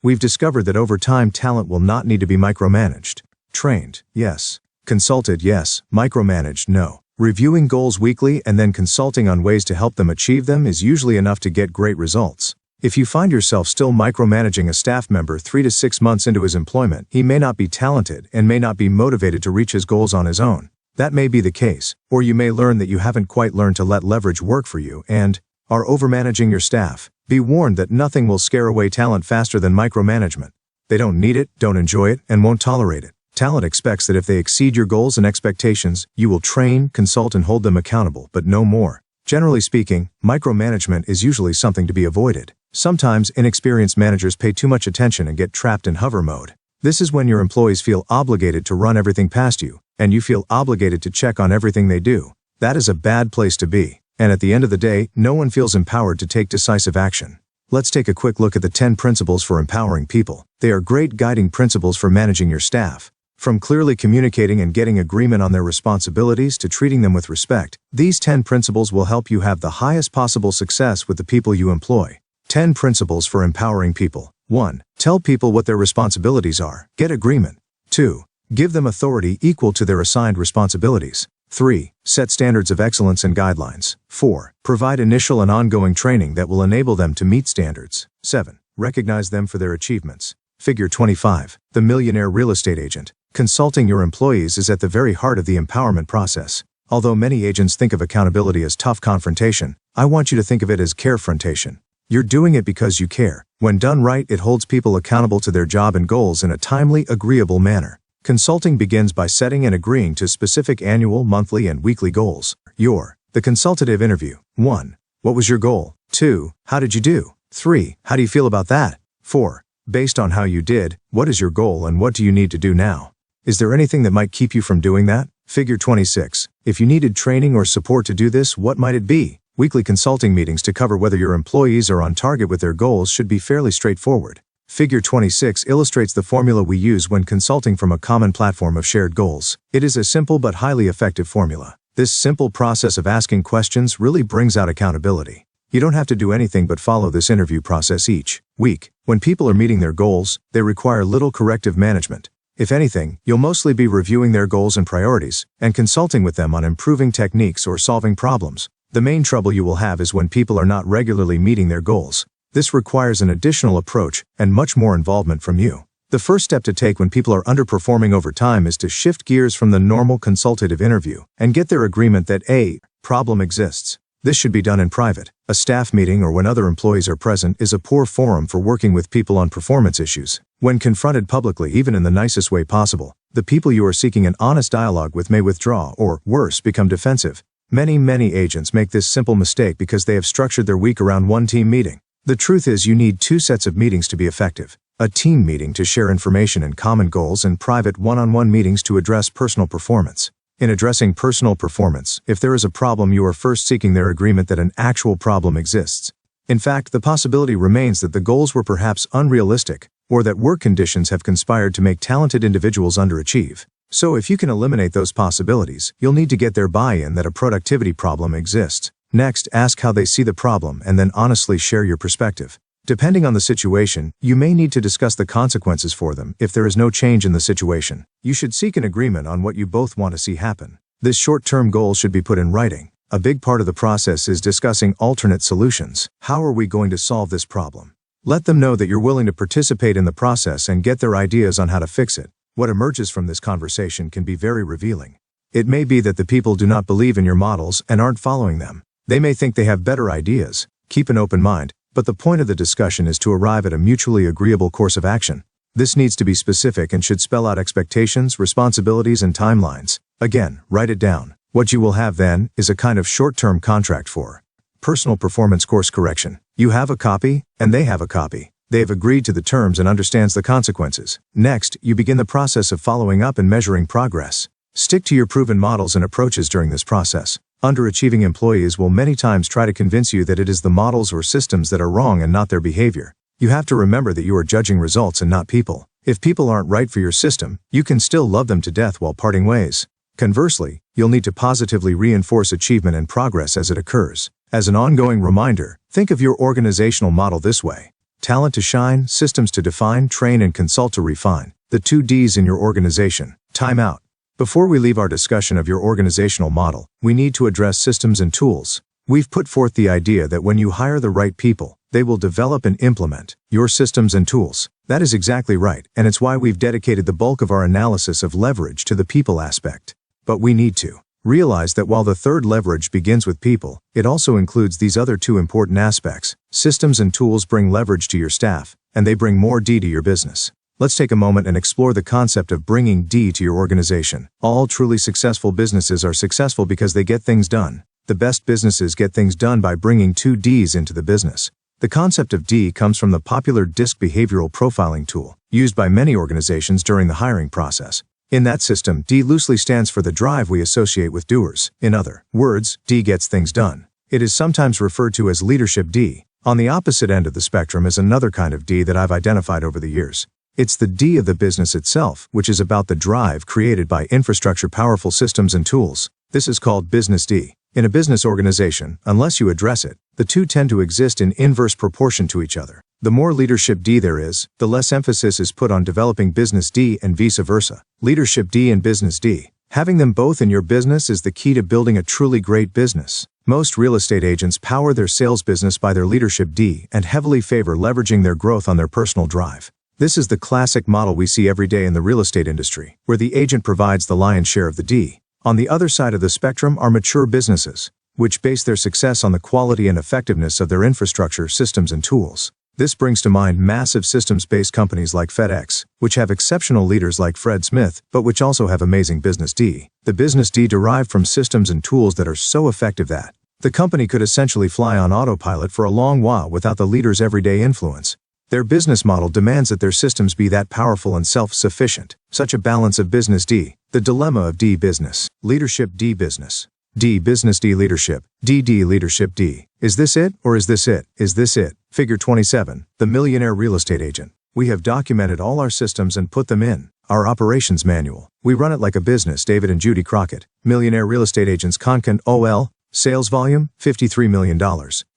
Speaker 1: We've discovered that over time talent will not need to be micromanaged. Trained, yes. Consulted, yes. Micromanaged, no. Reviewing goals weekly and then consulting on ways to help them achieve them is usually enough to get great results. If you find yourself still micromanaging a staff member 3 to 6 months into his employment, he may not be talented and may not be motivated to reach his goals on his own. That may be the case, or you may learn that you haven't quite learned to let leverage work for you and are overmanaging your staff. Be warned that nothing will scare away talent faster than micromanagement. They don't need it, don't enjoy it, and won't tolerate it. Talent expects that if they exceed your goals and expectations, you will train, consult, and hold them accountable, but no more. Generally speaking, micromanagement is usually something to be avoided. Sometimes inexperienced managers pay too much attention and get trapped in hover mode. This is when your employees feel obligated to run everything past you, and you feel obligated to check on everything they do. That is a bad place to be. And at the end of the day, no one feels empowered to take decisive action. Let's take a quick look at the 10 principles for empowering people. They are great guiding principles for managing your staff. From clearly communicating and getting agreement on their responsibilities to treating them with respect, these 10 principles will help you have the highest possible success with the people you employ. 10 principles for empowering people. 1. Tell people what their responsibilities are. Get agreement. 2. Give them authority equal to their assigned responsibilities. 3. Set standards of excellence and guidelines. 4. Provide initial and ongoing training that will enable them to meet standards. 7. Recognize them for their achievements. Figure 25. The Millionaire Real Estate Agent. Consulting your employees is at the very heart of the empowerment process. Although many agents think of accountability as tough confrontation, I want you to think of it as carefrontation. You're doing it because you care. When done right, it holds people accountable to their job and goals in a timely, agreeable manner. Consulting begins by setting and agreeing to specific annual, monthly, and weekly goals. The consultative interview. 1. What was your goal? 2. How did you do? 3. How do you feel about that? 4. Based on how you did, what is your goal and what do you need to do now? Is there anything that might keep you from doing that? Figure 26. If you needed training or support to do this, what might it be? Weekly consulting meetings to cover whether your employees are on target with their goals should be fairly straightforward. Figure 26 illustrates the formula we use when consulting from a common platform of shared goals. It is a simple but highly effective formula. This simple process of asking questions really brings out accountability. You don't have to do anything but follow this interview process each week. When people are meeting their goals, they require little corrective management. If anything, you'll mostly be reviewing their goals and priorities, and consulting with them on improving techniques or solving problems. The main trouble you will have is when people are not regularly meeting their goals. This requires an additional approach, and much more involvement from you. The first step to take when people are underperforming over time is to shift gears from the normal consultative interview, and get their agreement that a problem exists. This should be done in private. A staff meeting or when other employees are present is a poor forum for working with people on performance issues. When confronted publicly, even in the nicest way possible, the people you are seeking an honest dialogue with may withdraw or, worse, become defensive. Many agents make this simple mistake because they have structured their week around one team meeting. The truth is you need 2 sets of meetings to be effective. A team meeting to share information and common goals and private one-on-one meetings to address personal performance. In addressing personal performance, if there is a problem, you are first seeking their agreement that an actual problem exists. In fact, the possibility remains that the goals were perhaps unrealistic, or that work conditions have conspired to make talented individuals underachieve. So if you can eliminate those possibilities, you'll need to get their buy-in that a productivity problem exists. Next, ask how they see the problem and then honestly share your perspective. Depending on the situation, you may need to discuss the consequences for them. If there is no change in the situation, you should seek an agreement on what you both want to see happen. This short-term goal should be put in writing. A big part of the process is discussing alternate solutions. How are we going to solve this problem? Let them know that you're willing to participate in the process and get their ideas on how to fix it. What emerges from this conversation can be very revealing. It may be that the people do not believe in your models and aren't following them. They may think they have better ideas. Keep an open mind. But the point of the discussion is to arrive at a mutually agreeable course of action. This needs to be specific and should spell out expectations, responsibilities, and timelines. Again, write it down. What you will have then is a kind of short-term contract for personal performance course correction. You have a copy, and they have a copy. They have agreed to the terms and understands the consequences. Next, you begin the process of following up and measuring progress. Stick to your proven models and approaches during this process. Underachieving employees will many times try to convince you that it is the models or systems that are wrong and not their behavior. You have to remember that you are judging results and not people. If people aren't right for your system, you can still love them to death while parting ways. Conversely, you'll need to positively reinforce achievement and progress as it occurs. As an ongoing reminder, think of your organizational model this way. Talent to shine, systems to define, train and consult to refine. The 2 Ds in your organization. Time out. Before we leave our discussion of your organizational model, we need to address systems and tools. We've put forth the idea that when you hire the right people, they will develop and implement your systems and tools. That is exactly right, and it's why we've dedicated the bulk of our analysis of leverage to the people aspect. But we need to realize that while the third leverage begins with people, it also includes these other 2 important aspects. Systems and tools bring leverage to your staff, and they bring more D to your business. Let's take a moment and explore the concept of bringing D to your organization. All truly successful businesses are successful because they get things done. The best businesses get things done by bringing two Ds into the business. The concept of D comes from the popular DISC behavioral profiling tool, used by many organizations during the hiring process. In that system, D loosely stands for the drive we associate with doers. In other words, D gets things done. It is sometimes referred to as leadership D. On the opposite end of the spectrum is another kind of D that I've identified over the years. It's the D of the business itself, which is about the drive created by infrastructure, powerful systems and tools. This is called business D. In a business organization, unless you address it, the two tend to exist in inverse proportion to each other. The more leadership D there is, the less emphasis is put on developing business D and vice versa. Leadership D and business D. Having them both in your business is the key to building a truly great business. Most real estate agents power their sales business by their leadership D and heavily favor leveraging their growth on their personal drive. This is the classic model we see every day in the real estate industry, where the agent provides the lion's share of the D. On the other side of the spectrum are mature businesses, which base their success on the quality and effectiveness of their infrastructure, systems, and tools. This brings to mind massive systems-based companies like FedEx, which have exceptional leaders like Fred Smith, but which also have amazing business D. The business D derived from systems and tools that are so effective that the company could essentially fly on autopilot for a long while without the leader's everyday influence. Their business model demands that their systems be that powerful and self-sufficient. Such a balance of business D. The dilemma of D business. Leadership D business. D business D leadership. D leadership D. Is this it, or is this it? Is this it? Figure 27. The Millionaire Real Estate Agent. We have documented all our systems and put them in our operations manual. We run it like a business. David and Judy Crockett. Millionaire Real Estate Agents. Content OL. Sales volume, $53 million.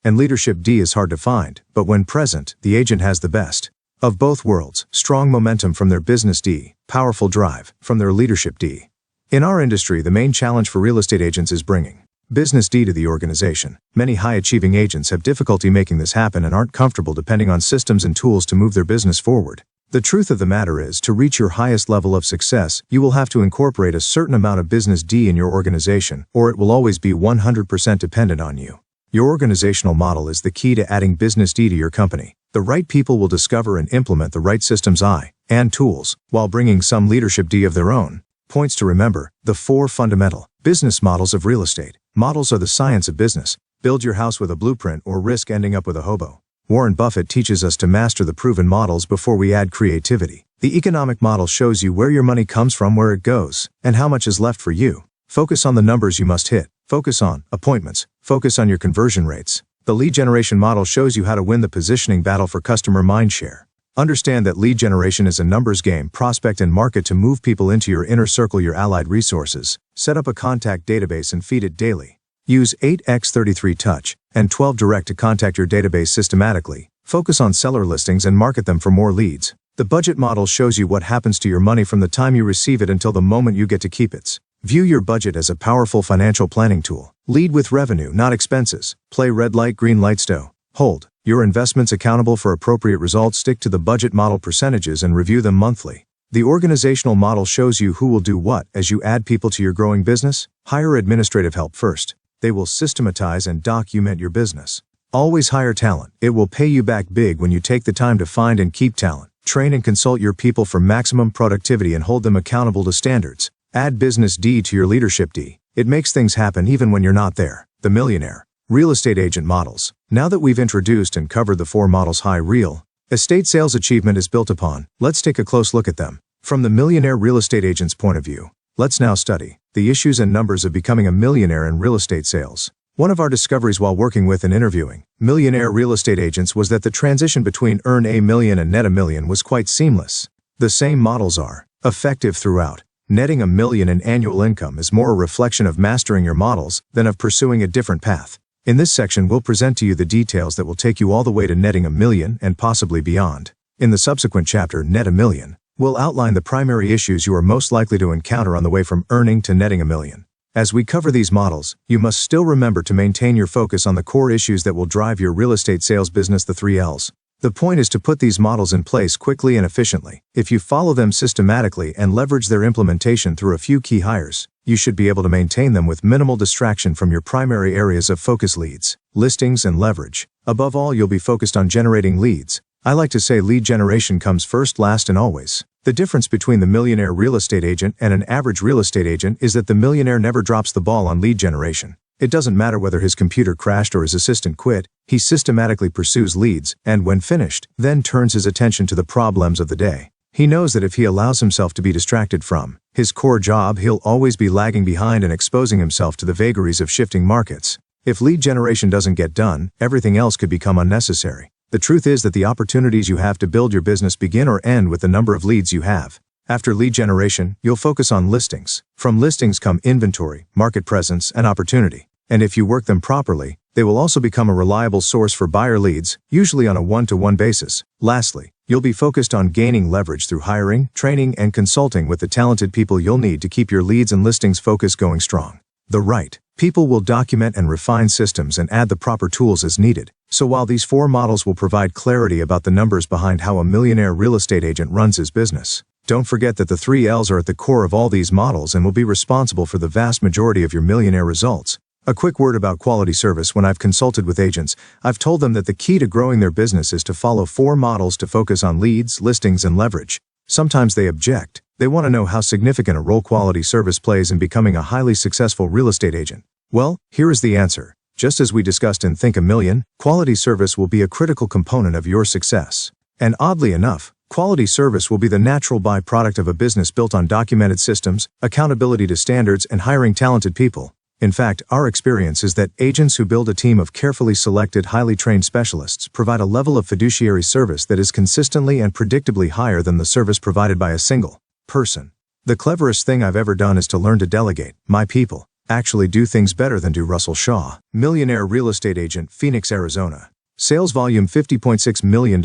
Speaker 1: And leadership D is hard to find, but when present, the agent has the best of both worlds. Strong momentum from their business D, powerful drive from their leadership D. In our industry, the main challenge for real estate agents is bringing business D to the organization. Many high-achieving agents have difficulty making this happen and aren't comfortable depending on systems and tools to move their business forward. The truth of the matter is, to reach your highest level of success, you will have to incorporate a certain amount of business D in your organization, or it will always be 100% dependent on you. Your organizational model is the key to adding business D to your company. The right people will discover and implement the right systems and tools, while bringing some leadership D of their own. Points to remember: the 4 fundamental business models of real estate. Models are the science of business. Build your house with a blueprint or risk ending up with a hobo. Warren Buffett teaches us to master the proven models before we add creativity. The economic model shows you where your money comes from, where it goes, and how much is left for you. Focus on the numbers you must hit. Focus on appointments. Focus on your conversion rates. The lead generation model shows you how to win the positioning battle for customer mindshare. Understand that lead generation is a numbers game. Prospect and market to move people into your inner circle, your allied resources. Set up a contact database and feed it daily. Use 8x33 touch and 12 direct to contact your database systematically. Focus on seller listings and market them for more leads. The budget model shows you what happens to your money from the time you receive it until the moment you get to keep it. View your budget as a powerful financial planning tool. Lead with revenue, not expenses. Play red light, green light, stow. Hold your investments accountable for appropriate results. Stick to the budget model percentages and review them monthly. The organizational model shows you who will do what as you add people to your growing business. Hire administrative help first. They will systematize and document your business. Always hire talent. It will pay you back big when you take the time to find and keep talent. Train and consult your people for maximum productivity and hold them accountable to standards. Add business D to your leadership D. It makes things happen even when you're not there. The Millionaire Real Estate Agent Models. Now that we've introduced and covered the 4 models high real estate sales achievement is built upon, let's take a close look at them. From the Millionaire Real Estate Agent's point of view, let's now study the issues and numbers of becoming a millionaire in real estate sales. One of our discoveries while working with and interviewing millionaire real estate agents was that the transition between earn $1 million and net $1 million was quite seamless. The same models are effective throughout. Netting $1 million in annual income is more a reflection of mastering your models than of pursuing a different path. In this section, we'll present to you the details that will take you all the way to netting $1 million and possibly beyond. In the subsequent chapter, Net $1 Million, we'll outline the primary issues you are most likely to encounter on the way from earning to netting $1 million. As we cover these models, you must still remember to maintain your focus on the core issues that will drive your real estate sales business, the 3 L's. The point is to put these models in place quickly and efficiently. If you follow them systematically and leverage their implementation through a few key hires, you should be able to maintain them with minimal distraction from your primary areas of focus: leads, listings, and leverage. Above all, you'll be focused on generating leads, I like to say lead generation comes first, last, and always. The difference between the millionaire real estate agent and an average real estate agent is that the millionaire never drops the ball on lead generation. It doesn't matter whether his computer crashed or his assistant quit, he systematically pursues leads, and when finished, then turns his attention to the problems of the day. He knows that if he allows himself to be distracted from his core job, he'll always be lagging behind and exposing himself to the vagaries of shifting markets. If lead generation doesn't get done, everything else could become unnecessary. The truth is that the opportunities you have to build your business begin or end with the number of leads you have. After lead generation, you'll focus on listings. From listings come inventory, market presence, and opportunity. And if you work them properly, they will also become a reliable source for buyer leads, usually on a one-to-one basis. Lastly, you'll be focused on gaining leverage through hiring, training, and consulting with the talented people you'll need to keep your leads and listings focus going strong. The right people will document and refine systems and add the proper tools as needed. So while these 4 models will provide clarity about the numbers behind how a millionaire real estate agent runs his business, don't forget that the 3 L's are at the core of all these models and will be responsible for the vast majority of your millionaire results. A quick word about quality service. When I've consulted with agents, I've told them that the key to growing their business is to follow 4 models to focus on leads, listings, and leverage. Sometimes they object. They want to know how significant a role quality service plays in becoming a highly successful real estate agent. Well, here is the answer. Just as we discussed in Think a Million, quality service will be a critical component of your success. And oddly enough, quality service will be the natural byproduct of a business built on documented systems, accountability to standards, and hiring talented people. In fact, our experience is that agents who build a team of carefully selected, highly trained specialists provide a level of fiduciary service that is consistently and predictably higher than the service provided by a single person. The cleverest thing I've ever done is to learn to delegate. My people actually do things better than do Russell Shaw. Millionaire real estate agent, Phoenix, Arizona. Sales volume $50.6 million.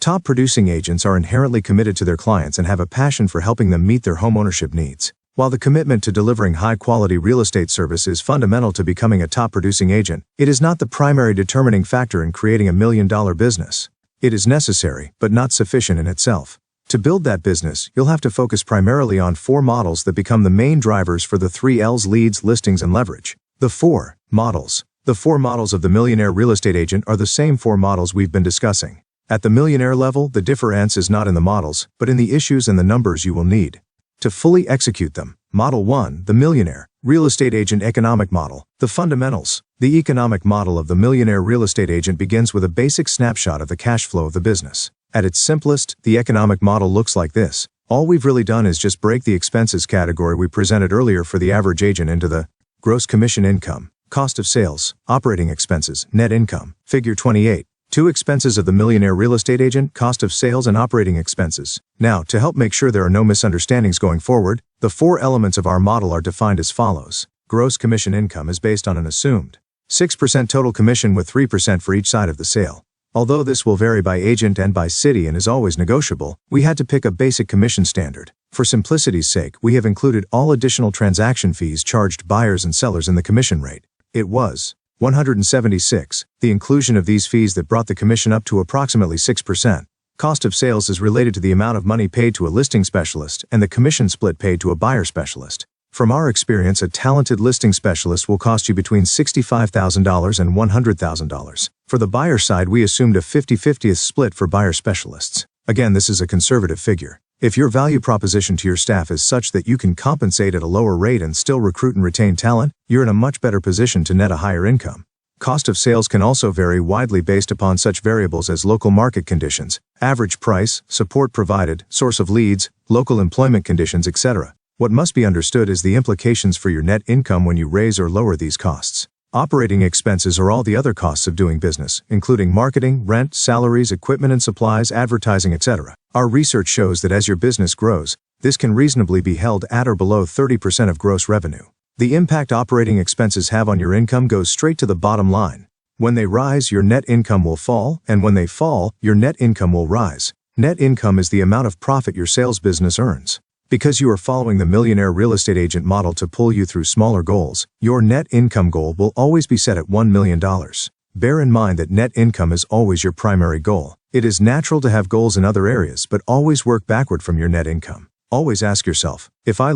Speaker 1: Top producing agents are inherently committed to their clients and have a passion for helping them meet their homeownership needs. While the commitment to delivering high-quality real estate service is fundamental to becoming a top-producing agent, it is not the primary determining factor in creating a million-dollar business. It is necessary, but not sufficient in itself. To build that business, you'll have to focus primarily on 4 models that become the main drivers for the 3 L's: leads, listings, and leverage. The 4 models. The 4 models of the millionaire real estate agent are the same 4 models we've been discussing. At the millionaire level, the difference is not in the models, but in the issues and the numbers you will need to fully execute them. Model 1, the millionaire real estate agent economic model. The fundamentals. The economic model of the millionaire real estate agent begins with a basic snapshot of the cash flow of the business. At its simplest, the economic model looks like this. All we've really done is just break the expenses category we presented earlier for the average agent into the gross commission income, cost of sales, operating expenses, net income. Figure 28. 2 expenses of the millionaire real estate agent, cost of sales and operating expenses. Now, to help make sure there are no misunderstandings going forward, the 4 elements of our model are defined as follows. Gross commission income is based on an assumed 6% total commission with 3% for each side of the sale. Although this will vary by agent and by city and is always negotiable, we had to pick a basic commission standard. For simplicity's sake, we have included all additional transaction fees charged buyers and sellers in the commission rate. It was 176. The inclusion of these fees that brought the commission up to approximately 6%. Cost of sales is related to the amount of money paid to a listing specialist and the commission split paid to a buyer specialist. From our experience, a talented listing specialist will cost you between $65,000 and $100,000. For the buyer side, we assumed a 50-50 split for buyer specialists. Again, this is a conservative figure. If your value proposition to your staff is such that you can compensate at a lower rate and still recruit and retain talent, you're in a much better position to net a higher income. Cost of sales can also vary widely based upon such variables as local market conditions, average price, support provided, source of leads, local employment conditions, etc. What must be understood is the implications for your net income when you raise or lower these costs. Operating expenses are all the other costs of doing business, including marketing, rent, salaries, equipment and supplies, advertising, etc. Our research shows that as your business grows, this can reasonably be held at or below 30% of gross revenue. The impact operating expenses have on your income goes straight to the bottom line. When they rise, your net income will fall, and when they fall, your net income will rise. Net income is the amount of profit your sales business earns. Because you are following the millionaire real estate agent model to pull you through smaller goals, your net income goal will always be set at $1 million. Bear in mind that net income is always your primary goal. It is natural to have goals in other areas, but always work backward from your net income. Always ask yourself, if I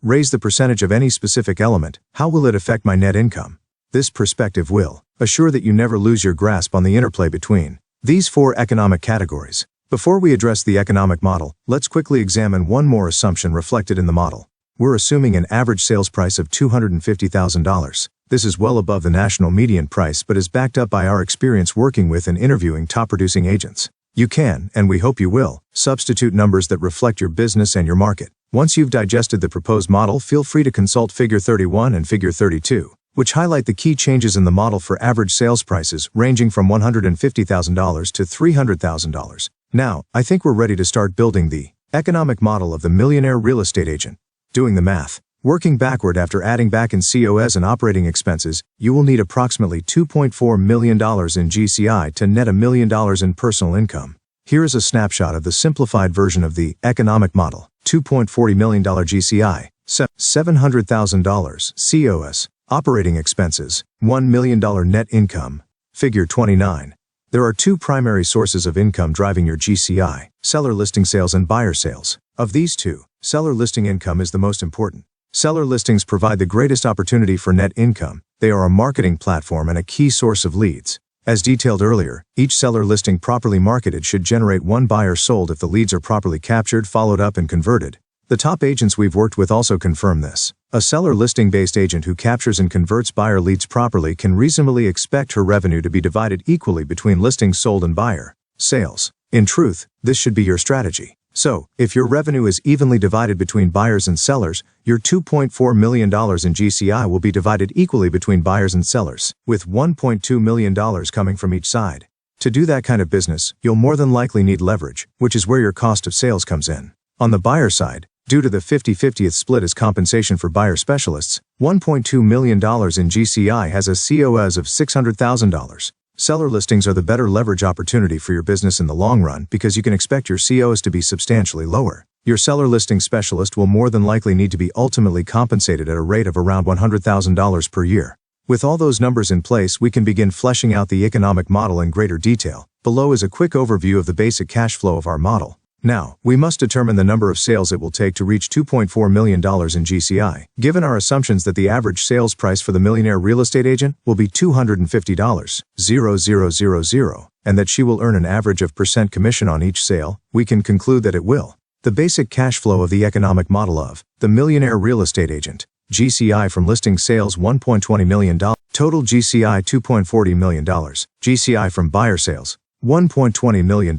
Speaker 1: raise the percentage of any specific element, how will it affect my net income? This perspective will assure that you never lose your grasp on the interplay between These 4 economic categories. Before we address the economic model, let's quickly examine one more assumption reflected in the model. We're assuming an average sales price of $250,000. This is well above the national median price but is backed up by our experience working with and interviewing top producing agents. You can, and we hope you will, substitute numbers that reflect your business and your market. Once you've digested the proposed model, feel free to consult Figure 31 and Figure 32, which highlight the key changes in the model for average sales prices ranging from $150,000 to $300,000. Now, I think we're ready to start building the economic model of the millionaire real estate agent. Doing the math. Working backward after adding back in COS and operating expenses, you will need approximately $2.4 million in GCI to net $1 million in personal income. Here is a snapshot of the simplified version of the economic model. $2.40 million GCI, $700,000 COS, operating expenses, $1 million net income. Figure 29. There are 2 primary sources of income driving your GCI, seller listing sales and buyer sales. Of these 2, seller listing income is the most important. Seller listings provide the greatest opportunity for net income. They are a marketing platform and a key source of leads. As detailed earlier, each seller listing properly marketed should generate 1 buyer sold if the leads are properly captured, followed up, and converted. The top agents we've worked with also confirm this. A seller listing-based agent who captures and converts buyer leads properly can reasonably expect her revenue to be divided equally between listings sold and buyer sales. In truth, this should be your strategy. So, if your revenue is evenly divided between buyers and sellers, your $2.4 million in GCI will be divided equally between buyers and sellers, with $1.2 million coming from each side. To do that kind of business, you'll more than likely need leverage, which is where your cost of sales comes in. On the buyer side, due to the 50-50th split as compensation for buyer specialists, $1.2 million in GCI has a COS of $600,000. Seller listings are the better leverage opportunity for your business in the long run because you can expect your COS to be substantially lower. Your seller listing specialist will more than likely need to be ultimately compensated at a rate of around $100,000 per year. With all those numbers in place, we can begin fleshing out the economic model in greater detail. Below is a quick overview of the basic cash flow of our model. Now, we must determine the number of sales it will take to reach $2.4 million in GCI, given our assumptions that the average sales price for the millionaire real estate agent will be $250,000, and that she will earn an average of % commission on each sale. We can conclude that it will. The basic cash flow of the economic model of the millionaire real estate agent. GCI from listing sales $1.20 million, total GCI $2.40 million, GCI from buyer sales $1.20 million.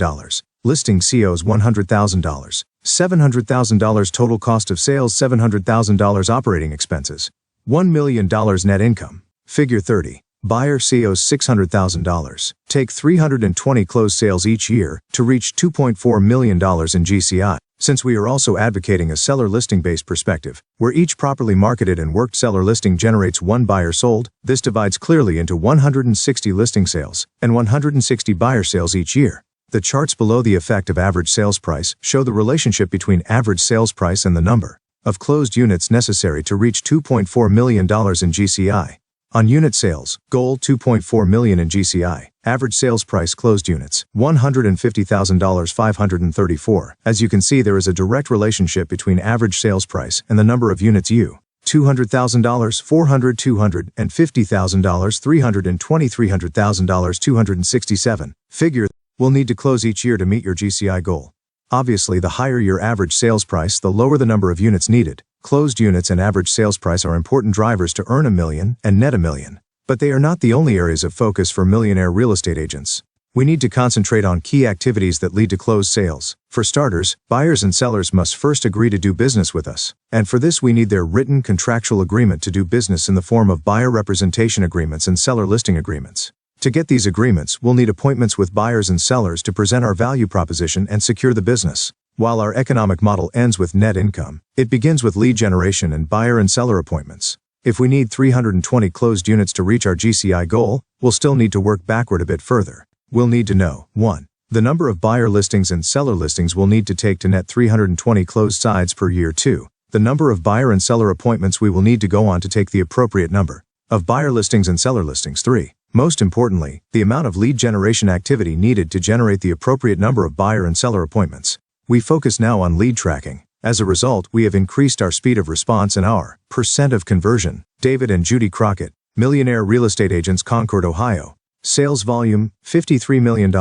Speaker 1: Listing COs $100,000, $700,000 total cost of sales, $700,000 operating expenses, $1 million net income. Figure 30. Buyer COs $600,000. Take 320 closed sales each year to reach $2.4 million in GCI. Since we are also advocating a seller listing-based perspective, where each properly marketed and worked seller listing generates 1 buyer sold, this divides clearly into 160 listing sales and 160 buyer sales each year. The charts below the effect of average sales price show the relationship between average sales price and the number of closed units necessary to reach $2.4 million in GCI. On unit sales, goal $2.4 million in GCI. Average sales price closed units, $150,000 534. As you can see, there is a direct relationship between average sales price and the number of units $200,000, 400, $250,000, 320, $300,000, 267. Figure will need to close each year to meet your GCI goal. Obviously, the higher your average sales price, the lower the number of units needed. Closed units and average sales price are important drivers to earn $1 million and net $1 million. But they are not the only areas of focus for millionaire real estate agents. We need to concentrate on key activities that lead to closed sales. For starters, buyers and sellers must first agree to do business with us. And for this we need their written contractual agreement to do business in the form of buyer representation agreements and seller listing agreements. To get these agreements, we'll need appointments with buyers and sellers to present our value proposition and secure the business. While our economic model ends with net income, it begins with lead generation and buyer and seller appointments. If we need 320 closed units to reach our GCI goal, we'll still need to work backward a bit further. We'll need to know, 1. The number of buyer listings and seller listings we'll need to take to net 320 closed sides per year. 2. The number of buyer and seller appointments we will need to go on to take the appropriate number of buyer listings and seller listings. 3. Most importantly, the amount of lead generation activity needed to generate the appropriate number of buyer and seller appointments. We focus now on lead tracking. As a result, we have increased our speed of response and our % of conversion. David and Judy Crockett, millionaire real estate agents, Concord, Ohio. Sales volume, $53 million.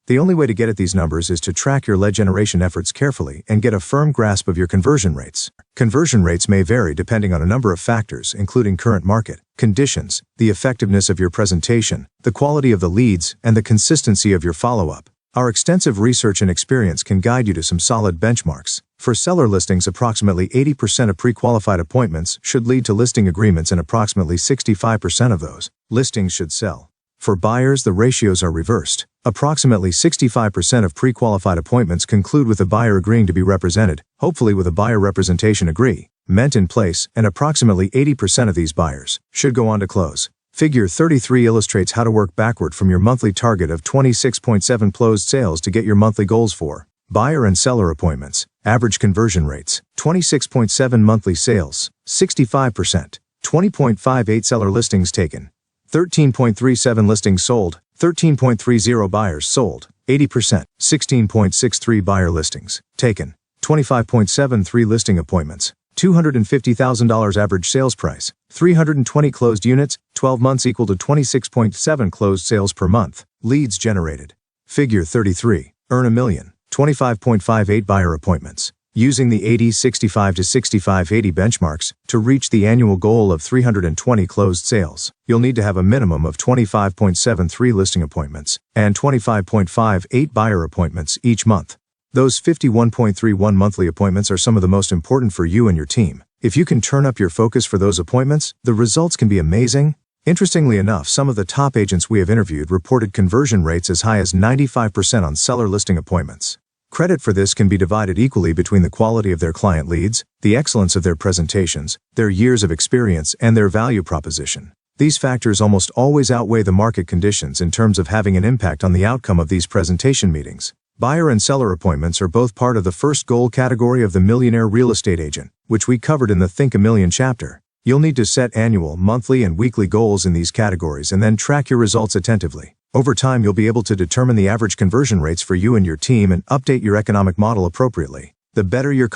Speaker 1: The only way to get at these numbers is to track your lead generation efforts carefully and get a firm grasp of your conversion rates. Conversion rates may vary depending on a number of factors, including current market conditions, the effectiveness of your presentation, the quality of the leads, and the consistency of your follow-up. Our extensive research and experience can guide you to some solid benchmarks. For seller listings, approximately 80% of pre-qualified appointments should lead to listing agreements, and approximately 65% of those listings should sell. For buyers, the ratios are reversed. Approximately 65% of pre-qualified appointments conclude with the buyer agreeing to be represented, hopefully with a buyer representation agreement in place, and approximately 80% of these buyers should go on to close. Figure 33 illustrates how to work backward from your monthly target of 26.7 closed sales to get your monthly goals for buyer and seller appointments. Average conversion rates, 26.7 monthly sales, 65%, 20.58 seller listings taken, 13.37 listings sold, 13.30 buyers sold, 80%, 16.63 buyer listings taken, 25.73 listing appointments, $250,000 average sales price, 320 closed units, 12 months equal to 26.7 closed sales per month. Leads generated. Figure 33, earn $1 million, 25.58 buyer appointments. Using the 80-65 to 65-80 benchmarks, to reach the annual goal of 320 closed sales, you'll need to have a minimum of 25.73 listing appointments and 25.58 buyer appointments each month. Those 51.31 monthly appointments are some of the most important for you and your team. If you can turn up your focus for those appointments, the results can be amazing. Interestingly enough, some of the top agents we have interviewed reported conversion rates as high as 95% on seller listing appointments. Credit for this can be divided equally between the quality of their client leads, the excellence of their presentations, their years of experience, and their value proposition. These factors almost always outweigh the market conditions in terms of having an impact on the outcome of these presentation meetings. Buyer and seller appointments are both part of the first goal category of the Millionaire Real Estate Agent, which we covered in the Think a Million chapter. You'll need to set annual, monthly, and weekly goals in these categories and then track your results attentively. Over time, you'll be able to determine the average conversion rates for you and your team and update your economic model appropriately. The better your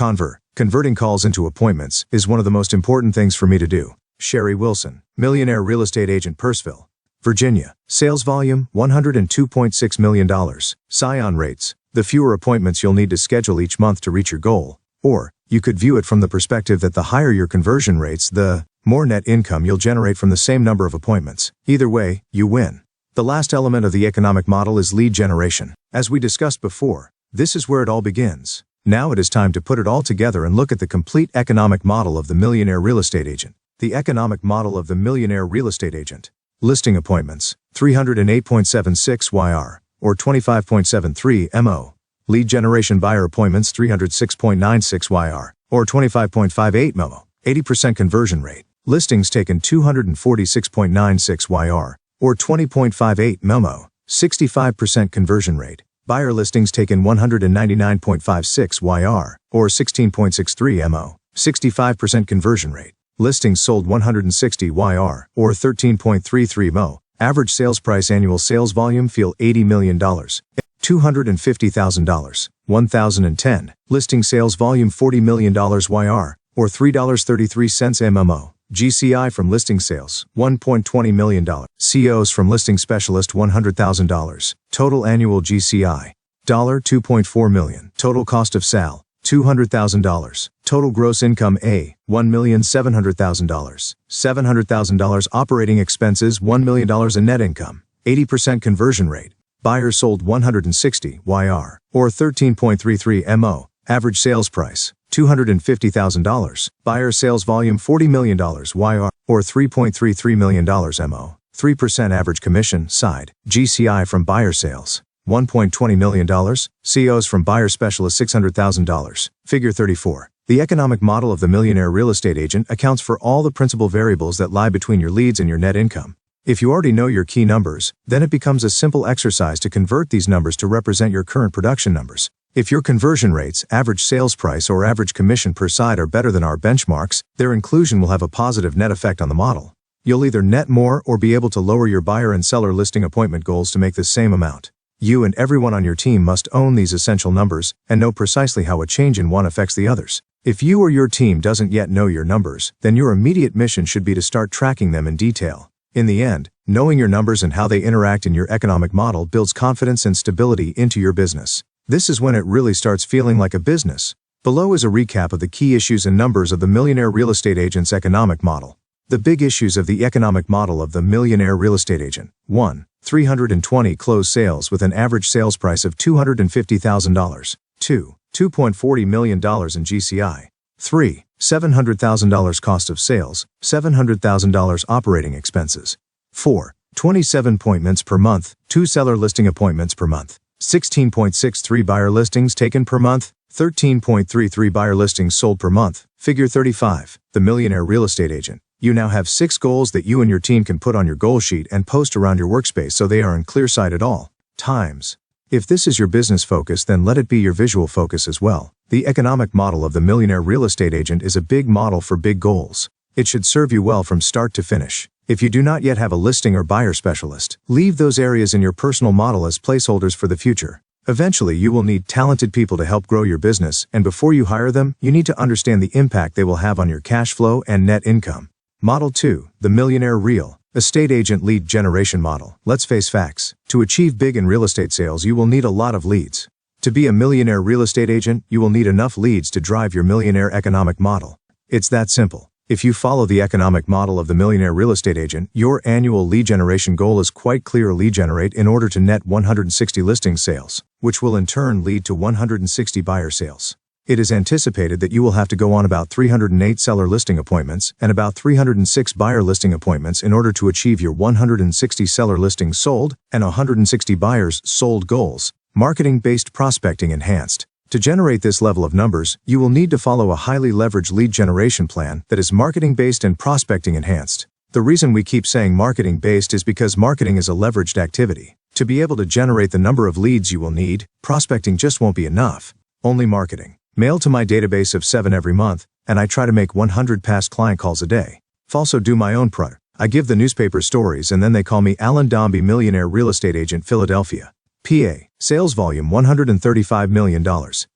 Speaker 1: converting calls into appointments is one of the most important things for me to do. Sherry Wilson, Millionaire Real Estate Agent, Purcellville, Virginia. Sales volume, $102.6 million. Scion rates, the fewer appointments you'll need to schedule each month to reach your goal. Or, you could view it from the perspective that the higher your conversion rates, the more net income you'll generate from the same number of appointments. Either way, you win. The last element of the economic model is lead generation. As we discussed before, this is where it all begins. Now it is time to put it all together and look at the complete economic model of the Millionaire Real Estate Agent. The economic model of the Millionaire Real Estate Agent. Listing appointments, 308.76 YR, or 25.73 MO. Lead generation buyer appointments, 306.96 YR, or 25.58 MO. 80% conversion rate. Listings taken, 246.96 YR, or 20.58 MO. 65% conversion rate. Buyer listings taken, 199.56 YR, or 16.63 MO. 65% conversion rate. Listings sold, 160 YR, or 13.33 MO. Average sales price, annual sales volume, feel $80 million. $250,000. 1,010. Listing sales volume, $40 million YR, or $3.33 MMO. GCI from listing sales, $1.20 million. COs from listing specialist, $100,000. Total annual GCI, $2.4 million. Total cost of sale, $200,000. Total gross income, $1,700,000. $700,000 operating expenses, $1 million in net income. 80% conversion rate. Buyers sold, 160 YR, or 13.33 MO. Average sales price, $250,000. Buyer sales volume, $40 million YR, or $3.33 million MO. 3% average commission side. GCI from buyer sales, $1.20 million. COs from buyer specialist, $600,000. Figure 34. The economic model of the Millionaire Real Estate Agent accounts for all the principal variables that lie between your leads and your net income. If you already know your key numbers, then it becomes a simple exercise to convert these numbers to represent your current production numbers. If your conversion rates, average sales price, or average commission per side are better than our benchmarks, their inclusion will have a positive net effect on the model. You'll either net more or be able to lower your buyer and seller listing appointment goals to make the same amount. You and everyone on your team must own these essential numbers and know precisely how a change in one affects the others. If you or your team doesn't yet know your numbers, then your immediate mission should be to start tracking them in detail. In the end, knowing your numbers and how they interact in your economic model builds confidence and stability into your business. This is when it really starts feeling like a business. Below is a recap of the key issues and numbers of the Millionaire Real Estate Agent's economic model. The big issues of the economic model of the Millionaire Real Estate Agent. 1. 320 closed sales with an average sales price of $250,000. 2. $2.40 million in GCI. 3. $700,000 cost of sales, $700,000 operating expenses. 4. 27 appointments per month, 2 seller listing appointments per month, 16.63 buyer listings taken per month, 13.33 buyer listings sold per month. Figure 35. The Millionaire Real Estate Agent. You now have 6 goals that you and your team can put on your goal sheet and post around your workspace so they are in clear sight at all times. If this is your business focus, then let it be your visual focus as well. The economic model of the Millionaire Real Estate Agent is a big model for big goals. It should serve you well from start to finish. If you do not yet have a listing or buyer specialist, leave those areas in your personal model as placeholders for the future. Eventually, you will need talented people to help grow your business, and before you hire them, you need to understand the impact they will have on your cash flow and net income. Model 2. The Millionaire Real Estate Agent Lead Generation Model. Let's face facts. To achieve big in real estate sales, you will need a lot of leads. To be a millionaire real estate agent, you will need enough leads to drive your millionaire economic model. It's that simple. If you follow the economic model of the Millionaire Real Estate Agent, your annual lead generation goal is quite clear: lead generate in order to net 160 listing sales, which will in turn lead to 160 buyer sales. It is anticipated that you will have to go on about 308 seller listing appointments and about 306 buyer listing appointments in order to achieve your 160 seller listings sold and 160 buyers sold goals. Marketing-based prospecting enhanced. To generate this level of numbers, you will need to follow a highly leveraged lead generation plan that is marketing-based and prospecting enhanced. The reason we keep saying marketing-based is because marketing is a leveraged activity. To be able to generate the number of leads you will need, prospecting just won't be enough. Only marketing. Mail to my database of 7 every month, and I try to make 100 past client calls a day. Also do my own pro. I give the newspaper stories and then they call me Alan Dombey, Millionaire Real Estate Agent, Philadelphia, PA. Sales volume $135 million.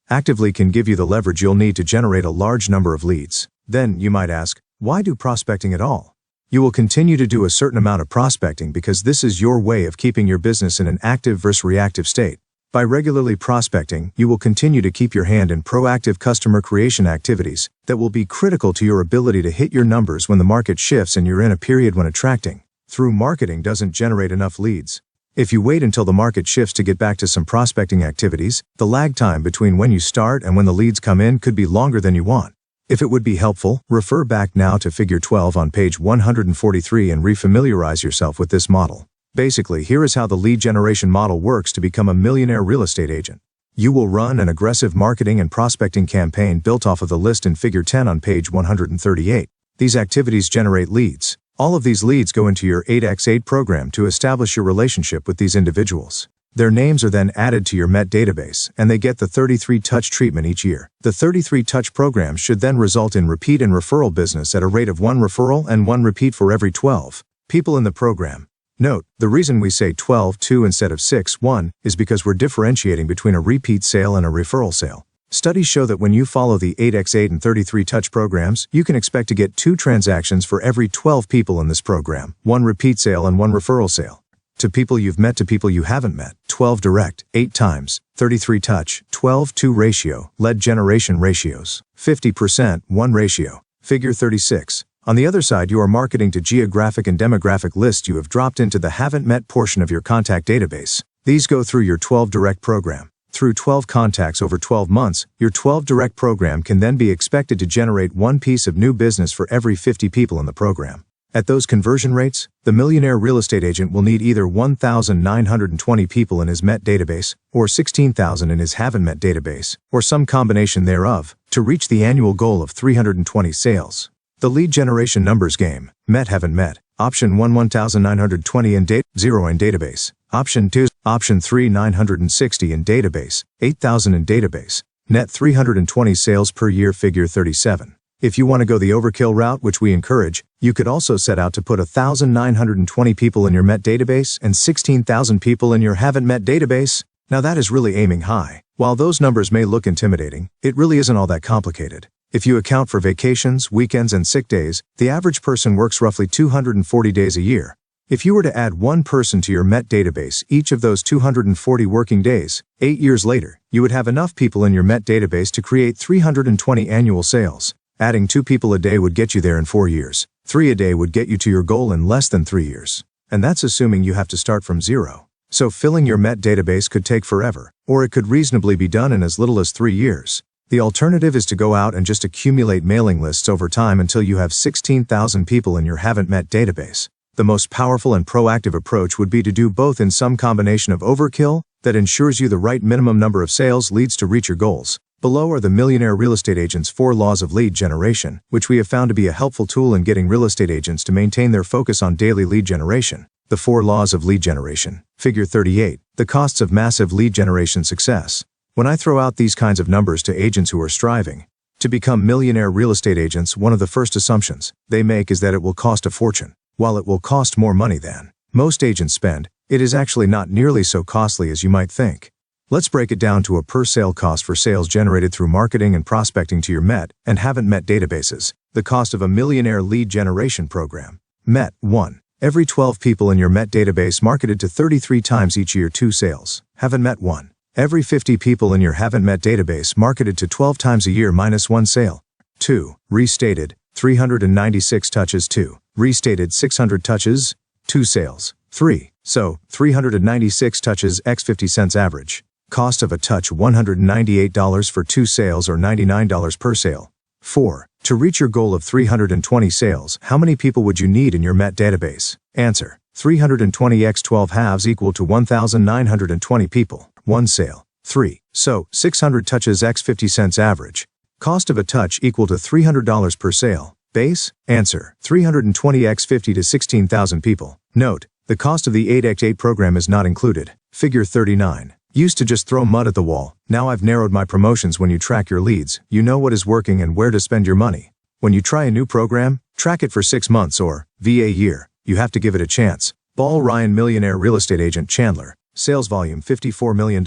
Speaker 1: Actively can give you the leverage you'll need to generate a large number of leads. Then, you might ask, why do prospecting at all? You will continue to do a certain amount of prospecting because this is your way of keeping your business in an active versus reactive state. By regularly prospecting, you will continue to keep your hand in proactive customer creation activities that will be critical to your ability to hit your numbers when the market shifts and you're in a period when attracting through marketing doesn't generate enough leads. If you wait until the market shifts to get back to some prospecting activities, the lag time between when you start and when the leads come in could be longer than you want. If it would be helpful, refer back now to Figure 12 on page 143 and refamiliarize yourself with this model. Basically, here is how the lead generation model works to become a millionaire real estate agent. You will run an aggressive marketing and prospecting campaign built off of the list in Figure 10 on page 138. These activities generate leads. All of these leads go into your 8x8 program to establish your relationship with these individuals. Their names are then added to your MET database, and they get the 33-touch treatment each year. The 33-touch program should then result in repeat and referral business at a rate of 1 referral and 1 repeat for every 12 people in the program. Note, the reason we say 12-2 instead of 6-1 is because we're differentiating between a repeat sale and a referral sale. Studies show that when you follow the 8x8 and 33-touch programs, you can expect to get 2 transactions for every 12 people in this program, 1 repeat sale and 1 referral sale. To people you've met to people you haven't met, 12 direct, 8 times, 33 touch, 12-2 ratio, lead generation ratios, 50%, 1 ratio. Figure 36. On the other side, you are marketing to geographic and demographic lists you have dropped into the haven't met portion of your contact database. These go through your 12 direct program. Through 12 contacts over 12 months, your 12 direct program can then be expected to generate 1 piece of new business for every 50 people in the program. At those conversion rates, the millionaire real estate agent will need either 1,920 people in his MET database, or 16,000 in his haven't met database, or some combination thereof, to reach the annual goal of 320 sales. The lead generation numbers game. MET haven't met. Option 1 1,920 in 0 in database. Option 2 Option 3 960 in database, 8,000 in database. Net 320 sales per year. Figure 37. If you want to go the overkill route, which we encourage, you could also set out to put 1,920 people in your MET database and 16,000 people in your haven't met database. Now that is really aiming high. While those numbers may look intimidating, it really isn't all that complicated. If you account for vacations, weekends, and sick days, the average person works roughly 240 days a year. If you were to add one person to your Met database each of those 240 working days, 8 years later, you would have enough people in your Met database to create 320 annual sales. Adding 2 people a day would get you there in 4 years. 3 a day would get you to your goal in less than 3 years. And that's assuming you have to start from zero. So filling your Met database could take forever, or it could reasonably be done in as little as 3 years. The alternative is to go out and just accumulate mailing lists over time until you have 16,000 people in your haven't met database. The most powerful and proactive approach would be to do both in some combination of overkill that ensures you the right minimum number of sales leads to reach your goals. Below are the Millionaire Real Estate Agent's 4 laws of lead generation, which we have found to be a helpful tool in getting real estate agents to maintain their focus on daily lead generation. The 4 laws of lead generation. Figure 38. The costs of massive lead generation success. When I throw out these kinds of numbers to agents who are striving to become millionaire real estate agents, one of the first assumptions they make is that it will cost a fortune. While it will cost more money than most agents spend, it is actually not nearly so costly as you might think. Let's break it down to a per-sale cost for sales generated through marketing and prospecting to your Met and haven't met databases. The cost of a millionaire lead generation program. Met 1. Every 12 people in your Met database marketed to 33 times each year, 2 sales. Haven't met 1. Every 50 people in your haven't met database marketed to 12 times a year minus 1 sale. 2. Restated, 396 touches. 2. Restated, 600 touches, 2 sales. 3. So, 396 touches x 50 cents average. Cost of a touch $198 for 2 sales or $99 per sale. 4. To reach your goal of 320 sales, how many people would you need in your Met database? Answer. 320 x 12 halves equal to 1,920 people. 1 sale. 3. So, 600 touches x 50 cents average. Cost of a touch equal to $300 per sale. Base? Answer. 320 x 50 to 16,000 people. Note, the cost of the 8x8 program is not included. Figure 39. Used to just throw mud at the wall. Now I've narrowed my promotions. When you track your leads, you know what is working and where to spend your money. When you try a new program, track it for 6 months or a year. You have to give it a chance. Ball Ryan, millionaire real estate agent, Chandler. Sales volume $54 million.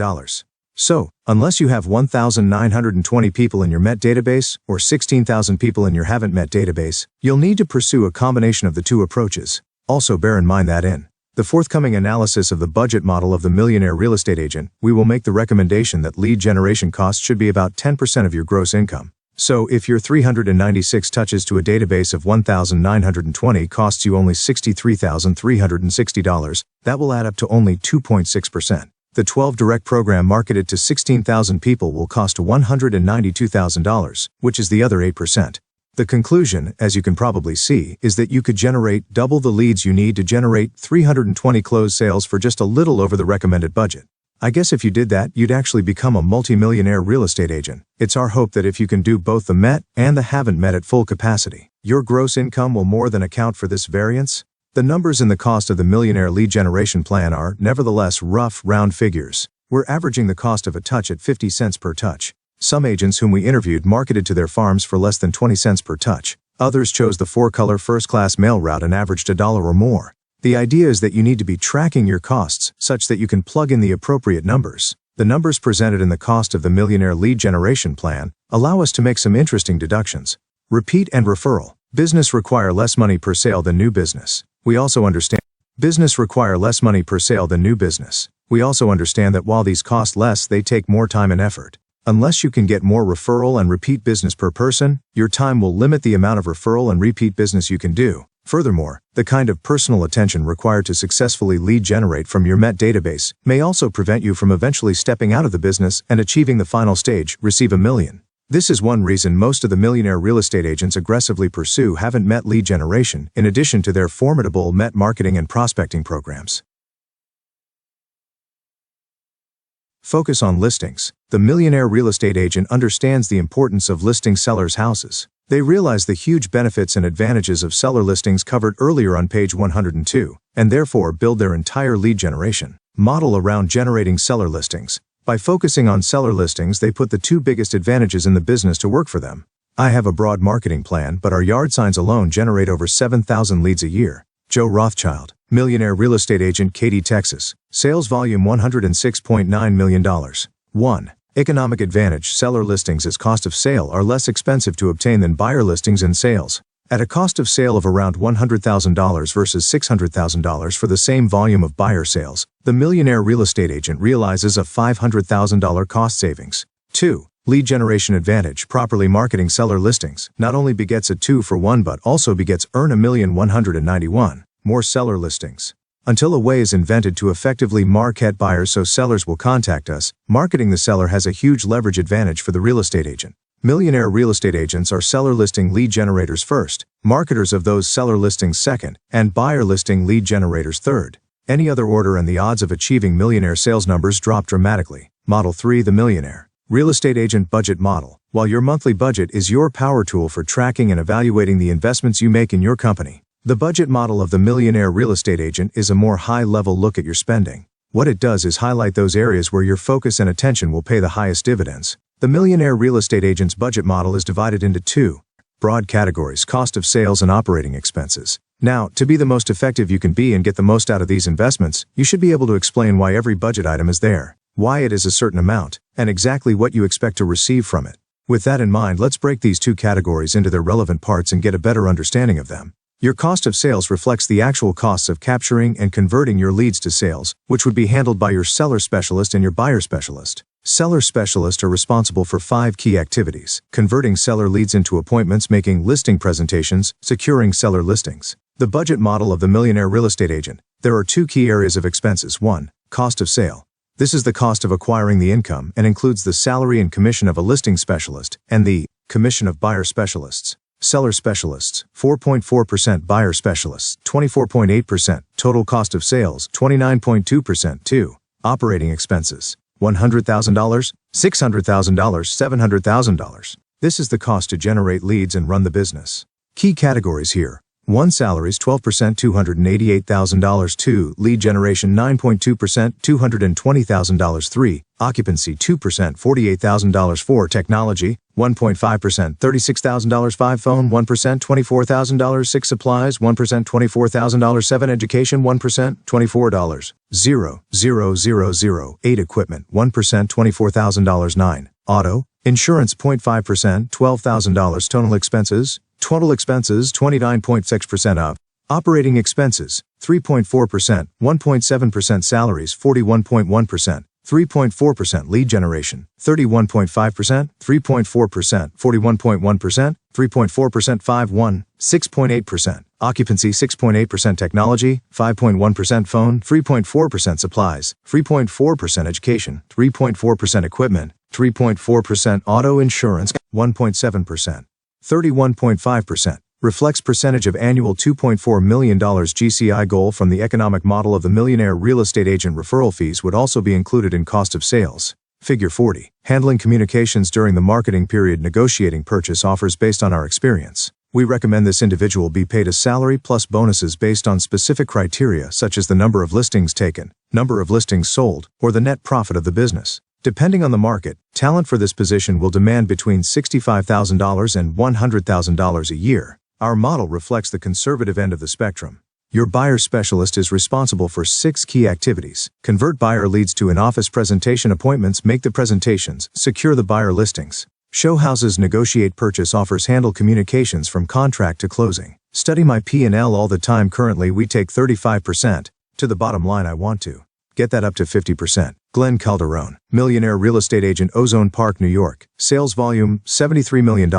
Speaker 1: So, unless you have 1,920 people in your Met database or 16,000 people in your haven't met database, you'll need to pursue a combination of the 2 approaches. Also bear in mind that in the forthcoming analysis of the budget model of the millionaire real estate agent, we will make the recommendation that lead generation costs should be about 10% of your gross income. So if your 396 touches to a database of 1,920 costs you only $63,360, that will add up to only 2.6%. The 12 direct program marketed to 16,000 people will cost $192,000, which is the other 8%. The conclusion, as you can probably see, is that you could generate double the leads you need to generate 320 closed sales for just a little over the recommended budget. I guess if you did that, you'd actually become a multimillionaire real estate agent. It's our hope that if you can do both the Met and the haven't met at full capacity, your gross income will more than account for this variance. The numbers in the cost of the millionaire lead generation plan are, nevertheless, rough, round figures. We're averaging the cost of a touch at 50 cents per touch. Some agents whom we interviewed marketed to their farms for less than 20 cents per touch. Others chose the 4-color first-class mail route and averaged $1 or more. The idea is that you need to be tracking your costs such that you can plug in the appropriate numbers. The numbers presented in the cost of the millionaire lead generation plan allow us to make some interesting deductions. Repeat and referral. Business require less money per sale than new business. We also understand business require less money per sale than new business. We also understand that while these cost less, they take more time and effort. Unless you can get more referral and repeat business per person, your time will limit the amount of referral and repeat business you can do. Furthermore, the kind of personal attention required to successfully lead generate from your Met database may also prevent you from eventually stepping out of the business and achieving the final stage, receive $1 million. This is one reason most of the millionaire real estate agents aggressively pursue haven't met lead generation, in addition to their formidable Met marketing and prospecting programs. Focus on listings. The millionaire real estate agent understands the importance of listing sellers' houses. They realize the huge benefits and advantages of seller listings covered earlier on page 102, and therefore build their entire lead generation model around generating seller listings. By focusing on seller listings, they put the 2 biggest advantages in the business to work for them. I have a broad marketing plan, but our yard signs alone generate over 7,000 leads a year. Joe Rothschild, millionaire real estate agent, Katy, Texas. Sales volume $106.9 million. 1. Economic advantage. Seller listings as cost of sale are less expensive to obtain than buyer listings and sales. At a cost of sale of around $100,000 versus $600,000 for the same volume of buyer sales, the Millionaire real estate agent realizes a $500,000 cost savings. 2. Lead generation advantage. Properly marketing seller listings not only begets a 2-for-1 but also begets earn 1,191 more seller listings. Until a way is invented to effectively market buyers so sellers will contact us, marketing the seller has a huge leverage advantage for the real estate agent. Millionaire real estate agents are seller listing lead generators first, marketers of those seller listings second, and buyer listing lead generators third. Any other order and the odds of achieving millionaire sales numbers drop dramatically. Model 3. The Millionaire Real Estate Agent Budget Model. While your monthly budget is your power tool for tracking and evaluating the investments you make in your company, the budget model of the Millionaire real estate agent is a more high-level look at your spending. What it does is highlight those areas where your focus and attention will pay the highest dividends. The Millionaire real estate agent's budget model is divided into two broad categories: cost of sales and operating expenses. Now, to be the most effective you can be and get the most out of these investments, you should be able to explain why every budget item is there, why it is a certain amount, and exactly what you expect to receive from it. With that in mind, let's break these two categories into their relevant parts and get a better understanding of them. Your cost of sales reflects the actual costs of capturing and converting your leads to sales, which would be handled by your seller specialist and your buyer specialist. Seller specialists are responsible for 5 key activities: converting seller leads into appointments, making listing presentations, securing seller listings. The budget model of the Millionaire real estate agent. There are 2 key areas of expenses. 1. Cost of sale. This is the cost of acquiring the income and includes the salary and commission of a listing specialist and the commission of buyer specialists. Seller specialists, 4.4%; buyer specialists, 24.8%. Total cost of sales, 29.2%. 2. Operating expenses. $100,000, $600,000, $700,000. This is the cost to generate leads and run the business. Key categories here. 1. Salaries, 12%, $288,000. 2. Lead generation, 9.2%, $220,000. 3. Occupancy, 2%, $48,000. 4. Technology, 1.5%, $36,000. 5. Phone, 1%, $24,000. 6. Supplies, 1%, $24,000. 7. Education, 1%, $24,000. 0. 8. Equipment, 1%, $24,000. 9. Auto insurance, 0.5%, $12,000. Total expenses, 29.6% of operating expenses, 3.4%, 1.7%. Salaries, 41.1%, 3.4%. Lead generation, 31.5%, 3.4%, 41.1%, 3.4%. 5.1, 6.8%. Occupancy, 6.8%. Technology, 5.1%. Phone, 3.4%. Supplies, 3.4%. Education, 3.4%. Equipment, 3.4%. Auto insurance, 1.7%. 31.5%. Reflects percentage of annual $2.4 million GCI goal from the economic model of the Millionaire real estate agent. Referral fees would also be included in cost of sales. Figure 40. Handling communications during the marketing period. Negotiating purchase offers based on our experience. We recommend this individual be paid a salary plus bonuses based on specific criteria such as the number of listings taken, number of listings sold, or the net profit of the business. Depending on the market, talent for this position will demand between $65,000 and $100,000 a year. Our model reflects the conservative end of the spectrum. Your buyer specialist is responsible for 6 key activities: convert buyer leads to in-office presentation appointments, make the presentations, secure the buyer listings, show houses, negotiate purchase offers, handle communications from contract to closing. Study my P&L all the time. Currently we take 35%. To the bottom line, I want to get that up to 50%. Glenn Calderon, Millionaire real estate agent, Ozone Park, New York. Sales volume, $73 million.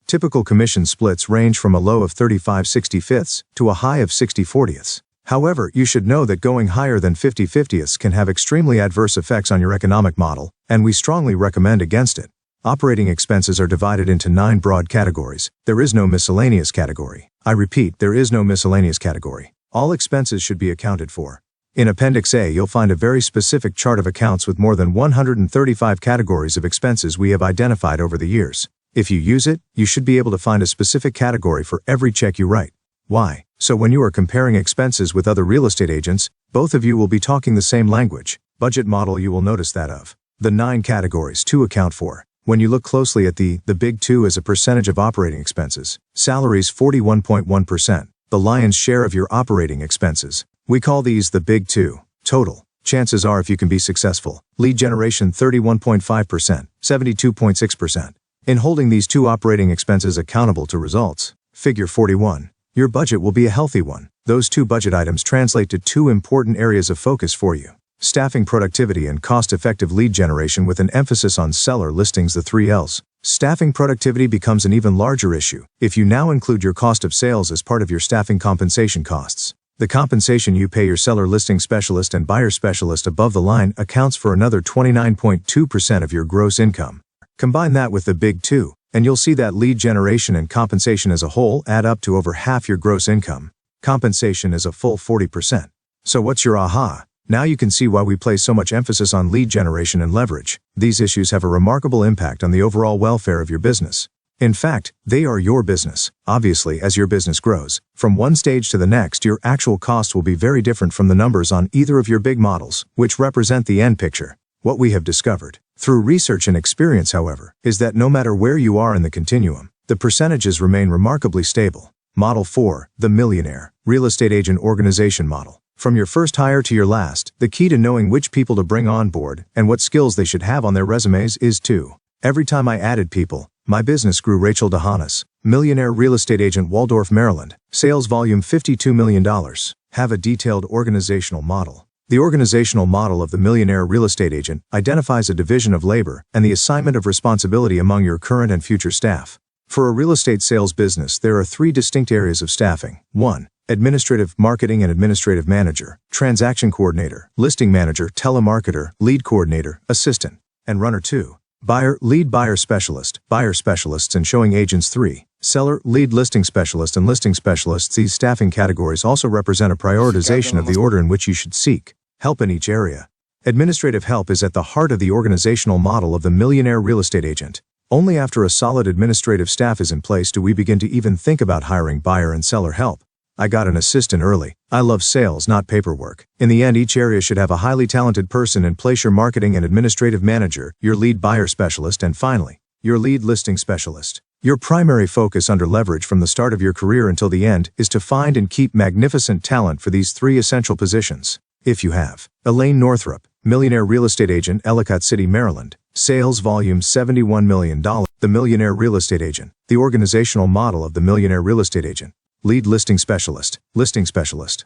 Speaker 1: Typical commission splits range from a low of 35/65ths to a high of 60/40ths. However, you should know that going higher than 50/50ths can have extremely adverse effects on your economic model, and we strongly recommend against it. Operating expenses are divided into 9 broad categories. There is no miscellaneous category. I repeat, there is no miscellaneous category. All expenses should be accounted for. In Appendix A, you'll find a very specific chart of accounts with more than 135 categories of expenses we have identified over the years. If you use it, you should be able to find a specific category for every check you write. Why? So when you are comparing expenses with other real estate agents, both of you will be talking the same language. Budget model, you will notice that of the 9 categories to account for. When you look closely at the big 2 as a percentage of operating expenses, salaries 41.1%, the lion's share of your operating expenses. We call these the big 2. Total. Chances are, if you can be successful. Lead generation 31.5%, 72.6%. In holding these 2 operating expenses accountable to results, Figure 41. Your budget will be a healthy one. Those two budget items translate to two important areas of focus for you: staffing productivity and cost-effective lead generation, with an emphasis on seller listings, the 3 Ls. Staffing productivity becomes an even larger issue if you now include your cost of sales as part of your staffing compensation costs. The compensation you pay your seller listing specialist and buyer specialist above the line accounts for another 29.2% of your gross income. Combine that with the big two, and you'll see that lead generation and compensation as a whole add up to over half your gross income. Compensation is a full 40%. So what's your aha? Now you can see why we place so much emphasis on lead generation and leverage. These issues have a remarkable impact on the overall welfare of your business. In fact, they are your business. Obviously, as your business grows, from one stage to the next, your actual cost will be very different from the numbers on either of your big models, which represent the end picture. What we have discovered, through research and experience, however, is that no matter where you are in the continuum, the percentages remain remarkably stable. Model 4, the Millionaire Real Estate Agent Organization Model. From your first hire to your last, the key to knowing which people to bring on board and what skills they should have on their resumes is to. Every time I added people, my business grew. Rachel DeHanas, Millionaire Real Estate Agent, Waldorf, Maryland. Sales volume $52 million. Have a detailed organizational model. The organizational model of the Millionaire Real Estate Agent identifies a division of labor and the assignment of responsibility among your current and future staff. For a real estate sales business, there are 3 distinct areas of staffing. 1. Administrative, marketing and administrative manager, transaction coordinator, listing manager, telemarketer, lead coordinator, assistant, and runner. 2. Buyer, lead buyer specialist, buyer specialists and showing agents. 3. Seller, lead listing specialist and listing specialists. These staffing categories also represent a prioritization of the order in which you should seek help in each area. Administrative help is at the heart of the organizational model of the Millionaire Real Estate Agent. Only after a solid administrative staff is in place do we begin to even think about hiring buyer and seller help. I got an assistant early. I love sales, not paperwork. In the end, each area should have a highly talented person in place: your marketing and administrative manager, your lead buyer specialist, and finally, your lead listing specialist. Your primary focus under leverage from the start of your career until the end is to find and keep magnificent talent for these 3 essential positions. If you have. Elaine Northrup, Millionaire Real Estate Agent, Ellicott City, Maryland. Sales volume $71 million. The Millionaire Real Estate Agent. The organizational model of the Millionaire Real Estate Agent. Lead listing specialist,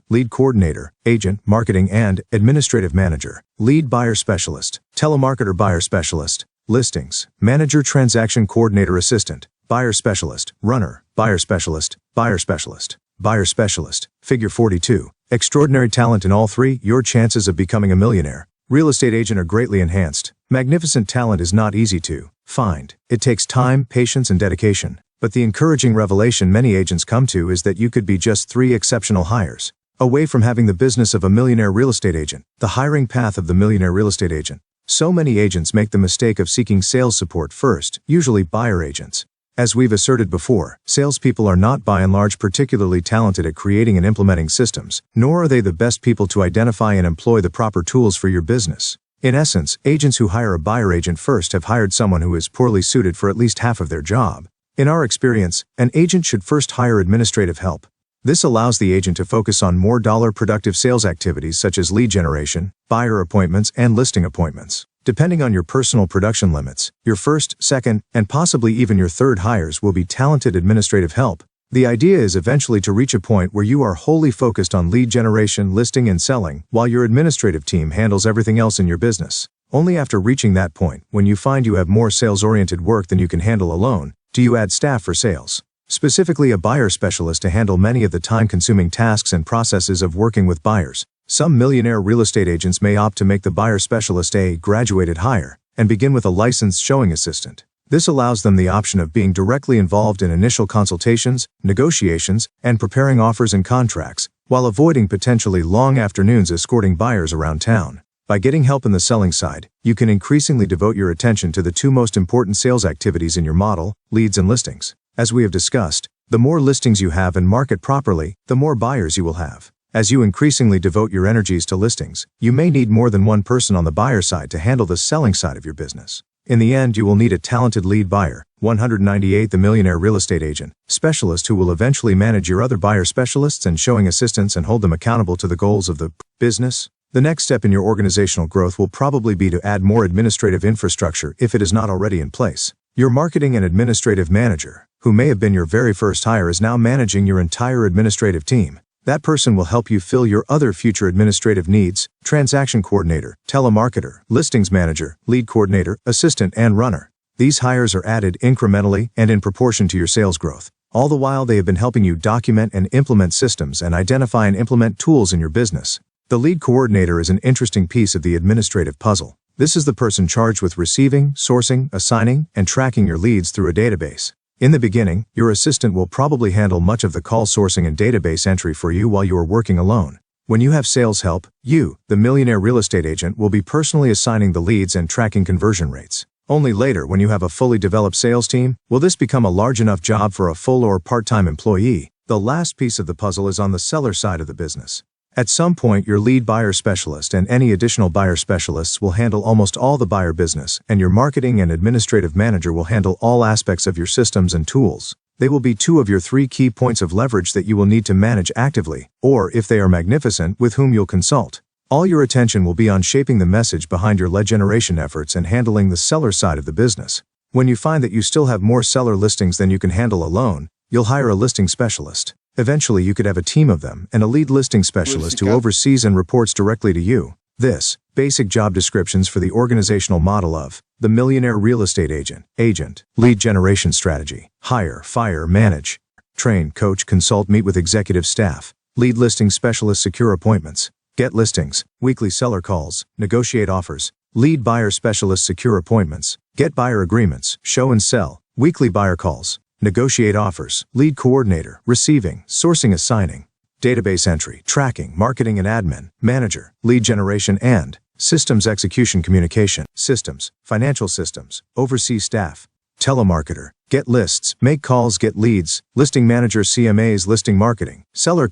Speaker 1: lead coordinator, agent, marketing and administrative manager, lead buyer specialist, telemarketer, buyer specialist, listings, manager, transaction coordinator, assistant, buyer specialist, runner, buyer specialist, buyer specialist, buyer specialist. Figure 42. Extraordinary talent in all 3. Your chances of becoming a millionaire real estate agent are greatly enhanced. Magnificent talent is not easy to find. It takes time, patience, and dedication. But the encouraging revelation many agents come to is that you could be just 3 exceptional hires away from having the business of a millionaire real estate agent. The hiring path of the millionaire real estate agent. So many agents make the mistake of seeking sales support first, usually buyer agents. As we've asserted before, salespeople are not by and large particularly talented at creating and implementing systems, nor are they the best people to identify and employ the proper tools for your business. In essence, agents who hire a buyer agent first have hired someone who is poorly suited for at least half of their job. In our experience, an agent should first hire administrative help. This allows the agent to focus on more productive sales activities such as lead generation, buyer appointments, and listing appointments. Depending on your personal production limits, your first, second, and possibly even your third hires will be talented administrative help. The idea is eventually to reach a point where you are wholly focused on lead generation, listing, and selling, while your administrative team handles everything else in your business. Only after reaching that point, when you find you have more sales-oriented work than you can handle alone, do you add staff for sales. Specifically a buyer specialist to handle many of the time-consuming tasks and processes of working with buyers. Some millionaire real estate agents may opt to make the buyer specialist a graduated hire and begin with a licensed showing assistant. This allows them the option of being directly involved in initial consultations, negotiations, and preparing offers and contracts, while avoiding potentially long afternoons escorting buyers around town. By getting help in the selling side, you can increasingly devote your attention to the 2 most important sales activities in your model, leads and listings. As we have discussed, the more listings you have and market properly, the more buyers you will have. As you increasingly devote your energies to listings, you may need more than one person on the buyer side to handle the selling side of your business. In the end, you will need a talented lead buyer, 198 the millionaire real estate agent, specialist who will eventually manage your other buyer specialists and showing assistants and hold them accountable to the goals of the business. The next step in your organizational growth will probably be to add more administrative infrastructure if it is not already in place. Your marketing and administrative manager, who may have been your very first hire, is now managing your entire administrative team. That person will help you fill your other future administrative needs: transaction coordinator, telemarketer, listings manager, lead coordinator, assistant, and runner. These hires are added incrementally and in proportion to your sales growth. All the while, they have been helping you document and implement systems and identify and implement tools in your business. The lead coordinator is an interesting piece of the administrative puzzle. This is the person charged with receiving, sourcing, assigning, and tracking your leads through a database. In the beginning, your assistant will probably handle much of the call sourcing and database entry for you while you are working alone. When you have sales help, you, the Millionaire real estate agent, will be personally assigning the leads and tracking conversion rates. Only later, when you have a fully developed sales team, will this become a large enough job for a full or part-time employee. The last piece of the puzzle is on the seller side of the business. At some point, your lead buyer specialist and any additional buyer specialists will handle almost all the buyer business, and your marketing and administrative manager will handle all aspects of your systems and tools. They will be two of your 3 key points of leverage that you will need to manage actively, or, if they are magnificent, with whom you'll consult. All your attention will be on shaping the message behind your lead generation efforts and handling the seller side of the business. When you find that you still have more seller listings than you can handle alone, you'll hire a listing specialist. Eventually, you could have a team of them and a lead listing specialist who oversees and reports directly to you. This, basic job descriptions for the organizational model of the Millionaire real estate agent. Agent, lead generation strategy: hire, fire, manage, train, coach, consult, meet with executive staff. Lead listing specialist: secure appointments, get listings, weekly seller calls, negotiate offers. Lead buyer specialist: secure appointments, get buyer agreements, show and sell, weekly buyer calls, negotiate offers. Lead coordinator: receiving, sourcing, assigning, database entry, tracking, marketing and admin. Manager: lead generation and systems execution, communication, systems, financial systems, oversee staff. Telemarketer: get lists, make calls, get leads. Listing manager: CMAs, listing marketing, seller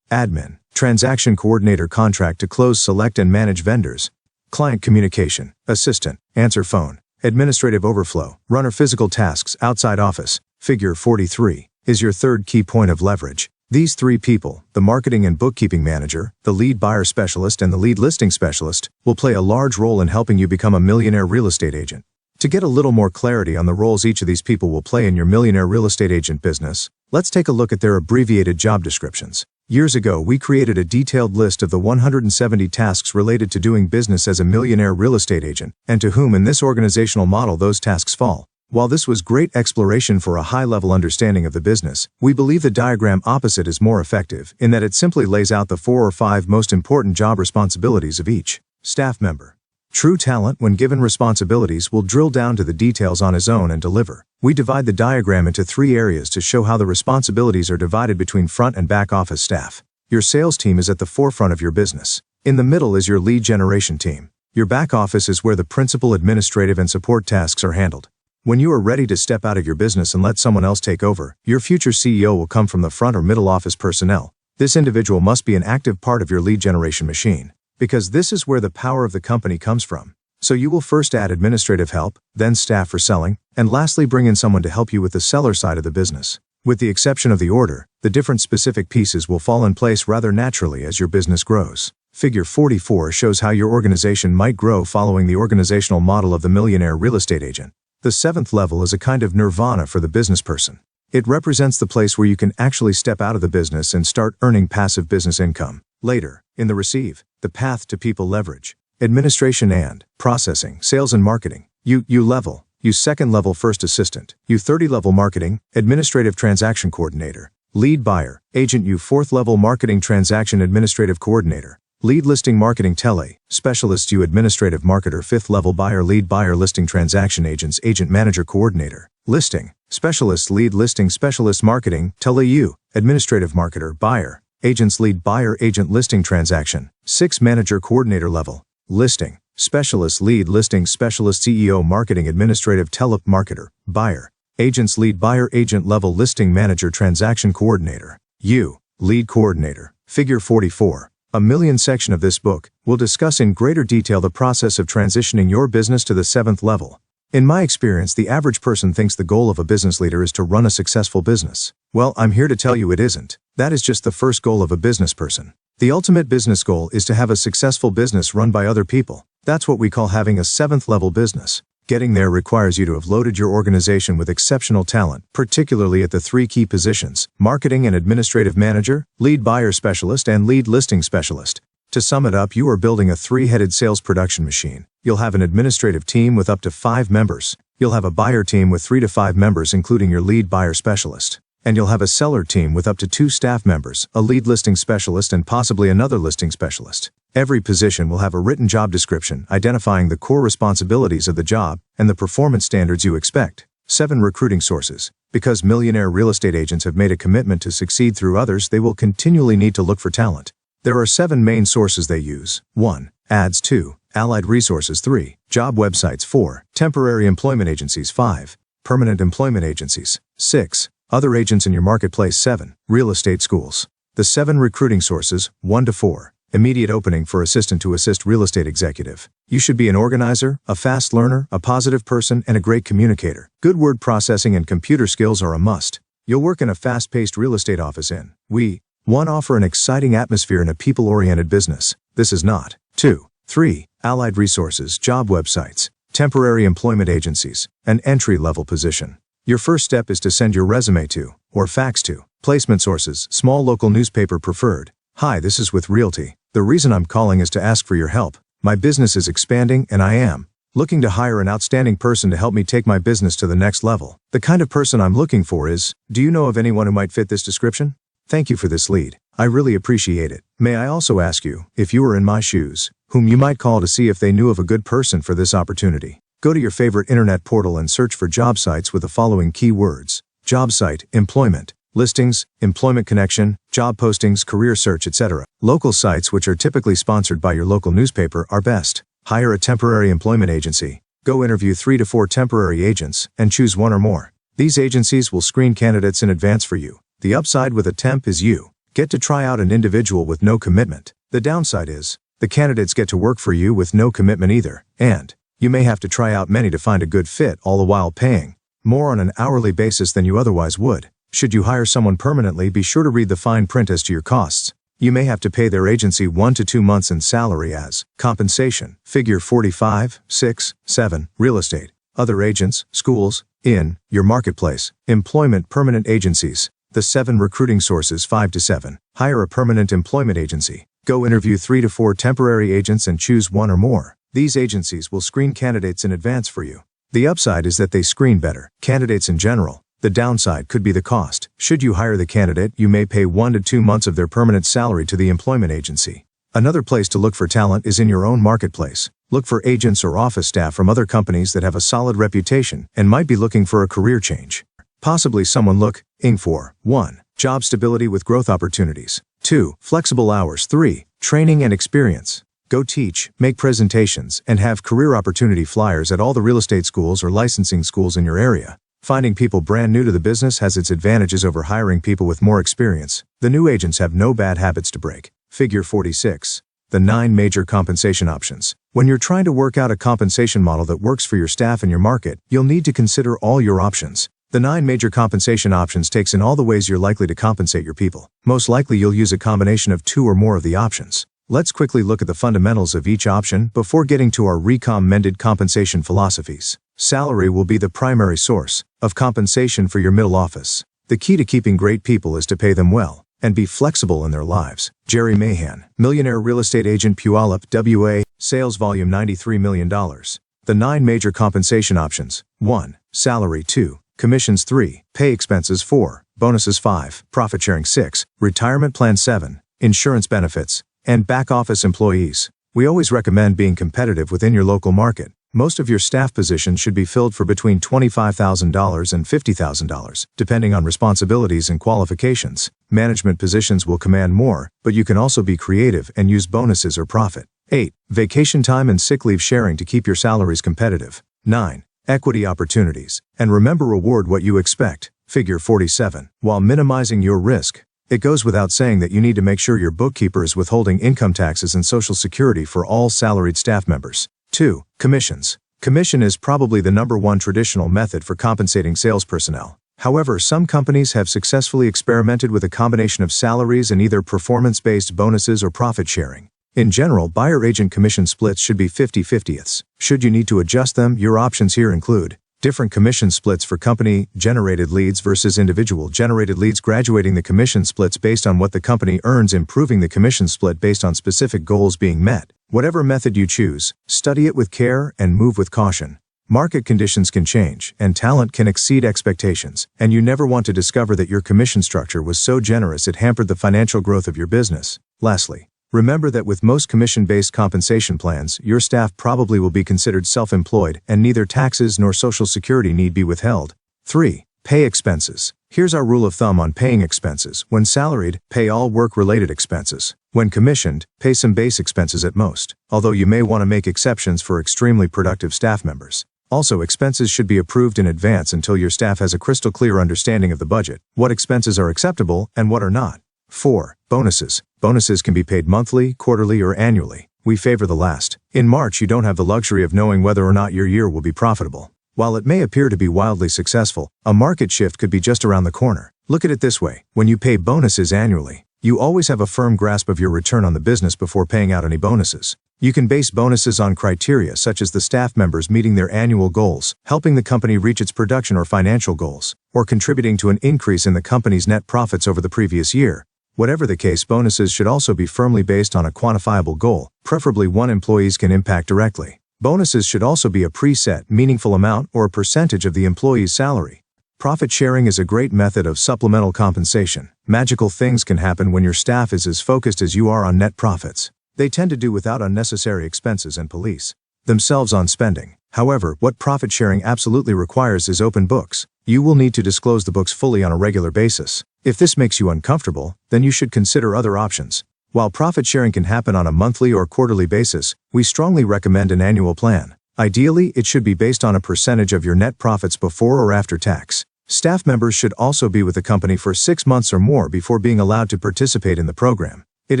Speaker 1: admin. Transaction coordinator: contract to close, select and manage vendors. Client communication assistant: answer phone. Administrative overflow, runner: physical tasks, outside office. Figure 43 is your 3rd key point of leverage. These 3 people, the marketing and bookkeeping manager, the lead buyer specialist, and the lead listing specialist, will play a large role in helping you become a Millionaire real estate agent. To get a little more clarity on the roles each of these people will play in your Millionaire real estate agent business, let's take a look at their abbreviated job descriptions. Years ago, we created a detailed list of the 170 tasks related to doing business as a Millionaire real estate agent, and to whom in this organizational model those tasks fall. While this was great exploration for a high-level understanding of the business, we believe the diagram opposite is more effective, in that it simply lays out the 4 or 5 most important job responsibilities of each staff member. True talent, when given responsibilities, will drill down to the details on his own and deliver. We divide the diagram into 3 areas to show how the responsibilities are divided between front and back office staff. Your sales team is at the forefront of your business. In the middle is your lead generation team. Your back office is where the principal administrative and support tasks are handled. When you are ready to step out of your business and let someone else take over, your future CEO will come from the front or middle office personnel. This individual must be an active part of your lead generation machine, because this is where the power of the company comes from. So you will first add administrative help, then staff for selling, and lastly bring in someone to help you with the seller side of the business. With the exception of the order, the different specific pieces will fall in place rather naturally as your business grows. Figure 44 shows how your organization might grow following the organizational model of the Millionaire real estate agent. The 7th level is a kind of nirvana for the business person. It represents the place where you can actually step out of the business and start earning passive business income. Later, in the receive, the path to people leverage, administration and processing, sales and marketing. You level, you 2nd level first assistant, you 30 level marketing, administrative transaction coordinator, lead buyer, agent. You 4th level marketing transaction administrative coordinator, lead listing marketing tele, specialist. You administrative marketer. 5th level buyer, lead buyer listing transaction agents, agent manager coordinator, listing specialist, lead listing specialist marketing tele. You administrative marketer, buyer, agents, lead buyer, agent listing transaction. 6 manager coordinator level, listing specialist, lead listing specialist, CEO marketing administrative tele, marketer, buyer, agents, lead buyer, agent level listing manager transaction coordinator. You lead coordinator. Figure 44. A million section of this book will discuss in greater detail the process of transitioning your business to the 7th level. In my experience, the average person thinks the goal of a business leader is to run a successful business. Well, I'm here to tell you it isn't. That is just the first goal of a business person. The ultimate business goal is to have a successful business run by other people. That's what we call having a 7th level business. Getting there requires you to have loaded your organization with exceptional talent, particularly at the 3 key positions: marketing and administrative manager, lead buyer specialist, and lead listing specialist. To sum it up, you are building a 3-headed sales production machine. You'll have an administrative team with up to 5 members. You'll have a buyer team with 3 to 5 members, including your lead buyer specialist. And you'll have a seller team with up to 2 staff members, a lead listing specialist and possibly another listing specialist. Every position will have a written job description identifying the core responsibilities of the job and the performance standards you expect. 7 recruiting sources. Because Millionaire real estate agents have made a commitment to succeed through others, they will continually need to look for talent. There are 7 main sources they use. 1. Ads. 2. Allied resources. 3. Job websites. 4. Temporary employment agencies. 5. Permanent employment agencies. 6. Other agents in your marketplace. 7. Real estate schools. The 7 recruiting sources. 1 to 4. Immediate opening for assistant to assist real estate executive. You should be an organizer, a fast learner, a positive person, and a great communicator. Good word processing and computer skills are a must. You'll work in a fast-paced real estate office in 1. Offer an exciting atmosphere in a people-oriented business. This is not. 2. 3. Allied resources, job websites, temporary employment agencies, an entry-level position. Your first step is to send your resume to, or fax to, placement sources, small local newspaper preferred. Hi, this is with Realty. The reason I'm calling is to ask for your help. My business is expanding and I am looking to hire an outstanding person to help me take my business to the next level. The kind of person I'm looking for is, do you know of anyone who might fit this description? Thank you for this lead. I really appreciate it. May I also ask you, if you were in my shoes, whom you might call to see if they knew of a good person for this opportunity? Go to your favorite internet portal and search for job sites with the following keywords: job site, employment, listings, employment connection, job postings, career search, etc. Local sites, which are typically sponsored by your local newspaper, are best. Hire a temporary employment agency. Go interview 3 to 4 temporary agents and choose 1 or more. These agencies will screen candidates in advance for you. The upside with a temp is you get to try out an individual with no commitment. The downside is, the candidates get to work for you with no commitment either, and you may have to try out many to find a good fit, all the while paying more on an hourly basis than you otherwise would. Should you hire someone permanently, be sure to read the fine print as to your costs. You may have to pay their agency 1 to 2 months in salary as compensation. Figure 45, 6, 7, real estate, other agents, schools, in your marketplace, employment, permanent agencies. The 7 recruiting sources. 5 to 7. Hire a permanent employment agency. Go interview 3 to 4 temporary agents and choose 1 or more. These agencies will screen candidates in advance for you. The upside is that they screen better candidates in general. The downside could be the cost. Should you hire the candidate, you may pay 1 to 2 months of their permanent salary to the employment agency. Another place to look for talent is in your own marketplace. Look for agents or office staff from other companies that have a solid reputation and might be looking for a career change. Possibly someone looking for 1. Job stability with growth opportunities. 2. Flexible hours. 3. Training and experience. Go teach, make presentations, and have career opportunity flyers at all the real estate schools or licensing schools in your area. Finding people brand new to the business has its advantages over hiring people with more experience. The new agents have no bad habits to break. Figure 46. The 9 major compensation options. When you're trying to work out a compensation model that works for your staff and your market, you'll need to consider all your options. The 9 major compensation options takes in all the ways you're likely to compensate your people. Most likely you'll use a combination of 2 or more of the options. Let's quickly look at the fundamentals of each option before getting to our recommended compensation philosophies. Salary will be the primary source of compensation for your middle office. The key to keeping great people is to pay them well and be flexible in their lives. Jerry Mahan, Millionaire Real Estate Agent, Puyallup, WA, Sales Volume $93 million. The 9 major compensation options. 1. Salary. 2. Commissions. 3. Pay expenses. 4. Bonuses. 5. Profit sharing. 6. Retirement plan. 7. Insurance benefits. And back office employees. We always recommend being competitive within your local market. Most of your staff positions should be filled for between $25,000 and $50,000, depending on responsibilities and qualifications. Management positions will command more, but you can also be creative and use bonuses or profit. 8. Vacation time and sick leave sharing to keep your salaries competitive. 9. Equity opportunities. And remember, reward what you expect. Figure 47. While minimizing your risk. It goes without saying that you need to make sure your bookkeeper is withholding income taxes and Social Security for all salaried staff members. 2. Commissions. Commission is probably the #1 traditional method for compensating sales personnel. However, some companies have successfully experimented with a combination of salaries and either performance-based bonuses or profit sharing. In general, buyer-agent commission splits should be 50/50ths. Should you need to adjust them, your options here include different commission splits for company-generated leads versus individual-generated leads, graduating the commission splits based on what the company earns, improving the commission split based on specific goals being met. Whatever method you choose, study it with care and move with caution. Market conditions can change, and talent can exceed expectations, and you never want to discover that your commission structure was so generous it hampered the financial growth of your business. Lastly, remember that with most commission-based compensation plans, your staff probably will be considered self-employed, and neither taxes nor Social Security need be withheld. 3. Pay expenses. Here's our rule of thumb on paying expenses. When salaried, pay all work-related expenses. When commissioned, pay some base expenses at most, although you may want to make exceptions for extremely productive staff members. Also, expenses should be approved in advance until your staff has a crystal clear understanding of the budget, what expenses are acceptable and what are not. 4. Bonuses. Bonuses can be paid monthly, quarterly, or annually. We favor the last. In March, you don't have the luxury of knowing whether or not your year will be profitable. While it may appear to be wildly successful, a market shift could be just around the corner. Look at it this way. When you pay bonuses annually, you always have a firm grasp of your return on the business before paying out any bonuses. You can base bonuses on criteria such as the staff members meeting their annual goals, helping the company reach its production or financial goals, or contributing to an increase in the company's net profits over the previous year. Whatever the case, bonuses should also be firmly based on a quantifiable goal, preferably one employees can impact directly. Bonuses should also be a preset, meaningful amount or a percentage of the employee's salary. Profit sharing is a great method of supplemental compensation. Magical things can happen when your staff is as focused as you are on net profits. They tend to do without unnecessary expenses and police themselves on spending. However, what profit sharing absolutely requires is open books. You will need to disclose the books fully on a regular basis. If this makes you uncomfortable, then you should consider other options. While profit sharing can happen on a monthly or quarterly basis, we strongly recommend an annual plan. Ideally, it should be based on a percentage of your net profits before or after tax. Staff members should also be with the company for 6 months or more before being allowed to participate in the program. It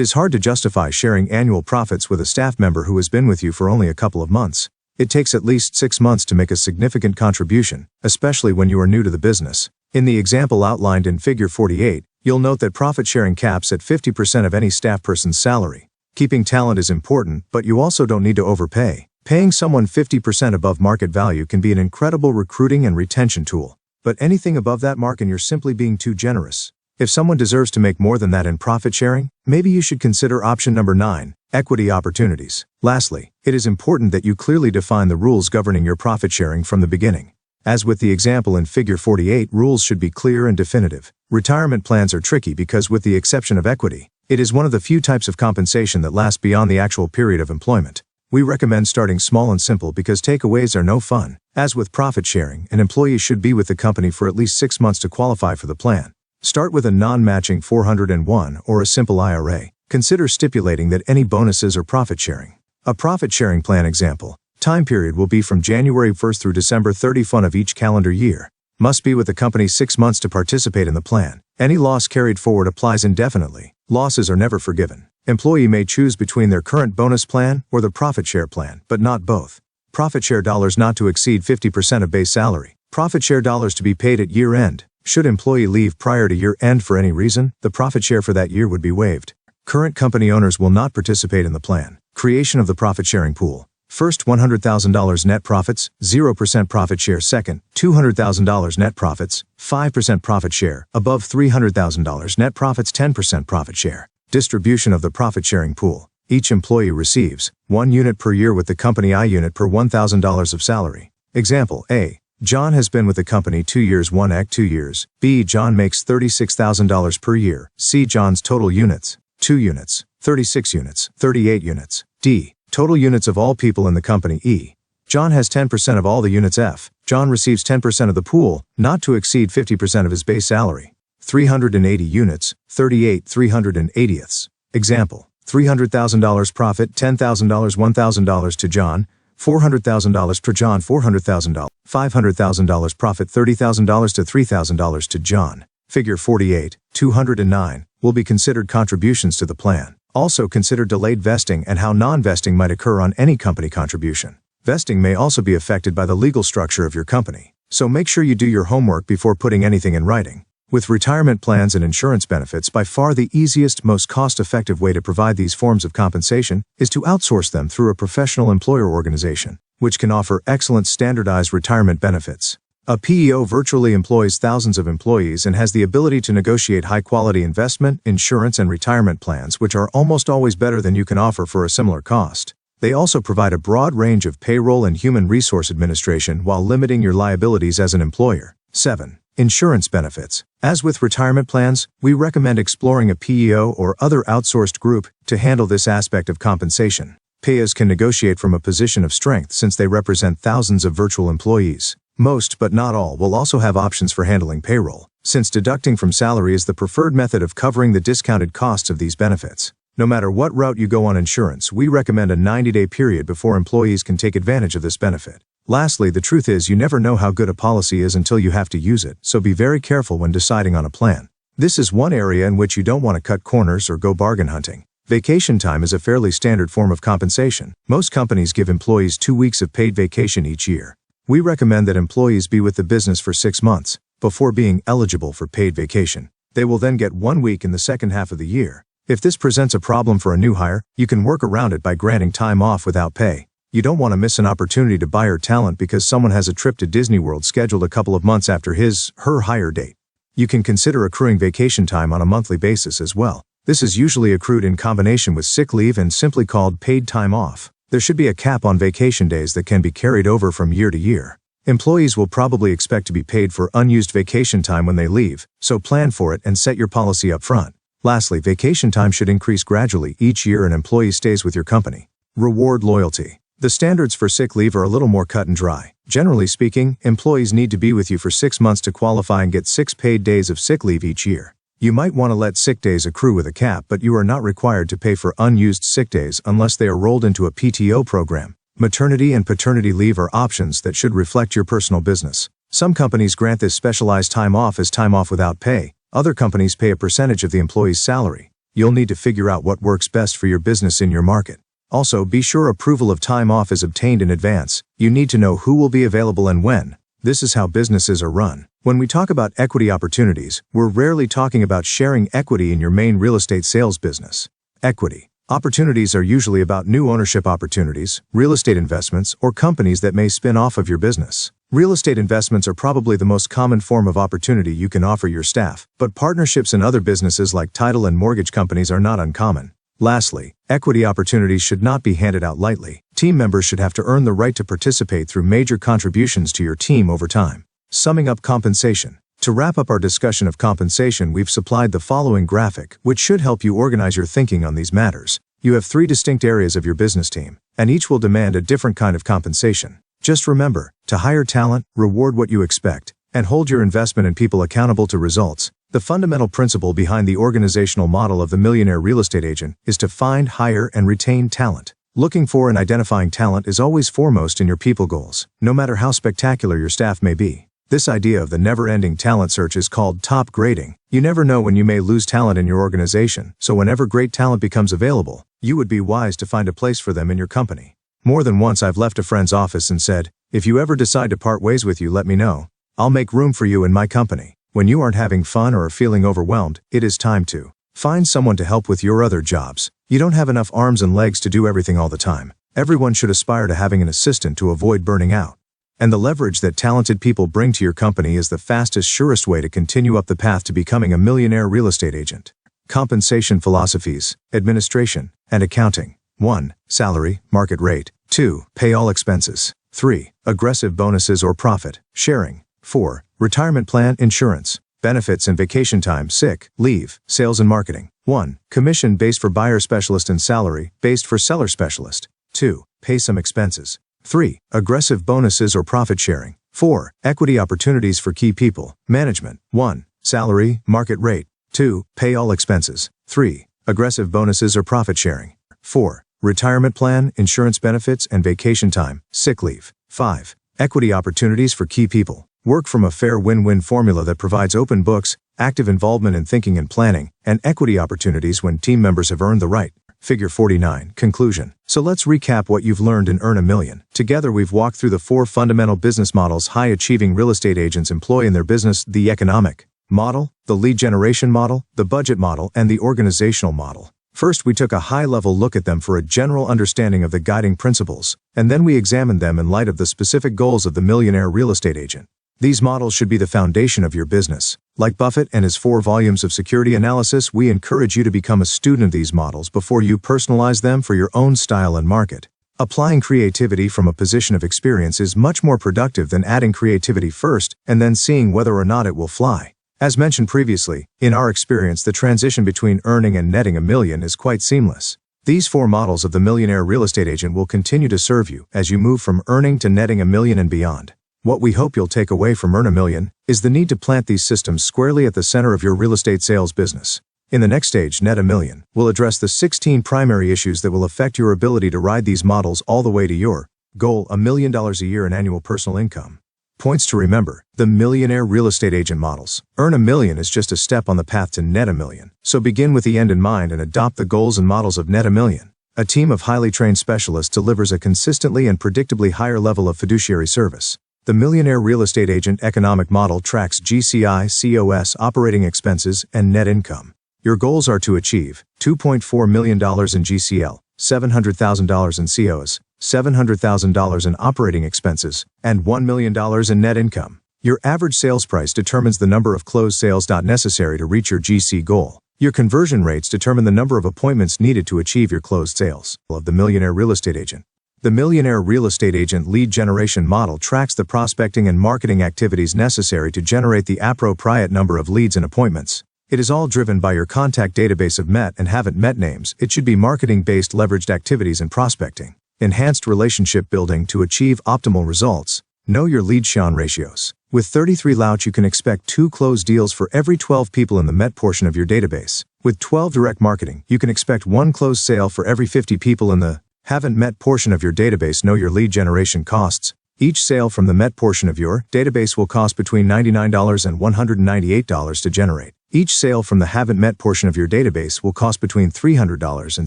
Speaker 1: is hard to justify sharing annual profits with a staff member who has been with you for only a couple of months. It takes at least 6 months to make a significant contribution, especially when you are new to the business. In the example outlined in Figure 48, you'll note that profit sharing caps at 50% of any staff person's salary. Keeping talent is important, but you also don't need to overpay. Paying someone 50% above market value can be an incredible recruiting and retention tool. But anything above that mark and you're simply being too generous. If someone deserves to make more than that in profit sharing, maybe you should consider option number 9, equity opportunities. Lastly, it is important that you clearly define the rules governing your profit sharing from the beginning. As with the example in Figure 48, rules should be clear and definitive. Retirement plans are tricky because, with the exception of equity, it is one of the few types of compensation that lasts beyond the actual period of employment. We recommend starting small and simple because takeaways are no fun. As with profit sharing, an employee should be with the company for at least 6 months to qualify for the plan. Start with a non-matching 401 or a simple IRA. Consider stipulating that any bonuses are profit sharing. A profit sharing plan example. Time period will be from January 1st through December 31 of each calendar year. Must be with the company 6 months to participate in the plan. Any loss carried forward applies indefinitely. Losses are never forgiven. Employee may choose between their current bonus plan or the profit share plan, but not both. Profit share dollars not to exceed 50% of base salary. Profit share dollars to be paid at year end. Should employee leave prior to year end for any reason, the profit share for that year would be waived. Current company owners will not participate in the plan. Creation of the profit sharing pool. First, $100,000 net profits, 0% profit share. Second, $200,000 net profits, 5% profit share. Above $300,000 net profits, 10% profit share. Distribution of the profit sharing pool. Each employee receives 1 unit per year with the company, I unit per $1,000 of salary. Example A. John has been with the company 2 years. 1 Act 2 years. B. John makes $36,000 per year. C. John's total units. 2 units, 36 units, 38 units. D. Total units of all people in the company. E. John has 10% of all the units. F. John receives 10% of the pool, not to exceed 50% of his base salary. 380 units, 38 380ths. Example. $300,000 profit, $10,000 $1,000 to John, $400,000 per John $400,000, $500,000 profit, $30,000 to $3,000 to John. Figure 48, 209, will be considered contributions to the plan. Also consider delayed vesting and how non-vesting might occur on any company contribution. Vesting may also be affected by the legal structure of your company, so make sure you do your homework before putting anything in writing. With retirement plans and insurance benefits, by far the easiest, most cost-effective way to provide these forms of compensation is to outsource them through a professional employer organization, which can offer excellent standardized retirement benefits. A PEO virtually employs thousands of employees and has the ability to negotiate high-quality investment, insurance, and retirement plans, which are almost always better than you can offer for a similar cost. They also provide a broad range of payroll and human resource administration while limiting your liabilities as an employer. 7. Insurance benefits. As with retirement plans, we recommend exploring a PEO or other outsourced group to handle this aspect of compensation. PEOs can negotiate from a position of strength since they represent thousands of virtual employees. Most, but not all, will also have options for handling payroll, since deducting from salary is the preferred method of covering the discounted costs of these benefits. No matter what route you go on insurance, we recommend a 90-day period before employees can take advantage of this benefit. Lastly, the truth is you never know how good a policy is until you have to use it, so be very careful when deciding on a plan. This is one area in which you don't want to cut corners or go bargain hunting. Vacation time is a fairly standard form of compensation. Most companies give employees 2 weeks of paid vacation each year. We recommend that employees be with the business for 6 months before being eligible for paid vacation. They will then get 1 week in the second half of the year. If this presents a problem for a new hire, you can work around it by granting time off without pay. You don't want to miss an opportunity to buy your talent because someone has a trip to Disney World scheduled a couple of months after his/her hire date. You can consider accruing vacation time on a monthly basis as well. This is usually accrued in combination with sick leave and simply called paid time off. There should be a cap on vacation days that can be carried over from year to year. Employees will probably expect to be paid for unused vacation time when they leave, so plan for it and set your policy up front. Lastly, vacation time should increase gradually each year an employee stays with your company. Reward loyalty. The standards for sick leave are a little more cut and dry. Generally speaking, employees need to be with you for 6 months to qualify and get 6 paid days of sick leave each year. You might want to let sick days accrue with a cap, but you are not required to pay for unused sick days unless they are rolled into a PTO program. Maternity and paternity leave are options that should reflect your personal business. Some companies grant this specialized time off as time off without pay. Other companies pay a percentage of the employee's salary. You'll need to figure out what works best for your business in your market. Also, be sure approval of time off is obtained in advance. You need to know who will be available and when. This is how businesses are run. When we talk about equity opportunities, we're rarely talking about sharing equity in your main real estate sales business. Equity opportunities are usually about new ownership opportunities, real estate investments, or companies that may spin off of your business. Real estate investments are probably the most common form of opportunity you can offer your staff, but partnerships in other businesses like title and mortgage companies are not uncommon. Lastly, equity opportunities should not be handed out lightly. Team members should have to earn the right to participate through major contributions to your team over time. Summing up compensation. To wrap up our discussion of compensation, we've supplied the following graphic, which should help you organize your thinking on these matters. You have 3 distinct areas of your business team, and each will demand a different kind of compensation. Just remember, to hire talent, reward what you expect, and hold your investment in people accountable to results. The fundamental principle behind the organizational model of the Millionaire Real Estate Agent is to find, hire, and retain talent. Looking for and identifying talent is always foremost in your people goals, no matter how spectacular your staff may be. This idea of the never-ending talent search is called top grading. You never know when you may lose talent in your organization, so whenever great talent becomes available, you would be wise to find a place for them in your company. More than once I've left a friend's office and said, "If you ever decide to part ways with you, let me know. I'll make room for you in my company." When you aren't having fun or are feeling overwhelmed, it is time to find someone to help with your other jobs. You don't have enough arms and legs to do everything all the time. Everyone should aspire to having an assistant to avoid burning out. And the leverage that talented people bring to your company is the fastest, surest way to continue up the path to becoming a millionaire real estate agent. Compensation philosophies, administration, and accounting. 1. Salary, market rate. 2. Pay all expenses. 3. Aggressive bonuses or profit sharing. 4. Retirement plan, insurance, benefits and vacation time, sick leave, sales and marketing. 1. Commission based for buyer specialist and salary based for seller specialist. 2. Pay some expenses. 3. Aggressive bonuses or profit sharing. 4. Equity opportunities for key people, management. 1. Salary, market rate. 2. Pay all expenses. 3. Aggressive bonuses or profit sharing. 4. Retirement plan, insurance benefits and vacation time, sick leave. 5. Equity opportunities for key people. Work from a fair win-win formula that provides open books, active involvement in thinking and planning, and equity opportunities when team members have earned the right. Figure 49. Conclusion. So let's recap what you've learned in Earn a Million. Together we've walked through the 4 fundamental business models high-achieving real estate agents employ in their business: the economic, Model: the lead generation model, the budget model, and the organizational model. First, we took a high-level look at them for a general understanding of the guiding principles, and then we examined them in light of the specific goals of the millionaire real estate agent. These models should be the foundation of your business. Like Buffett and his 4 volumes of security analysis, we encourage you to become a student of these models before you personalize them for your own style and market. Applying creativity from a position of experience is much more productive than adding creativity first and then seeing whether or not it will fly. As mentioned previously, in our experience, the transition between earning and netting $1 million is quite seamless. These 4 models of the millionaire real estate agent will continue to serve you as you move from earning to netting $1 million and beyond. What we hope you'll take away from Earn $1 Million is the need to plant these systems squarely at the center of your real estate sales business. In the next stage, Net $1 Million, we'll address the 16 primary issues that will affect your ability to ride these models all the way to your goal, $1 million a year in annual personal income. Points to remember: the millionaire real estate agent models. Earn $1 Million is just a step on the path to Net $1 Million. So begin with the end in mind and adopt the goals and models of Net $1 Million. A team of highly trained specialists delivers a consistently and predictably higher level of fiduciary service. The millionaire real estate agent economic model tracks GCI, COS, operating expenses, and net income. Your goals are to achieve $2.4 million in GCL, $700,000 in COS, $700,000 in operating expenses, and $1 million in net income. Your average sales price determines the number of closed sales necessary to reach your GC goal. Your conversion rates determine the number of appointments needed to achieve your closed sales. Of the millionaire real estate agent. The millionaire real estate agent lead generation model tracks the prospecting and marketing activities necessary to generate the appropriate number of leads and appointments. It is all driven by your contact database of met and haven't met names. It should be marketing-based leveraged activities and prospecting. Enhanced relationship building to achieve optimal results. Know your lead-shon ratios. With 33 louch, you can expect 2 closed deals for every 12 people in the met portion of your database. With 12 direct marketing, you can expect 1 closed sale for every 50 people in the haven't met portion of your database. Know your lead generation costs. Each sale from the met portion of your database will cost between $99 and $198 to generate. Each sale from the haven't met portion of your database will cost between $300 and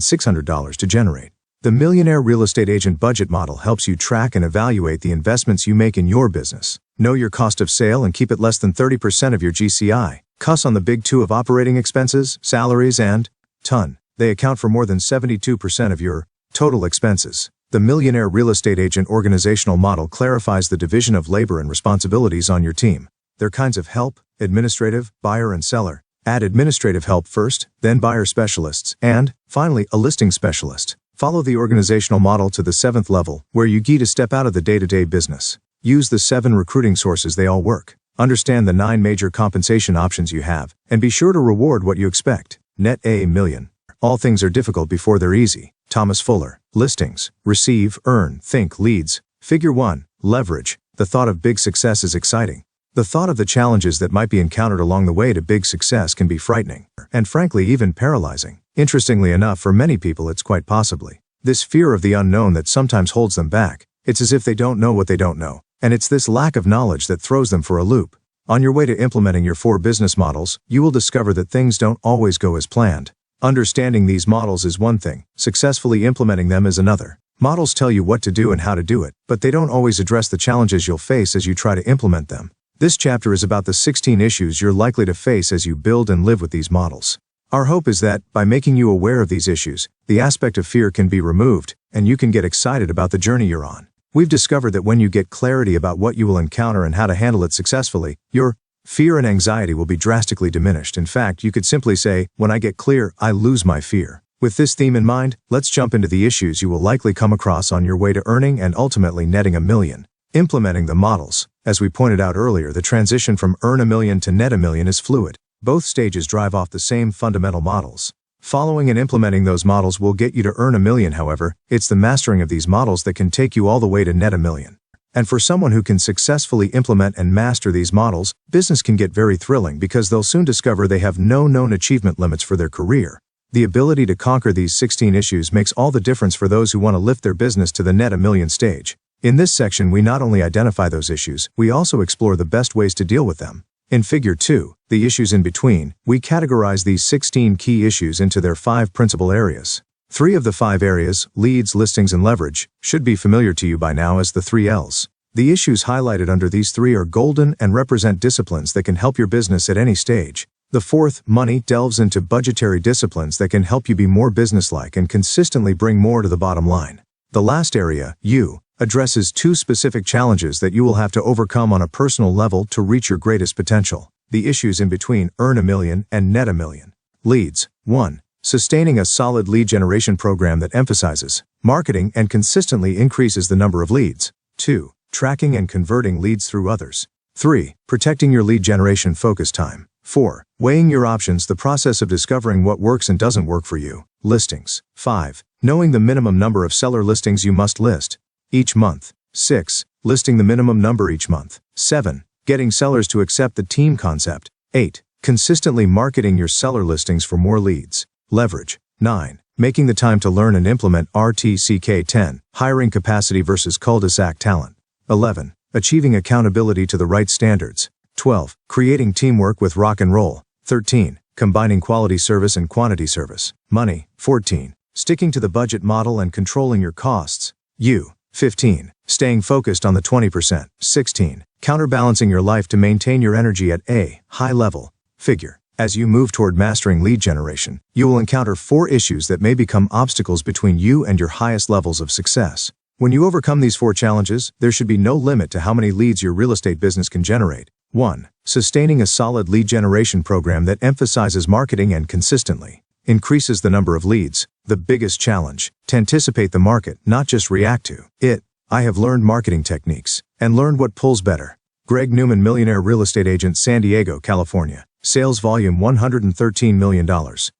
Speaker 1: $600 to generate. The millionaire real estate agent budget model helps you track and evaluate the investments you make in your business. Know your cost of sale and keep it less than 30% of your GCI. Cuss on the big 2 of operating expenses, salaries, and ton. They account for more than 72% of your total expenses. The millionaire real estate agent organizational model clarifies the division of labor and responsibilities on your team. Their kinds of help: administrative, buyer, and seller. Add administrative help first, then buyer specialists, and, finally, a listing specialist. Follow the organizational model to the 7th level, where you get to step out of the day-to-day business. Use the 7 recruiting sources, they all work. Understand the 9 major compensation options you have, and be sure to reward what you expect. Net $1 million. All things are difficult before they're easy. Thomas Fuller. Listings. Receive, earn, think, leads. Figure 1. Leverage. The thought of big success is exciting. The thought of the challenges that might be encountered along the way to big success can be frightening, and frankly even paralyzing. Interestingly enough, for many people it's quite possibly this fear of the unknown that sometimes holds them back. It's as if they don't know what they don't know, and it's this lack of knowledge that throws them for a loop. On your way to implementing your 4 business models, you will discover that things don't always go as planned. Understanding these models is one thing, successfully implementing them is another. Models tell you what to do and how to do it, but they don't always address the challenges you'll face as you try to implement them. This chapter is about the 16 issues you're likely to face as you build and live with these models. Our hope is that, by making you aware of these issues, the aspect of fear can be removed, and you can get excited about the journey you're on. We've discovered that when you get clarity about what you will encounter and how to handle it successfully, your fear and anxiety will be drastically diminished. In fact, you could simply say, when I get clear, I lose my fear. With this theme in mind, let's jump into the issues you will likely come across on your way to earning and ultimately netting $1 million. Implementing the models. As we pointed out earlier, the transition from earn $1 million to net $1 million is fluid. Both stages drive off the same fundamental models. Following and implementing those models will get you to earn $1 million. However, it's the mastering of these models that can take you all the way to net $1 million. And for someone who can successfully implement and master these models, business can get very thrilling because they'll soon discover they have no known achievement limits for their career. The ability to conquer these 16 issues makes all the difference for those who want to lift their business to the net $1 million stage. In this section, we not only identify those issues, we also explore the best ways to deal with them. In Figure 2, the issues in between, we categorize these 16 key issues into their 5 principal areas. 3 of the 5 areas, leads, listings, and leverage, should be familiar to you by now as the 3 L's. The issues highlighted under these 3 are golden and represent disciplines that can help your business at any stage. The 4th, money, delves into budgetary disciplines that can help you be more businesslike and consistently bring more to the bottom line. The last area, U, addresses 2 specific challenges that you will have to overcome on a personal level to reach your greatest potential. The issues in between, earn $1 million and net $1 million. Leads. 1. Sustaining a solid lead generation program that emphasizes marketing and consistently increases the number of leads. 2. Tracking and converting leads through others. 3. Protecting your lead generation focus time. 4. Weighing your options, the process of discovering what works and doesn't work for you. Listings. 5. Knowing the minimum number of seller listings you must list each month. 6. Listing the minimum number each month. 7. Getting sellers to accept the team concept. 8. Consistently marketing your seller listings for more leads. Leverage. 9. Making the time to learn and implement RTCK. 10. Hiring capacity versus cul-de-sac talent. 11. Achieving accountability to the right standards. 12. Creating teamwork with rock and roll. 13. Combining quality service and quantity service. Money. 14. Sticking to the budget model and controlling your costs. U. 15. Staying focused on the 20%. 16. Counterbalancing your life to maintain your energy at a high level. Figure. As you move toward mastering lead generation, you will encounter 4 issues that may become obstacles between you and your highest levels of success. When you overcome these 4 challenges, there should be no limit to how many leads your real estate business can generate. 1. Sustaining a solid lead generation program that emphasizes marketing and consistently increases the number of leads. The biggest challenge: to anticipate the market, not just react to it. I have learned marketing techniques and learned what pulls better. Greg Newman, Millionaire Real Estate Agent, San Diego, California. Sales volume $113 million.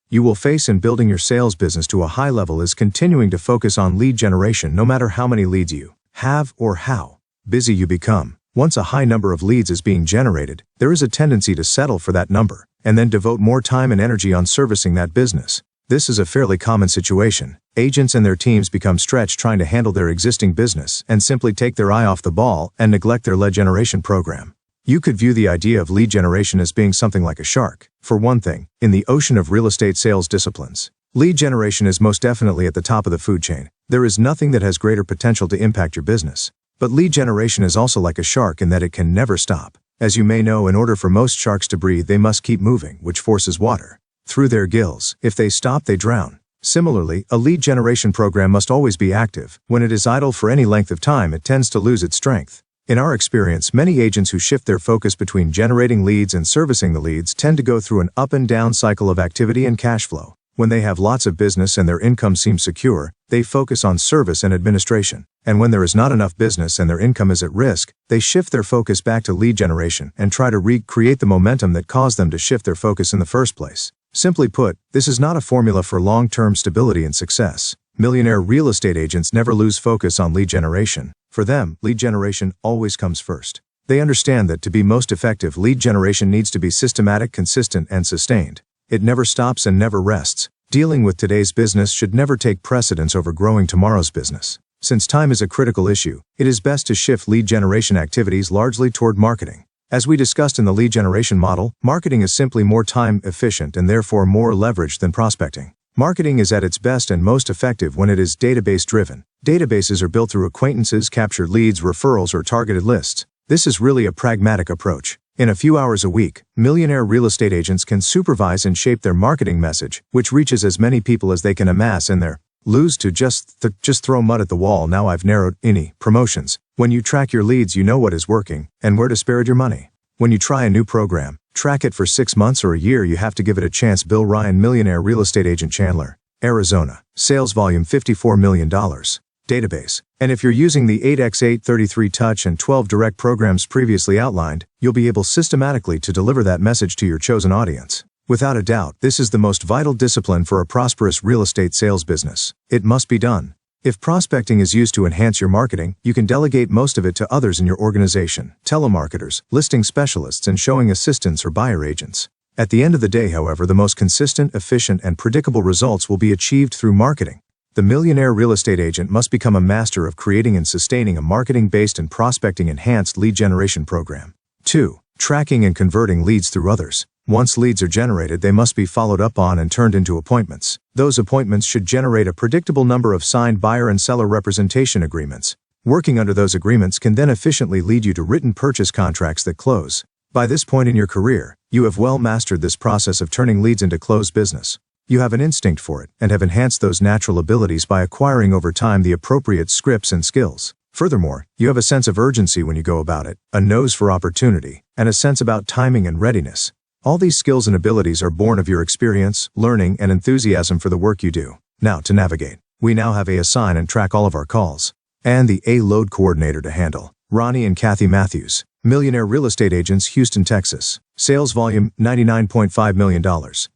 Speaker 1: You will face in building your sales business to a high level is continuing to focus on lead generation no matter how many leads you have or how busy you become. Once a high number of leads is being generated, there is a tendency to settle for that number and then devote more time and energy on servicing that business. This is a fairly common situation. Agents and their teams become stretched trying to handle their existing business and simply take their eye off the ball and neglect their lead generation program. You could view the idea of lead generation as being something like a shark. For one thing, in the ocean of real estate sales disciplines, lead generation is most definitely at the top of the food chain. There is nothing that has greater potential to impact your business. But lead generation is also like a shark in that it can never stop. As you may know, in order for most sharks to breathe, they must keep moving, which forces water through their gills. If they stop, they drown. Similarly, a lead generation program must always be active. When it is idle for any length of time, it tends to lose its strength. In our experience, many agents who shift their focus between generating leads and servicing the leads tend to go through an up and down cycle of activity and cash flow. When they have lots of business and their income seems secure, they focus on service and administration. And when there is not enough business and their income is at risk, they shift their focus back to lead generation and try to recreate the momentum that caused them to shift their focus in the first place. Simply put, this is not a formula for long-term stability and success. Millionaire real estate agents never lose focus on lead generation. For them, lead generation always comes first. They understand that to be most effective, lead generation needs to be systematic, consistent, and sustained. It never stops and never rests. Dealing with today's business should never take precedence over growing tomorrow's business. Since time is a critical issue, it is best to shift lead generation activities largely toward marketing. As we discussed in the lead generation model, marketing is simply more time efficient and therefore more leveraged than prospecting. Marketing is at its best and most effective when it is database-driven. Databases are built through acquaintances, captured leads, referrals, or targeted lists. This is really a pragmatic approach. In a few hours a week, millionaire real estate agents can supervise and shape their marketing message, which reaches as many people as they can amass in their lose to just throw mud at the wall. Now I've narrowed any promotions. When you track your leads, you know what is working and where to spare your money. When you try a new program, track it for 6 months or a year. You have to give it a chance. Bill Ryan, Millionaire Real Estate Agent, Chandler, Arizona. Sales volume $54 million. Database. And if you're using the 8x8 33 touch and 12 direct programs previously outlined, you'll be able systematically to deliver that message to your chosen audience. Without a doubt, this is the most vital discipline for a prosperous real estate sales business. It must be done. If prospecting is used to enhance your marketing, you can delegate most of it to others in your organization, telemarketers, listing specialists, and showing assistants or buyer agents. At the end of the day, however, the most consistent, efficient, and predictable results will be achieved through marketing. The millionaire real estate agent must become a master of creating and sustaining a marketing-based and prospecting-enhanced lead generation program. 2. Tracking and converting leads through others. Once leads are generated, they must be followed up on and turned into appointments. Those appointments should generate a predictable number of signed buyer and seller representation agreements. Working under those agreements can then efficiently lead you to written purchase contracts that close. By this point in your career, you have well mastered this process of turning leads into closed business. You have an instinct for it and have enhanced those natural abilities by acquiring over time the appropriate scripts and skills. Furthermore, you have a sense of urgency when you go about it, a nose for opportunity, and a sense about timing and readiness. All these skills and abilities are born of your experience, learning, and enthusiasm for the work you do. Now, to navigate, we now have a assign and track all of our calls, and the A load coordinator to handle. Ronnie and Kathy Matthews, Millionaire Real Estate Agents, Houston, Texas. Sales volume, $99.5 million.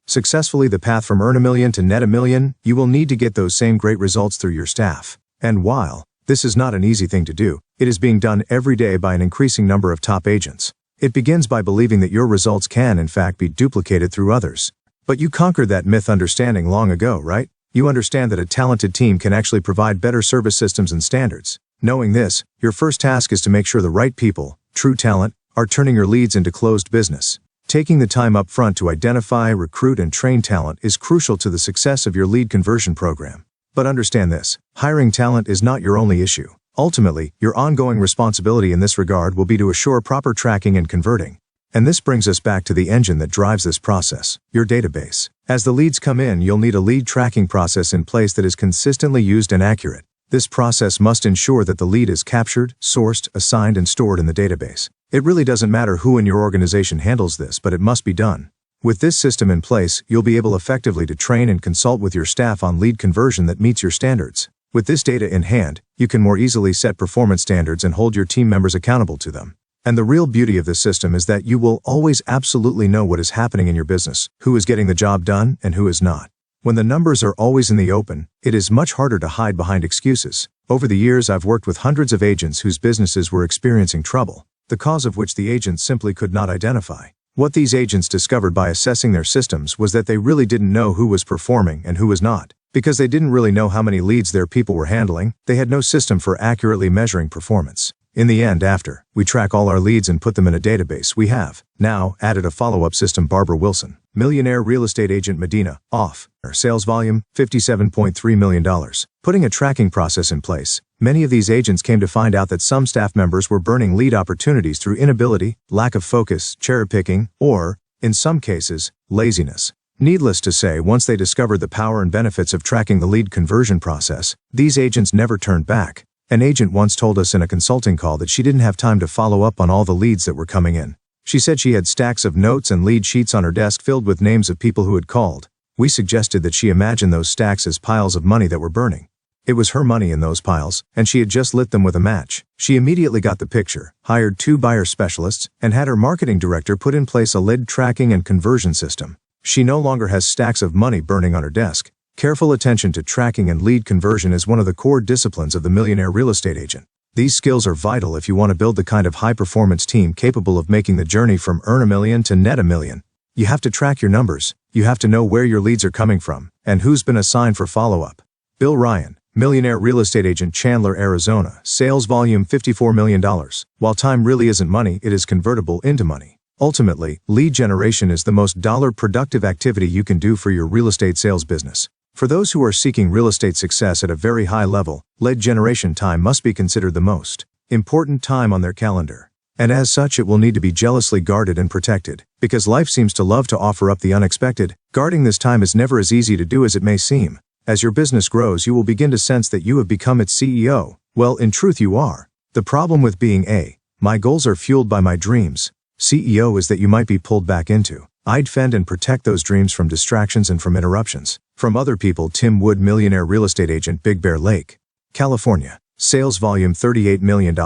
Speaker 1: Successfully the path from earn a million to net a million. You will need to get those same great results through your staff. And while this is not an easy thing to do, it is being done every day by an increasing number of top agents. It begins by believing that your results can in fact be duplicated through others. But you conquered that myth understanding long ago, right? You understand that a talented team can actually provide better service systems and standards. Knowing this, your first task is to make sure the right people, true talent, are turning your leads into closed business. Taking the time up front to identify, recruit, and train talent is crucial to the success of your lead conversion program. But understand this, hiring talent is not your only issue. Ultimately, your ongoing responsibility in this regard will be to assure proper tracking and converting. And this brings us back to the engine that drives this process, your database. As the leads come in, you'll need a lead tracking process in place that is consistently used and accurate. This process must ensure that the lead is captured, sourced, assigned, and stored in the database. It really doesn't matter who in your organization handles this, but it must be done. With this system in place, you'll be able effectively to train and consult with your staff on lead conversion that meets your standards. With this data in hand, you can more easily set performance standards and hold your team members accountable to them. And the real beauty of this system is that you will always absolutely know what is happening in your business, who is getting the job done and who is not. When the numbers are always in the open, it is much harder to hide behind excuses. Over the years, I've worked with hundreds of agents whose businesses were experiencing trouble, the cause of which the agents simply could not identify. What these agents discovered by assessing their systems was that they really didn't know who was performing and who was not. Because they didn't really know how many leads their people were handling, they had no system for accurately measuring performance. In the end, after we track all our leads and put them in a database, we have now added a follow-up system. Barbara Wilson, Millionaire Real Estate Agent, Medina, off. Her sales volume, $57.3 million. Putting a tracking process in place, many of these agents came to find out that some staff members were burning lead opportunities through inability, lack of focus, cherry-picking, or, in some cases, laziness. Needless to say, once they discovered the power and benefits of tracking the lead conversion process, these agents never turned back. An agent once told us in a consulting call that she didn't have time to follow up on all the leads that were coming in. She said she had stacks of notes and lead sheets on her desk filled with names of people who had called. We suggested that she imagine those stacks as piles of money that were burning. It was her money in those piles, and she had just lit them with a match. She immediately got the picture, hired 2 buyer specialists, and had her marketing director put in place a lead tracking and conversion system. She no longer has stacks of money burning on her desk. Careful attention to tracking and lead conversion is one of the core disciplines of the Millionaire Real Estate Agent. These skills are vital if you want to build the kind of high-performance team capable of making the journey from earn a million to net a million. You have to track your numbers, you have to know where your leads are coming from, and who's been assigned for follow-up. Bill Ryan, Millionaire Real Estate Agent, Chandler, Arizona. Sales volume, $54 million. While time really isn't money, it is convertible into money. Ultimately, lead generation is the most dollar-productive activity you can do for your real estate sales business. For those who are seeking real estate success at a very high level, lead generation time must be considered the most important time on their calendar. And as such, it will need to be jealously guarded and protected, because life seems to love to offer up the unexpected. Guarding this time is never as easy to do as it may seem. As your business grows, you will begin to sense that you have become its CEO. Well, in truth you are. The problem with being my goals are fueled by my dreams, CEO is that you might be pulled back into. I'd defend and protect those dreams from distractions and from interruptions. From other people. Tim Wood, Millionaire Real Estate Agent, Big Bear Lake, California. Sales volume, $38 million.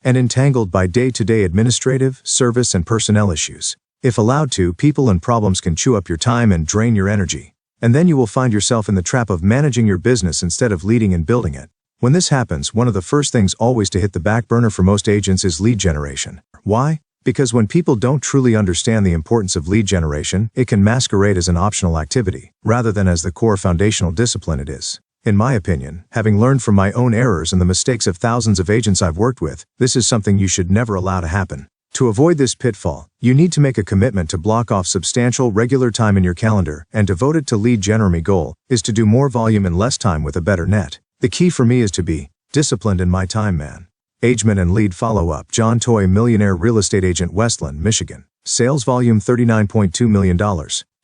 Speaker 1: And entangled by day-to-day administrative, service, and personnel issues. If allowed to, people and problems can chew up your time and drain your energy. And then you will find yourself in the trap of managing your business instead of leading and building it. When this happens, one of the first things always to hit the back burner for most agents is lead generation. Why? Because when people don't truly understand the importance of lead generation, it can masquerade as an optional activity, rather than as the core foundational discipline it is. In my opinion, having learned from my own errors and the mistakes of thousands of agents I've worked with, this is something you should never allow to happen. To avoid this pitfall, you need to make a commitment to block off substantial regular time in your calendar and devote it to lead generation. My goal is to do more volume in less time with a better net. The key for me is to be disciplined in my time, man. Agement and lead follow-up. John Toy, Millionaire Real Estate Agent, Westland, Michigan. Sales volume $39.2 million.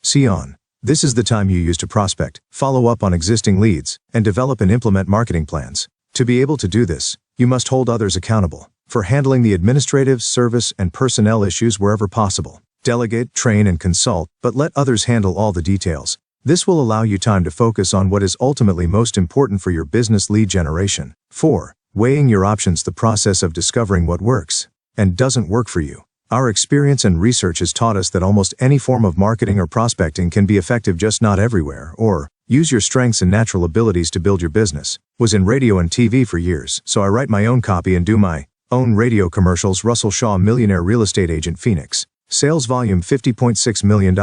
Speaker 1: See on. This is the time you use to prospect, follow up on existing leads, and develop and implement marketing plans. To be able to do this, you must hold others accountable for handling the administrative, service, and personnel issues wherever possible. Delegate, train, and consult, but let others handle all the details. This will allow you time to focus on what is ultimately most important for your business lead generation. 4. Weighing your options. The process of discovering what works and doesn't work for you. Our experience and research has taught us that almost any form of marketing or prospecting can be effective, just not everywhere. Or, use your strengths and natural abilities to build your business. Was in radio and TV for years, so I write my own copy and do my own radio commercials. Russell Shaw, Millionaire Real Estate Agent, Phoenix. Sales volume $50.6 million.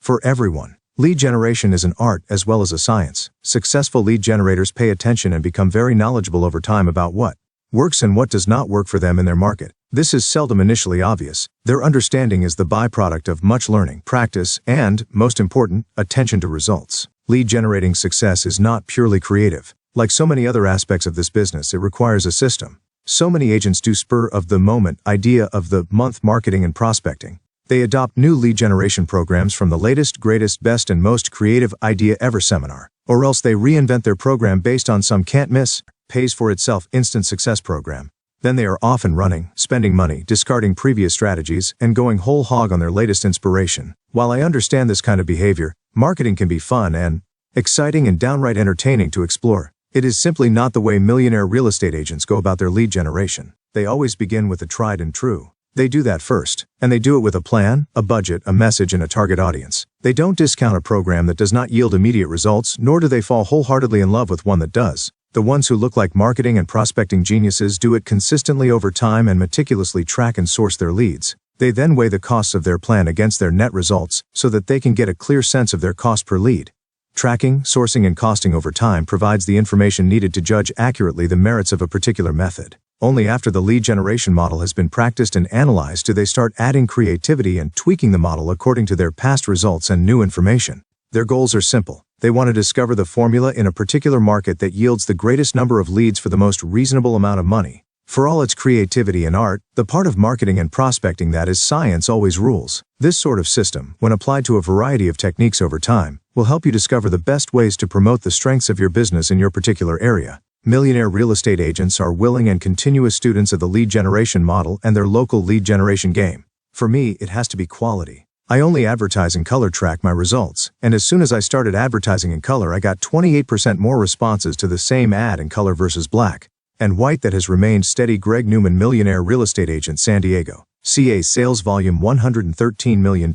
Speaker 1: For everyone. Lead generation is an art as well as a science. Successful lead generators pay attention and become very knowledgeable over time about what works and what does not work for them in their market. This is seldom initially obvious. Their understanding is the byproduct of much learning, practice, and, most important, attention to results. Lead generating success is not purely creative. Like so many other aspects of this business, it requires a system. So many agents do spur-of-the-moment, idea-of-the-month marketing and prospecting. They adopt new lead generation programs from the latest, greatest, best, and most creative idea ever seminar. Or else they reinvent their program based on some can't-miss, pays-for-itself instant success program. Then they are off and running, spending money, discarding previous strategies, and going whole hog on their latest inspiration. While I understand this kind of behavior, marketing can be fun and exciting and downright entertaining to explore. It is simply not the way millionaire real estate agents go about their lead generation. They always begin with the tried and true. They do that first, and they do it with a plan, a budget, a message, and a target audience. They don't discount a program that does not yield immediate results, nor do they fall wholeheartedly in love with one that does. The ones who look like marketing and prospecting geniuses do it consistently over time and meticulously track and source their leads. They then weigh the costs of their plan against their net results so that they can get a clear sense of their cost per lead. Tracking, sourcing, and costing over time provides the information needed to judge accurately the merits of a particular method. Only after the lead generation model has been practiced and analyzed do they start adding creativity and tweaking the model according to their past results and new information. Their goals are simple. They want to discover the formula in a particular market that yields the greatest number of leads for the most reasonable amount of money. For all its creativity and art, the part of marketing and prospecting that is science always rules. This sort of system, when applied to a variety of techniques over time, will help you discover the best ways to promote the strengths of your business in your particular area. Millionaire real estate agents are willing and continuous students of the lead generation model and their local lead generation game. For me, it has to be quality. I only advertise in color, track my results, and as soon as I started advertising in color, I got 28% more responses to the same ad in color versus black and white. That has remained steady. Greg Newman, Millionaire Real Estate Agent, San Diego. CA. Sales volume $113 million.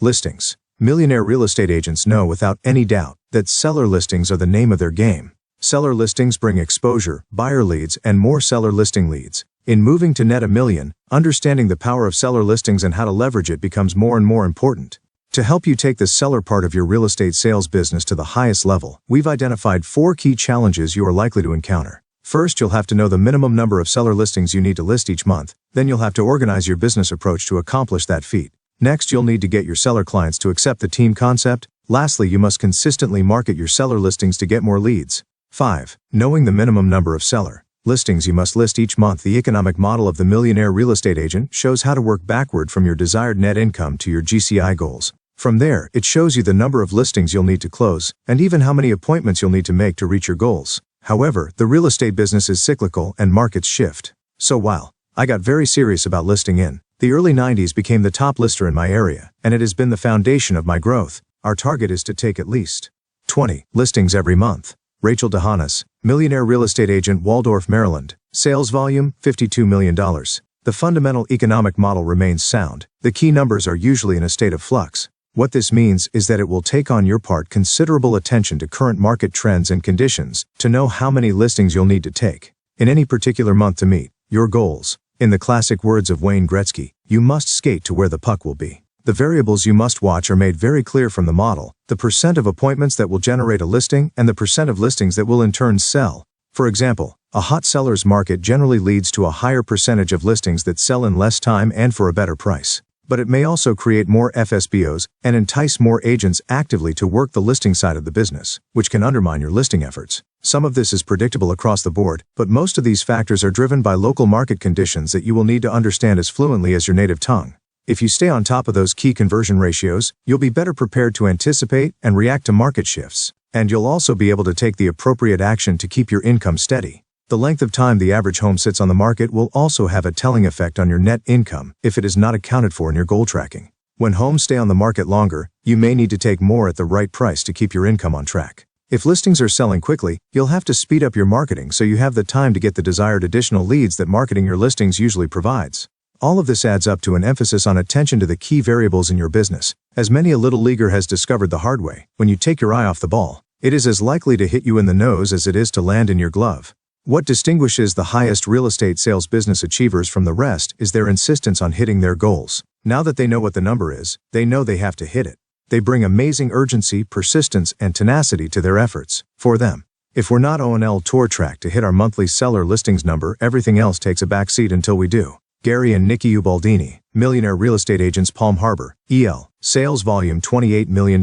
Speaker 1: Listings. Millionaire real estate agents know without any doubt that seller listings are the name of their game. Seller listings bring exposure, buyer leads, and more seller listing leads. In moving to net $1 million, understanding the power of seller listings and how to leverage it becomes more and more important. To help you take the seller part of your real estate sales business to the highest level, we've identified 4 key challenges you are likely to encounter. First, you'll have to know the minimum number of seller listings you need to list each month. Then you'll have to organize your business approach to accomplish that feat. Next, you'll need to get your seller clients to accept the team concept. Lastly, you must consistently market your seller listings to get more leads. 5. Knowing the minimum number of seller listings you must list each month. The economic model of the millionaire real estate agent shows how to work backward from your desired net income to your GCI goals. From there, it shows you the number of listings you'll need to close, and even how many appointments you'll need to make to reach your goals. However, the real estate business is cyclical and markets shift. So while I got very serious about listing in the early 90s, became the top lister in my area, and it has been the foundation of my growth. Our target is to take at least 20 listings every month. Rachel DeHanas, Millionaire Real Estate Agent, Waldorf, Maryland. Sales volume, $52 million. The fundamental economic model remains sound. The key numbers are usually in a state of flux. What this means is that it will take on your part considerable attention to current market trends and conditions to know how many listings you'll need to take in any particular month to meet your goals. In the classic words of Wayne Gretzky, you must skate to where the puck will be. The variables you must watch are made very clear from the model: the percent of appointments that will generate a listing and the percent of listings that will in turn sell. For example, a hot seller's market generally leads to a higher percentage of listings that sell in less time and for a better price. But it may also create more FSBOs and entice more agents actively to work the listing side of the business, which can undermine your listing efforts. Some of this is predictable across the board, but most of these factors are driven by local market conditions that you will need to understand as fluently as your native tongue. If you stay on top of those key conversion ratios, you'll be better prepared to anticipate and react to market shifts, and you'll also be able to take the appropriate action to keep your income steady. The length of time the average home sits on the market will also have a telling effect on your net income if it is not accounted for in your goal tracking. When homes stay on the market longer, you may need to take more at the right price to keep your income on track. If listings are selling quickly, you'll have to speed up your marketing so you have the time to get the desired additional leads that marketing your listings usually provides. All of this adds up to an emphasis on attention to the key variables in your business. As many a little leaguer has discovered the hard way, when you take your eye off the ball, it is as likely to hit you in the nose as it is to land in your glove. What distinguishes the highest real estate sales business achievers from the rest is their insistence on hitting their goals. Now that they know what the number is, they know they have to hit it. They bring amazing urgency, persistence, and tenacity to their efforts. For them, if we're not on tour track to hit our monthly seller listings number, everything else takes a backseat until we do. Gary and Nikki Ubaldini, Millionaire Real Estate Agents, Palm Harbor, EL. Sales volume $28 million.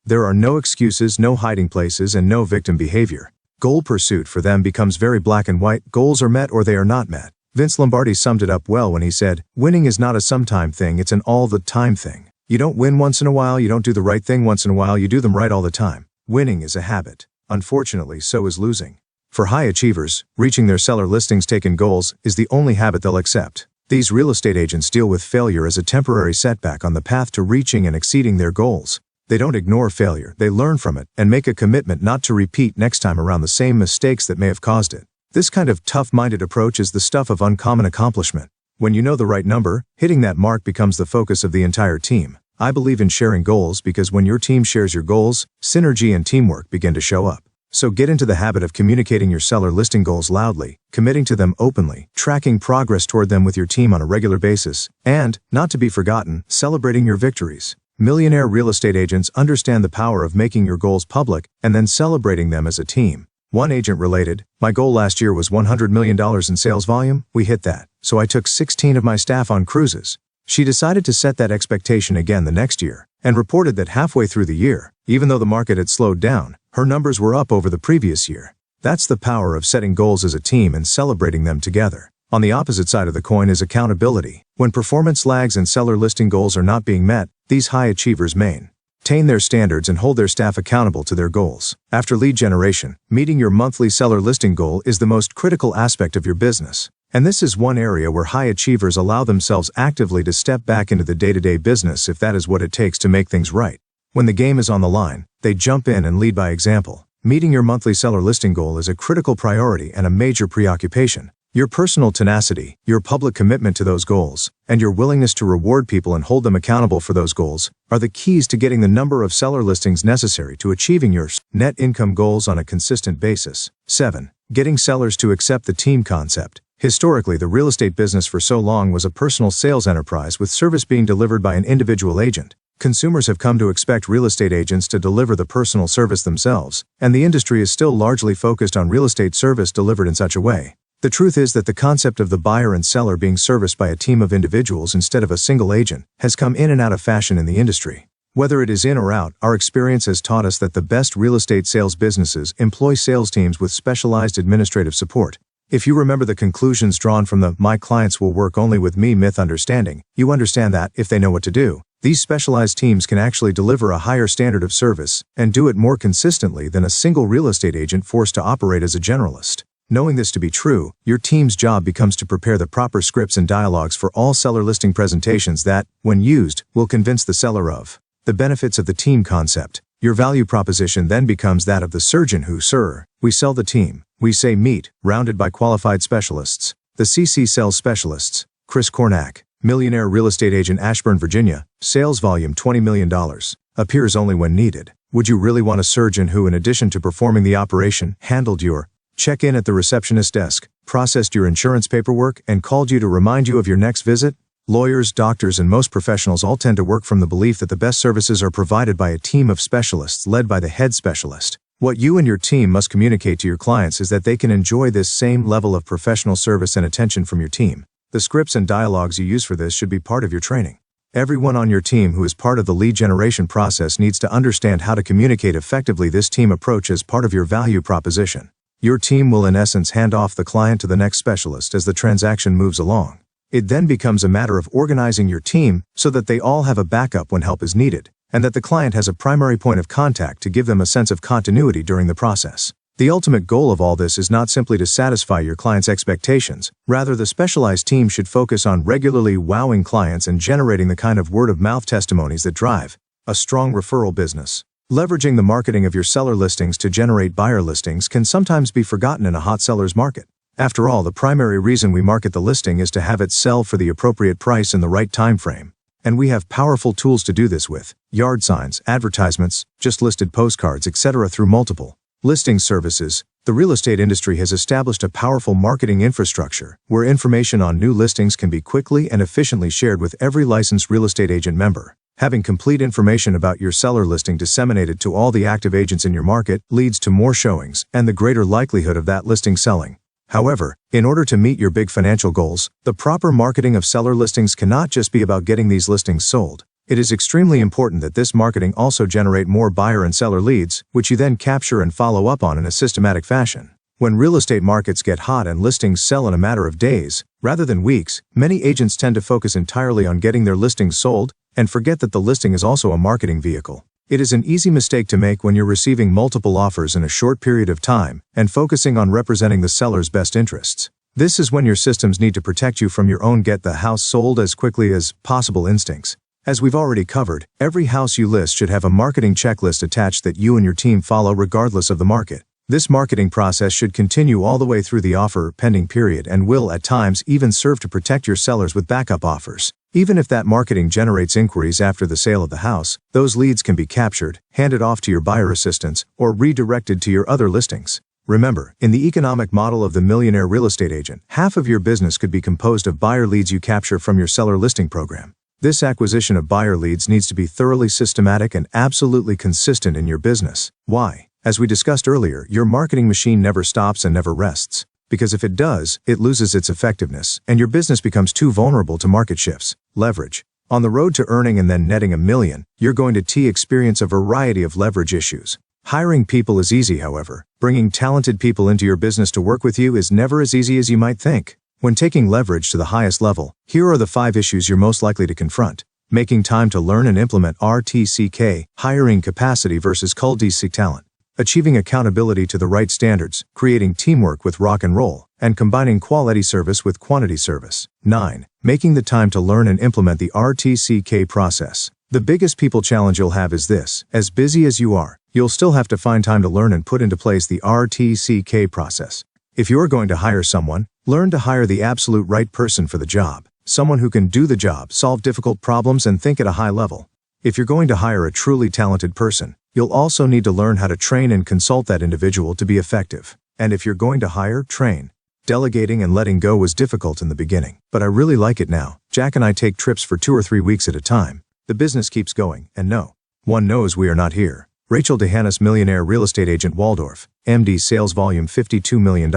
Speaker 1: There are no excuses, no hiding places, and no victim behavior. Goal pursuit for them becomes very black and white. Goals are met or they are not met. Vince Lombardi summed it up well when he said, "Winning is not a sometime thing, it's an all-the-time thing. You don't win once in a while, you don't do the right thing once in a while, you do them right all the time." Winning is a habit. Unfortunately, so is losing. For high achievers, reaching their seller listings taken goals is the only habit they'll accept. These real estate agents deal with failure as a temporary setback on the path to reaching and exceeding their goals. They don't ignore failure, they learn from it and make a commitment not to repeat next time around the same mistakes that may have caused it. This kind of tough-minded approach is the stuff of uncommon accomplishment. When you know the right number, hitting that mark becomes the focus of the entire team. I believe in sharing goals because when your team shares your goals, synergy and teamwork begin to show up. So get into the habit of communicating your seller listing goals loudly, committing to them openly, tracking progress toward them with your team on a regular basis, and, not to be forgotten, celebrating your victories. Millionaire real estate agents understand the power of making your goals public and then celebrating them as a team. One agent related, "My goal last year was $100 million in sales volume. We hit that, so I took 16 of my staff on cruises." She decided to set that expectation again the next year, and reported that halfway through the year, even though the market had slowed down, her numbers were up over the previous year. That's the power of setting goals as a team and celebrating them together. On the opposite side of the coin is accountability. When performance lags and seller listing goals are not being met, these high achievers maintain their standards and hold their staff accountable to their goals. After lead generation, meeting your monthly seller listing goal is the most critical aspect of your business. And this is one area where high achievers allow themselves actively to step back into the day-to-day business if that is what it takes to make things right. When the game is on the line, they jump in and lead by example. Meeting your monthly seller listing goal is a critical priority and a major preoccupation. Your personal tenacity, your public commitment to those goals, and your willingness to reward people and hold them accountable for those goals are the keys to getting the number of seller listings necessary to achieving your net income goals on a consistent basis. 7. Getting sellers to accept the team concept. Historically, the real estate business for so long was a personal sales enterprise with service being delivered by an individual agent. Consumers have come to expect real estate agents to deliver the personal service themselves, and the industry is still largely focused on real estate service delivered in such a way. The truth is that the concept of the buyer and seller being serviced by a team of individuals instead of a single agent has come in and out of fashion in the industry. Whether it is in or out, our experience has taught us that the best real estate sales businesses employ sales teams with specialized administrative support. If you remember the conclusions drawn from the "my clients will work only with me" myth understanding, you understand that, if they know what to do, these specialized teams can actually deliver a higher standard of service and do it more consistently than a single real estate agent forced to operate as a generalist. Knowing this to be true, your team's job becomes to prepare the proper scripts and dialogues for all seller listing presentations that, when used, will convince the seller of the benefits of the team concept. Your value proposition then becomes that of the surgeon who, "Sir, we sell the team. We say meet, rounded by qualified specialists." The CC Sales Specialists. Chris Kornack, Millionaire Real Estate Agent, Ashburn, Virginia. Sales volume $20 million. Appears only when needed. Would you really want a surgeon who, in addition to performing the operation, handled your check-in at the receptionist desk, processed your insurance paperwork, and called you to remind you of your next visit? Lawyers, doctors, and most professionals all tend to work from the belief that the best services are provided by a team of specialists led by the head specialist. What you and your team must communicate to your clients is that they can enjoy this same level of professional service and attention from your team. The scripts and dialogues you use for this should be part of your training. Everyone on your team who is part of the lead generation process needs to understand how to communicate effectively this team approach as part of your value proposition. Your team will in essence hand off the client to the next specialist as the transaction moves along. It then becomes a matter of organizing your team so that they all have a backup when help is needed, and that the client has a primary point of contact to give them a sense of continuity during the process. The ultimate goal of all this is not simply to satisfy your client's expectations. Rather, the specialized team should focus on regularly wowing clients and generating the kind of word-of-mouth testimonies that drive a strong referral business. Leveraging the marketing of your seller listings to generate buyer listings can sometimes be forgotten in a hot seller's market. After all, the primary reason we market the listing is to have it sell for the appropriate price in the right time frame. And we have powerful tools to do this with: yard signs, advertisements, just listed postcards, etc. Through multiple listing services, the real estate industry has established a powerful marketing infrastructure where information on new listings can be quickly and efficiently shared with every licensed real estate agent member. Having complete information about your seller listing disseminated to all the active agents in your market leads to more showings and the greater likelihood of that listing selling. However, in order to meet your big financial goals, the proper marketing of seller listings cannot just be about getting these listings sold. It is extremely important that this marketing also generate more buyer and seller leads, which you then capture and follow up on in a systematic fashion. When real estate markets get hot and listings sell in a matter of days, rather than weeks, many agents tend to focus entirely on getting their listings sold and forget that the listing is also a marketing vehicle. It is an easy mistake to make when you're receiving multiple offers in a short period of time and focusing on representing the seller's best interests. This is when your systems need to protect you from your own get the house sold as quickly as possible instincts. As we've already covered, every house you list should have a marketing checklist attached that you and your team follow regardless of the market. This marketing process should continue all the way through the offer pending period and will at times even serve to protect your sellers with backup offers. Even if that marketing generates inquiries after the sale of the house, those leads can be captured, handed off to your buyer assistants, or redirected to your other listings. Remember, in the economic model of the millionaire real estate agent, half of your business could be composed of buyer leads you capture from your seller listing program. This acquisition of buyer leads needs to be thoroughly systematic and absolutely consistent in your business. Why? As we discussed earlier, your marketing machine never stops and never rests. Because if it does, it loses its effectiveness, and your business becomes too vulnerable to market shifts. Leverage. On the road to earning and then netting $1 million, you're going to experience a variety of leverage issues. Hiring people is easy, however. Bringing talented people into your business to work with you is never as easy as you might think. When taking leverage to the highest level, here are the 5 issues you're most likely to confront. Making time to learn and implement RTCK, hiring capacity versus cultic talent. Achieving accountability to the right standards, creating teamwork with rock and roll, and combining quality service with quantity service. 9. Making the time to learn and implement the RTCK process. The biggest people challenge you'll have is this: as busy as you are, you'll still have to find time to learn and put into place the RTCK process. If you're going to hire someone, learn to hire the absolute right person for the job. Someone who can do the job, solve difficult problems, and think at a high level. If you're going to hire a truly talented person, you'll also need to learn how to train and consult that individual to be effective. And if you're going to hire, train. Delegating and letting go was difficult in the beginning, but I really like it now. Jack and I take trips for 2 or 3 weeks at a time. The business keeps going, and no one knows we are not here. Rachel DeHannis, millionaire real estate agent, Waldorf, MD, sales volume $52 million,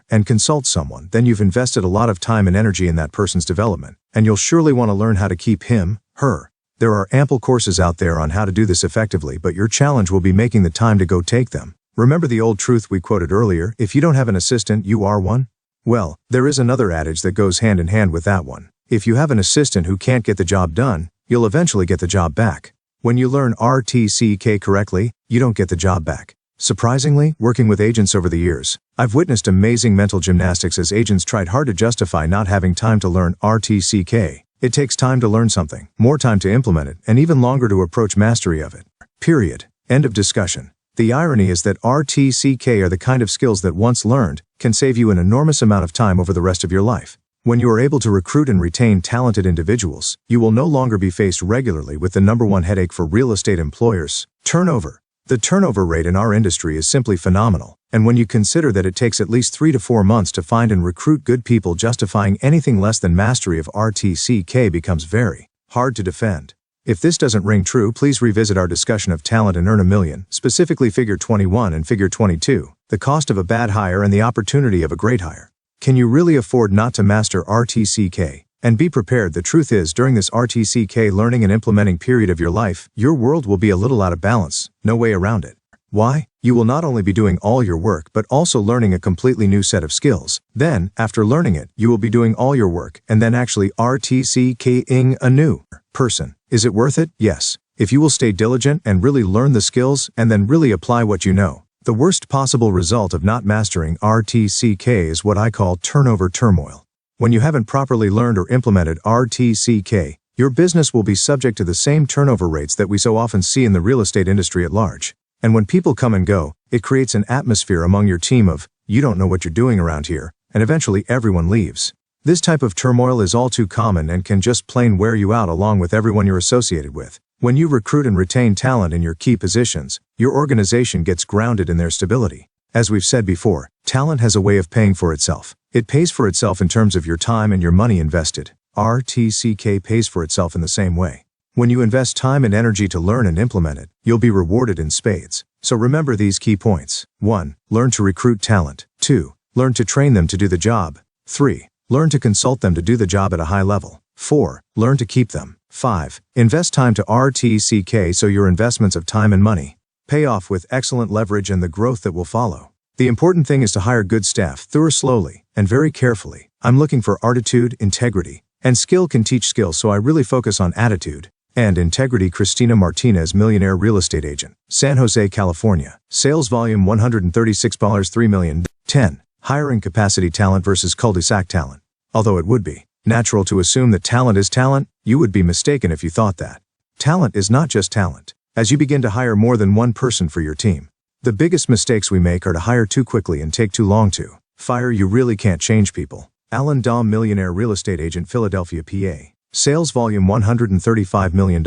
Speaker 1: and consult someone, then you've invested a lot of time and energy in that person's development, and you'll surely want to learn how to keep him, her. There are ample courses out there on how to do this effectively, but your challenge will be making the time to go take them. Remember the old truth we quoted earlier: if you don't have an assistant, you are one? Well, there is another adage that goes hand in hand with that one. If you have an assistant who can't get the job done, you'll eventually get the job back. When you learn RTCK correctly, you don't get the job back. Surprisingly, working with agents over the years, I've witnessed amazing mental gymnastics as agents tried hard to justify not having time to learn RTCK. It takes time to learn something, more time to implement it, and even longer to approach mastery of it. Period. End of discussion. The irony is that RTCK are the kind of skills that once learned can save you an enormous amount of time over the rest of your life. When you are able to recruit and retain talented individuals, you will no longer be faced regularly with the #1 headache for real estate employers: turnover. The turnover rate in our industry is simply phenomenal, and when you consider that it takes at least 3 to 4 months to find and recruit good people, justifying anything less than mastery of RTCK becomes very hard to defend. If this doesn't ring true, please revisit our discussion of Talent and Earn $1 Million, specifically Figure 21 and Figure 22, the cost of a bad hire and the opportunity of a great hire. Can you really afford not to master RTCK? And be prepared, the truth is, during this RTCK learning and implementing period of your life, your world will be a little out of balance, no way around it. Why? You will not only be doing all your work but also learning a completely new set of skills. Then, after learning it, you will be doing all your work and then actually RTCK-ing a new person. Is it worth it? Yes. If you will stay diligent and really learn the skills and then really apply what you know. The worst possible result of not mastering RTCK is what I call turnover turmoil. When you haven't properly learned or implemented RTCK, your business will be subject to the same turnover rates that we so often see in the real estate industry at large. And when people come and go, it creates an atmosphere among your team of, you don't know what you're doing around here, and eventually everyone leaves. This type of turmoil is all too common and can just plain wear you out along with everyone you're associated with. When you recruit and retain talent in your key positions, your organization gets grounded in their stability. As we've said before, talent has a way of paying for itself. It pays for itself in terms of your time and your money invested. RTCK pays for itself in the same way. When you invest time and energy to learn and implement it, you'll be rewarded in spades. So remember these key points. 1. Learn to recruit talent. 2. Learn to train them to do the job. 3. Learn to consult them to do the job at a high level. 4. Learn to keep them. 5. Invest time to RTCK so your investments of time and money pay off with excellent leverage and the growth that will follow. The important thing is to hire good staff thorough, slowly, and very carefully. I'm looking for attitude, integrity, and skill can teach skill, so I really focus on attitude and integrity. Cristina Martinez, Millionaire Real Estate Agent, San Jose, California. Sales volume $136, 3 million. 10. Hiring capacity talent versus cul-de-sac talent. Although it would be natural to assume that talent is talent, you would be mistaken if you thought that. Talent is not just talent. As you begin to hire more than one person for your team, the biggest mistakes we make are to hire too quickly and take too long to fire. You really can't change people. Alan Dahm, Millionaire Real Estate Agent, Philadelphia, PA. Sales volume $135 million.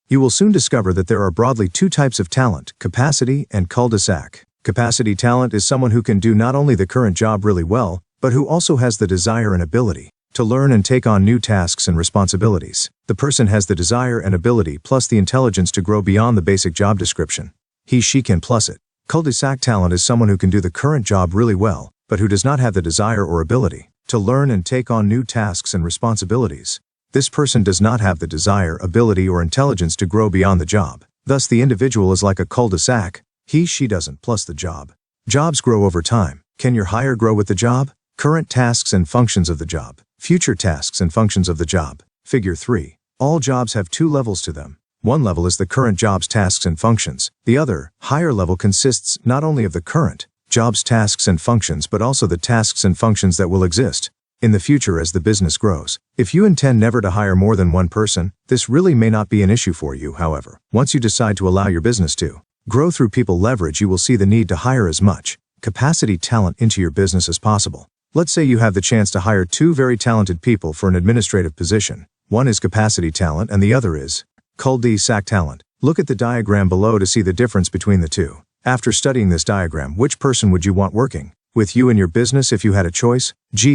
Speaker 1: You will soon discover that there are broadly two types of talent, capacity and cul-de-sac. Capacity talent is someone who can do not only the current job really well, but who also has the desire and ability to learn and take on new tasks and responsibilities. The person has the desire and ability plus the intelligence to grow beyond the basic job description. She can plus it. Cul-de-sac talent is someone who can do the current job really well, but who does not have the desire or ability to learn and take on new tasks and responsibilities. This person does not have the desire, ability, or intelligence to grow beyond the job. Thus, the individual is like a cul-de-sac. She doesn't plus the job. Jobs grow over time. Can your hire grow with the job? Current tasks and functions of the job. Future tasks and functions of the job. Figure 3. All jobs have two levels to them. One level is the current job's tasks and functions. The other, higher level, consists not only of the current job's tasks and functions but also the tasks and functions that will exist in the future as the business grows. If you intend never to hire more than one person, this really may not be an issue for you. However, once you decide to allow your business to grow through people leverage, you will see the need to hire as much capacity talent into your business as possible. Let's say you have the chance to hire two very talented people for an administrative position. One is capacity talent and the other is cul-de-sac talent. Look at the diagram below to see the difference between the two. After studying this diagram, which person would you want working with you in your business if you had a choice?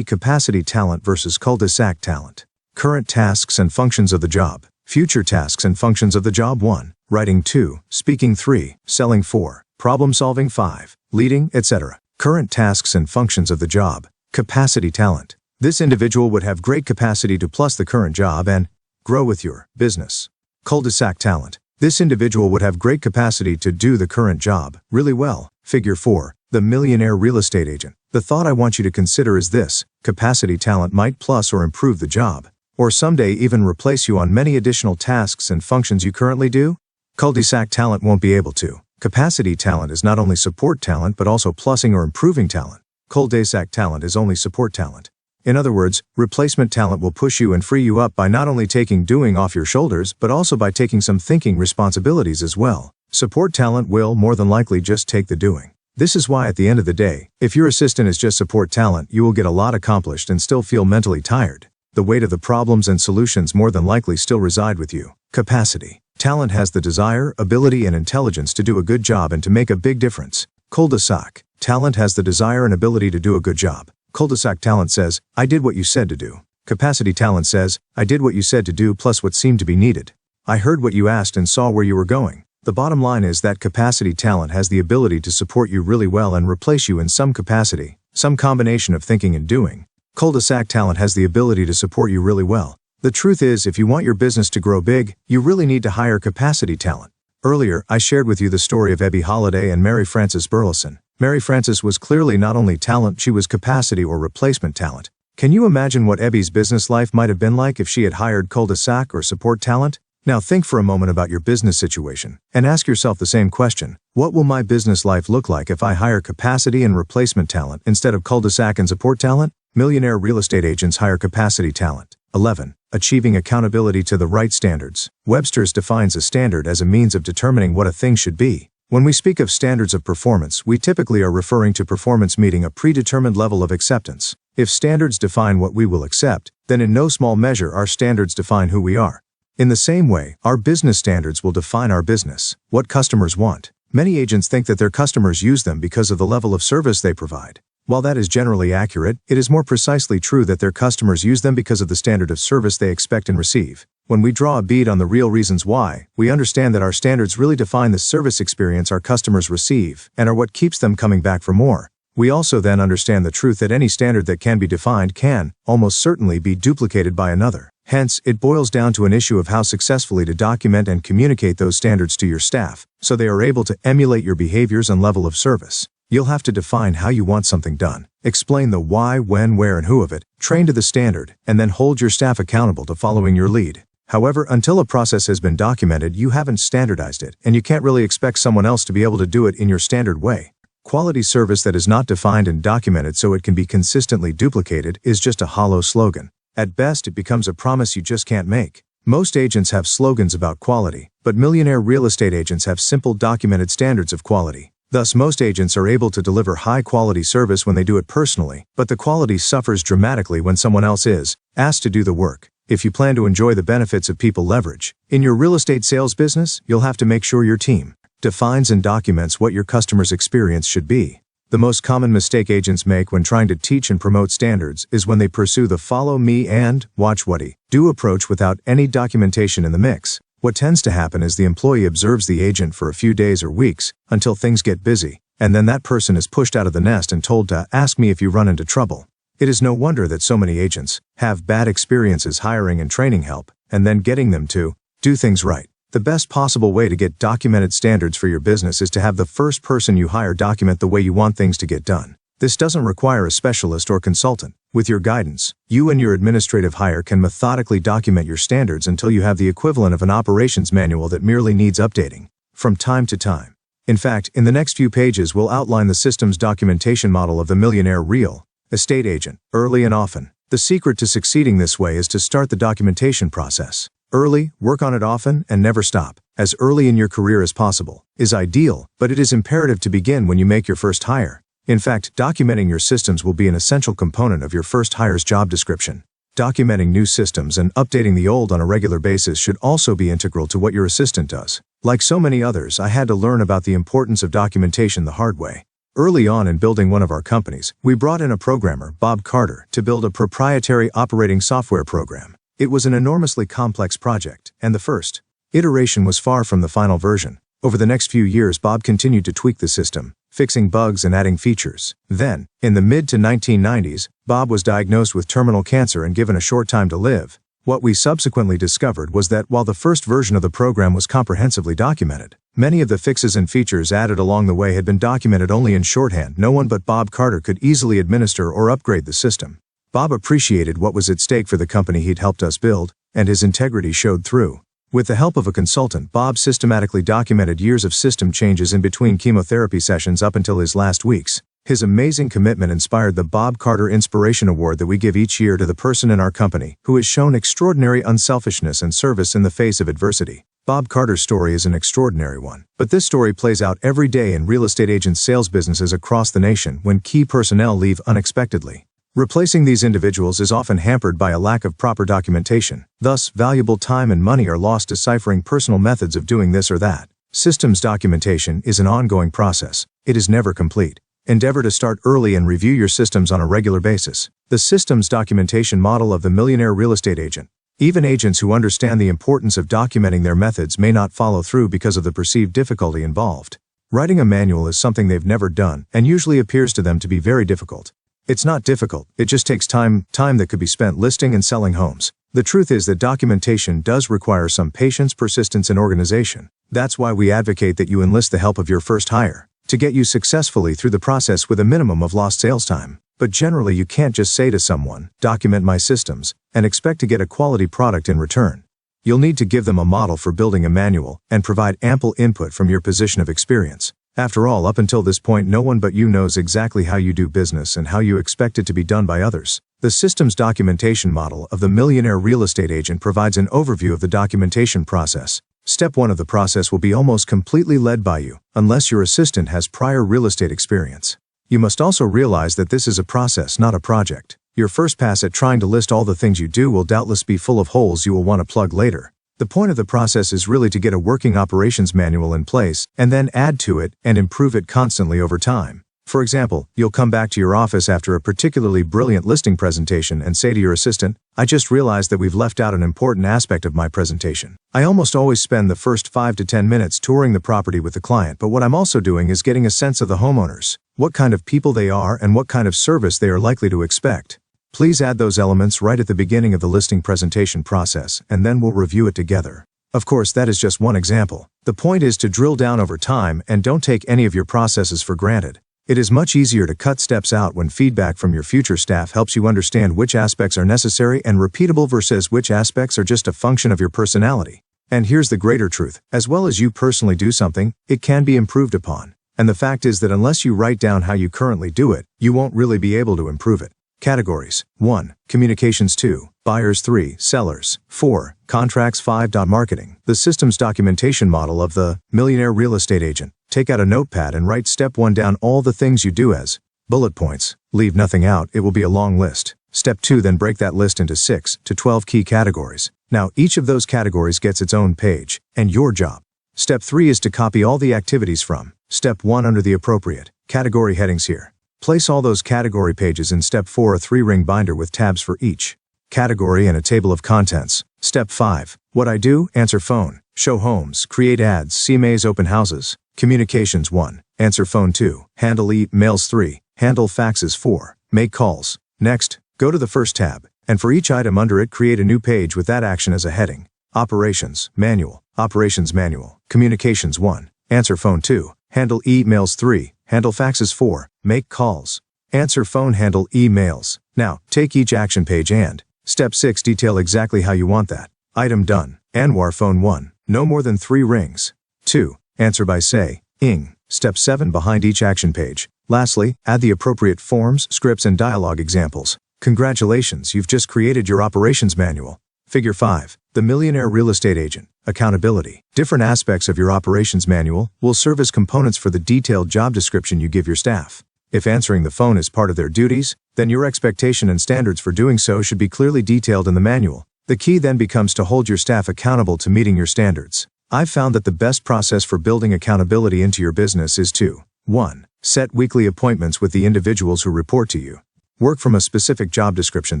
Speaker 1: Capacity talent versus cul-de-sac talent. Current tasks and functions of the job. Future tasks and functions of the job. 1. Writing. 2. Speaking. 3. Selling. 4. Problem solving. 5. Leading, etc. Current tasks and functions of the job. Capacity talent. This individual would have great capacity to plus the current job and grow with your business. Cul-de-sac talent. This individual would have great capacity to do the current job really well. Figure 4. The Millionaire Real Estate Agent. The thought I want you to consider is this: capacity talent might plus or improve the job, or someday even replace you on many additional tasks and functions you currently do. Cul-de-sac talent won't be able to. Capacity talent is not only support talent but also plussing or improving talent. Cul-de-sac talent is only support talent. In other words, replacement talent will push you and free you up by not only taking doing off your shoulders but also by taking some thinking responsibilities as well. Support talent will more than likely just take the doing. This is why at the end of the day, if your assistant is just support talent, you will get a lot accomplished and still feel mentally tired. The weight of the problems and solutions more than likely still reside with you. Capacity talent has the desire, ability, and intelligence to do a good job and to make a big difference. Cul-de-sac talent has the desire and ability to do a good job. Cul-de-sac talent says, I did what you said to do. Capacity talent says, I did what you said to do plus what seemed to be needed. I heard what you asked and saw where you were going. The bottom line is that capacity talent has the ability to support you really well and replace you in some capacity, some combination of thinking and doing. Cul-de-sac talent has the ability to support you really well. The truth is, if you want your business to grow big, you really need to hire capacity talent. Earlier, I shared with you the story of Ebby Holliday and Mary Frances Burleson. Mary Frances was clearly not only talent, she was capacity or replacement talent. Can you imagine what Ebby's business life might have been like if she had hired cul-de-sac or support talent? Now think for a moment about your business situation, and ask yourself the same question. What will my business life look like if I hire capacity and replacement talent instead of cul-de-sac and support talent? Millionaire real estate agents hire capacity talent. 11. Achieving accountability to the right standards. Webster's defines a standard as a means of determining what a thing should be. When we speak of standards of performance, we typically are referring to performance meeting a predetermined level of acceptance. If standards define what we will accept, then in no small measure our standards define who we are. In the same way, our business standards will define our business, what customers want. Many agents think that their customers use them because of the level of service they provide. While that is generally accurate, it is more precisely true that their customers use them because of the standard of service they expect and receive. When we draw a bead on the real reasons why, we understand that our standards really define the service experience our customers receive and are what keeps them coming back for more. We also then understand the truth that any standard that can be defined can, almost certainly, be duplicated by another. Hence, it boils down to an issue of how successfully to document and communicate those standards to your staff, so they are able to emulate your behaviors and level of service. You'll have to define how you want something done, explain the why, when, where, and who of it, train to the standard, and then hold your staff accountable to following your lead. However, until a process has been documented, you haven't standardized it, and you can't really expect someone else to be able to do it in your standard way. Quality service that is not defined and documented so it can be consistently duplicated is just a hollow slogan. At best, it becomes a promise you just can't make. Most agents have slogans about quality, but millionaire real estate agents have simple documented standards of quality. Thus, most agents are able to deliver high-quality service when they do it personally, but the quality suffers dramatically when someone else is asked to do the work. If you plan to enjoy the benefits of people leverage in your real estate sales business, you'll have to make sure your team defines and documents what your customer's experience should be. The most common mistake agents make when trying to teach and promote standards is when they pursue the follow me and watch what he do approach without any documentation in the mix. What tends to happen is the employee observes the agent for a few days or weeks until things get busy, and then that person is pushed out of the nest and told to ask me if you run into trouble. It is no wonder that so many agents have bad experiences hiring and training help, and then getting them to do things right. The best possible way to get documented standards for your business is to have the first person you hire document the way you want things to get done. This doesn't require a specialist or consultant. With your guidance, you and your administrative hire can methodically document your standards until you have the equivalent of an operations manual that merely needs updating from time to time. In fact, in the next few pages we'll outline the systems documentation model of the millionaire real estate agent, early and often. The secret to succeeding this way is to start the documentation process early, work on it often, and never stop. As early in your career as possible is ideal, but it is imperative to begin when you make your first hire. In fact, documenting your systems will be an essential component of your first hire's job description. Documenting new systems and updating the old on a regular basis should also be integral to what your assistant does. Like so many others, I had to learn about the importance of documentation the hard way. Early on in building one of our companies, we brought in a programmer, Bob Carter, to build a proprietary operating software program. It was an enormously complex project, and the first iteration was far from the final version. Over the next few years, Bob continued to tweak the system, fixing bugs and adding features. Then, in the mid to 1990s, Bob was diagnosed with terminal cancer and given a short time to live. What we subsequently discovered was that while the first version of the program was comprehensively documented, many of the fixes and features added along the way had been documented only in shorthand. No one but Bob Carter could easily administer or upgrade the system. Bob appreciated what was at stake for the company he'd helped us build, and his integrity showed through. With the help of a consultant, Bob systematically documented years of system changes in between chemotherapy sessions up until his last weeks. His amazing commitment inspired the Bob Carter Inspiration Award that we give each year to the person in our company who has shown extraordinary unselfishness and service in the face of adversity. Bob Carter's story is an extraordinary one, but this story plays out every day in real estate agents' sales businesses across the nation when key personnel leave unexpectedly. Replacing these individuals is often hampered by a lack of proper documentation. Thus, valuable time and money are lost deciphering personal methods of doing this or that. Systems documentation is an ongoing process. It is never complete. Endeavor to start early and review your systems on a regular basis. The systems documentation model of the millionaire real estate agent. Even agents who understand the importance of documenting their methods may not follow through because of the perceived difficulty involved. Writing a manual is something they've never done and usually appears to them to be very difficult. It's not difficult, it just takes time that could be spent listing and selling homes. The truth is that documentation does require some patience, persistence, and organization. That's why we advocate that you enlist the help of your first hire to get you successfully through the process with a minimum of lost sales time. But generally you can't just say to someone, "Document my systems," and expect to get a quality product in return. You'll need to give them a model for building a manual and provide ample input from your position of experience. After all, up until this point, no one but you knows exactly how you do business and how you expect it to be done by others. The systems documentation model of the Millionaire Real Estate Agent provides an overview of the documentation process. Step 1 of the process will be almost completely led by you, unless your assistant has prior real estate experience. You must also realize that this is a process, not a project. Your first pass at trying to list all the things you do will doubtless be full of holes you will want to plug later. The point of the process is really to get a working operations manual in place, and then add to it and improve it constantly over time. For example, you'll come back to your office after a particularly brilliant listing presentation and say to your assistant, "I just realized that we've left out an important aspect of my presentation. I almost always spend the first 5 to 10 minutes touring the property with the client, but what I'm also doing is getting a sense of the homeowners, what kind of people they are and what kind of service they are likely to expect. Please add those elements right at the beginning of the listing presentation process, and then we'll review it together." Of course, that is just one example. The point is to drill down over time and don't take any of your processes for granted. It is much easier to cut steps out when feedback from your future staff helps you understand which aspects are necessary and repeatable versus which aspects are just a function of your personality. And here's the greater truth: as well as you personally do something, it can be improved upon. And the fact is that unless you write down how you currently do it, you won't really be able to improve it. Categories: 1. Communications. 2. Buyers. 3. Sellers. 4. Contracts. 5. Marketing. The systems documentation model of the Millionaire Real Estate Agent. Take out a notepad and write Step 1 down all the things you do as bullet points. Leave nothing out, it will be a long list. Step 2, then break that list into 6 to 12 key categories. Now each of those categories gets its own page, and your job. Step 3 is to copy all the activities from Step 1 under the appropriate category headings here. Place all those category pages in Step 4, a 3-ring binder with tabs for each category and a table of contents. Step 5. What I do: answer phone, show homes, create ads, see maze, open houses. Communications. 1. Answer phone. 2. Handle emails. 3. Handle faxes. 4. Make calls. Next, go to the first tab, and for each item under it create a new page with that action as a heading. Operations Manual. Operations Manual. Communications. 1. Answer phone. 2. Handle emails. 3. Handle faxes. 4. Make calls. Answer phone, handle emails. Now, take each action page and Step 6, detail exactly how you want that item done. Anwar phone. 1. No more than 3 rings. 2. Answer by saying. Step 7, behind each action page. Lastly, add the appropriate forms, scripts, and dialogue examples. Congratulations, you've just created your operations manual. Figure 5. The Millionaire Real Estate Agent. Accountability. Different aspects of your operations manual will serve as components for the detailed job description you give your staff. If answering the phone is part of their duties, then your expectation and standards for doing so should be clearly detailed in the manual. The key then becomes to hold your staff accountable to meeting your standards. I've found that the best process for building accountability into your business is to 1. Set weekly appointments with the individuals who report to you. Work from a specific job description.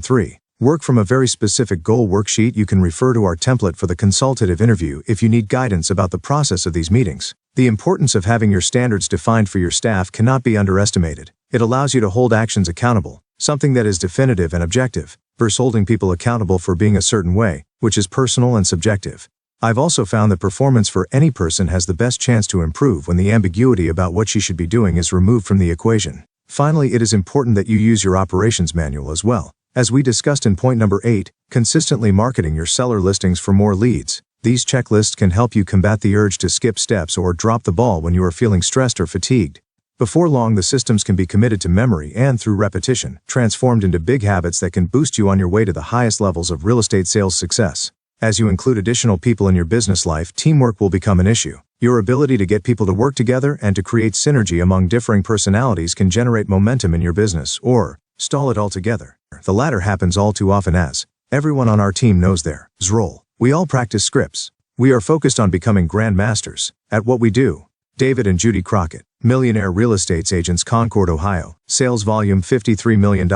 Speaker 1: 3. Work from a very specific goal worksheet. You can refer to our template for the consultative interview if you need guidance about the process of these meetings. The importance of having your standards defined for your staff cannot be underestimated. It allows you to hold actions accountable, something that is definitive and objective, versus holding people accountable for being a certain way, which is personal and subjective. I've also found that performance for any person has the best chance to improve when the ambiguity about what she should be doing is removed from the equation. Finally, it is important that you use your operations manual as well. As we discussed in point number 8, consistently marketing your seller listings for more leads. These checklists can help you combat the urge to skip steps or drop the ball when you are feeling stressed or fatigued. Before long, the systems can be committed to memory and, through repetition, transformed into big habits that can boost you on your way to the highest levels of real estate sales success. As you include additional people in your business life, teamwork will become an issue. Your ability to get people to work together and to create synergy among differing personalities can generate momentum in your business, or stall it altogether. The latter happens all too often, as everyone on our team knows their role. We all practice scripts. We are focused on becoming grandmasters at what we do. David and Judy Crockett, Millionaire Real Estate Agents, Concord, Ohio. Sales volume $53 million.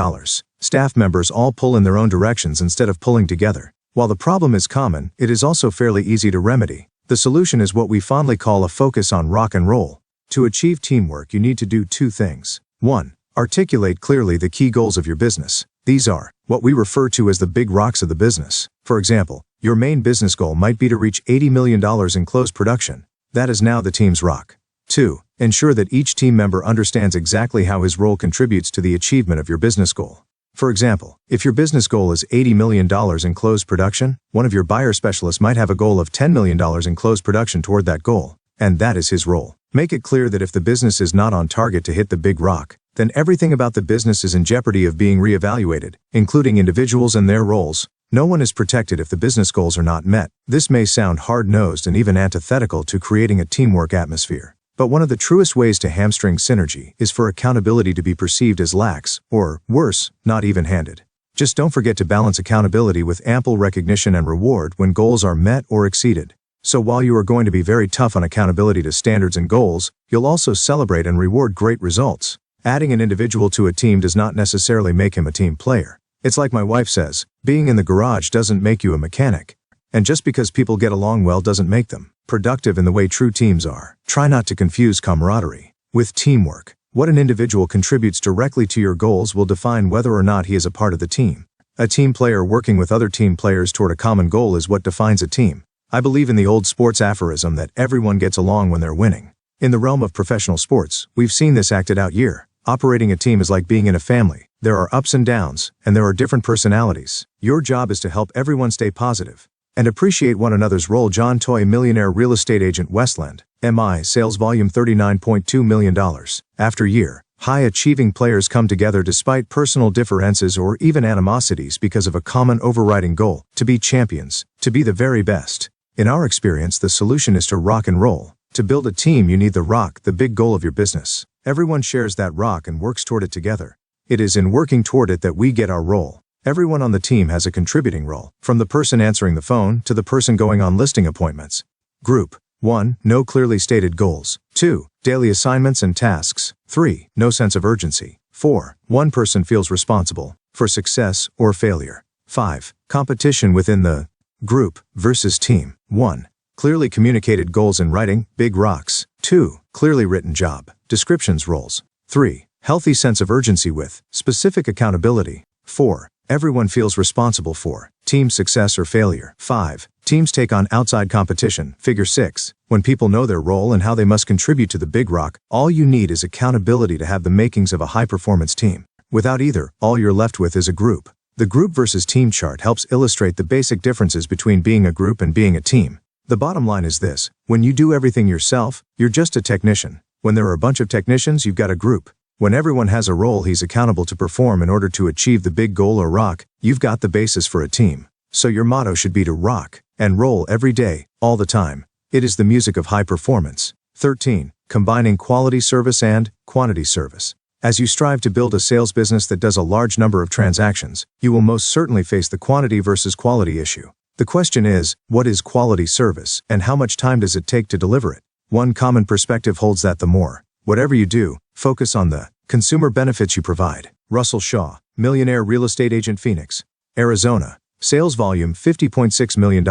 Speaker 1: Staff members all pull in their own directions instead of pulling together. While the problem is common, it is also fairly easy to remedy. The solution is what we fondly call a focus on rock and roll. To achieve teamwork, you need to do 2 things. 1. Articulate clearly the key goals of your business. These are what we refer to as the big rocks of the business. For example, your main business goal might be to reach $80 million in closed production. That is now the team's rock. 2. Ensure that each team member understands exactly how his role contributes to the achievement of your business goal. For example, if your business goal is $80 million in closed production, one of your buyer specialists might have a goal of $10 million in closed production toward that goal, and that is his role. Make it clear that if the business is not on target to hit the big rock, then everything about the business is in jeopardy of being reevaluated, including individuals and their roles. No one is protected if the business goals are not met. This may sound hard-nosed and even antithetical to creating a teamwork atmosphere. But one of the truest ways to hamstring synergy is for accountability to be perceived as lax, or, worse, not even-handed. Just don't forget to balance accountability with ample recognition and reward when goals are met or exceeded. So while you are going to be very tough on accountability to standards and goals, you'll also celebrate and reward great results. Adding an individual to a team does not necessarily make him a team player. It's like my wife says, being in the garage doesn't make you a mechanic. And just because people get along well doesn't make them productive in the way true teams are. Try not to confuse camaraderie with teamwork. What an individual contributes directly to your goals will define whether or not he is a part of the team. A team player working with other team players toward a common goal is what defines a team. I believe in the old sports aphorism that everyone gets along when they're winning. In the realm of professional sports, we've seen this acted out here. Operating a team is like being in a family. There are ups and downs, and there are different personalities. Your job is to help everyone stay positive and appreciate one another's role. John Toy, Millionaire Real Estate Agent, Westland, MI, Sales Volume $39.2 million. After year, high-achieving players come together despite personal differences or even animosities because of a common overriding goal: to be champions, to be the very best. In our experience, the solution is to rock and roll. To build a team, you need the rock, the big goal of your business. Everyone shares that rock and works toward it together. It is in working toward it that we get our role. Everyone on the team has a contributing role, from the person answering the phone to the person going on listing appointments. Group 1. No clearly stated goals. 2. Daily assignments and tasks. 3. No sense of urgency. 4. One person feels responsible for success or failure. 5. Competition within the group versus team. 1. Clearly communicated goals in writing, big rocks. 2. Clearly written job descriptions, roles. 3. Healthy sense of urgency with specific accountability. 4. Everyone feels responsible for team success or failure. 5. Teams take on outside competition. Figure 6. When people know their role and how they must contribute to the big rock, all you need is accountability to have the makings of a high-performance team. Without either, all you're left with is a group. The group versus team chart helps illustrate the basic differences between being a group and being a team. The bottom line is this: when you do everything yourself, you're just a technician. When there are a bunch of technicians, you've got a group. When everyone has a role he's accountable to perform in order to achieve the big goal or rock, you've got the basis for a team. So your motto should be to rock and roll every day, all the time. It is the music of high performance. 13. Combining quality service and quantity service. As you strive to build a sales business that does a large number of transactions, you will most certainly face the quantity versus quality issue. The question is, what is quality service, and how much time does it take to deliver it? One common perspective holds that the more, whatever you do, focus on the consumer benefits you provide. Russell Shaw, Millionaire Real Estate Agent, Phoenix, Arizona. Sales volume $50.6 million.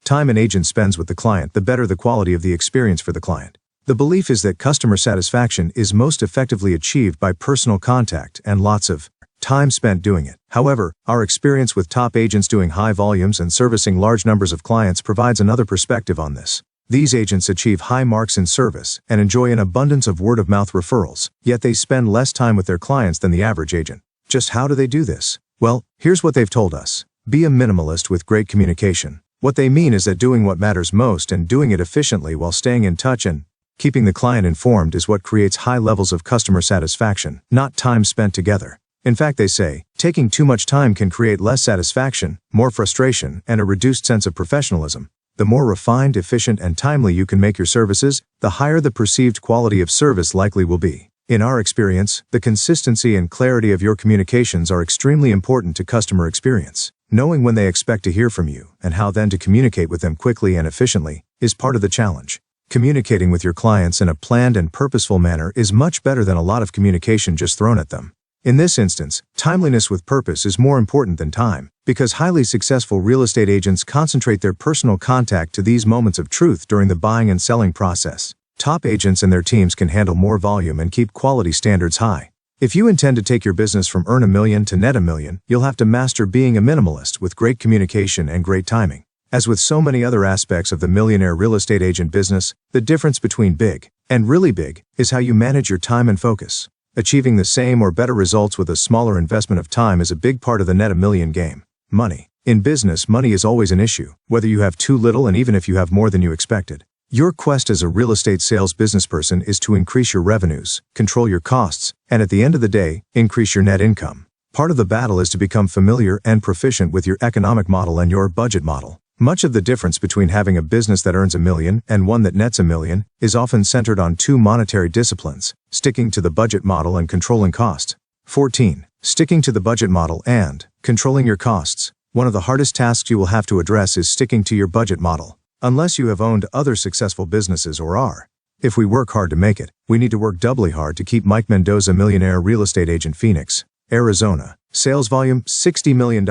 Speaker 1: Time an agent spends with the client, the better the quality of the experience for the client. The belief is that customer satisfaction is most effectively achieved by personal contact and lots of time spent doing it. However, our experience with top agents doing high volumes and servicing large numbers of clients provides another perspective on this. These agents achieve high marks in service and enjoy an abundance of word-of-mouth referrals, yet they spend less time with their clients than the average agent. Just how do they do this? Well, here's what they've told us. Be a minimalist with great communication. What they mean is that doing what matters most and doing it efficiently while staying in touch and keeping the client informed is what creates high levels of customer satisfaction, not time spent together. In fact, they say, taking too much time can create less satisfaction, more frustration, and a reduced sense of professionalism. The more refined, efficient, and timely you can make your services, the higher the perceived quality of service likely will be. In our experience, the consistency and clarity of your communications are extremely important to customer experience. Knowing when they expect to hear from you and how then to communicate with them quickly and efficiently is part of the challenge. Communicating with your clients in a planned and purposeful manner is much better than a lot of communication just thrown at them. In this instance, timeliness with purpose is more important than time, because highly successful real estate agents concentrate their personal contact to these moments of truth during the buying and selling process. Top agents and their teams can handle more volume and keep quality standards high. If you intend to take your business from earn a million to net a million, you'll have to master being a minimalist with great communication and great timing. As with so many other aspects of the millionaire real estate agent business, the difference between big and really big is how you manage your time and focus. Achieving the same or better results with a smaller investment of time is a big part of the net a million game. Money. In business, money is always an issue, whether you have too little and even if you have more than you expected. Your quest as a real estate sales businessperson is to increase your revenues, control your costs, and at the end of the day, increase your net income. Part of the battle is to become familiar and proficient with your economic model and your budget model. Much of the difference between having a business that earns a million and one that nets a million is often centered on two monetary disciplines: sticking to the budget model and controlling costs. 14. Sticking to the budget model and controlling your costs. One of the hardest tasks you will have to address is sticking to your budget model, unless you have owned other successful businesses or are. If we work hard to make it, we need to work doubly hard to keep Mike Mendoza Millionaire Real Estate Agent, Phoenix, Arizona. Sales volume, $60 million.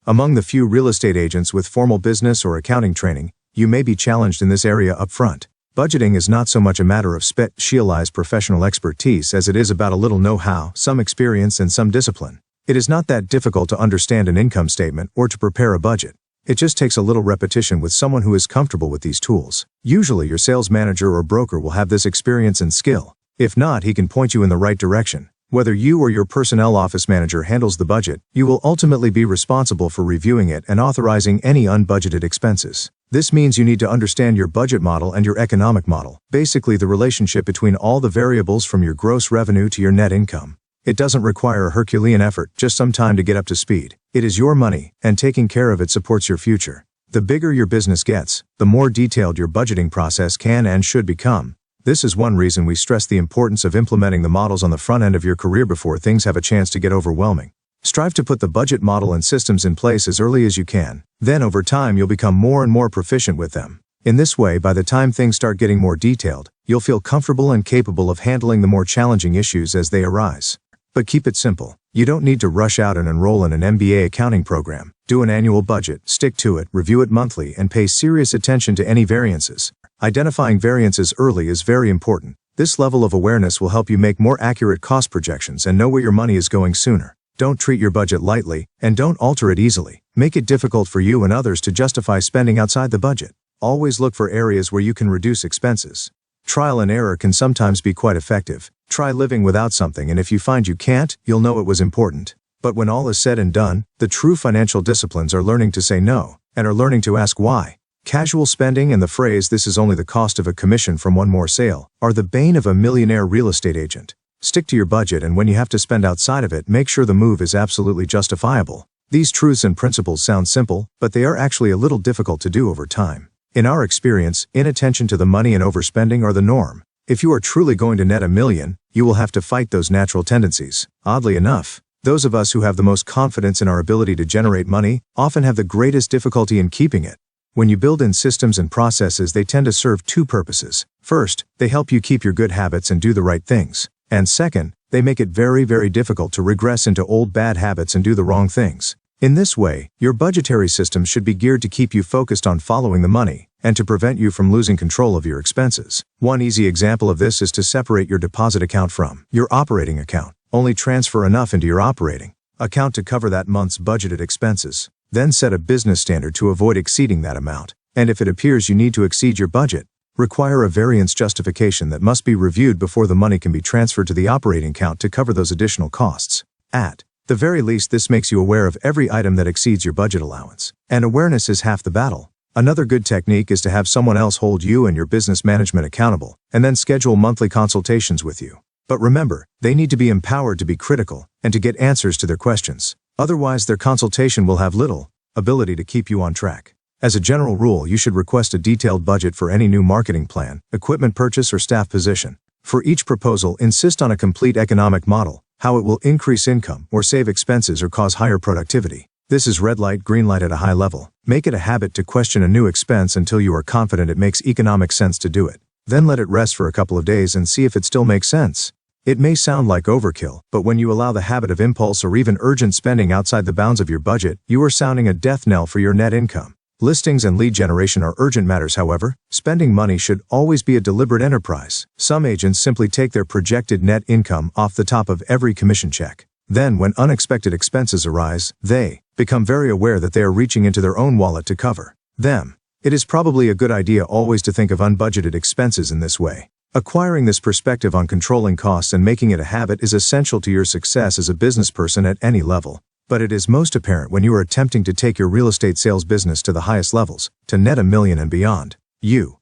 Speaker 1: Among the few real estate agents with formal business or accounting training, you may be challenged in this area up front. Budgeting is not so much a matter of specialized professional expertise as it is about a little know-how, some experience, and some discipline. It is not that difficult to understand an income statement or to prepare a budget. It just takes a little repetition with someone who is comfortable with these tools. Usually your sales manager or broker will have this experience and skill. If not, he can point you in the right direction. Whether you or your personnel office manager handles the budget, you will ultimately be responsible for reviewing it and authorizing any unbudgeted expenses. This means you need to understand your budget model and your economic model, basically the relationship between all the variables from your gross revenue to your net income. It doesn't require a Herculean effort, just some time to get up to speed. It is your money, and taking care of it supports your future. The bigger your business gets, the more detailed your budgeting process can and should become. This is one reason we stress the importance of implementing the models on the front end of your career before things have a chance to get overwhelming. Strive to put the budget model and systems in place as early as you can. Then over time you'll become more and more proficient with them. In this way, by the time things start getting more detailed, you'll feel comfortable and capable of handling the more challenging issues as they arise. But keep it simple. You don't need to rush out and enroll in an MBA accounting program. Do an annual budget, stick to it, review it monthly, and pay serious attention to any variances. Identifying variances early is very important. This level of awareness will help you make more accurate cost projections and know where your money is going sooner. Don't treat your budget lightly, and don't alter it easily. Make it difficult for you and others to justify spending outside the budget. Always look for areas where you can reduce expenses. Trial and error can sometimes be quite effective. Try living without something, and if you find you can't, you'll know it was important. But when all is said and done, the true financial disciplines are learning to say no, and are learning to ask why. Casual spending and the phrase "this is only the cost of a commission from one more sale" are the bane of a millionaire real estate agent. Stick to your budget, and when you have to spend outside of it, make sure the move is absolutely justifiable. These truths and principles sound simple, but they are actually a little difficult to do over time. In our experience, inattention to the money and overspending are the norm. If you are truly going to net a million, you will have to fight those natural tendencies. Oddly enough, those of us who have the most confidence in our ability to generate money often have the greatest difficulty in keeping it. When you build in systems and processes, they tend to serve two purposes. First, they help you keep your good habits and do the right things. And second, they make it very, very difficult to regress into old bad habits and do the wrong things. In this way, your budgetary system should be geared to keep you focused on following the money and to prevent you from losing control of your expenses. One easy example of this is to separate your deposit account from your operating account. Only transfer enough into your operating account to cover that month's budgeted expenses. Then set a business standard to avoid exceeding that amount. And if it appears you need to exceed your budget, require a variance justification that must be reviewed before the money can be transferred to the operating account to cover those additional costs. At the very least, this makes you aware of every item that exceeds your budget allowance. And awareness is half the battle. Another good technique is to have someone else hold you and your business management accountable, and then schedule monthly consultations with you. But remember, they need to be empowered to be critical and to get answers to their questions. Otherwise, their consultation will have little ability to keep you on track. As a general rule, you should request a detailed budget for any new marketing plan, equipment purchase, or staff position. For each proposal, insist on a complete economic model, how it will increase income or save expenses or cause higher productivity. This is red light, green light at a high level. Make it a habit to question a new expense until you are confident it makes economic sense to do it. Then let it rest for a couple of days and see if it still makes sense. It may sound like overkill, but when you allow the habit of impulse or even urgent spending outside the bounds of your budget, you are sounding a death knell for your net income. Listings and lead generation are urgent matters, however. Spending money should always be a deliberate enterprise. Some agents simply take their projected net income off the top of every commission check. Then, when unexpected expenses arise, they become very aware that they are reaching into their own wallet to cover them. It is probably a good idea always to think of unbudgeted expenses in this way. Acquiring this perspective on controlling costs and making it a habit is essential to your success as a business person at any level. But it is most apparent when you are attempting to take your real estate sales business to the highest levels, to net $1 million and beyond.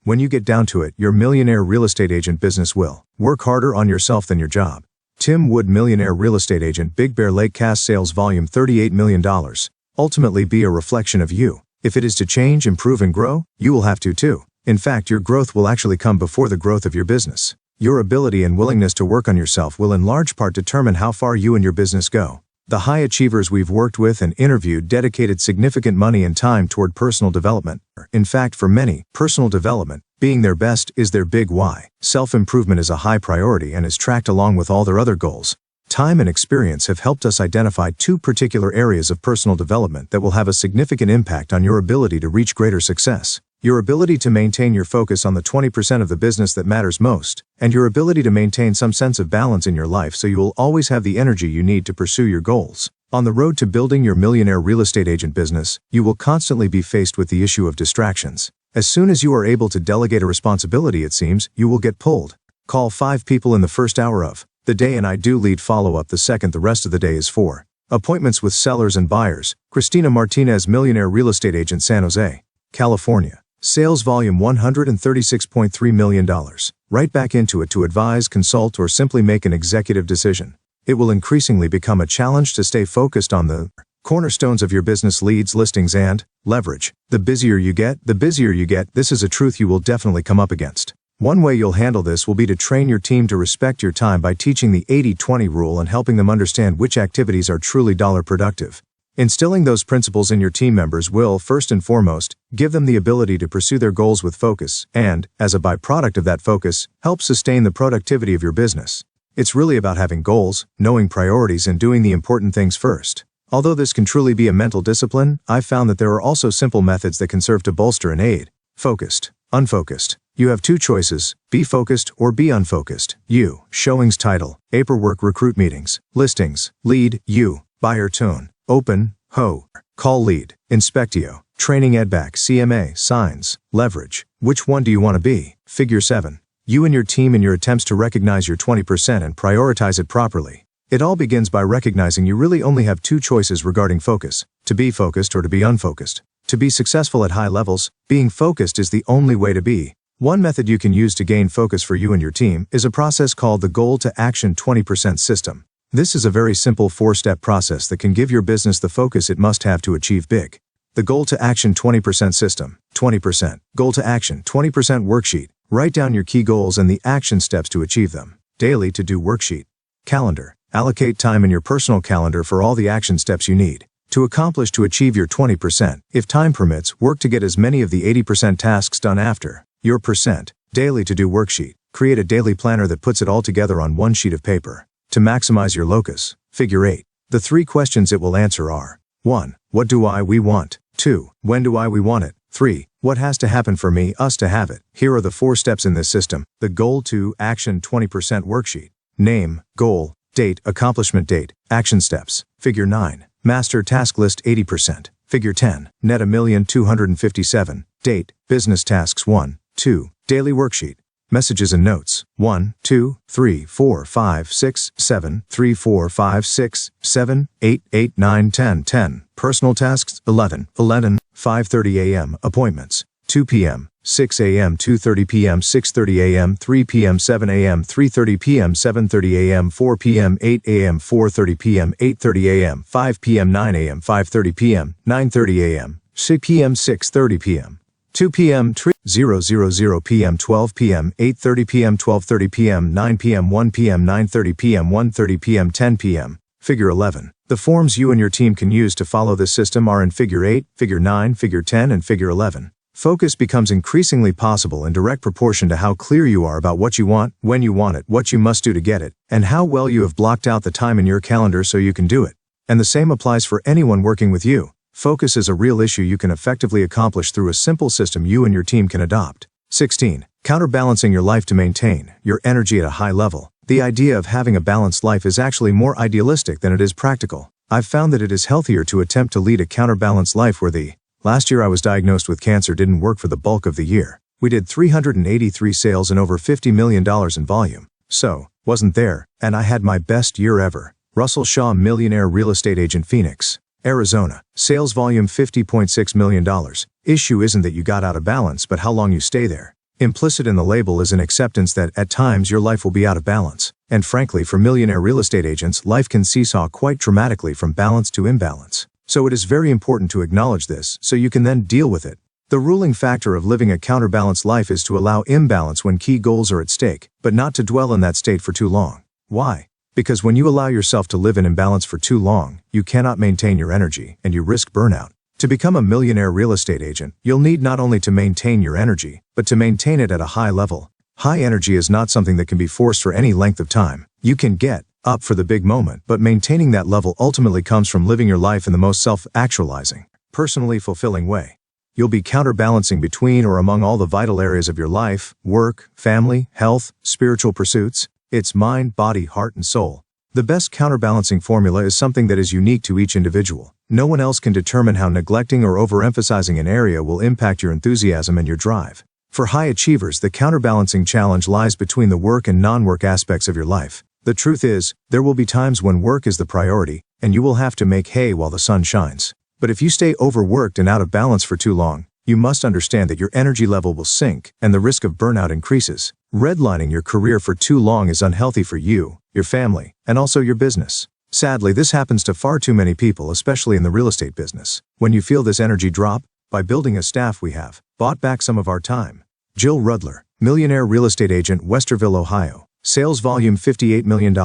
Speaker 1: When you get down to it, your millionaire real estate agent business will work harder on yourself than your job. Tim Wood, Millionaire Real Estate Agent, Big Bear Lake, Cast Sales Volume $38 million. Ultimately be a reflection of you. If it is to change, improve, and grow, you will have to too. In fact, your growth will actually come before the growth of your business. Your ability and willingness to work on yourself will in large part determine how far you and your business go. The high achievers we've worked with and interviewed dedicated significant money and time toward personal development. In fact, for many, personal development, being their best, is their big why. Self-improvement is a high priority and is tracked along with all their other goals. Time and experience have helped us identify two particular areas of personal development that will have a significant impact on your ability to reach greater success. Your ability to maintain your focus on the 20% of the business that matters most, and your ability to maintain some sense of balance in your life so you will always have the energy you need to pursue your goals. On the road to building your millionaire real estate agent business, you will constantly be faced with the issue of distractions. As soon as you are able to delegate a responsibility, it seems, you will get pulled. Call 5 people in the first hour of the day and I do lead follow-up the second the rest of the day is for appointments with sellers and buyers. Christina Martinez, Millionaire Real Estate Agent, San Jose, California. Sales volume $136.3 million. Right back into it to advise, consult, or simply make an executive decision. It will increasingly become a challenge to stay focused on the cornerstones of your business: leads, listings, and leverage. The busier you get, this is a truth you will definitely come up against. One way you'll handle this will be to train your team to respect your time by teaching the 80-20 rule and helping them understand which activities are truly dollar productive. Instilling those principles in your team members will, first and foremost, give them the ability to pursue their goals with focus and, as a byproduct of that focus, help sustain the productivity of your business. It's really about having goals, knowing priorities, and doing the important things first. Although this can truly be a mental discipline, I've found that there are also simple methods that can serve to bolster and aid. Focused. Unfocused. You have two choices: be focused or be unfocused. Showings title, paperwork, recruit meetings, listings, lead, buyer tone, open, call lead, inspectio, training, edback, CMA, signs, leverage. Which one do you want to be? Figure 7. You and your team in your attempts to recognize your 20% and prioritize it properly. It all begins by recognizing you really only have two choices regarding focus: to be focused or to be unfocused. To be successful at high levels, being focused is the only way to be. One method you can use to gain focus for you and your team is a process called the Goal to Action 20% system. This is a very simple 4-step process that can give your business the focus it must have to achieve big. The Goal to Action 20% system. 20%. Goal to Action 20% worksheet. Write down your key goals and the action steps to achieve them. Daily to-do worksheet. Calendar. Allocate time in your personal calendar for all the action steps you need to achieve your 20%. If time permits, work to get as many of the 80% tasks done after your percent. Daily to-do worksheet. Create a daily planner that puts it all together on one sheet of paper. To maximize your locus. Figure 8. The 3 questions it will answer are: 1. What do we want? 2. When do we want it? 3. What has to happen for us to have it? Here are the 4 steps in this system. The Goal to Action 20% worksheet. Name, goal, date, accomplishment date, action steps. Figure 9. Master task list 80%. Figure 10. Net $1,257,000. Date, business tasks 1, 2. Daily worksheet. Messages and notes. 1, 2, 3, 4, 5, 6, 7, 3, 4, 5, 6, 7, 8, 8, 9, 10, 10. Personal tasks 11, 11. 5:30 a.m. Appointments. 2 p.m. 6 a.m. 2:30 p.m. 6:30 a.m. 3 p.m. 7 a.m. 3:30 p.m. 7:30 a.m. 4 p.m. 8 a.m. 4:30 p.m. 8:30 a.m. 5 p.m. 9 a.m. 5:30 p.m. 9:30 a.m. 6 p.m. 6:30 p.m. 2 p.m. 0:00 p.m. 12 p.m. 8:30 p.m. 12:30 p.m. 9 p.m. 1 p.m. 9:30 p.m. 1:30 p.m. 10 p.m. Figure 11. The forms you and your team can use to follow this system are in Figure 8, Figure 9, Figure 10, and Figure 11. Focus becomes increasingly possible in direct proportion to how clear you are about what you want, when you want it, what you must do to get it, and how well you have blocked out the time in your calendar so you can do it. And the same applies for anyone working with you. Focus is a real issue you can effectively accomplish through a simple system you and your team can adopt. 16. Counterbalancing your life to maintain your energy at a high level. The idea of having a balanced life is actually more idealistic than it is practical. I've found that it is healthier to attempt to lead a counterbalanced life where the last year I was diagnosed with cancer didn't work for the bulk of the year. We did 383 sales and over $50 million in volume. So, wasn't there, and I had my best year ever. Russell Shaw, Millionaire Real Estate Agent, Phoenix, Arizona. Sales volume $50.6 million. Issue isn't that you got out of balance, but how long you stay there. Implicit in the label is an acceptance that at times your life will be out of balance. And frankly, for millionaire real estate agents, life can seesaw quite dramatically from balance to imbalance. So it is very important to acknowledge this so you can then deal with it. The ruling factor of living a counterbalanced life is to allow imbalance when key goals are at stake, but not to dwell in that state for too long. Why? Because when you allow yourself to live in imbalance for too long, you cannot maintain your energy, and you risk burnout. To become a millionaire real estate agent, you'll need not only to maintain your energy, but to maintain it at a high level. High energy is not something that can be forced for any length of time. You can get up for the big moment, but maintaining that level ultimately comes from living your life in the most self-actualizing, personally fulfilling way. You'll be counterbalancing between or among all the vital areas of your life: work, family, health, spiritual pursuits. It's mind, body, heart, and soul. The best counterbalancing formula is something that is unique to each individual. No one else can determine how neglecting or overemphasizing an area will impact your enthusiasm and your drive. For high achievers, the counterbalancing challenge lies between the work and non-work aspects of your life. The truth is, there will be times when work is the priority, and you will have to make hay while the sun shines. But if you stay overworked and out of balance for too long, you must understand that your energy level will sink, and the risk of burnout increases. Redlining your career for too long is unhealthy for you, your family, and also your business. Sadly, this happens to far too many people, especially in the real estate business. When you feel this energy drop, by building a staff, we have bought back some of our time. Jill Rudler, Millionaire Real Estate Agent, Westerville, Ohio. Sales volume $58 million.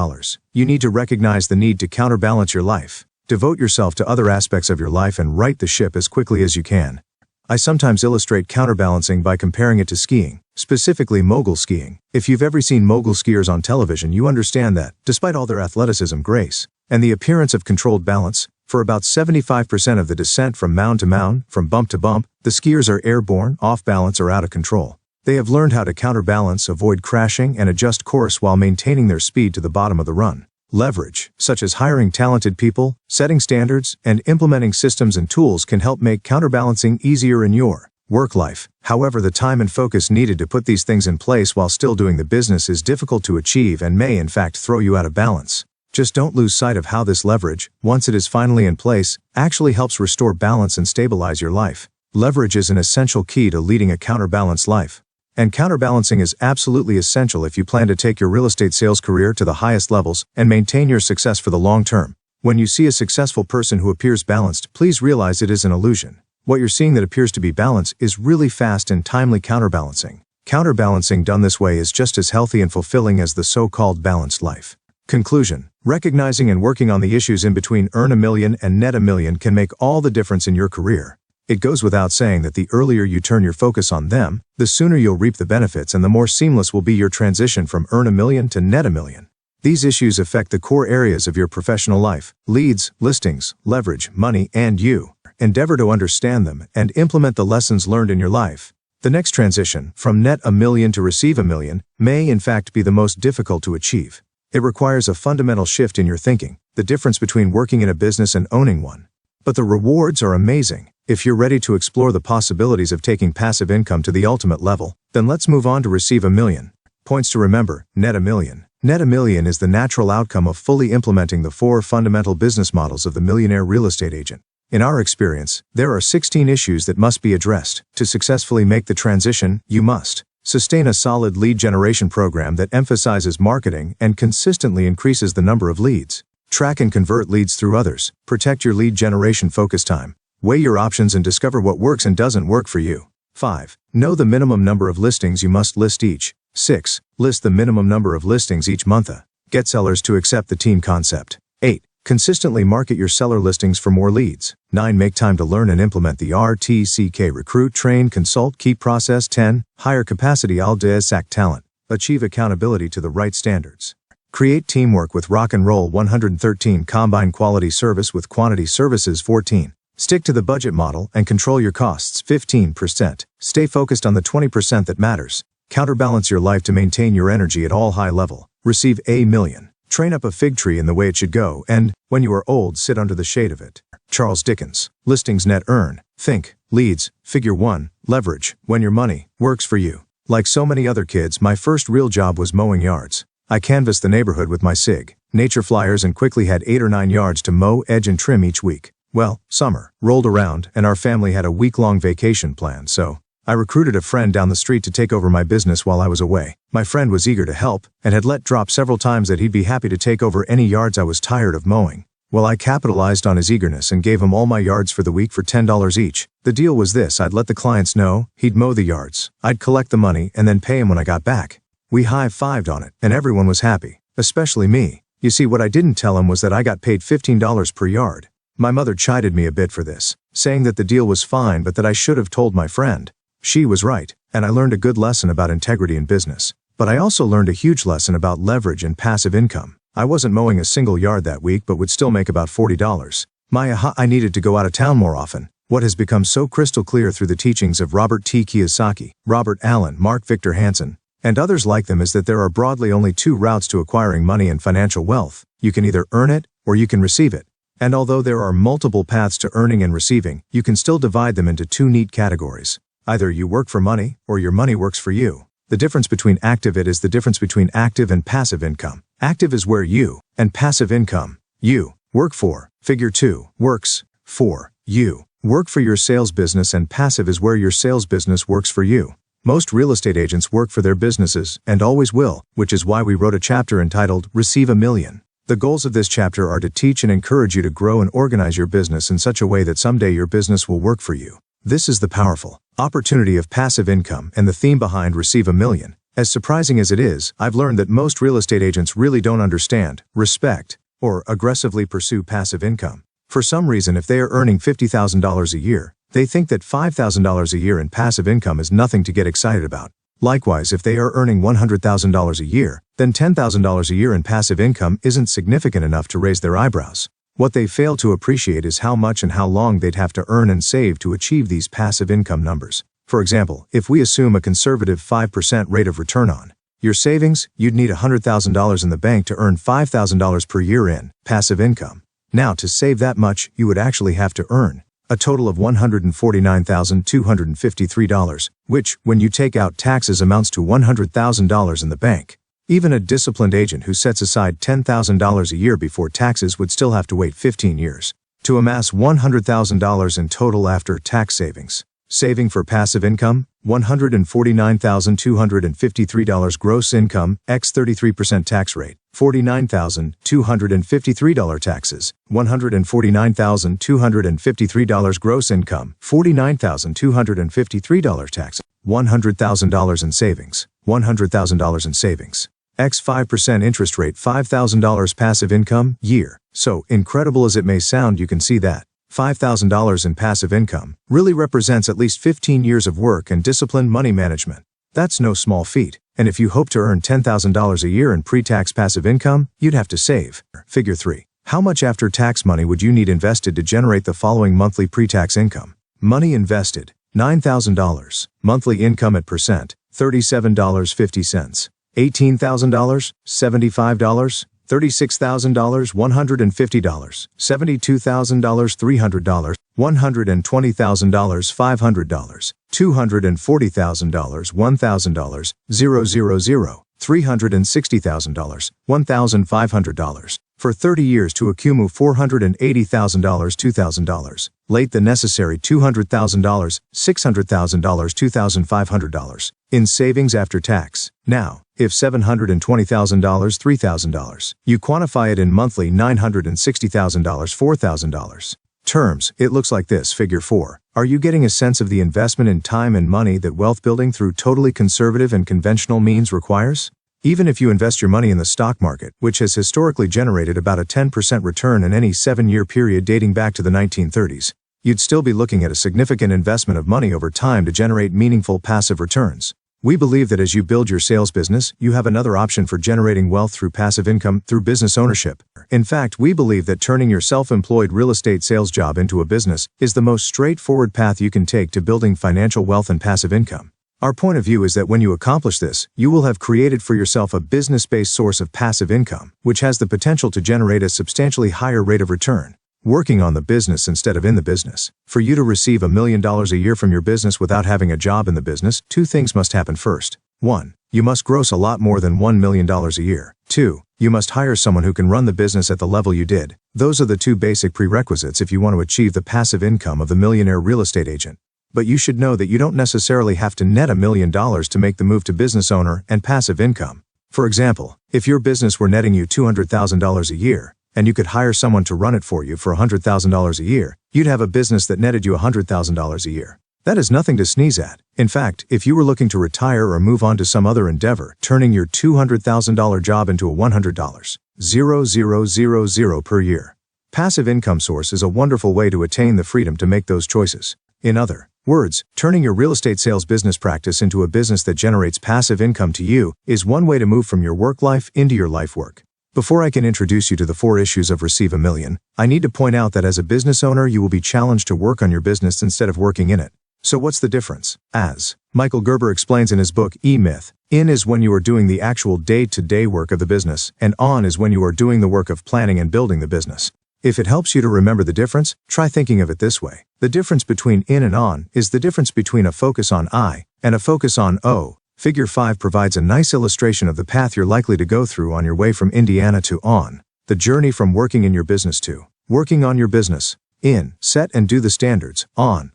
Speaker 1: You need to recognize the need to counterbalance your life. Devote yourself to other aspects of your life and right the ship as quickly as you can. I sometimes illustrate counterbalancing by comparing it to skiing, specifically mogul skiing. If you've ever seen mogul skiers on television, you understand that, despite all their athleticism, grace, and the appearance of controlled balance, for about 75% of the descent from mound to mound, from bump to bump, the skiers are airborne, off balance, or out of control. They have learned how to counterbalance, avoid crashing, and adjust course while maintaining their speed to the bottom of the run. Leverage, such as hiring talented people, setting standards, and implementing systems and tools, can help make counterbalancing easier in your work life. However, the time and focus needed to put these things in place while still doing the business is difficult to achieve and may in fact throw you out of balance. Just don't lose sight of how this leverage, once it is finally in place, actually helps restore balance and stabilize your life. Leverage is an essential key to leading a counterbalanced life. And counterbalancing is absolutely essential if you plan to take your real estate sales career to the highest levels and maintain your success for the long term. When you see a successful person who appears balanced, please realize it is an illusion. What you're seeing that appears to be balance is really fast and timely counterbalancing. Counterbalancing done this way is just as healthy and fulfilling as the so-called balanced life. Conclusion: recognizing and working on the issues in between earn a million and net a million can make all the difference in your career. It goes without saying that the earlier you turn your focus on them, the sooner you'll reap the benefits and the more seamless will be your transition from earn a million to net a million. These issues affect the core areas of your professional life: leads, listings, leverage, money, and you. Endeavor to understand them and implement the lessons learned in your life. The next transition, from net a million to receive a million, may in fact be the most difficult to achieve. It requires a fundamental shift in your thinking, the difference between working in a business and owning one. But the rewards are amazing. If you're ready to explore the possibilities of taking passive income to the ultimate level, then let's move on to receive a million. Points to remember: net a million. Net a million is the natural outcome of fully implementing the 4 fundamental business models of the millionaire real estate agent. In our experience, there are 16 issues that must be addressed. To successfully make the transition, you must sustain a solid lead generation program that emphasizes marketing and consistently increases the number of leads. Track and convert leads through others. Protect your lead generation focus time. Weigh your options and discover what works and doesn't work for you. 5. Know the minimum number of listings you must list each. 6. List the minimum number of listings each month. Get sellers to accept the team concept. 8. Consistently market your seller listings for more leads. 9. Make time to learn and implement the RTCK: recruit, train, consult, keep process. 10. Hire capacity sack talent. Achieve accountability to the right standards. Create teamwork with rock and roll. 113. Combine quality service with quantity services. 14. Stick to the budget model and control your costs 15%. Stay focused on the 20% that matters. Counterbalance your life to maintain your energy at all high level. Receive a million. Train up a fig tree in the way it should go, and, when you are old, sit under the shade of it. Charles Dickens. Listings net earn. Think. Leads. Figure 1. Leverage. When your money works for you. Like so many other kids, my first real job was mowing yards. I canvassed the neighborhood with my SIG, nature flyers, and quickly had 8 or 9 yards to mow, edge, and trim each week. Well, summer rolled around, and our family had a week-long vacation planned, so I recruited a friend down the street to take over my business while I was away. My friend was eager to help, and had let drop several times that he'd be happy to take over any yards I was tired of mowing. Well, I capitalized on his eagerness and gave him all my yards for the week for $10 each. The deal was this: I'd let the clients know, he'd mow the yards, I'd collect the money, and then pay him when I got back. We high-fived on it, and everyone was happy, especially me. You see, what I didn't tell him was that I got paid $15 per yard. My mother chided me a bit for this, saying that the deal was fine but that I should have told my friend. She was right, and I learned a good lesson about integrity in business. But I also learned a huge lesson about leverage and passive income. I wasn't mowing a single yard that week but would still make about $40. I needed to go out of town more often. What has become so crystal clear through the teachings of Robert T. Kiyosaki, Robert Allen, Mark Victor Hansen, and others like them is that there are broadly only 2 routes to acquiring money and financial wealth. You can either earn it, or you can receive it. And although there are multiple paths to earning and receiving, you can still divide them into 2 neat categories. Either you work for money, or your money works for you. The difference between it is the difference between active and passive income. Active is where you, and passive income, you, work for. Figure 2, works, for, you. Work for your sales business, and passive is where your sales business works for you. Most real estate agents work for their businesses, and always will, which is why we wrote a chapter entitled, Receive a Million. The goals of this chapter are to teach and encourage you to grow and organize your business in such a way that someday your business will work for you. This is the powerful opportunity of passive income and the theme behind Receive a Million. As surprising as it is, I've learned that most real estate agents really don't understand, respect, or aggressively pursue passive income. For some reason, if they are earning $50,000 a year, they think that $5,000 a year in passive income is nothing to get excited about. Likewise, if they are earning $100,000 a year, then $10,000 a year in passive income isn't significant enough to raise their eyebrows. What they fail to appreciate is how much and how long they'd have to earn and save to achieve these passive income numbers. For example, if we assume a conservative 5% rate of return on your savings, you'd need $100,000 in the bank to earn $5,000 per year in passive income. Now, to save that much, you would actually have to earn a total of $149,253, which, when you take out taxes, amounts to $100,000 in the bank. Even a disciplined agent who sets aside $10,000 a year before taxes would still have to wait 15 years to amass $100,000 in total after tax savings. Saving for passive income, $149,253 gross income, x 33% tax rate, $49,253 taxes, $149,253 gross income, $49,253 taxes, $100,000 in savings, $100,000 in savings. X 5% interest rate, $5,000 passive income, year. So, incredible as it may sound, you can see that $5,000 in passive income really represents at least 15 years of work and disciplined money management. That's no small feat, and if you hope to earn $10,000 a year in pre-tax passive income, you'd have to save. Figure 3. How much after-tax money would you need invested to generate the following monthly pre-tax income? Money invested, $9,000. Monthly income at percent, $37.50. $18,000, $75, $36,000, $150, $72,000, $300, $120,000, $500, $240,000, $1,000, $000, $360,000, $1,500. For 30 years to accumulate $480,000, $2,000. Late the necessary $200,000, $600,000, $2,500. In savings after tax. Now, if $720,000, $3,000. You quantify it in monthly $960,000, $4,000. Terms, it looks like this. Figure 4. Are you getting a sense of the investment in time and money that wealth building through totally conservative and conventional means requires? Even if you invest your money in the stock market, which has historically generated about a 10% return in any 7-year period dating back to the 1930s, you'd still be looking at a significant investment of money over time to generate meaningful passive returns. We believe that as you build your sales business, you have another option for generating wealth through passive income through business ownership. In fact, we believe that turning your self-employed real estate sales job into a business is the most straightforward path you can take to building financial wealth and passive income. Our point of view is that when you accomplish this, you will have created for yourself a business-based source of passive income, which has the potential to generate a substantially higher rate of return. Working on the business instead of in the business. For you to receive $1 million a year from your business without having a job in the business, two things must happen first. 1. You must gross a lot more than $1 million a year. 2. You must hire someone who can run the business at the level you did. Those are the two basic prerequisites if you want to achieve the passive income of the millionaire real estate agent. But you should know that you don't necessarily have to net $1 million to make the move to business owner and passive income. For example, if your business were netting you $200,000 a year, and you could hire someone to run it for you for $100,000 a year, you'd have a business that netted you $100,000 a year. That is nothing to sneeze at. In fact, if you were looking to retire or move on to some other endeavor, turning your $200,000 job into a $100,000 per year passive income source is a wonderful way to attain the freedom to make those choices. In other words, turning your real estate sales business practice into a business that generates passive income to you is one way to move from your work life into your life work. Before I can introduce you to the 4 issues of Receive $1 million, I need to point out that as a business owner you will be challenged to work on your business instead of working in it. So what's the difference? As Michael Gerber explains in his book E-Myth, in is when you are doing the actual day-to-day work of the business, and on is when you are doing the work of planning and building the business. If it helps you to remember the difference, try thinking of it this way. The difference between in and on is the difference between a focus on I and a focus on O. Figure 5 provides a nice illustration of the path you're likely to go through on your way from Indiana to on. The journey from working in your business to working on your business. In, set and do the standards. On,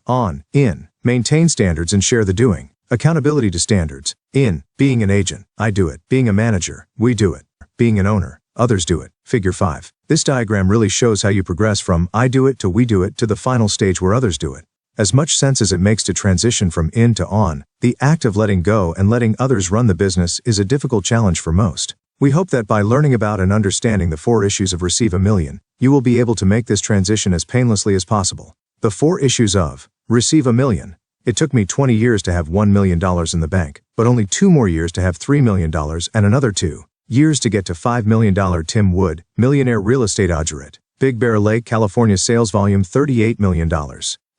Speaker 1: in, maintain standards and share the doing. Accountability to standards. In, being an agent, I do it. Being a manager, we do it. Being an owner, others do it. Figure 5. This diagram really shows how you progress from I do it to we do it to the final stage where others do it. As much sense as it makes to transition from in to on, the act of letting go and letting others run the business is a difficult challenge for most. We hope that by learning about and understanding the 4 issues of Receive $1 million, you will be able to make this transition as painlessly as possible. The 4 issues of Receive $1 million. It took me 20 years to have $1 million in the bank, but only 2 more years to have $3 million and another 2 years to get to $5 million. Tim Wood, Millionaire Real Estate Agent, Big Bear Lake, California. Sales volume $38 million.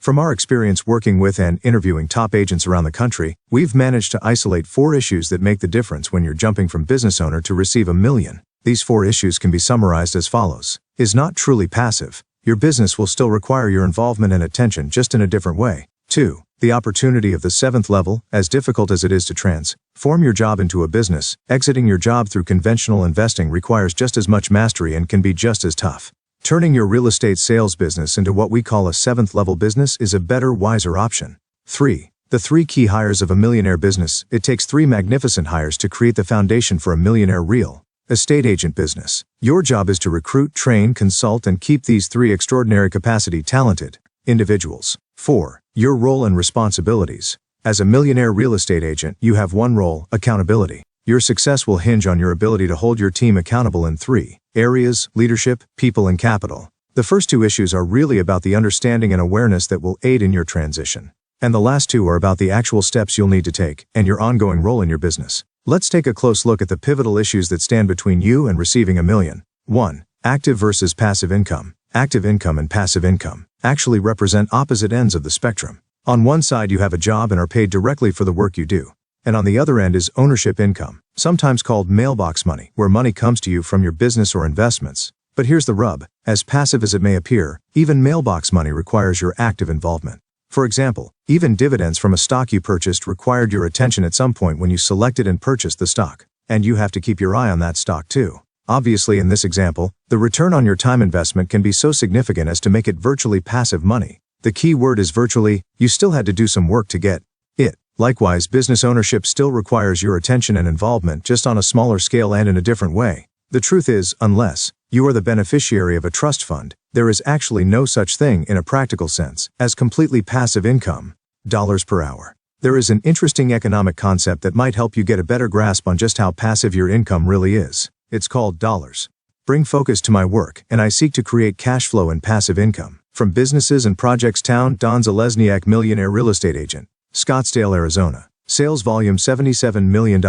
Speaker 1: From our experience working with and interviewing top agents around the country, we've managed to isolate 4 issues that make the difference when you're jumping from business owner to Receive $1 million. These 4 issues can be summarized as follows. Is not truly passive. Your business will still require your involvement and attention, just in a different way. 2. The opportunity of the 7th level, as difficult as it is to transform your job into a business, exiting your job through conventional investing requires just as much mastery and can be just as tough. Turning your real estate sales business into what we call a 7th level business is a better, wiser option. 3. The 3 key hires of a millionaire business. It takes 3 magnificent hires to create the foundation for a millionaire real estate agent business. Your job is to recruit, train, consult, and keep these 3 extraordinary capacity talented individuals. 4. Your role and responsibilities. As a millionaire real estate agent, you have one role: accountability. Your success will hinge on your ability to hold your team accountable in 3 areas: leadership, people, and capital. The first 2 issues are really about the understanding and awareness that will aid in your transition. And the last 2 are about the actual steps you'll need to take and your ongoing role in your business. Let's take a close look at the pivotal issues that stand between you and receiving $1 million. 1. Active versus passive income. Active income and passive income actually represent opposite ends of the spectrum. On one side you have a job and are paid directly for the work you do. And on the other end is ownership income, sometimes called mailbox money, where money comes to you from your business or investments. But here's the rub: as passive as it may appear, even mailbox money requires your active involvement. For example, even dividends from a stock you purchased required your attention at some point when you selected and purchased the stock. And you have to keep your eye on that stock too. Obviously, in this example, the return on your time investment can be so significant as to make it virtually passive money. The key word is virtually. You still had to do some work to get it. Likewise, business ownership still requires your attention and involvement, just on a smaller scale and in a different way. The truth is, unless you are the beneficiary of a trust fund, there is actually no such thing in a practical sense as completely passive income. Dollars per hour. There is an interesting economic concept that might help you get a better grasp on just how passive your income really is. It's called dollars. Bring focus to my work, and I seek to create cash flow and passive income from businesses and projects. Don Zalesniak, Millionaire Real Estate Agent, Scottsdale, Arizona. Sales volume $77 million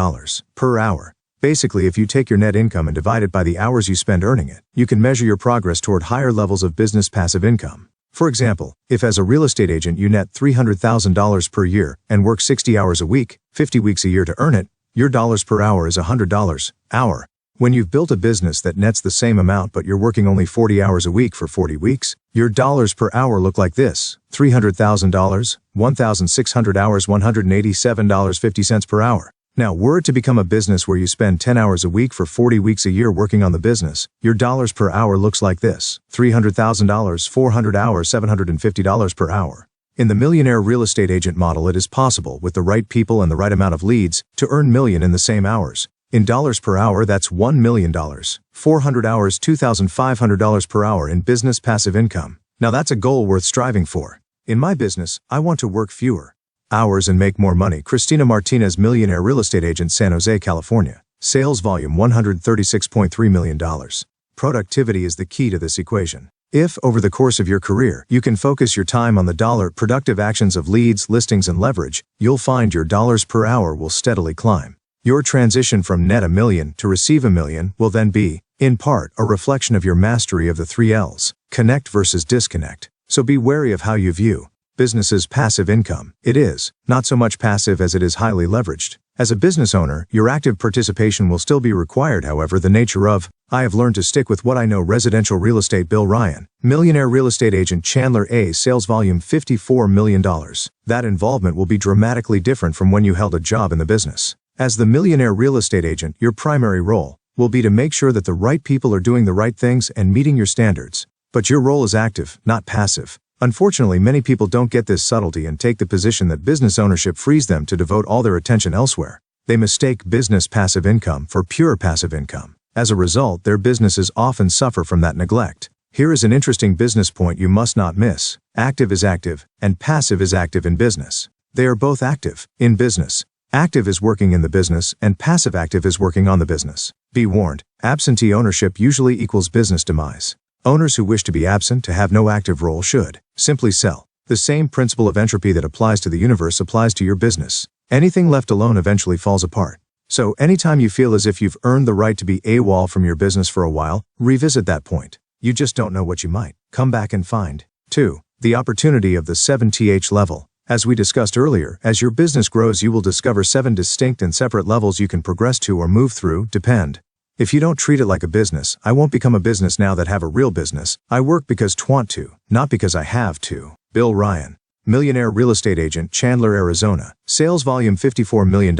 Speaker 1: per hour. Basically, if you take your net income and divide it by the hours you spend earning it, you can measure your progress toward higher levels of business passive income. For example, if as a real estate agent you net $300,000 per year and work 60 hours a week, 50 weeks a year to earn it, your dollars per hour is $100 hour. When you've built a business that nets the same amount but you're working only 40 hours a week for 40 weeks, your dollars per hour look like this: $300,000, 1,600 hours, $187.50 per hour. Now, were it to become a business where you spend 10 hours a week for 40 weeks a year working on the business, your dollars per hour looks like this: $300,000, 400 hours, $750 per hour. In the Millionaire real estate agent model, it is possible, with the right people and the right amount of leads, to earn million in the same hours. In dollars per hour, that's $1 million, 400 hours, $2,500 per hour in business passive income. Now that's a goal worth striving for. In my business, I want to work fewer hours and make more money. Christina Martinez, Millionaire real estate agent, San Jose, California. Sales volume $136.3 million. Productivity is the key to this equation. If, over the course of your career, you can focus your time on the productive actions of leads, listings, and leverage, you'll find your dollars per hour will steadily climb. Your transition from net $1 million to receive $1 million will then be, in part, a reflection of your mastery of the 3 L's, connect versus disconnect. So be wary of how you view business's passive income. It is not so much passive as it is highly leveraged. As a business owner, your active participation will still be required. However, the nature of, I have learned to stick with what I know. Residential real estate. Bill Ryan, Millionaire real estate agent, Chandler, A. Sales volume $54 million. That involvement will be dramatically different from when you held a job in the business. As the Millionaire real estate agent, your primary role will be to make sure that the right people are doing the right things and meeting your standards. But your role is active, not passive. Unfortunately, many people don't get this subtlety and take the position that business ownership frees them to devote all their attention elsewhere. They mistake business passive income for pure passive income. As a result, their businesses often suffer from that neglect. Here is an interesting business point you must not miss. Active is active, and passive is active in business. They are both active in business. Active is working in the business, and passive active is working on the business. Be warned, absentee ownership usually equals business demise. Owners who wish to be absent, to have no active role, should simply sell. The same principle of entropy that applies to the universe applies to your business. Anything left alone eventually falls apart. So anytime you feel as if you've earned the right to be AWOL from your business for a while, revisit that point. You just don't know what you might come back and find. 2. The opportunity of the 7th level. As we discussed earlier, as your business grows, you will discover 7 distinct and separate levels you can progress to or move through. Depend. If you don't treat it like a business, I won't become a business now that have a real business. I work because want to, not because I have to. Bill Ryan, Millionaire real estate agent, Chandler, Arizona. Sales volume $54 million.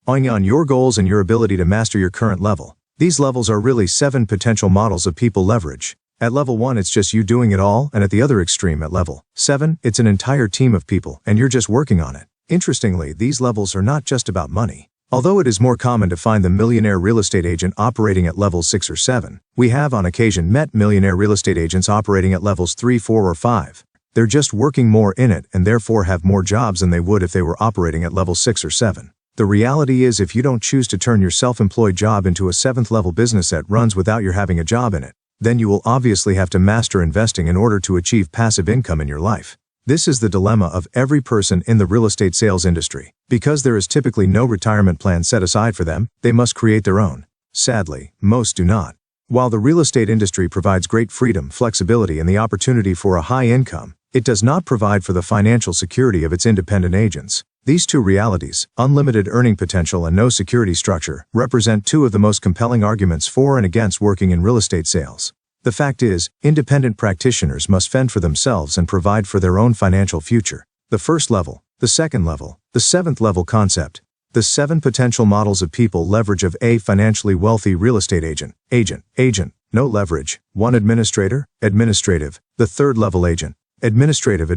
Speaker 1: Owing on your goals and your ability to master your current level. These levels are really 7 potential models of people leverage. At level 1, it's just you doing it all, and at the other extreme, at level 7, it's an entire team of people, and you're just working on it. Interestingly, these levels are not just about money. Although it is more common to find the millionaire real estate agent operating at levels 6 or 7, we have on occasion met millionaire real estate agents operating at levels 3, 4, or 5. They're just working more in it and therefore have more jobs than they would if they were operating at level 6 or 7. The reality is, if you don't choose to turn your self-employed job into a 7th level business that runs without your having a job in it, then you will obviously have to master investing in order to achieve passive income in your life. This is the dilemma of every person in the real estate sales industry. Because there is typically no retirement plan set aside for them, they must create their own. Sadly, most do not. While the real estate industry provides great freedom, flexibility, and the opportunity for a high income, it does not provide for the financial security of its independent agents. These two realities, unlimited earning potential and no security structure, represent 2 of the most compelling arguments for and against working in real estate sales. The fact is, independent practitioners must fend for themselves and provide for their own financial future. The first level, the second level, the 7th level concept. The 7 potential models of people leverage of a financially wealthy real estate agent. Agent, no leverage. 1 administrator, administrative. The 3rd level agent, administrative.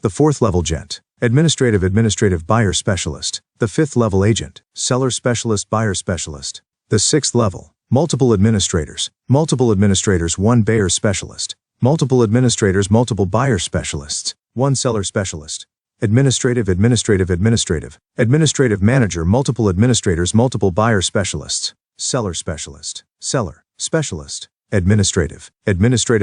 Speaker 1: The 4th level gent, administrative buyer specialist. The 5th level agent, seller specialist, buyer specialist. The 6th level, multiple administrators. 1 buyer specialist. Multiple administrators, multiple buyer specialists. 1 seller specialist. Administrative manager, multiple administrators, multiple buyer specialists. Seller specialist. Seller specialist. Administrative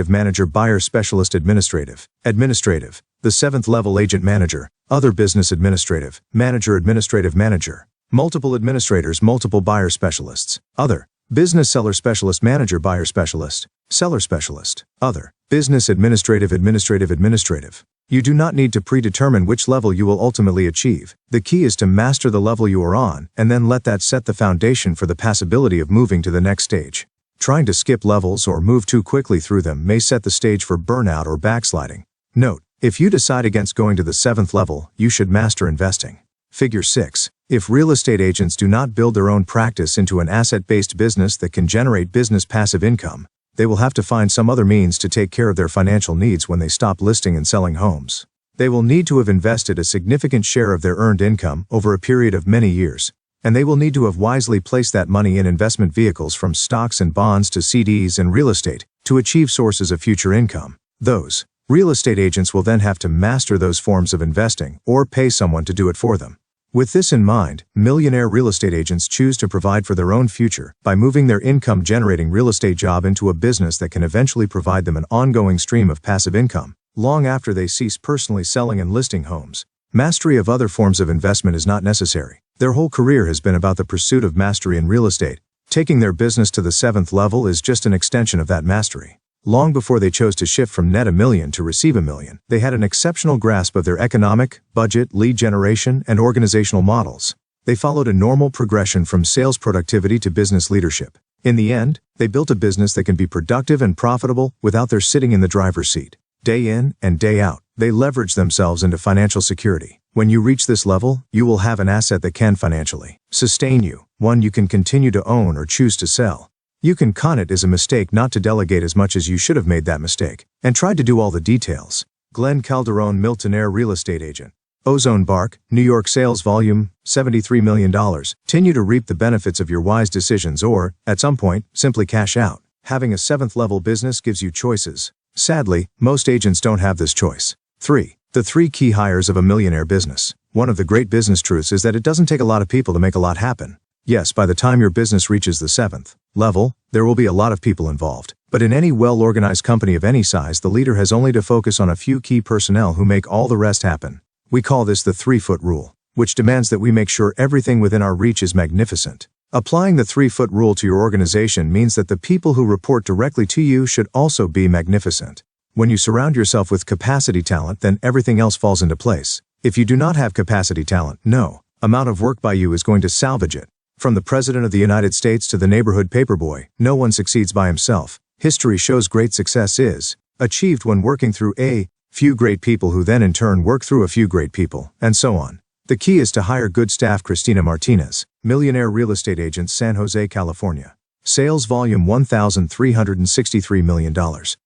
Speaker 1: manager, buyer specialist. Administrative. The 7th level agent manager, Other business administrative, manager administrative manager. Multiple administrators multiple buyer specialists. Other. Business seller specialist manager buyer specialist. Seller specialist. Other. Business administrative administrative administrative. You do not need to predetermine which level you will ultimately achieve. The key is to master the level you are on, and then let that set the foundation for the possibility of moving to the next stage. Trying to skip levels or move too quickly through them may set the stage for burnout or backsliding. Note, if you decide against going to the 7th level, you should master investing. Figure 6. If real estate agents do not build their own practice into an asset-based business that can generate business passive income, they will have to find some other means to take care of their financial needs when they stop listing and selling homes. They will need to have invested a significant share of their earned income over a period of many years, and they will need to have wisely placed that money in investment vehicles from stocks and bonds to CDs and real estate to achieve sources of future income. Those real estate agents will then have to master those forms of investing or pay someone to do it for them. With this in mind, millionaire real estate agents choose to provide for their own future by moving their income-generating real estate job into a business that can eventually provide them an ongoing stream of passive income, long after they cease personally selling and listing homes. Mastery of other forms of investment is not necessary. Their whole career has been about the pursuit of mastery in real estate. Taking their business to the 7th level is just an extension of that mastery. Long before they chose to shift from net $1 million to receive $1 million, they had an exceptional grasp of their economic, budget, lead generation, and organizational models. They followed a normal progression from sales productivity to business leadership. In the end, they built a business that can be productive and profitable without their sitting in the driver's seat. Day in and day out, they leverage themselves into financial security. When you reach this level, you will have an asset that can financially sustain you, one you can continue to own or choose to sell. You can con it as a mistake not to delegate as much as you should have made that mistake, and tried to do all the details. Glenn Calderon, Millionaire real estate agent. Ozone Bark, New York sales volume, $73 million. Continue to reap the benefits of your wise decisions or, at some point, simply cash out. Having a 7th level business gives you choices. Sadly, most agents don't have this choice. 3. The 3 key hires of a millionaire business. One of the great business truths is that it doesn't take a lot of people to make a lot happen. Yes, by the time your business reaches the 7th level, there will be a lot of people involved. But in any well-organized company of any size, the leader has only to focus on a few key personnel who make all the rest happen. We call this the 3-foot rule, which demands that we make sure everything within our reach is magnificent. Applying the 3-foot rule to your organization means that the people who report directly to you should also be magnificent. When you surround yourself with capacity talent, then everything else falls into place. If you do not have capacity talent, no amount of work by you is going to salvage it. From the President of the United States to the neighborhood paperboy, no one succeeds by himself. History shows great success is achieved when working through a few great people who then in turn work through a few great people, and so on. The key is to hire good staff. Christina Martinez, millionaire real estate agent, San Jose, California. Sales volume $1,363 million.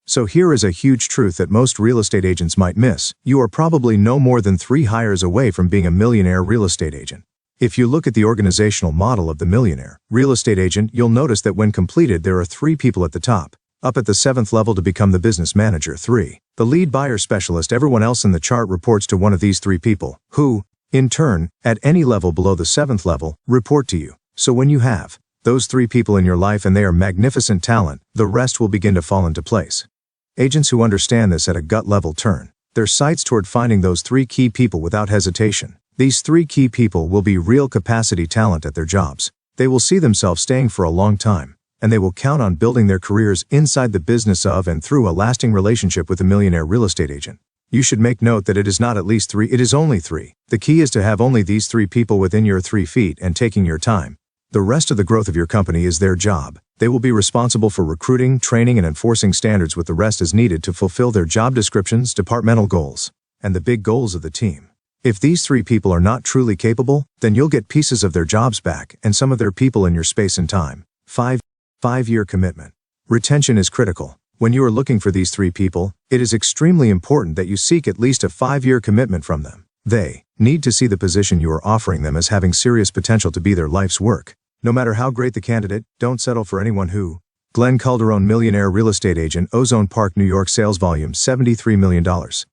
Speaker 1: So here is a huge truth that most real estate agents might miss. You are probably no more than 3 hires away from being a millionaire real estate agent. If you look at the organizational model of the millionaire real estate agent, you'll notice that when completed, there are 3 people at the top. Up at the 7th level to become the business manager. 3. The lead buyer specialist. Everyone else in the chart reports to one of these 3 people, who, in turn, at any level below the 7th level, report to you. So when you have those 3 people in your life and they are magnificent talent, the rest will begin to fall into place. Agents who understand this at a gut level turn their sights toward finding those 3 key people without hesitation. These 3 key people will be real capacity talent at their jobs. They will see themselves staying for a long time, and they will count on building their careers inside the business of and through a lasting relationship with a millionaire real estate agent. You should make note that it is not at least 3, it is only 3. The key is to have only these 3 people within your 3 feet and taking your time. The rest of the growth of your company is their job. They will be responsible for recruiting, training, and enforcing standards with the rest as needed to fulfill their job descriptions, departmental goals, and the big goals of the team. If these 3 people are not truly capable, then you'll get pieces of their jobs back and some of their people in your space and time. 5-year commitment. Retention is critical. When you are looking for these 3 people, it is extremely important that you seek at least a 5-year commitment from them. They need to see the position you are offering them as having serious potential to be their life's work. No matter how great the candidate, don't settle for anyone who. Glenn Calderon, millionaire real estate agent, Ozone Park, New York sales volume $73 million.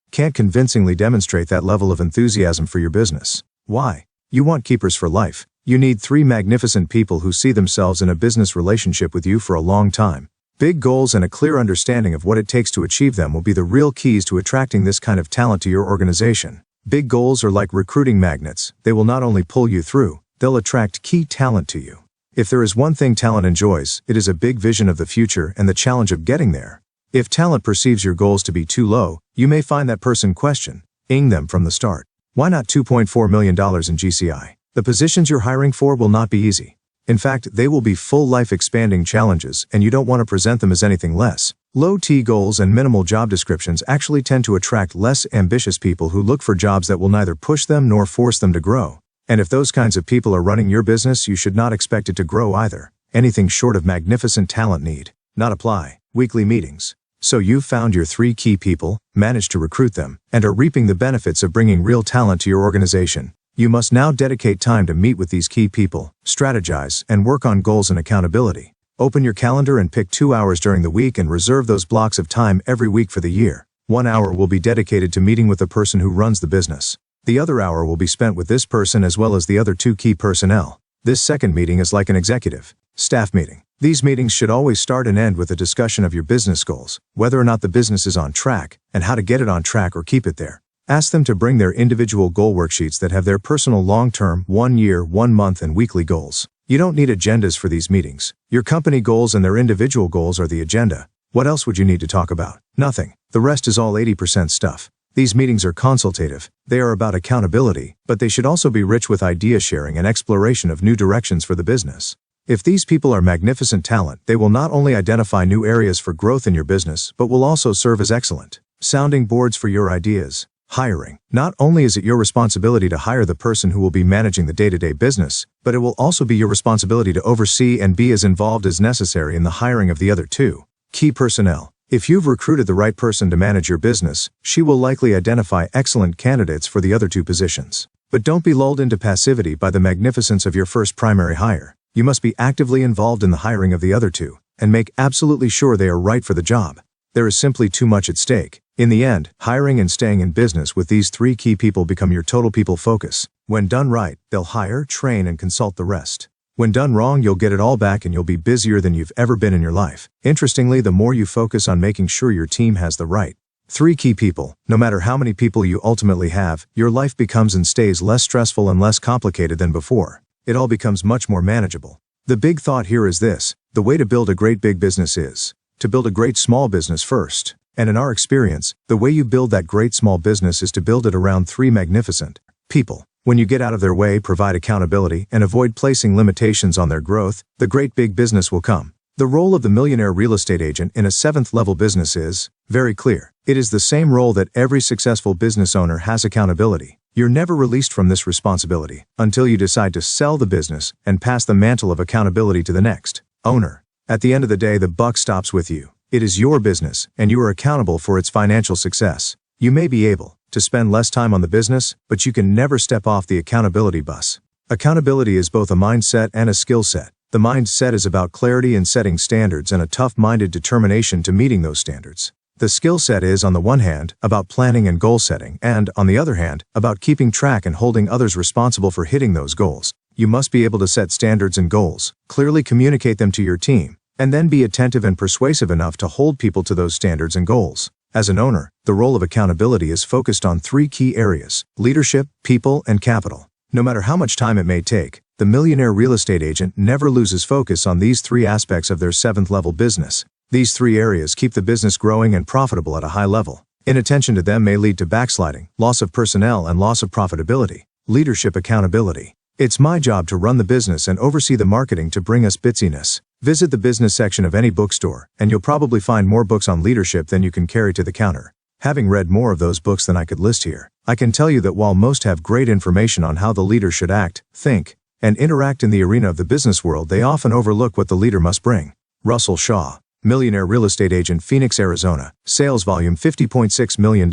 Speaker 1: Can't convincingly demonstrate that level of enthusiasm for your business. Why? You want keepers for life. You need 3 magnificent people who see themselves in a business relationship with you for a long time. Big goals and a clear understanding of what it takes to achieve them will be the real keys to attracting this kind of talent to your organization. Big goals are like recruiting magnets. They will not only pull you through, they'll attract key talent to you. If there is one thing talent enjoys, it is a big vision of the future and the challenge of getting there. If talent perceives your goals to be too low, you may find that person questioning them from the start. Why not $2.4 million in GCI? The positions you're hiring for will not be easy. In fact, they will be full life expanding challenges, and you don't want to present them as anything less. Low T goals and minimal job descriptions actually tend to attract less ambitious people who look for jobs that will neither push them nor force them to grow. And if those kinds of people are running your business, you should not expect it to grow either. Anything short of magnificent talent need not apply. Weekly meetings. So you've found your 3 key people, managed to recruit them, and are reaping the benefits of bringing real talent to your organization. You must now dedicate time to meet with these key people, strategize, and work on goals and accountability. Open your calendar and pick 2 hours during the week and reserve those blocks of time every week for the year. 1 hour will be dedicated to meeting with the person who runs the business. The other hour will be spent with this person as well as the other 2 key personnel. This second meeting is like an executive staff meeting. These meetings should always start and end with a discussion of your business goals, whether or not the business is on track, and how to get it on track or keep it there. Ask them to bring their individual goal worksheets that have their personal long-term, 1 year, 1 month, and weekly goals. You don't need agendas for these meetings. Your company goals and their individual goals are the agenda. What else would you need to talk about? Nothing. The rest is all 80% stuff. These meetings are consultative. They are about accountability, but they should also be rich with idea sharing and exploration of new directions for the business. If these people are magnificent talent, they will not only identify new areas for growth in your business, but will also serve as excellent sounding boards for your ideas. Hiring. Not only is it your responsibility to hire the person who will be managing the day-to-day business, but it will also be your responsibility to oversee and be as involved as necessary in the hiring of the other 2 key personnel. If you've recruited the right person to manage your business, she will likely identify excellent candidates for the other 2 positions. But don't be lulled into passivity by the magnificence of your first primary hire. You must be actively involved in the hiring of the other 2, and make absolutely sure they are right for the job. There is simply too much at stake. In the end, hiring and staying in business with these 3 key people become your total people focus. When done right, they'll hire, train, and consult the rest. When done wrong, you'll get it all back and you'll be busier than you've ever been in your life. Interestingly, the more you focus on making sure your team has the right 3 key people, no matter how many people you ultimately have, your life becomes and stays less stressful and less complicated than before. It all becomes much more manageable. The big thought here is this: the way to build a great big business is to build a great small business first. And in our experience, the way you build that great small business is to build it around 3 magnificent people. When you get out of their way, provide accountability, and avoid placing limitations on their growth, the great big business will come. The role of the millionaire real estate agent in a 7th-level business is very clear. It is the same role that every successful business owner has: accountability. You're never released from this responsibility until you decide to sell the business and pass the mantle of accountability to the next owner. At the end of the day, the buck stops with you. It is your business, and you are accountable for its financial success. You may be able to spend less time on the business, but you can never step off the accountability bus. Accountability is both a mindset and a skill set. The mindset is about clarity in setting standards and a tough-minded determination to meeting those standards. The skill set is, on the one hand, about planning and goal setting, and, on the other hand, about keeping track and holding others responsible for hitting those goals. You must be able to set standards and goals, clearly communicate them to your team, and then be attentive and persuasive enough to hold people to those standards and goals. As an owner, the role of accountability is focused on 3 key areas: leadership, people, and capital. No matter how much time it may take, the millionaire real estate agent never loses focus on these 3 aspects of their 7th-level business. These 3 areas keep the business growing and profitable at a high level. Inattention to them may lead to backsliding, loss of personnel, and loss of profitability. Leadership accountability. It's my job to run the business and oversee the marketing to bring us bitsiness. Visit the business section of any bookstore, and you'll probably find more books on leadership than you can carry to the counter. Having read more of those books than I could list here, I can tell you that while most have great information on how the leader should act, think, and interact in the arena of the business world, they often overlook what the leader must bring. Russell Shaw, millionaire real estate agent, Phoenix, Arizona, sales volume $50.6 million,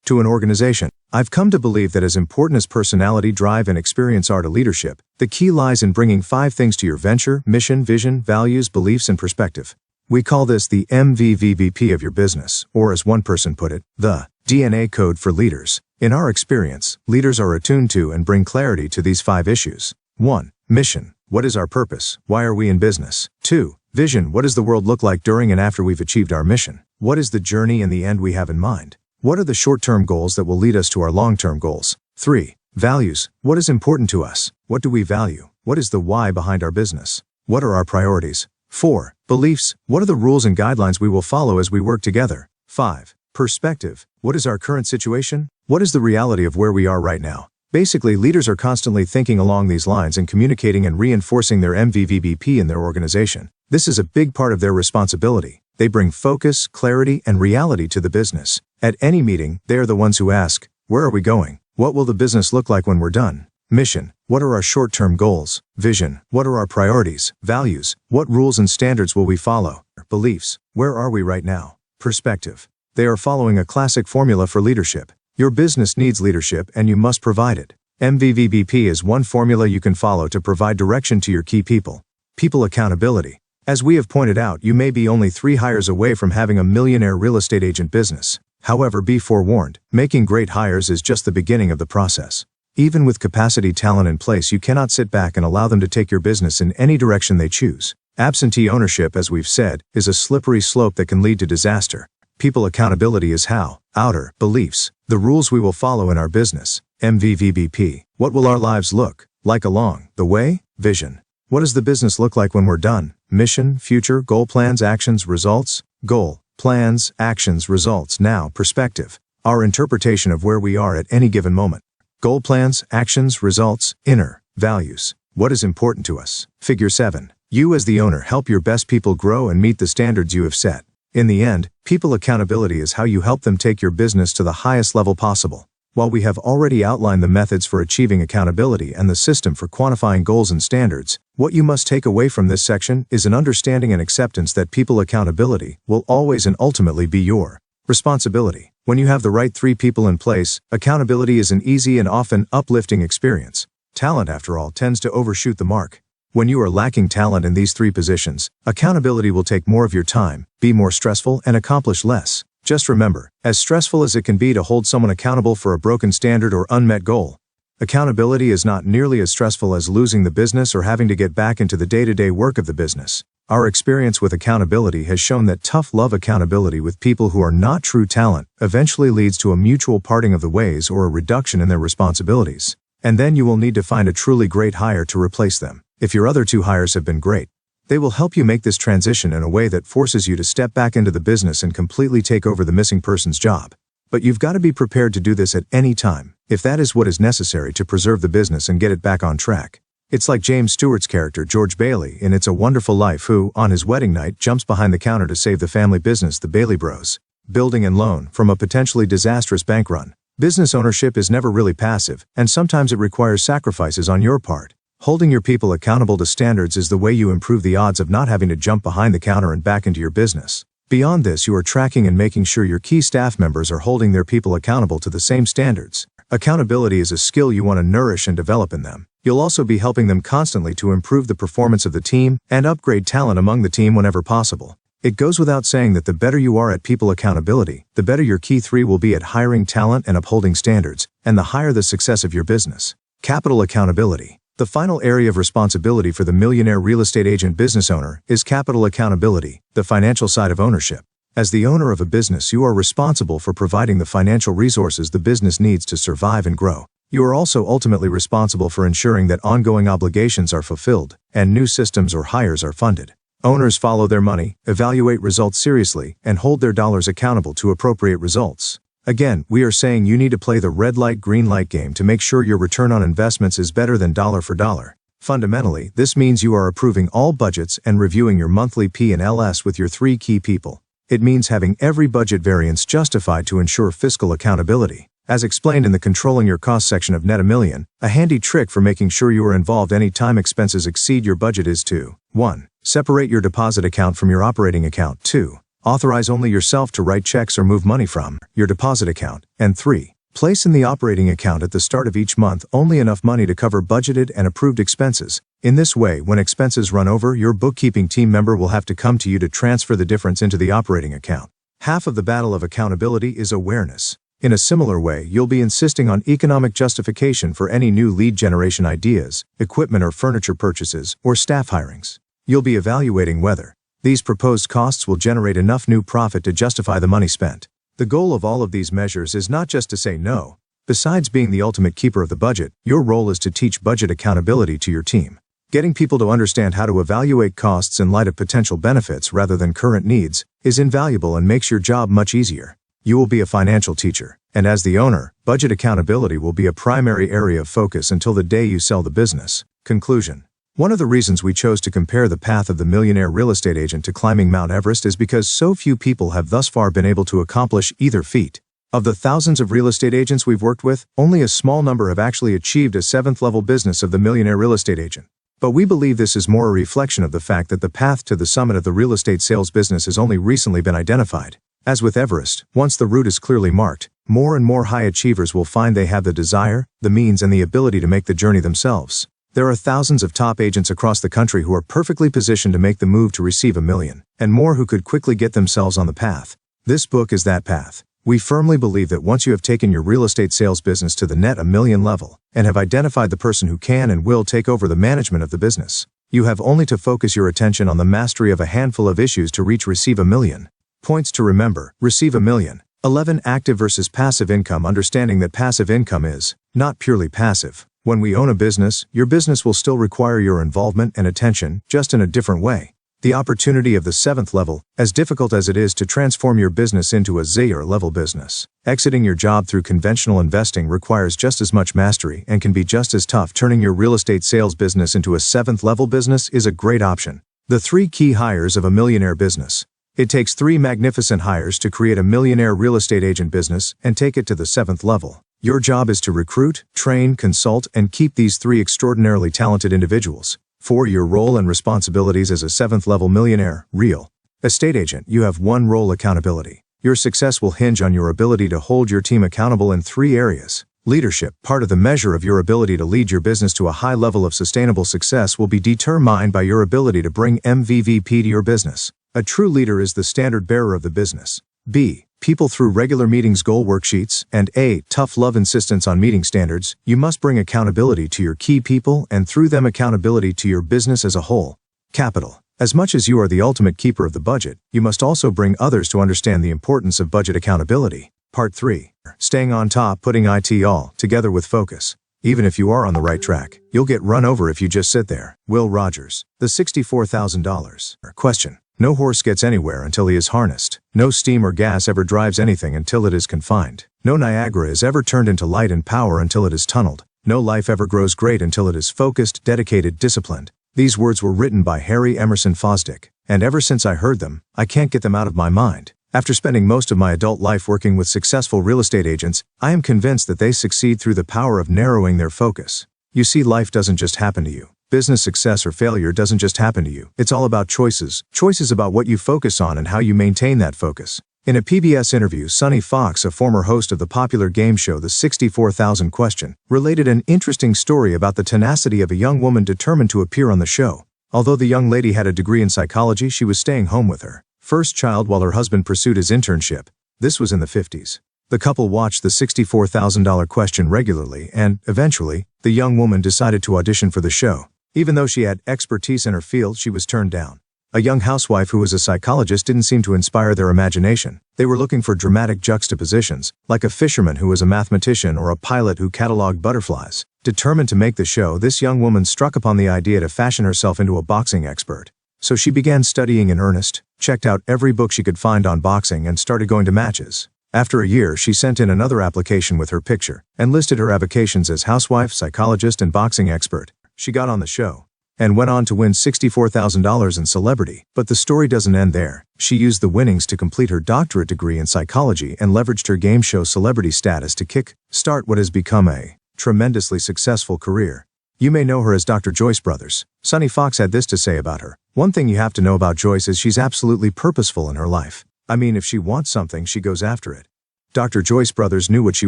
Speaker 1: to an organization. I've come to believe that as important as personality, drive, and experience are to leadership, the key lies in bringing 5 things to your venture: mission, vision, values, beliefs, and perspective. We call this the MVVP of your business, or as one person put it, the DNA code for leaders. In our experience, leaders are attuned to and bring clarity to these 5 issues. 1. Mission. What is our purpose? Why are we in business? 2. Vision. What does the world look like during and after we've achieved our mission? What is the journey and the end we have in mind? What are the short-term goals that will lead us to our long-term goals? 3. Values. What is important to us? What do we value? What is the why behind our business? What are our priorities? 4. Beliefs. What are the rules and guidelines we will follow as we work together? 5. Perspective. What is our current situation? What is the reality of where we are right now? Basically, leaders are constantly thinking along these lines and communicating and reinforcing their MVVBP in their organization. This is a big part of their responsibility. They bring focus, clarity, and reality to the business. At any meeting, they are the ones who ask, where are we going? What will the business look like when we're done? Mission. What are our short-term goals? Vision. What are our priorities? Values. What rules and standards will we follow? Beliefs. Where are we right now? Perspective. They are following a classic formula for leadership. Your business needs leadership and you must provide it. MVVBP is one formula you can follow to provide direction to your key people. People accountability. As we have pointed out, you may be only 3 hires away from having a millionaire real estate agent business. However, be forewarned, making great hires is just the beginning of the process. Even with capacity talent in place, you cannot sit back and allow them to take your business in any direction they choose. Absentee ownership, as we've said, is a slippery slope that can lead to disaster. People accountability is how, outer, beliefs, the rules we will follow in our business. MVVBP. What will our lives look like along the way? Vision. What does the business look like when we're done? Mission, future, goal, plans, actions, results. Goal, plans, actions, results. Now, perspective. Our interpretation of where we are at any given moment. Goal, plans, actions, results. Inner, values. What is important to us? Figure 7. You as the owner help your best people grow and meet the standards you have set. In the end, people accountability is how you help them take your business to the highest level possible. While we have already outlined the methods for achieving accountability and the system for quantifying goals and standards, what you must take away from this section is an understanding and acceptance that people accountability will always and ultimately be your responsibility. When you have the right 3 people in place, accountability is an easy and often uplifting experience. Talent, after all, tends to overshoot the mark. When you are lacking talent in these 3 positions, accountability will take more of your time, be more stressful, and accomplish less. Just remember, as stressful as it can be to hold someone accountable for a broken standard or unmet goal, accountability is not nearly as stressful as losing the business or having to get back into the day-to-day work of the business. Our experience with accountability has shown that tough love accountability with people who are not true talent eventually leads to a mutual parting of the ways or a reduction in their responsibilities. And then you will need to find a truly great hire to replace them. If your other 2 hires have been great, they will help you make this transition in a way that forces you to step back into the business and completely take over the missing person's job. But you've got to be prepared to do this at any time, if that is what is necessary to preserve the business and get it back on track. It's like James Stewart's character George Bailey in It's a Wonderful Life, who, on his wedding night, jumps behind the counter to save the family business, the Bailey Bros, building and loan, from a potentially disastrous bank run. Business ownership is never really passive, and sometimes it requires sacrifices on your part. Holding your people accountable to standards is the way you improve the odds of not having to jump behind the counter and back into your business. Beyond this, you are tracking and making sure your key staff members are holding their people accountable to the same standards. Accountability is a skill you want to nourish and develop in them. You'll also be helping them constantly to improve the performance of the team and upgrade talent among the team whenever possible. It goes without saying that the better you are at people accountability, the better your key 3 will be at hiring talent and upholding standards, and the higher the success of your business. Capital accountability. The final area of responsibility for the millionaire real estate agent business owner is capital accountability, the financial side of ownership. As the owner of a business, you are responsible for providing the financial resources the business needs to survive and grow. You are also ultimately responsible for ensuring that ongoing obligations are fulfilled and new systems or hires are funded. Owners follow their money, evaluate results seriously, and hold their dollars accountable to appropriate results. Again, we are saying you need to play the red light, green light game to make sure your return on investments is better than dollar for dollar. Fundamentally, this means you are approving all budgets and reviewing your monthly P&Ls with your 3 key people. It means having every budget variance justified to ensure fiscal accountability. As explained in the Controlling Your Costs section of Net a Million, a handy trick for making sure you are involved any time expenses exceed your budget is to 1. Separate your deposit account from your operating account. 2. Authorize only yourself to write checks or move money from your deposit account. And 3. Place in the operating account at the start of each month only enough money to cover budgeted and approved expenses. In this way, when expenses run over, your bookkeeping team member will have to come to you to transfer the difference into the operating account. Half of the battle of accountability is awareness. In a similar way, you'll be insisting on economic justification for any new lead generation ideas, equipment or furniture purchases, or staff hirings. You'll be evaluating whether these proposed costs will generate enough new profit to justify the money spent. The goal of all of these measures is not just to say no, Besides being the ultimate keeper of the budget, your role is to teach budget accountability to your team. Getting people to understand how to evaluate costs in light of potential benefits rather than current needs is invaluable and makes your job much easier. You will be a financial teacher, and as the owner, budget accountability will be a primary area of focus until the day you sell the business. Conclusion. One of the reasons we chose to compare the path of the millionaire real estate agent to climbing Mount Everest is because so few people have thus far been able to accomplish either feat. Of the thousands of real estate agents we've worked with, only a small number have actually achieved a 7th-level business of the millionaire real estate agent. But we believe this is more a reflection of the fact that the path to the summit of the real estate sales business has only recently been identified. As with Everest, once the route is clearly marked, more and more high achievers will find they have the desire, the means, and the ability to make the journey themselves. There are thousands of top agents across the country who are perfectly positioned to make the move to receive $1 million, and more who could quickly get themselves on the path. This book is that path. We firmly believe that once you have taken your real estate sales business to the net $1 million level, and have identified the person who can and will take over the management of the business, you have only to focus your attention on the mastery of a handful of issues to receive $1 million. Points to remember: receive $1 million. 11. Active versus passive income. Understanding that passive income is not purely passive. When we own a business, your business will still require your involvement and attention, just in a different way. The opportunity of the 7th level, as difficult as it is to transform your business into a zero-level business. Exiting your job through conventional investing requires just as much mastery and can be just as tough. Turning your real estate sales business into a 7th-level business is a great option. The 3 key hires of a millionaire business. It takes 3 magnificent hires to create a millionaire real estate agent business and take it to the 7th level. Your job is to recruit, train, consult, and keep these 3 extraordinarily talented individuals. For your role and responsibilities as a 7th-level millionaire, real estate agent, you have 1 role: accountability. Your success will hinge on your ability to hold your team accountable in 3 areas. Leadership. Part of the measure of your ability to lead your business to a high level of sustainable success will be determined by your ability to bring MVP to your business. A true leader is the standard bearer of the business. B. People. Through regular meetings, goal worksheets, and A. Tough love insistence on meeting standards, you must bring accountability to your key people and through them accountability to your business as a whole. Capital. As much as you are the ultimate keeper of the budget, you must also bring others to understand the importance of budget accountability. Part 3. Staying on top. Putting it all together with focus. Even if you are on the right track, you'll get run over if you just sit there. Will Rogers. The $64,000 question. No horse gets anywhere until he is harnessed. No steam or gas ever drives anything until it is confined. No Niagara is ever turned into light and power until it is tunneled. No life ever grows great until it is focused, dedicated, disciplined. These words were written by Harry Emerson Fosdick, and ever since I heard them, I can't get them out of my mind. After spending most of my adult life working with successful real estate agents, I am convinced that they succeed through the power of narrowing their focus. You see, life doesn't just happen to you. Business success or failure doesn't just happen to you. It's all about choices. Choices about what you focus on and how you maintain that focus. In a PBS interview, Sonny Fox, a former host of the popular game show The 64,000 Question, related an interesting story about the tenacity of a young woman determined to appear on the show. Although the young lady had a degree in psychology, she was staying home with her first child while her husband pursued his internship. This was in the 50s. The couple watched the $64,000 Question regularly, and, eventually, the young woman decided to audition for the show. Even though she had expertise in her field, she was turned down. A young housewife who was a psychologist didn't seem to inspire their imagination. They were looking for dramatic juxtapositions, like a fisherman who was a mathematician or a pilot who cataloged butterflies. Determined to make the show, this young woman struck upon the idea to fashion herself into a boxing expert. So she began studying in earnest, checked out every book she could find on boxing, and started going to matches. After a year, she sent in another application with her picture, and listed her avocations as housewife, psychologist, and boxing expert. She got on the show, and went on to win $64,000 in celebrity. But the story doesn't end there. She used the winnings to complete her doctorate degree in psychology and leveraged her game show celebrity status to kick-start what has become a tremendously successful career. You may know her as Dr. Joyce Brothers. Sonny Fox had this to say about her. One thing you have to know about Joyce is she's absolutely purposeful in her life. I mean, if she wants something, she goes after it. Dr. Joyce Brothers knew what she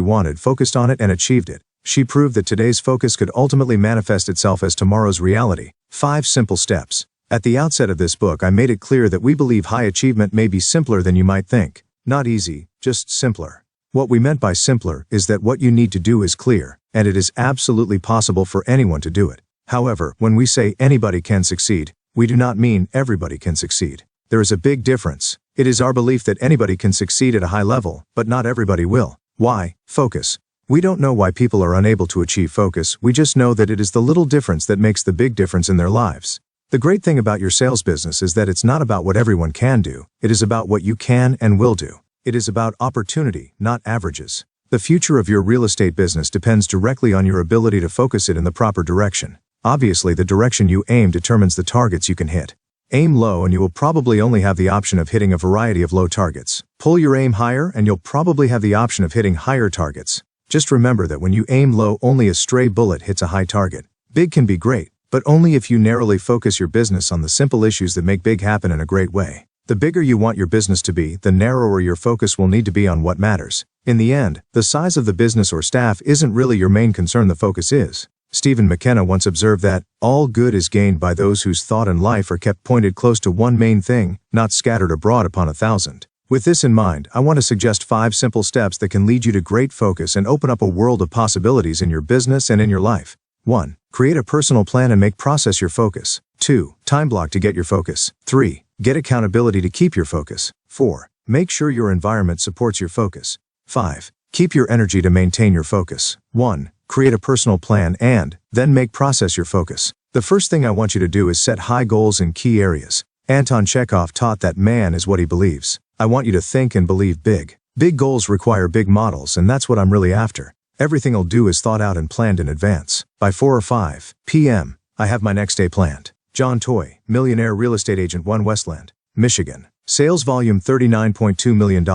Speaker 1: wanted, focused on it, and achieved it. She proved that today's focus could ultimately manifest itself as tomorrow's reality. 5 simple steps. At the outset of this book, I made it clear that we believe high achievement may be simpler than you might think. Not easy, just simpler. What we meant by simpler is that what you need to do is clear, and it is absolutely possible for anyone to do it. However, when we say anybody can succeed, we do not mean everybody can succeed. There is a big difference. It is our belief that anybody can succeed at a high level, but not everybody will. Why? Focus. We don't know why people are unable to achieve focus, we just know that it is the little difference that makes the big difference in their lives. The great thing about your sales business is that it's not about what everyone can do, it is about what you can and will do. It is about opportunity, not averages. The future of your real estate business depends directly on your ability to focus it in the proper direction. Obviously, the direction you aim determines the targets you can hit. Aim low and you will probably only have the option of hitting a variety of low targets. Pull your aim higher and you'll probably have the option of hitting higher targets. Just remember that when you aim low, only a stray bullet hits a high target. Big can be great, but only if you narrowly focus your business on the simple issues that make big happen in a great way. The bigger you want your business to be, the narrower your focus will need to be on what matters. In the end, the size of the business or staff isn't really your main concern, the focus is. Stephen McKenna once observed that, all good is gained by those whose thought and life are kept pointed close to one main thing, not scattered abroad upon 1,000. With this in mind, I want to suggest 5 simple steps that can lead you to great focus and open up a world of possibilities in your business and in your life. 1. Create a personal plan and make process your focus. 2. Time block to get your focus. 3. Get accountability to keep your focus. 4. Make sure your environment supports your focus. 5. Keep your energy to maintain your focus. 1. Create a personal plan and, then make process your focus. The first thing I want you to do is set high goals in key areas. Anton Chekhov taught that man is what he believes. I want you to think and believe big. Big goals require big models, and that's what I'm really after. Everything I'll do is thought out and planned in advance. By 4 or 5 p.m., I have my next day planned. John Toy, Millionaire Real Estate Agent 1 Westland, Michigan. Sales volume $39.2 million.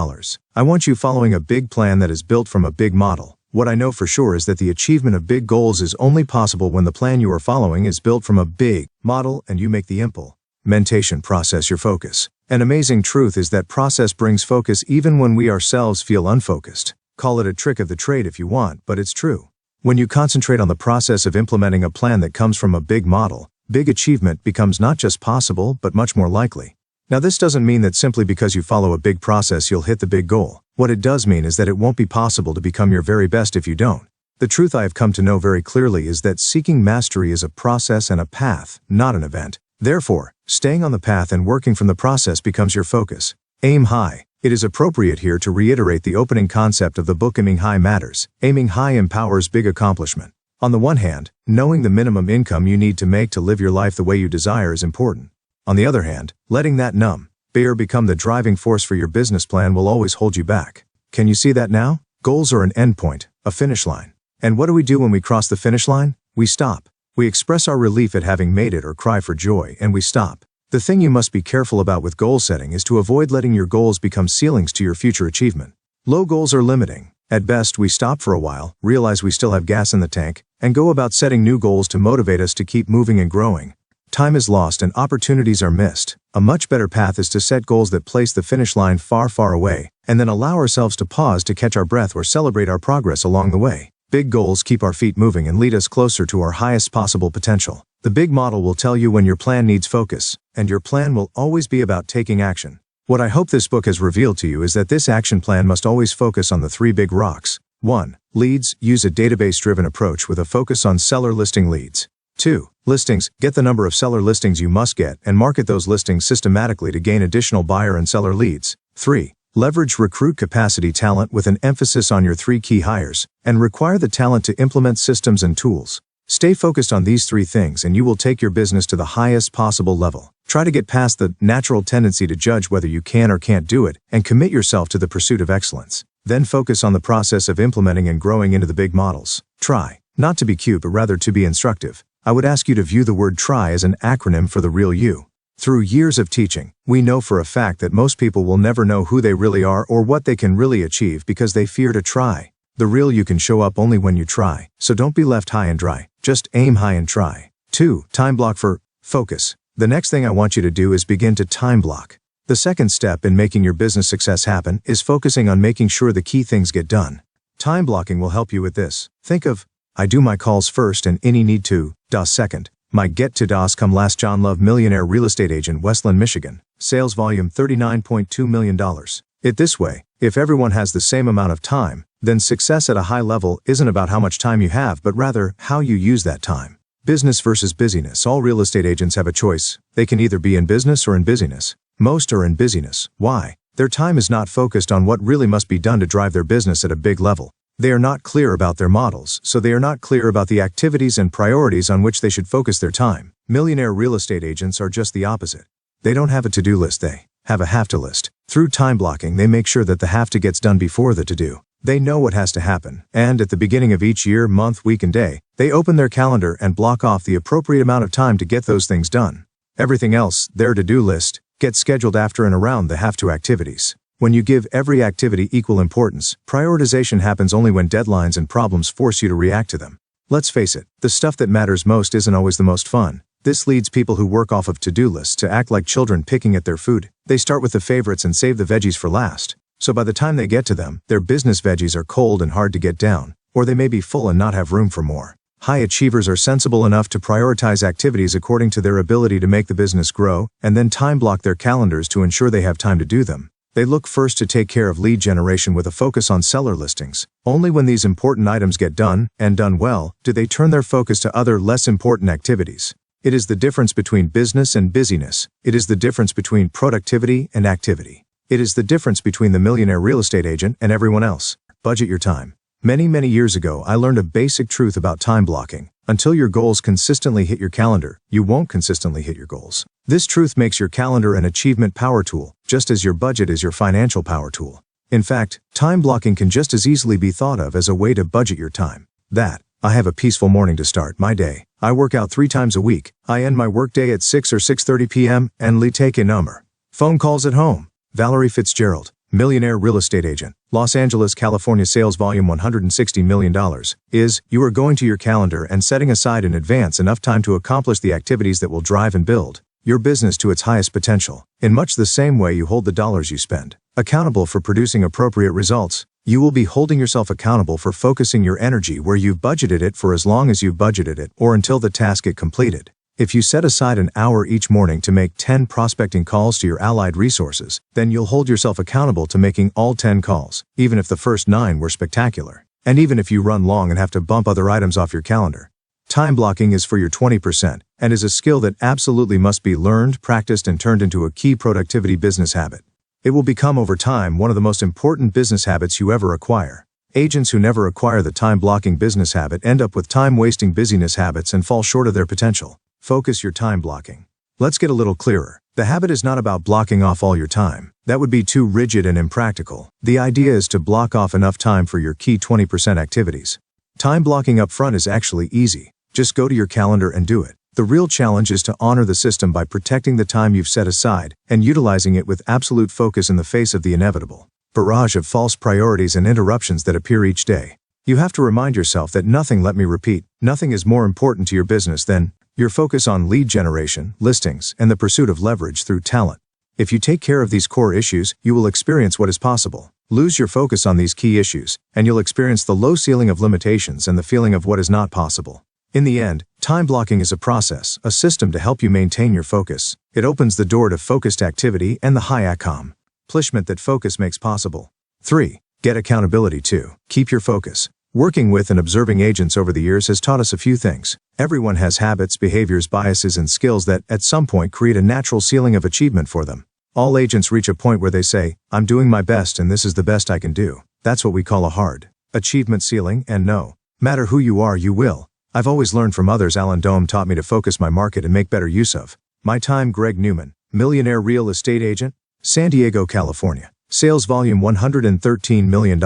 Speaker 1: I want you following a big plan that is built from a big model. What I know for sure is that the achievement of big goals is only possible when the plan you are following is built from a big model and you make the implementation process your focus. An amazing truth is that process brings focus even when we ourselves feel unfocused. Call it a trick of the trade if you want, but it's true. When you concentrate on the process of implementing a plan that comes from a big model, big achievement becomes not just possible, but much more likely. Now, this doesn't mean that simply because you follow a big process you'll hit the big goal. What it does mean is that it won't be possible to become your very best if you don't. The truth I have come to know very clearly is that seeking mastery is a process and a path, not an event. Therefore, staying on the path and working from the process becomes your focus. Aim high. It is appropriate here to reiterate the opening concept of the book Aiming High Matters. Aiming high empowers big accomplishment. On the one hand, knowing the minimum income you need to make to live your life the way you desire is important. On the other hand, letting that number become the driving force for your business plan will always hold you back. Can you see that now? Goals are an endpoint, a finish line. And what do we do when we cross the finish line? We stop. We express our relief at having made it or cry for joy, and we stop. The thing you must be careful about with goal setting is to avoid letting your goals become ceilings to your future achievement. Low goals are limiting. At best, we stop for a while, realize we still have gas in the tank, and go about setting new goals to motivate us to keep moving and growing. Time is lost and opportunities are missed. A much better path is to set goals that place the finish line far, far away, and then allow ourselves to pause to catch our breath or celebrate our progress along the way. Big goals keep our feet moving and lead us closer to our highest possible potential. The big model will tell you when your plan needs focus, and your plan will always be about taking action. What I hope this book has revealed to you is that this action plan must always focus on the 3 big rocks. 1. Leads. Use a database-driven approach with a focus on seller listing leads. 2. Listings. Get the number of seller listings you must get and market those listings systematically to gain additional buyer and seller leads. 3. Leverage recruit capacity talent with an emphasis on your 3 key hires, and require the talent to implement systems and tools. Stay focused on these 3 things and you will take your business to the highest possible level. Try to get past the natural tendency to judge whether you can or can't do it, and commit yourself to the pursuit of excellence. Then focus on the process of implementing and growing into the big models. Try, not to be cute but rather to be instructive. I would ask you to view the word try as an acronym for the real you. Through years of teaching, we know for a fact that most people will never know who they really are or what they can really achieve because they fear to try. The real you can show up only when you try, so don't be left high and dry. Just aim high and try. 2. Time block for focus. The next thing I want you to do is begin to time block. The second step in making your business success happen is focusing on making sure the key things get done. Time blocking will help you with this. Think of, I do my calls first and any need to, das second. My get to das come last. John Love, Millionaire Real Estate Agent, Westland, Michigan. Sales volume $39.2 million. It this way, if everyone has the same amount of time, then success at a high level isn't about how much time you have but rather how you use that time. Business versus busyness. All real estate agents have a choice. They can either be in business or in busyness. Most are in busyness. Why? Their time is not focused on what really must be done to drive their business at a big level. They are not clear about their models, so they are not clear about the activities and priorities on which they should focus their time. Millionaire real estate agents are just the opposite. They don't have a to-do list, they have a have-to list. Through time blocking, they make sure that the have-to gets done before the to-do. They know what has to happen, and at the beginning of each year, month, week, and day, they open their calendar and block off the appropriate amount of time to get those things done. Everything else, their to-do list, gets scheduled after and around the have-to activities. When you give every activity equal importance, prioritization happens only when deadlines and problems force you to react to them. Let's face it, the stuff that matters most isn't always the most fun. This leads people who work off of to-do lists to act like children picking at their food. They start with the favorites and save the veggies for last. So by the time they get to them, their business veggies are cold and hard to get down, or they may be full and not have room for more. High achievers are sensible enough to prioritize activities according to their ability to make the business grow, and then time block their calendars to ensure they have time to do them. They look first to take care of lead generation with a focus on seller listings. Only when these important items get done, and done well, do they turn their focus to other, less important activities. It is the difference between business and busyness. It is the difference between productivity and activity. It is the difference between the millionaire real estate agent and everyone else. Budget your time. Many years ago, I learned a basic truth about time blocking. Until your goals consistently hit your calendar, you won't consistently hit your goals. This truth makes your calendar an achievement power tool, just as your budget is your financial power tool. In fact, time blocking can just as easily be thought of as a way to budget your time. I have a peaceful morning to start my day. I work out 3 times a week. I end my workday at 6 or 6:30 p.m. and take a number. Phone calls at home. Valerie Fitzgerald, millionaire real estate agent, Los Angeles, California. Sales volume $160 million. You are going to your calendar and setting aside in advance enough time to accomplish the activities that will drive and build your business to its highest potential. In much the same way you hold the dollars you spend accountable for producing appropriate results, you will be holding yourself accountable for focusing your energy where you've budgeted it for as long as you've budgeted it or until the task is completed. If you set aside an hour each morning to make 10 prospecting calls to your allied resources, then you'll hold yourself accountable to making all 10 calls, even if the first 9 were spectacular, and even if you run long and have to bump other items off your calendar. Time blocking is for your 20% and is a skill that absolutely must be learned, practiced, and turned into a key productivity business habit. It will become over time one of the most important business habits you ever acquire. Agents who never acquire the time blocking business habit end up with time-wasting busyness habits and fall short of their potential. Focus your time blocking. Let's get a little clearer. The habit is not about blocking off all your time. That would be too rigid and impractical. The idea is to block off enough time for your key 20% activities. Time blocking up front is actually easy. Just go to your calendar and do it. The real challenge is to honor the system by protecting the time you've set aside and utilizing it with absolute focus in the face of the inevitable barrage of false priorities and interruptions that appear each day. You have to remind yourself that nothing is more important to your business than your focus on lead generation, listings, and the pursuit of leverage through talent. If you take care of these core issues, you will experience what is possible. Lose your focus on these key issues, and you'll experience the low ceiling of limitations and the feeling of what is not possible. In the end, time blocking is a process, a system to help you maintain your focus. It opens the door to focused activity and the high accomplishment that focus makes possible. 3. Get accountability. 2. Keep your focus. Working with and observing agents over the years has taught us a few things. Everyone has habits, behaviors, biases, and skills that, at some point, create a natural ceiling of achievement for them. All agents reach a point where they say, "I'm doing my best and this is the best I can do." That's what we call a hard achievement ceiling, and no matter who you are, you will. I've always learned from others. Alan Dome taught me to focus my market and make better use of my time. Greg Newman, millionaire real estate agent, San Diego, California. Sales volume $113 million.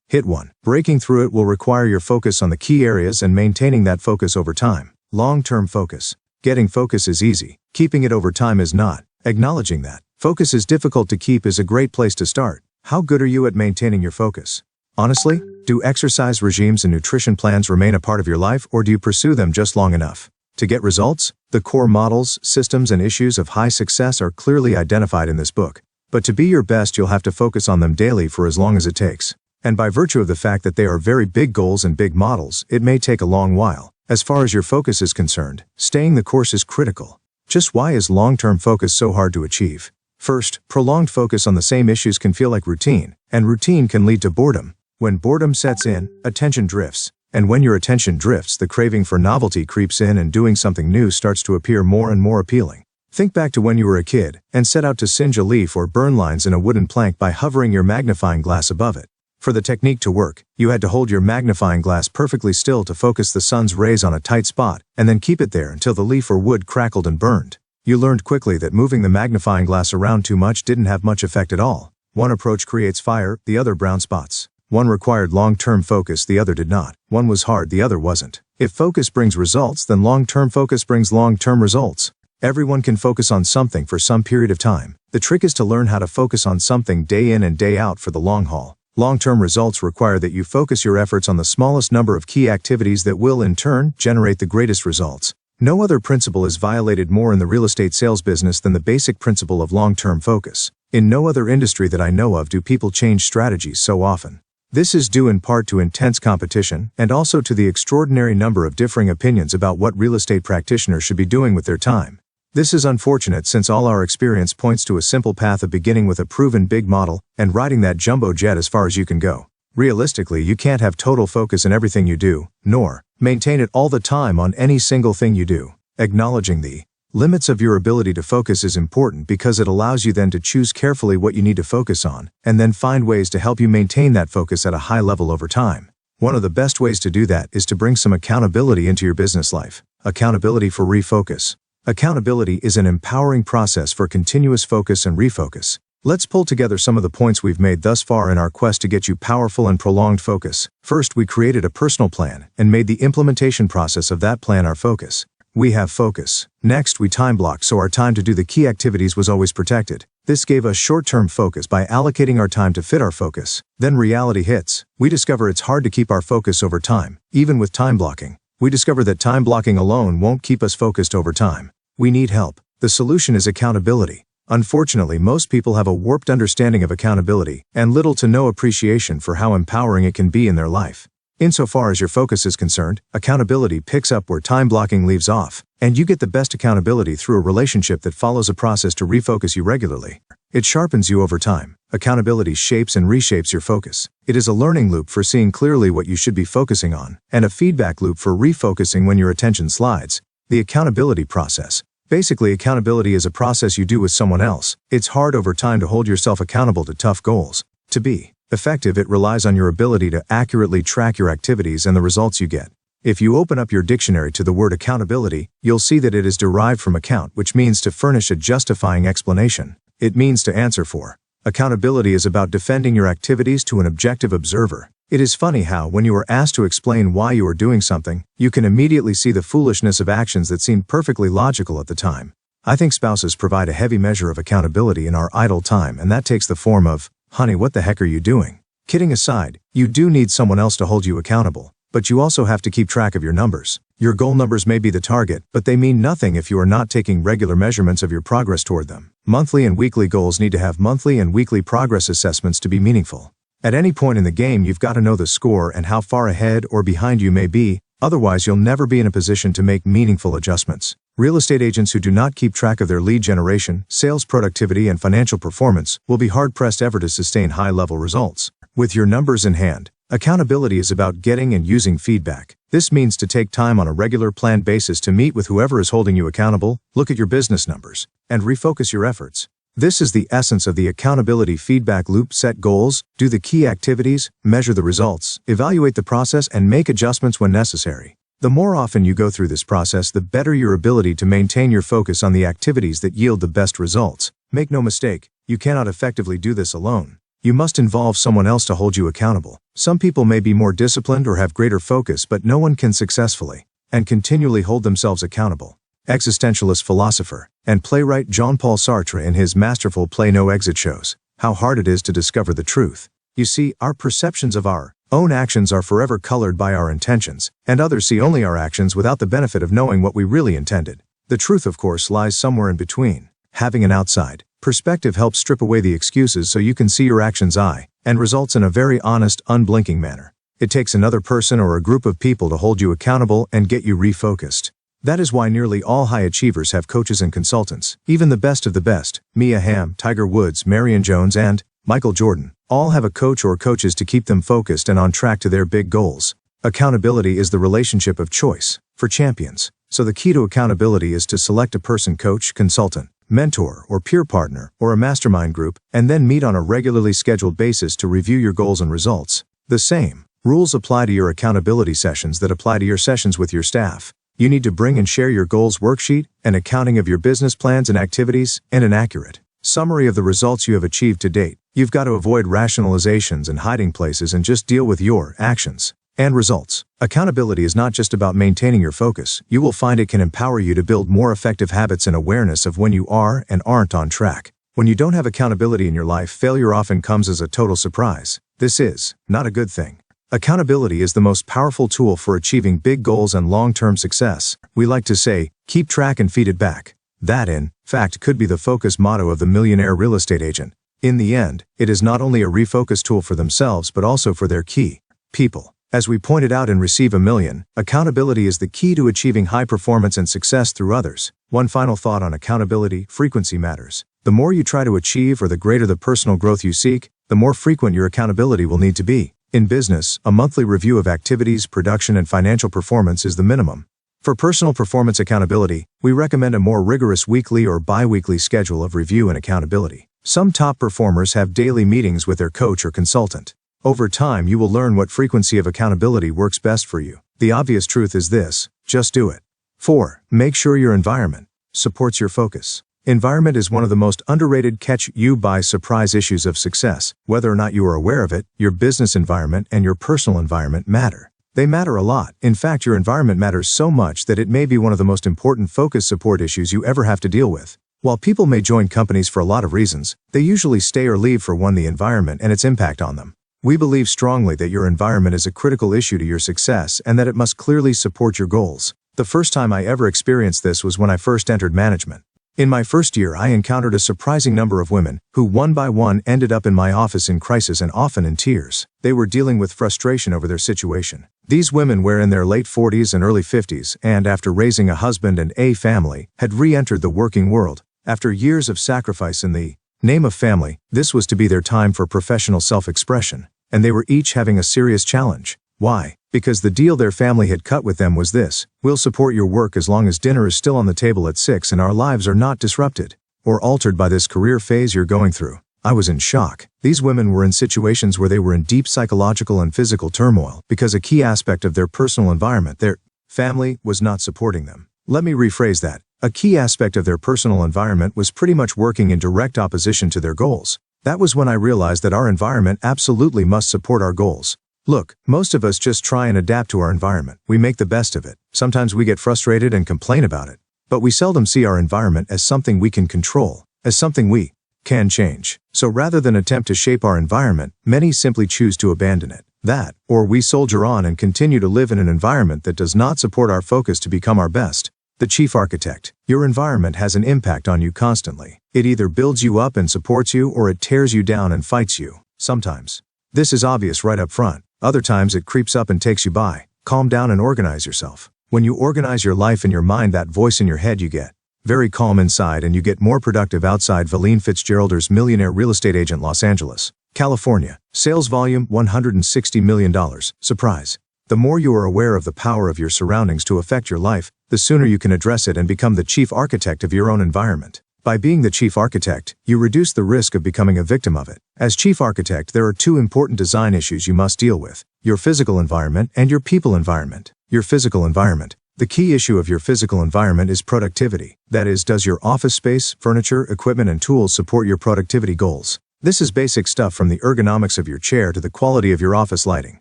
Speaker 1: Hit 1. Breaking through it will require your focus on the key areas and maintaining that focus over time. Long-term focus. Getting focus is easy. Keeping it over time is not. Acknowledging that focus is difficult to keep is a great place to start. How good are you at maintaining your focus? Honestly, do exercise regimes and nutrition plans remain a part of your life, or do you pursue them just long enough to get results? The core models, systems, and issues of high success are clearly identified in this book. But to be your best, you'll have to focus on them daily for as long as it takes. And by virtue of the fact that they are very big goals and big models, it may take a long while. As far as your focus is concerned, staying the course is critical. Just why is long-term focus so hard to achieve? First, prolonged focus on the same issues can feel like routine, and routine can lead to boredom. When boredom sets in, attention drifts. And when your attention drifts, the craving for novelty creeps in and doing something new starts to appear more and more appealing. Think back to when you were a kid and set out to singe a leaf or burn lines in a wooden plank by hovering your magnifying glass above it. For the technique to work, you had to hold your magnifying glass perfectly still to focus the sun's rays on a tight spot, and then keep it there until the leaf or wood crackled and burned. You learned quickly that moving the magnifying glass around too much didn't have much effect at all. One approach creates fire, the other brown spots. One required long-term focus, the other did not. One was hard, the other wasn't. If focus brings results, then long-term focus brings long-term results. Everyone can focus on something for some period of time. The trick is to learn how to focus on something day in and day out for the long haul. Long-term results require that you focus your efforts on the smallest number of key activities that will, in turn, generate the greatest results. No other principle is violated more in the real estate sales business than the basic principle of long-term focus. In no other industry that I know of do people change strategies so often. This is due in part to intense competition, and also to the extraordinary number of differing opinions about what real estate practitioners should be doing with their time. This is unfortunate since all our experience points to a simple path of beginning with a proven big model, and riding that jumbo jet as far as you can go. Realistically, you can't have total focus in everything you do, nor maintain it all the time on any single thing you do. Acknowledging the limits of your ability to focus is important because it allows you then to choose carefully what you need to focus on, and then find ways to help you maintain that focus at a high level over time. One of the best ways to do that is to bring some accountability into your business life. Accountability for refocus. Accountability is an empowering process for continuous focus and refocus. Let's pull together some of the points we've made thus far in our quest to get you powerful and prolonged focus. First, we created a personal plan and made the implementation process of that plan our focus. We have focus. Next, we time blocked so our time to do the key activities was always protected. This gave us short-term focus by allocating our time to fit our focus. Then reality hits. We discover it's hard to keep our focus over time, even with time blocking. We discover that time blocking alone won't keep us focused over time. We need help. The solution is accountability. Unfortunately, most people have a warped understanding of accountability, and little to no appreciation for how empowering it can be in their life. Insofar as your focus is concerned, accountability picks up where time blocking leaves off, and you get the best accountability through a relationship that follows a process to refocus you regularly. It sharpens you over time. Accountability shapes and reshapes your focus. It is a learning loop for seeing clearly what you should be focusing on, and a feedback loop for refocusing when your attention slides. The accountability process. Basically, accountability is a process you do with someone else. It's hard over time to hold yourself accountable to tough goals. To be effective, it relies on your ability to accurately track your activities and the results you get. If you open up your dictionary to the word accountability, you'll see that it is derived from account, which means to furnish a justifying explanation. It means to answer for. Accountability is about defending your activities to an objective observer. It is funny how, when you are asked to explain why you are doing something, you can immediately see the foolishness of actions that seemed perfectly logical at the time. I think spouses provide a heavy measure of accountability in our idle time, and that takes the form of, "Honey, what the heck are you doing?" Kidding aside, you do need someone else to hold you accountable, but you also have to keep track of your numbers. Your goal numbers may be the target, but they mean nothing if you are not taking regular measurements of your progress toward them. Monthly and weekly goals need to have monthly and weekly progress assessments to be meaningful. At any point in the game, you've got to know the score and how far ahead or behind you may be, otherwise you'll never be in a position to make meaningful adjustments. Real estate agents who do not keep track of their lead generation, sales productivity, and financial performance will be hard-pressed ever to sustain high-level results. With your numbers in hand, accountability is about getting and using feedback. This means to take time on a regular planned basis to meet with whoever is holding you accountable, look at your business numbers, and refocus your efforts. This is the essence of the accountability feedback loop. Set goals, do the key activities, measure the results, evaluate the process, and make adjustments when necessary. The more often you go through this process, the better your ability to maintain your focus on the activities that yield the best results. Make no mistake, you cannot effectively do this alone. You must involve someone else to hold you accountable. Some people may be more disciplined or have greater focus, but no one can successfully and continually hold themselves accountable. Existentialist philosopher and playwright Jean-Paul Sartre in his masterful play No Exit shows how hard it is to discover the truth. You see, our perceptions of our own actions are forever colored by our intentions, and others see only our actions without the benefit of knowing what we really intended. The truth, of course, lies somewhere in between. Having an outside perspective helps strip away the excuses so you can see your actions' eye, and results in a very honest, unblinking manner. It takes another person or a group of people to hold you accountable and get you refocused. That is why nearly all high achievers have coaches and consultants. Even the best of the best, Mia Hamm, Tiger Woods, Marion Jones, and Michael Jordan, all have a coach or coaches to keep them focused and on track to their big goals. Accountability is the relationship of choice for champions. So the key to accountability is to select a person, coach, consultant, mentor, or peer partner, or a mastermind group, and then meet on a regularly scheduled basis to review your goals and results. The same rules apply to your accountability sessions that apply to your sessions with your staff. You need to bring and share your goals worksheet, an accounting of your business plans and activities, and an accurate summary of the results you have achieved to date. You've got to avoid rationalizations and hiding places and just deal with your actions and results. Accountability is not just about maintaining your focus. You will find it can empower you to build more effective habits and awareness of when you are and aren't on track. When you don't have accountability in your life, failure often comes as a total surprise. This is not a good thing. Accountability is the most powerful tool for achieving big goals and long-term success. We like to say, keep track and feed it back. That, in fact, could be the focus motto of the millionaire real estate agent. In the end, it is not only a refocus tool for themselves but also for their key people. As we pointed out in Receive a Million, accountability is the key to achieving high performance and success through others. One final thought on accountability: frequency matters. The more you try to achieve or the greater the personal growth you seek, the more frequent your accountability will need to be. In business, a monthly review of activities, production, and financial performance is the minimum. For personal performance accountability, we recommend a more rigorous weekly or bi-weekly schedule of review and accountability. Some top performers have daily meetings with their coach or consultant. Over time, you will learn what frequency of accountability works best for you. The obvious truth is this: just do it. 4. Make sure your environment supports your focus. Environment is one of the most underrated catch-you-by-surprise issues of success. Whether or not you are aware of it, your business environment and your personal environment matter. They matter a lot. In fact, your environment matters so much that it may be one of the most important focus support issues you ever have to deal with. While people may join companies for a lot of reasons, they usually stay or leave for one: the environment and its impact on them. We believe strongly that your environment is a critical issue to your success and that it must clearly support your goals. The first time I ever experienced this was when I first entered management. In my first year, I encountered a surprising number of women who, one by one, ended up in my office in crisis and often in tears. They were dealing with frustration over their situation. These women were in their late 40s and early 50s, and after raising a husband and a family, had re-entered the working world. After years of sacrifice in the name of family, this was to be their time for professional self-expression. And they were each having a serious challenge. Why? Because the deal their family had cut with them was this: we'll support your work as long as dinner is still on the table at 6 and our lives are not disrupted or altered by this career phase you're going through. I was in shock. These women were in situations where they were in deep psychological and physical turmoil because a key aspect of their personal environment, their family, was not supporting them. Let me rephrase that. A key aspect of their personal environment was pretty much working in direct opposition to their goals. That was when I realized that our environment absolutely must support our goals. Look, most of us just try and adapt to our environment. We make the best of it. Sometimes we get frustrated and complain about it. But we seldom see our environment as something we can control, as something we can change. So rather than attempt to shape our environment, many simply choose to abandon it. That, or we soldier on and continue to live in an environment that does not support our focus to become our best. The chief architect. Your environment has an impact on you constantly. It either builds you up and supports you, or it tears you down and fights you. Sometimes this is obvious right up front. Other times it creeps up and takes you by. Calm down and organize yourself. When you organize your life in your mind, that voice in your head, you get very calm inside and you get more productive outside. Valine Fitzgeralder's Millionaire Real Estate Agent, Los Angeles, California. Sales volume $160 million. Surprise. The more you are aware of the power of your surroundings to affect your life, the sooner you can address it and become the chief architect of your own environment. By being the chief architect, you reduce the risk of becoming a victim of it. As chief architect, there are two important design issues you must deal with: your physical environment and your people environment. Your physical environment. The key issue of your physical environment is productivity. That is, does your office space, furniture, equipment, and tools support your productivity goals? This is basic stuff, from the ergonomics of your chair to the quality of your office lighting.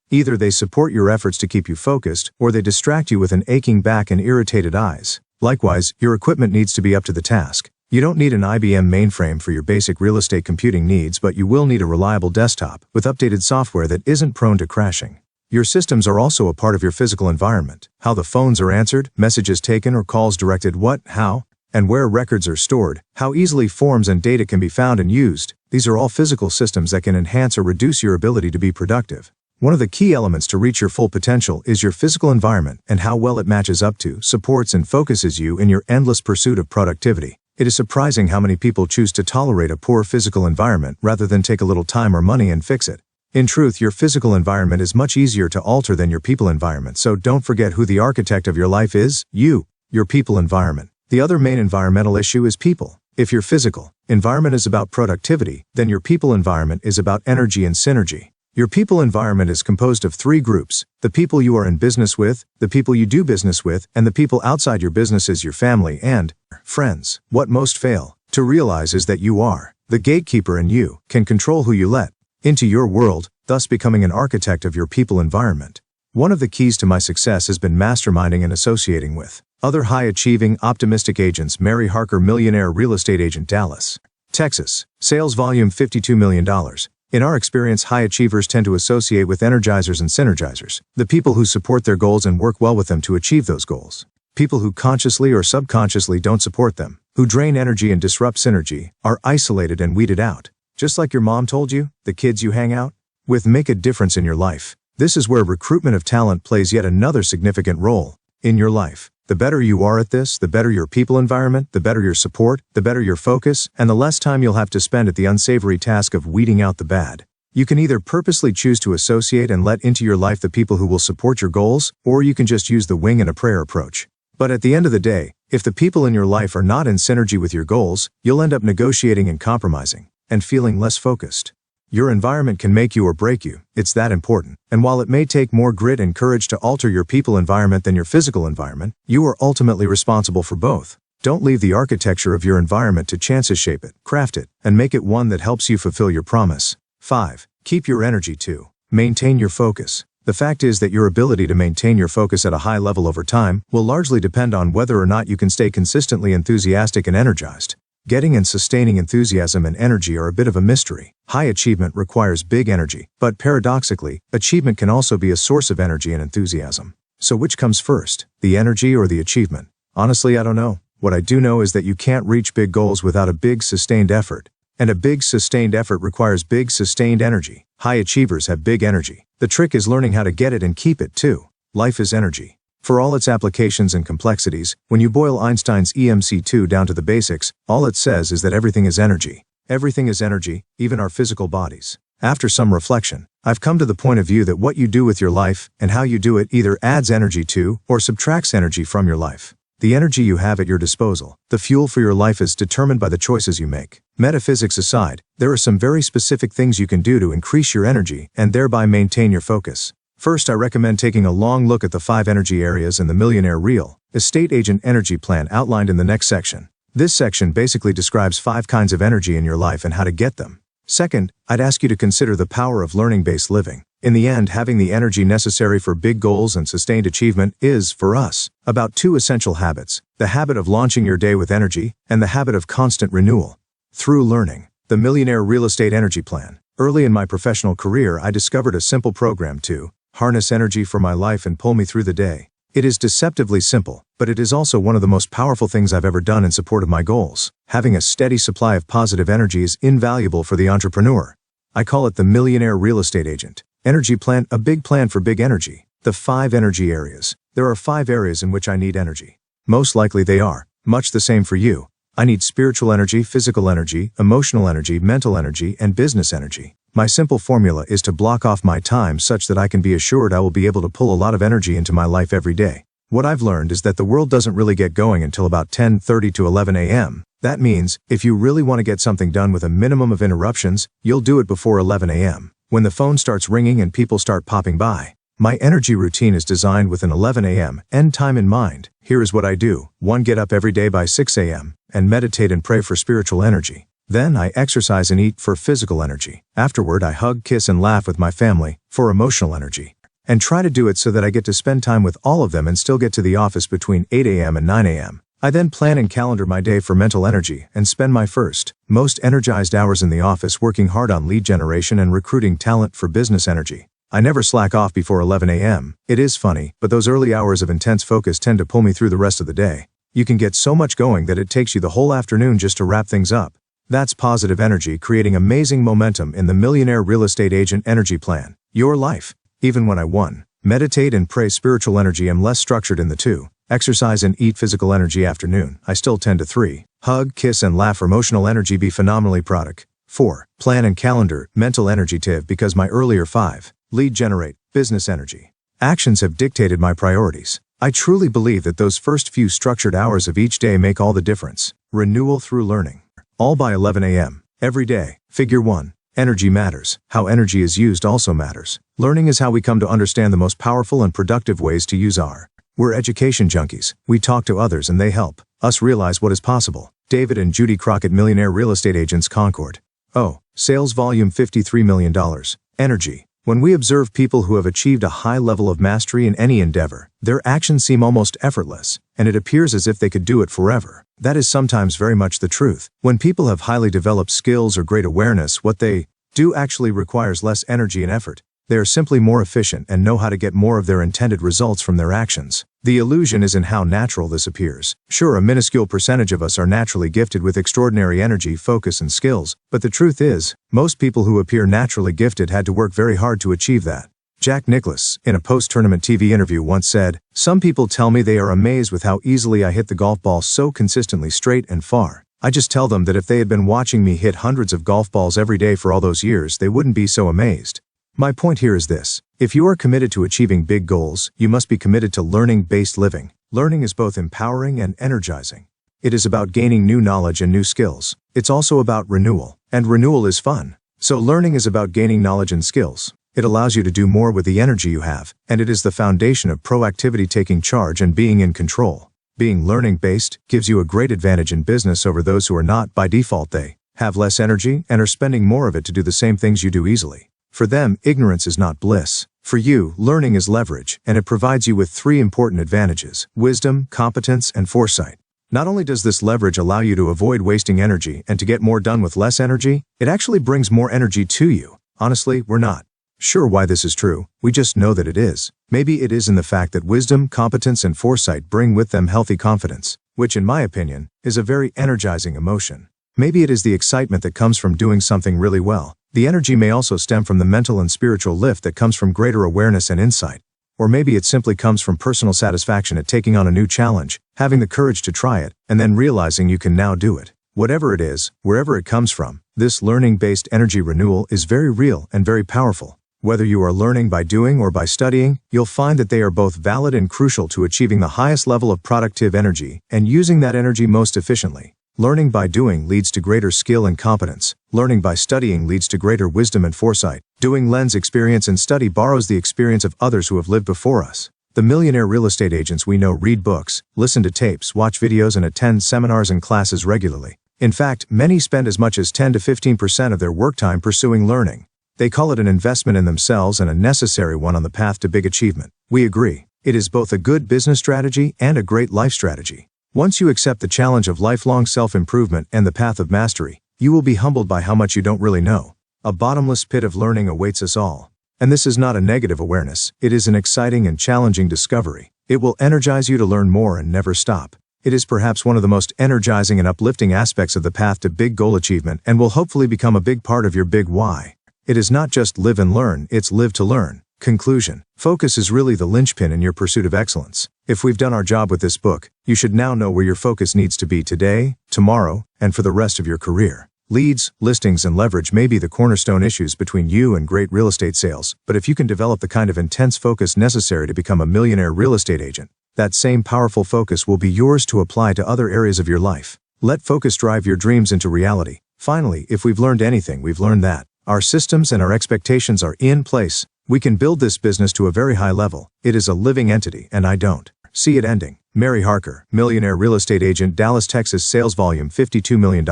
Speaker 1: Either they support your efforts to keep you focused, or they distract you with an aching back and irritated eyes. Likewise, your equipment needs to be up to the task. You don't need an IBM mainframe for your basic real estate computing needs, but you will need a reliable desktop with updated software that isn't prone to crashing. Your systems are also a part of your physical environment. How the phones are answered, messages taken or calls directed, what, how, and where records are stored, how easily forms and data can be found and used. These are all physical systems that can enhance or reduce your ability to be productive. One of the key elements to reach your full potential is your physical environment and how well it matches up to, supports, and focuses you in your endless pursuit of productivity. It is surprising how many people choose to tolerate a poor physical environment rather than take a little time or money and fix it. In truth, your physical environment is much easier to alter than your people environment, so don't forget who the architect of your life is: you, your people environment. The other main environmental issue is people. If your physical environment is about productivity, then your people environment is about energy and synergy. Your people environment is composed of three groups: the people you are in business with, the people you do business with, and the people outside your business as your family and friends. What most fail to realize is that you are the gatekeeper and you can control who you let into your world, thus becoming an architect of your people environment. One of the keys to my success has been masterminding and associating with other high-achieving, optimistic agents. Mary Harker, Millionaire Real Estate Agent, Dallas, Texas. Sales volume $52 million. In our experience, high achievers tend to associate with energizers and synergizers, the people who support their goals and work well with them to achieve those goals. People who consciously or subconsciously don't support them, who drain energy and disrupt synergy, are isolated and weeded out. Just like your mom told you, the kids you hang out with make a difference in your life. This is where recruitment of talent plays yet another significant role in your life. The better you are at this, the better your people environment, the better your support, the better your focus, and the less time you'll have to spend at the unsavory task of weeding out the bad. You can either purposely choose to associate and let into your life the people who will support your goals, or you can just use the wing and a prayer approach. But at the end of the day, if the people in your life are not in synergy with your goals, you'll end up negotiating and compromising, and feeling less focused. Your environment can make you or break you. It's that important. And while it may take more grit and courage to alter your people environment than your physical environment, you are ultimately responsible for both. Don't leave the architecture of your environment to chances. Shape it, craft it, and make it one that helps you fulfill your promise. 5. Keep your energy. 2. Maintain your focus. The fact is that your ability to maintain your focus at a high level over time will largely depend on whether or not you can stay consistently enthusiastic and energized. Getting and sustaining enthusiasm and energy are a bit of a mystery. High achievement requires big energy, but paradoxically, achievement can also be a source of energy and enthusiasm. So which comes first, the energy or the achievement? Honestly, I don't know. What I do know is that you can't reach big goals without a big sustained effort. And a big sustained effort requires big sustained energy. High achievers have big energy. The trick is learning how to get it and keep it too. Life is energy. For all its applications and complexities, when you boil Einstein's EMC2 down to the basics, all it says is that everything is energy. Everything is energy, even our physical bodies. After some reflection, I've come to the point of view that what you do with your life and how you do it either adds energy to or subtracts energy from your life. The energy you have at your disposal, the fuel for your life, is determined by the choices you make. Metaphysics aside, there are some very specific things you can do to increase your energy and thereby maintain your focus. First, I recommend taking a long look at the 5 energy areas in the Millionaire Real Estate Agent Energy Plan outlined in the next section. This section basically describes 5 kinds of energy in your life and how to get them. Second, I'd ask you to consider the power of learning-based living. In the end, having the energy necessary for big goals and sustained achievement is, for us, about 2 essential habits: the habit of launching your day with energy and the habit of constant renewal. Through learning the Millionaire Real Estate Energy Plan, early in my professional career, I discovered a simple program to harness energy for my life and pull me through the day. It is deceptively simple, but it is also one of the most powerful things I've ever done in support of my goals. Having a steady supply of positive energy is invaluable for the entrepreneur. I call it the Millionaire Real Estate Agent Energy Plan, a big plan for big energy. The 5 energy areas. There are 5 areas in which I need energy. Most likely they are much the same for you. I need spiritual energy, physical energy, emotional energy, mental energy, and business energy. My simple formula is to block off my time such that I can be assured I will be able to pull a lot of energy into my life every day. What I've learned is that the world doesn't really get going until about 10:30 to 11 a.m. That means, if you really want to get something done with a minimum of interruptions, you'll do it before 11 a.m. When the phone starts ringing and people start popping by. My energy routine is designed with an 11 a.m. end time in mind. Here is what I do. 1. Get up every day by 6 a.m. and meditate and pray for spiritual energy. Then I exercise and eat for physical energy. Afterward, I hug, kiss, and laugh with my family for emotional energy. And try to do it so that I get to spend time with all of them and still get to the office between 8 a.m. and 9 a.m. I then plan and calendar my day for mental energy and spend my most energized hours in the office working hard on lead generation and recruiting talent for business energy. I never slack off before 11 a.m. It is funny, but those early hours of intense focus tend to pull me through the rest of the day. You can get so much going that it takes you the whole afternoon just to wrap things up. That's positive energy creating amazing momentum in the Millionaire Real Estate Agent Energy Plan. Your life. Even when I 1. Meditate and pray spiritual energy, am less structured in the 2. Exercise and eat physical energy afternoon, I still tend to 3. Hug, kiss, and laugh emotional energy, be phenomenally product. 4. Plan and calendar mental energy tiv because my earlier 5. Lead generate business energy. Actions have dictated my priorities. I truly believe that those first few structured hours of each day make all the difference. Renewal through learning. all by 11 a.m. every day. Figure 1. Energy matters. How energy is used also matters. Learning is how we come to understand the most powerful and productive ways to use our. We're education junkies. We talk to others and they help us realize what is possible. David and Judy Crockett, Millionaire Real Estate Agents, Concord. Oh, sales volume $53 million. Energy. When we observe people who have achieved a high level of mastery in any endeavor, their actions seem almost effortless, and it appears as if they could do it forever. That is sometimes very much the truth. When people have highly developed skills or great awareness, what they do actually requires less energy and effort. They are simply more efficient and know how to get more of their intended results from their actions. The illusion is in how natural this appears. Sure, a minuscule percentage of us are naturally gifted with extraordinary energy, focus, and skills, but the truth is, most people who appear naturally gifted had to work very hard to achieve that. Jack Nicklaus, in a post-tournament TV interview, once said, "Some people tell me they are amazed with how easily I hit the golf ball so consistently straight and far. I just tell them that if they had been watching me hit hundreds of golf balls every day for all those years, they wouldn't be so amazed." My point here is this. If you are committed to achieving big goals, you must be committed to learning-based living. Learning is both empowering and energizing. It is about gaining new knowledge and new skills. It's also about renewal. And renewal is fun. So learning is about gaining knowledge and skills. It allows you to do more with the energy you have, and it is the foundation of proactivity, taking charge and being in control. Being learning-based gives you a great advantage in business over those who are not. By default, they have less energy and are spending more of it to do the same things you do easily. For them, ignorance is not bliss. For you, learning is leverage, and it provides you with 3 important advantages: wisdom, competence, and foresight. Not only does this leverage allow you to avoid wasting energy and to get more done with less energy, it actually brings more energy to you. Honestly, we're not sure why this is true, we just know that it is. Maybe it is in the fact that wisdom, competence, and foresight bring with them healthy confidence, which in my opinion, is a very energizing emotion. Maybe it is the excitement that comes from doing something really well. The energy may also stem from the mental and spiritual lift that comes from greater awareness and insight. Or maybe it simply comes from personal satisfaction at taking on a new challenge, having the courage to try it, and then realizing you can now do it. Whatever it is, wherever it comes from, this learning-based energy renewal is very real and very powerful. Whether you are learning by doing or by studying, you'll find that they are both valid and crucial to achieving the highest level of productive energy and using that energy most efficiently. Learning by doing leads to greater skill and competence. Learning by studying leads to greater wisdom and foresight. Doing lends experience, and study borrows the experience of others who have lived before us. The millionaire real estate agents we know read books, listen to tapes, watch videos, and attend seminars and classes regularly. In fact, many spend as much as 10 to 15% of their work time pursuing learning. They call it an investment in themselves and a necessary one on the path to big achievement. We agree. It is both a good business strategy and a great life strategy. Once you accept the challenge of lifelong self-improvement and the path of mastery, you will be humbled by how much you don't really know. A bottomless pit of learning awaits us all. And this is not a negative awareness, it is an exciting and challenging discovery. It will energize you to learn more and never stop. It is perhaps one of the most energizing and uplifting aspects of the path to big goal achievement and will hopefully become a big part of your big why. It is not just live and learn, it's live to learn. Conclusion. Focus is really the linchpin in your pursuit of excellence. If we've done our job with this book, you should now know where your focus needs to be today, tomorrow, and for the rest of your career. Leads, listings, and leverage may be the cornerstone issues between you and great real estate sales, but if you can develop the kind of intense focus necessary to become a millionaire real estate agent, that same powerful focus will be yours to apply to other areas of your life. Let focus drive your dreams into reality. Finally, if we've learned anything, we've learned that our systems and our expectations are in place. We can build this business to a very high level. It is a living entity, and I don't see it ending. Mary Harker, millionaire real estate agent, Dallas, Texas. Sales volume $52 million.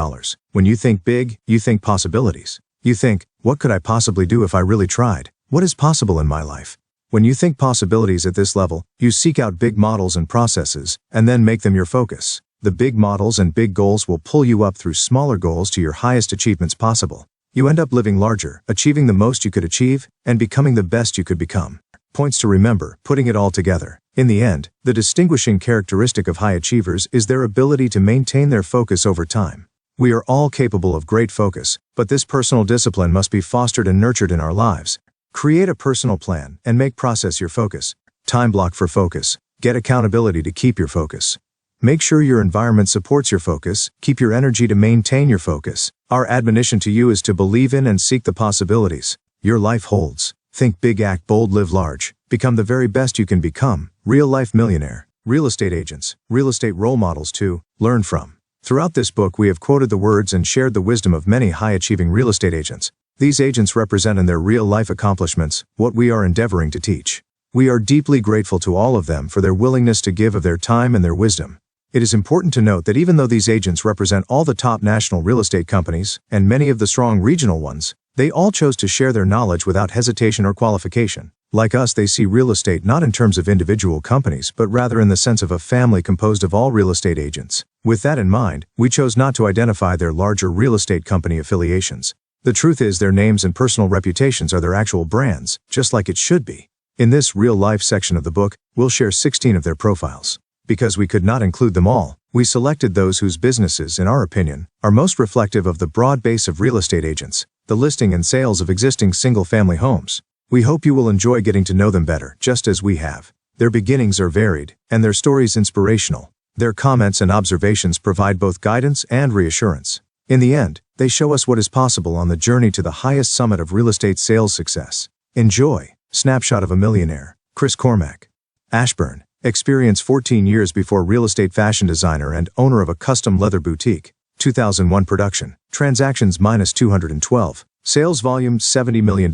Speaker 1: When you think big, you think possibilities. You think, what could I possibly do if I really tried? What is possible in my life? When you think possibilities at this level, you seek out big models and processes, and then make them your focus. The big models and big goals will pull you up through smaller goals to your highest achievements possible. You end up living larger, achieving the most you could achieve, and becoming the best you could become. Points to remember, putting it all together. In the end, the distinguishing characteristic of high achievers is their ability to maintain their focus over time. We are all capable of great focus, but this personal discipline must be fostered and nurtured in our lives. Create a personal plan and make process your focus. Time block for focus. Get accountability to keep your focus. Make sure your environment supports your focus. Keep your energy to maintain your focus. Our admonition to you is to believe in and seek the possibilities your life holds. Think big, act bold, live large. Become the very best you can become. Real life millionaire, real estate agents, real estate role models to learn from. Throughout this book we have quoted the words and shared the wisdom of many high-achieving real estate agents. These agents represent in their real-life accomplishments what we are endeavoring to teach. We are deeply grateful to all of them for their willingness to give of their time and their wisdom. It is important to note that even though these agents represent all the top national real estate companies, and many of the strong regional ones, they all chose to share their knowledge without hesitation or qualification. Like us, they see real estate not in terms of individual companies but rather in the sense of a family composed of all real estate agents. With that in mind, we chose not to identify their larger real estate company affiliations. The truth is their names and personal reputations are their actual brands, just like it should be. In this real-life section of the book, we'll share 16 of their profiles. Because we could not include them all, we selected those whose businesses, in our opinion, are most reflective of the broad base of real estate agents, the listing and sales of existing single-family homes. We hope you will enjoy getting to know them better, just as we have. Their beginnings are varied, and their stories inspirational. Their comments and observations provide both guidance and reassurance. In the end, they show us what is possible on the journey to the highest summit of real estate sales success. Enjoy. Snapshot of a Millionaire. Chris Cormack. Ashburn. Experience 14 years before real estate fashion designer and owner of a custom leather boutique. 2001 production. Transactions -212. Sales volume $70 million.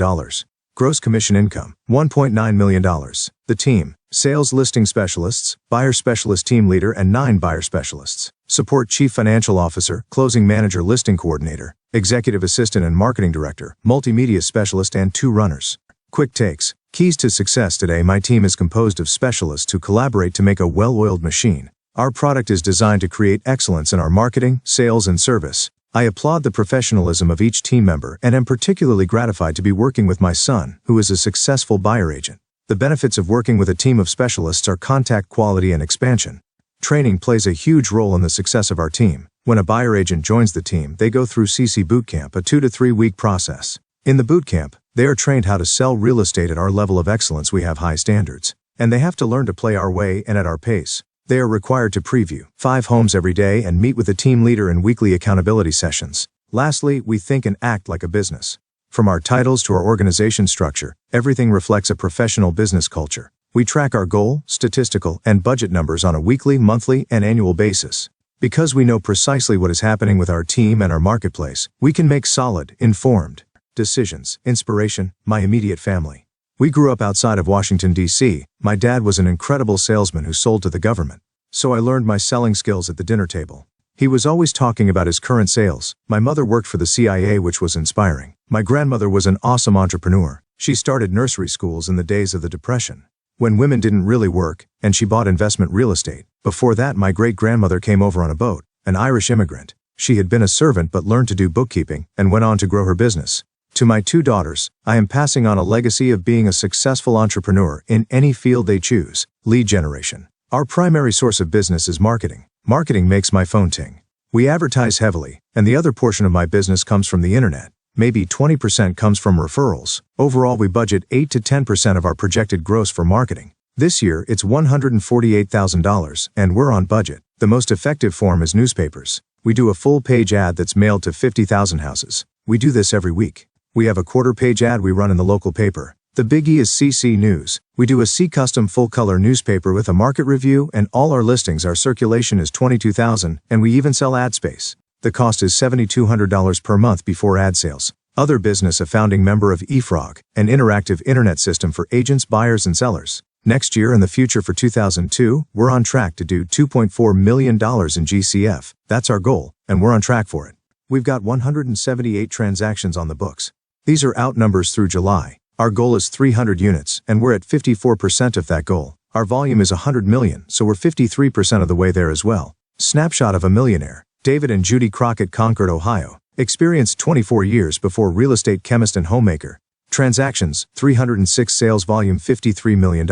Speaker 1: Gross commission income $1.9 million. The team: sales listing specialists, buyer specialist team leader and 9 buyer specialists. Support chief financial officer, closing manager, listing coordinator, executive assistant and marketing director, multimedia specialist and 2 runners. Quick takes. Keys to success. Today my team is composed of specialists who collaborate to make a well-oiled machine. Our product is designed to create excellence in our marketing, sales and service. I applaud the professionalism of each team member and am particularly gratified to be working with my son, who is a successful buyer agent. The benefits of working with a team of specialists are contact quality and expansion. Training plays a huge role in the success of our team. When a buyer agent joins the team, they go through CC Bootcamp, a 2 to 3 week process. In the bootcamp, they are trained how to sell real estate at our level of excellence. We have high standards, and they have to learn to play our way and at our pace. They are required to preview 5 homes every day and meet with the team leader in weekly accountability sessions. Lastly, we think and act like a business. From our titles to our organization structure, everything reflects a professional business culture. We track our goal, statistical, and budget numbers on a weekly, monthly, and annual basis. Because we know precisely what is happening with our team and our marketplace, we can make solid, informed decisions. Inspiration: my immediate family. We grew up outside of Washington, D.C. My dad was an incredible salesman who sold to the government. So I learned my selling skills at the dinner table. He was always talking about his current sales. My mother worked for the CIA, which was inspiring. My grandmother was an awesome entrepreneur. She started nursery schools in the days of the Depression, when women didn't really work, and she bought investment real estate. Before that, my great-grandmother came over on a boat, an Irish immigrant. She had been a servant but learned to do bookkeeping and went on to grow her business. To my 2 daughters, I am passing on a legacy of being a successful entrepreneur in any field they choose. Lead generation. Our primary source of business is marketing. Marketing makes my phone ting. We advertise heavily, and the other portion of my business comes from the internet. Maybe 20% comes from referrals. Overall, we budget 8 to 10% of our projected gross for marketing. This year, it's $148,000, and we're on budget. The most effective form is newspapers. We do a full-page ad that's mailed to 50,000 houses. We do this every week. We have a quarter-page ad we run in the local paper. The biggie is CC News. We do a C-custom full-color newspaper with a market review, and all our listings, our circulation is 22,000, and we even sell ad space. The cost is $7,200 per month before ad sales. Other business: a founding member of eFrog, an interactive internet system for agents, buyers, and sellers. Next year and the future for 2002, we're on track to do $2.4 million in GCF. That's our goal, and we're on track for it. We've got 178 transactions on the books. These are out numbers through July. Our goal is 300 units, and we're at 54% of that goal. Our volume is 100 million, so we're 53% of the way there as well. Snapshot of a Millionaire. David and Judy Crockett, Concord, Ohio. Experience 24 years before real estate chemist and homemaker. Transactions 306. Sales volume $53 million.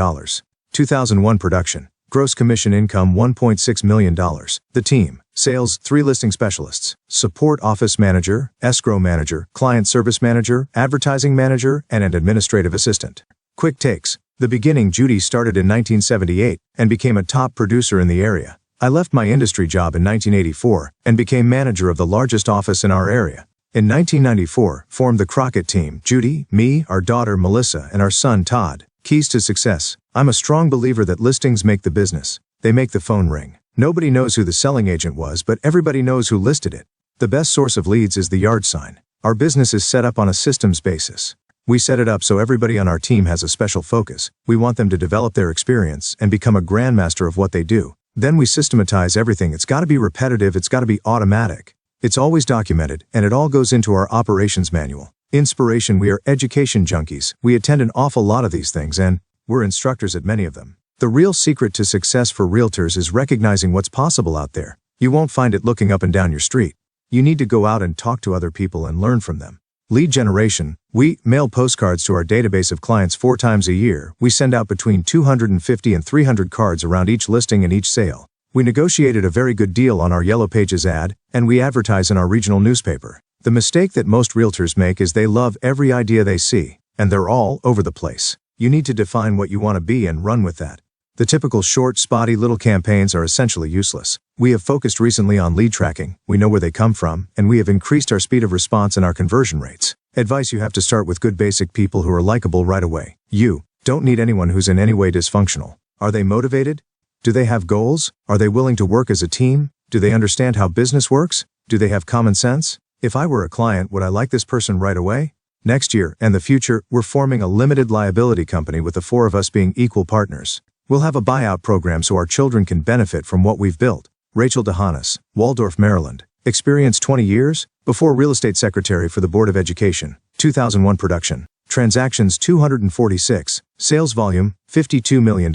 Speaker 1: 2001 production. Gross commission income $1.6 million. The team: sales 3 listing specialists, support office manager, escrow manager, client service manager, advertising manager, and an administrative assistant. Quick takes. The beginning: Judy started in 1978 and became a top producer in the area. I left my industry job in 1984 and became manager of the largest office in our area. In 1994, formed the Crockett team: Judy, me, our daughter Melissa, and our son Todd. Keys to success: I'm a strong believer that listings make the business. They make the phone ring. Nobody knows who the selling agent was, but everybody knows who listed it. The best source of leads is the yard sign. Our business is set up on a systems basis. We set it up so everybody on our team has a special focus. We want them to develop their experience and become a grandmaster of what they do. Then we systematize everything. It's got to be repetitive, it's got to be automatic. It's always documented, and it all goes into our operations manual. Inspiration: we are education junkies. We attend an awful lot of these things, and we're instructors at many of them. The real secret to success for realtors is recognizing what's possible out there. You won't find it looking up and down your street. You need to go out and talk to other people and learn from them. Lead generation: we mail postcards to our database of clients 4 times a year. We send out between 250 and 300 cards around each listing and each sale. We negotiated a very good deal on our Yellow Pages ad, and we advertise in our regional newspaper. The mistake that most realtors make is they love every idea they see, and they're all over the place. You need to define what you want to be and run with that. The typical short, spotty little campaigns are essentially useless. We have focused recently on lead tracking, we know where they come from, and we have increased our speed of response and our conversion rates. Advice: you have to start with good basic people who are likable right away. You don't need anyone who's in any way dysfunctional. Are they motivated? Do they have goals? Are they willing to work as a team? Do they understand how business works? Do they have common sense? If I were a client, would I like this person right away? Next year and the future, we're forming a limited liability company with the 4 of us being equal partners. We'll have a buyout program so our children can benefit from what we've built. Rachel DeHanas, Waldorf, Maryland. Experience 20 years. Before real estate secretary for the Board of Education. 2001 production. Transactions 246. Sales volume $52 million.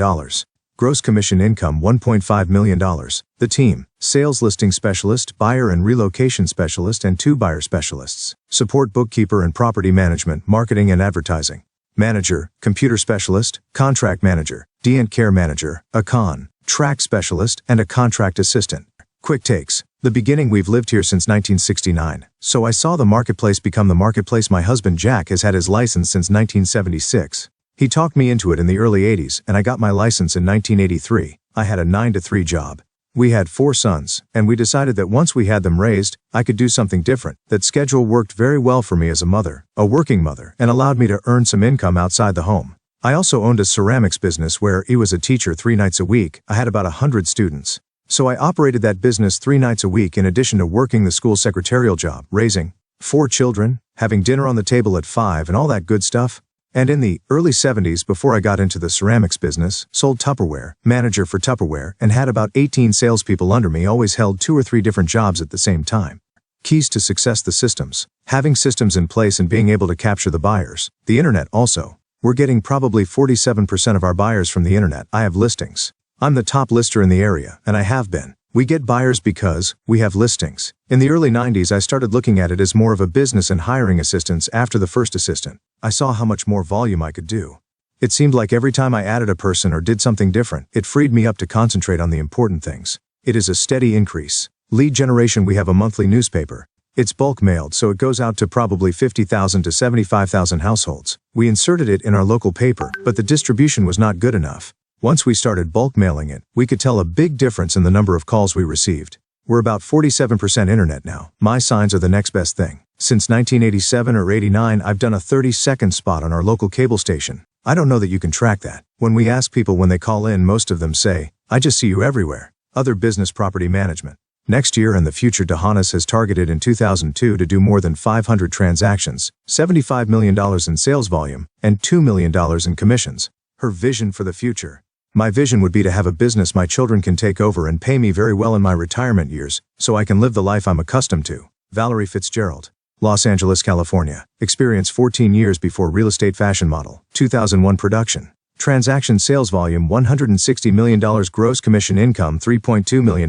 Speaker 1: Gross commission income $1.5 million. The team: sales listing specialist, buyer and relocation specialist, and 2 buyer specialists. Support: bookkeeper and property management, marketing and advertising. Manager: computer specialist, contract manager, D&Care manager, a contract specialist, and a contract assistant. Quick takes: the beginning: we've lived here since 1969, so I saw the marketplace become the marketplace. My husband Jack has had his license since 1976. He talked me into it in the early 80s, and I got my license in 1983. I had a 9-to-3 job. We had 4 sons, and we decided that once we had them raised, I could do something different. That schedule worked very well for me as a mother, a working mother, and allowed me to earn some income outside the home. I also owned a ceramics business where he was a teacher 3 nights a week. I had about 100 students. So I operated that business 3 nights a week in addition to working the school secretarial job, raising 4 children, having dinner on the table at 5 and all that good stuff. And in the early 70s, before I got into the ceramics business, sold Tupperware, manager for Tupperware, and had about 18 salespeople under me, always held 2 or 3 different jobs at the same time. Keys to success: the systems. Having systems in place and being able to capture the buyers. The internet also. We're getting probably 47% of our buyers from the internet. I have listings. I'm the top lister in the area, and I have been. We get buyers because we have listings. In the early 90s, I started looking at it as more of a business and hiring assistants after the first assistant. I saw how much more volume I could do. It seemed like every time I added a person or did something different, it freed me up to concentrate on the important things. It is a steady increase. Lead generation: we have a monthly newspaper. It's bulk mailed, so it goes out to probably 50,000 to 75,000 households. We inserted it in our local paper, but the distribution was not good enough. Once we started bulk mailing it, we could tell a big difference in the number of calls we received. We're about 47% internet now. My signs are the next best thing. Since 1987 or 89, I've done a 30-second spot on our local cable station. I don't know that you can track that. When we ask people when they call in, most of them say, "I just see you everywhere." Other business: property management. Next year and the future, DeHanas has targeted in 2002 to do more than 500 transactions, $75 million in sales volume, and $2 million in commissions. Her vision for the future: my vision would be to have a business my children can take over and pay me very well in my retirement years, so I can live the life I'm accustomed to. Valerie Fitzgerald. Los Angeles, California. Experience 14 years before real estate fashion model. 2001 production. Transaction sales volume $160 million. Gross commission income $3.2 million.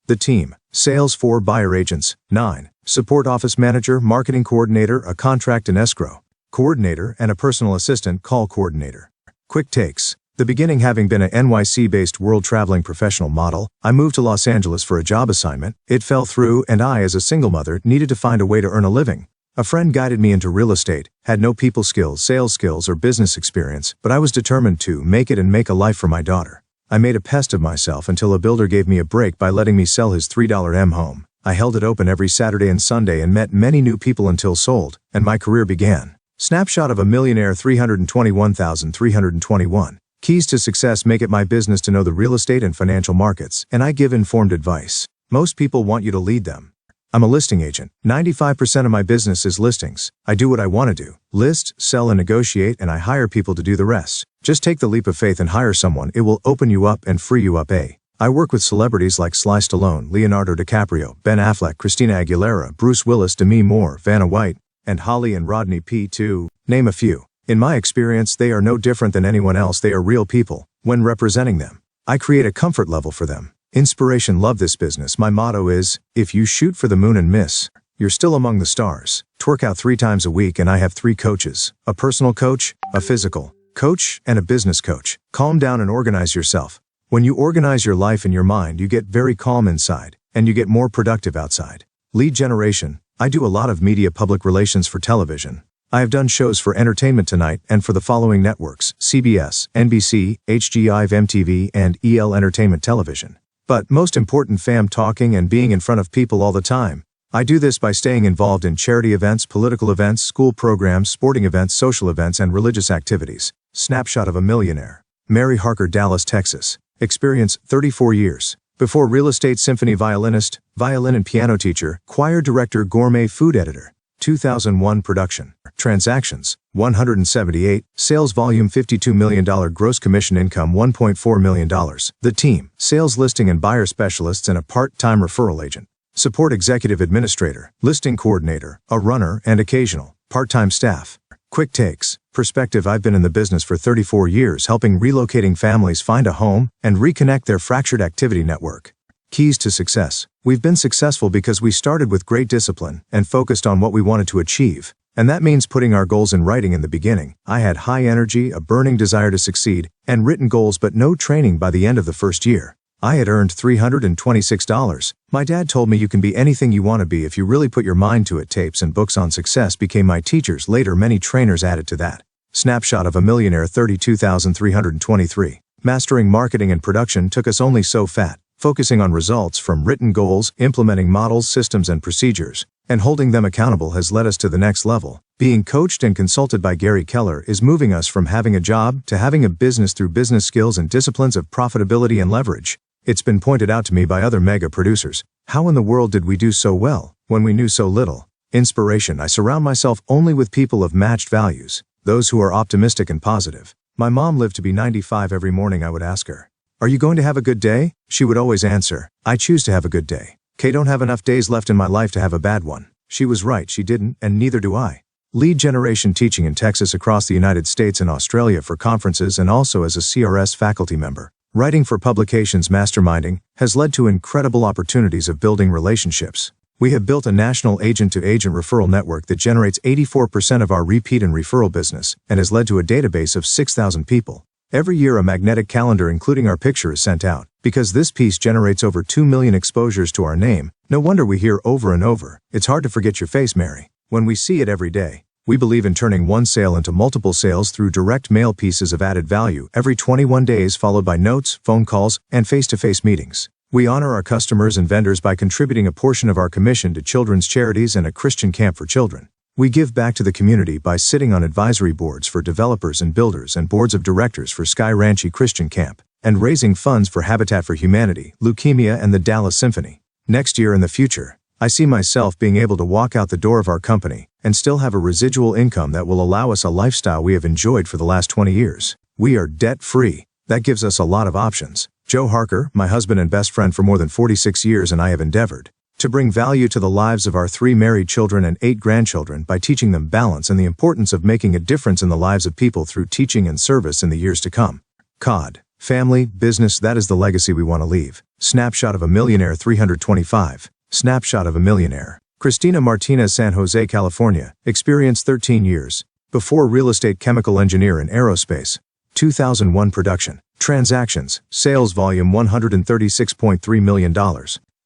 Speaker 1: The team: sales 4 buyer agents, 9. Support: office manager, marketing coordinator, a contract and escrow coordinator, and a personal assistant, call coordinator. Quick takes: the beginning: having been a NYC-based world traveling professional model, I moved to Los Angeles for a job assignment. It fell through, and I, as a single mother, needed to find a way to earn a living. A friend guided me into real estate, had no people skills, sales skills, or business experience, but I was determined to make it and make a life for my daughter. I made a pest of myself until a builder gave me a break by letting me sell his $3 M home. I held it open every Saturday and Sunday and met many new people until sold, and my career began. Snapshot of a millionaire: 321,321. Keys to success: make it my business to know the real estate and financial markets, and I give informed advice. Most people want you to lead them. I'm a listing agent. 95% of my business is listings. I do what I want to do. List, sell, and negotiate, and I hire people to do the rest. Just take the leap of faith and hire someone. It will open you up and free you up. I work with celebrities like Sly Stallone, Leonardo DiCaprio, Ben Affleck, Christina Aguilera, Bruce Willis, Demi Moore, Vanna White, and Holly and Rodney P. to name a few. In my experience, they are no different than anyone else. They are real people. When representing them, I create a comfort level for them. Inspiration: love this business. My motto is, if you shoot for the moon and miss, you're still among the stars. Twerk out 3 times a week, and I have 3 coaches: a personal coach, a physical coach, and a business coach. Calm down and organize yourself. When you organize your life and your mind, you get very calm inside, and you get more productive outside. Lead generation: I do a lot of media public relations for television. I have done shows for Entertainment Tonight and for the following networks: CBS, NBC, HGIV, MTV, and EL Entertainment Television. But most important, fam, talking and being in front of people all the time. I do this by staying involved in charity events, political events, school programs, sporting events, social events, and religious activities. Snapshot of a millionaire. Mary Harker, Dallas, Texas. Experience: 34 years. Before real estate, symphony violinist, violin and piano teacher, choir director, gourmet food editor. 2001 production. Transactions: 178. Sales volume: $52 million. Gross commission income: $1.4 million. The team: sales, listing, and buyer specialists, and a part-time referral agent. Support: executive administrator, listing coordinator, a runner, and occasional part-time staff. Quick takes. Perspective: I've been in the business for 34 years, helping relocating families find a home and reconnect their fractured activity network. Keys to success: we've been successful because we started with great discipline and focused on what we wanted to achieve. And that means putting our goals in writing in the beginning. I had high energy, a burning desire to succeed, and written goals but no training by the end of the first year. I had earned $326. My dad told me you can be anything you want to be if you really put your mind to it. Tapes and books on success became my teachers. Later, many trainers added to that. Snapshot of a millionaire. 32,323. Mastering marketing and production took us only so fat. Focusing on results from written goals, implementing models, systems, and procedures, and holding them accountable has led us to the next level. Being coached and consulted by Gary Keller is moving us from having a job to having a business through business skills and disciplines of profitability and leverage. It's been pointed out to me by other mega producers. How in the world did we do so well when we knew so little? Inspiration: I surround myself only with people of matched values, those who are optimistic and positive. My mom lived to be 95. Every morning I would ask her, "Are you going to have a good day?" She would always answer, "I choose to have a good day. I don't have enough days left in my life to have a bad one." She was right, she didn't, and neither do I. Lead generation: teaching in Texas, across the United States and Australia for conferences, and also as a CRS faculty member. Writing for publications, masterminding, has led to incredible opportunities of building relationships. We have built a national agent-to-agent referral network that generates 84% of our repeat and referral business, and has led to a database of 6,000 people. Every year a magnetic calendar including our picture is sent out. Because this piece generates over 2 million exposures to our name, no wonder we hear over and over, "It's hard to forget your face, Mary," when we see it every day. We believe in turning one sale into multiple sales through direct mail, pieces of added value every 21 days, followed by notes, phone calls, and face-to-face meetings. We honor our customers and vendors by contributing a portion of our commission to children's charities and a Christian camp for children. We give back to the community by sitting on advisory boards for developers and builders and boards of directors for Sky Ranchi Christian Camp, and raising funds for Habitat for Humanity, leukemia, and the Dallas Symphony. Next year in the future, I see myself being able to walk out the door of our company and still have a residual income that will allow us a lifestyle we have enjoyed for the last 20 years. We are debt-free. That gives us a lot of options. Joe Harker, my husband and best friend for more than 46 years, and I have endeavored to bring value to the lives of our 3 married children and 8 grandchildren by teaching them balance and the importance of making a difference in the lives of people through teaching and service in the years to come. COD. Family, business, that is the legacy we want to leave. Snapshot of a millionaire. 325. Snapshot of a millionaire. Christina Martinez, San Jose, California. Experience: 13 years. Before real estate, chemical engineer in aerospace. 2001 production. Transactions: sales volume $136.3 million.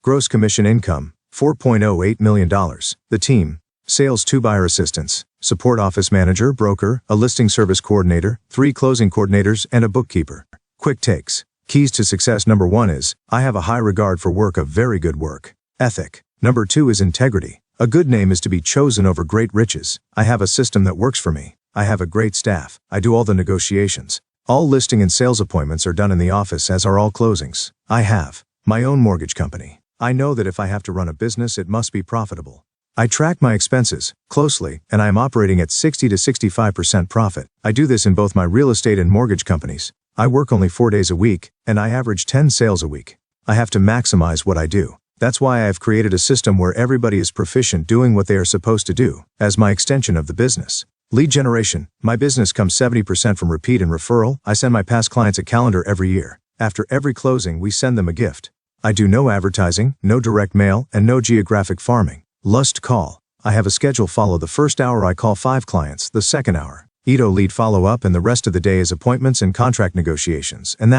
Speaker 1: Gross commission income $4.08 million. The team: sales, 2 buyer assistants, support office manager, broker, a listing service coordinator, 3 closing coordinators, and a bookkeeper. Quick takes. Keys to success: number 1 is, I have a high regard for work, a very good work ethic. Number 2 is integrity. A good name is to be chosen over great riches. I have a system that works for me. I have a great staff. I do all the negotiations. All listing and sales appointments are done in the office, as are all closings. I have my own mortgage company. I know that if I have to run a business, it must be profitable. I track my expenses closely, and I am operating at 60 to 65% profit. I do this in both my real estate and mortgage companies. I work only 4 days a week, and I average 10 sales a week. I have to maximize what I do. That's why I have created a system where everybody is proficient doing what they are supposed to do, as my extension of the business. Lead generation. My business comes 70% from repeat and referral. I send my past clients a calendar every year. After every closing, we send them a gift. I do no advertising, no direct mail, and no geographic farming. Lust call. I have a schedule. Follow the first hour I call 5 clients, the second hour Edo lead follow-up, and the rest of the day is appointments and contract negotiations, and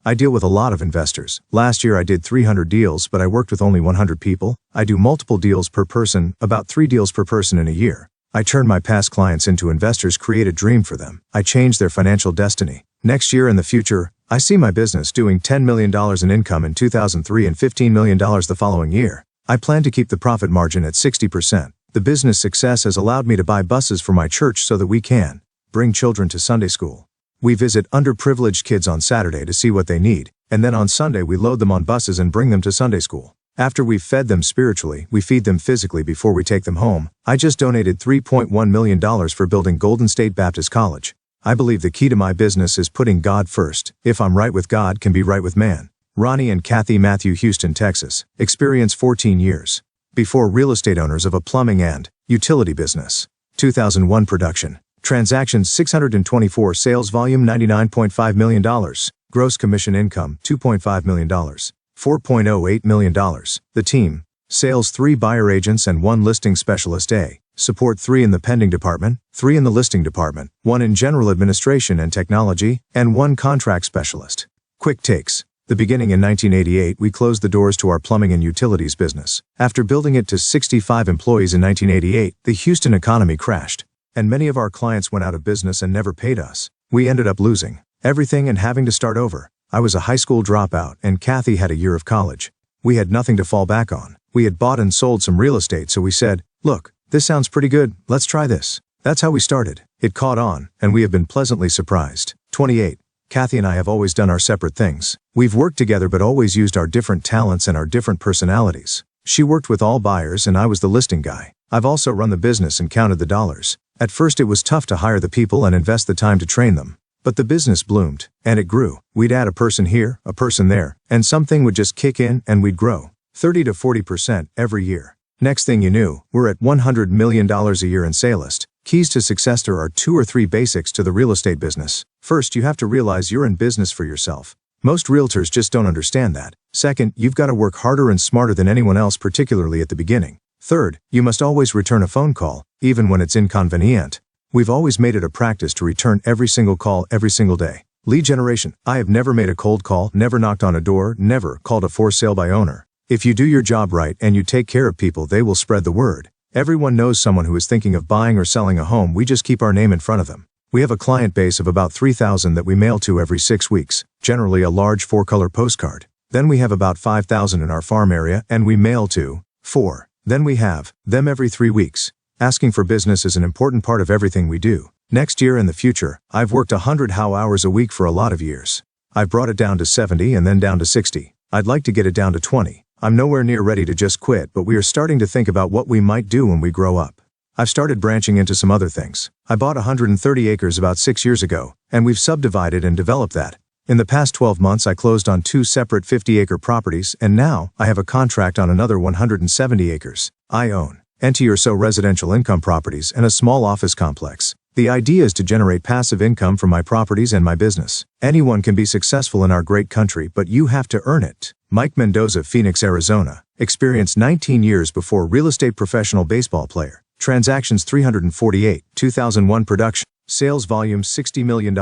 Speaker 1: I deal with a lot of investors. Last year I did 300 deals, but I worked with only 100 people. I do multiple deals per person, about 3 deals per person in a year. I turn my past clients into investors, create a dream for them. I change their financial destiny. Next year and the future, I see my business doing $10 million in income in 2003 and $15 million the following year. I plan to keep the profit margin at 60%. The business success has allowed me to buy buses for my church so that we can bring children to Sunday school. We visit underprivileged kids on Saturday to see what they need, and then on Sunday we load them on buses and bring them to Sunday school. After we've fed them spiritually, we feed them physically before we take them home. I just donated $3.1 million for building Golden State Baptist College. I believe the key to my business is putting God first. If I'm right with God, can be right with man. Ronnie and Kathy Matthew, Houston, Texas. Experience 14 years. Before real estate owners of a plumbing and utility business. 2001 production. Transactions 624, sales volume $99.5 million, gross commission income $2.5 million, $4.08 million. The team, sales 3 buyer agents and 1 listing specialist. Support 3 in the pending department, 3 in the listing department, 1 in general administration and technology, and 1 contract specialist. Quick takes. The beginning in 1988, we closed the doors to our plumbing and utilities business. After building it to 65 employees in 1988, the Houston economy crashed, and many of our clients went out of business and never paid us. We ended up losing everything and having to start over. I was a high school dropout, and Kathy had a year of college. We had nothing to fall back on. We had bought and sold some real estate, so we said, look, this sounds pretty good, let's try this. That's how we started. It caught on, and we have been pleasantly surprised. 28. Kathy and I have always done our separate things. We've worked together but always used our different talents and our different personalities. She worked with all buyers and I was the listing guy. I've also run the business and counted the dollars. At first it was tough to hire the people and invest the time to train them. But the business bloomed, and it grew. We'd add a person here, a person there, and something would just kick in and we'd grow 30 to 40% every year. Next thing you knew, we're at $100 million a year in sales. Keys to success. There are 2 or 3 basics to the real estate business. First, you have to realize you're in business for yourself. Most realtors just don't understand that. Second, you've got to work harder and smarter than anyone else, particularly at the beginning. Third, you must always return a phone call, even when it's inconvenient. We've always made it a practice to return every single call every single day. Lead generation. I have never made a cold call, never knocked on a door, never called a for sale by owner. If you do your job right and you take care of people, they will spread the word. Everyone knows someone who is thinking of buying or selling a home. We just keep our name in front of them. We have a client base of about 3,000 that we mail to every 6 weeks, generally a large 4-color postcard. Then we have about 5,000 in our farm area and we mail to 4. Then we have them every 3 weeks. Asking for business is an important part of everything we do. Next year and the future, I've worked 100 hours a week for a lot of years. I've brought it down to 70 and then down to 60. I'd like to get it down to 20. I'm nowhere near ready to just quit, but we are starting to think about what we might do when we grow up. I've started branching into some other things. I bought 130 acres about 6 years ago, and we've subdivided and developed that. In the past 12 months I closed on 2 separate 50-acre properties, and now I have a contract on another 170 acres. I own 20 or so residential income properties and a small office complex. The idea is to generate passive income from my properties and my business. Anyone can be successful in our great country, but you have to earn it. Mike Mendoza, Phoenix, Arizona. Experience 19 years before real estate professional baseball player. Transactions 348, 2001 production. Sales volume $60 million.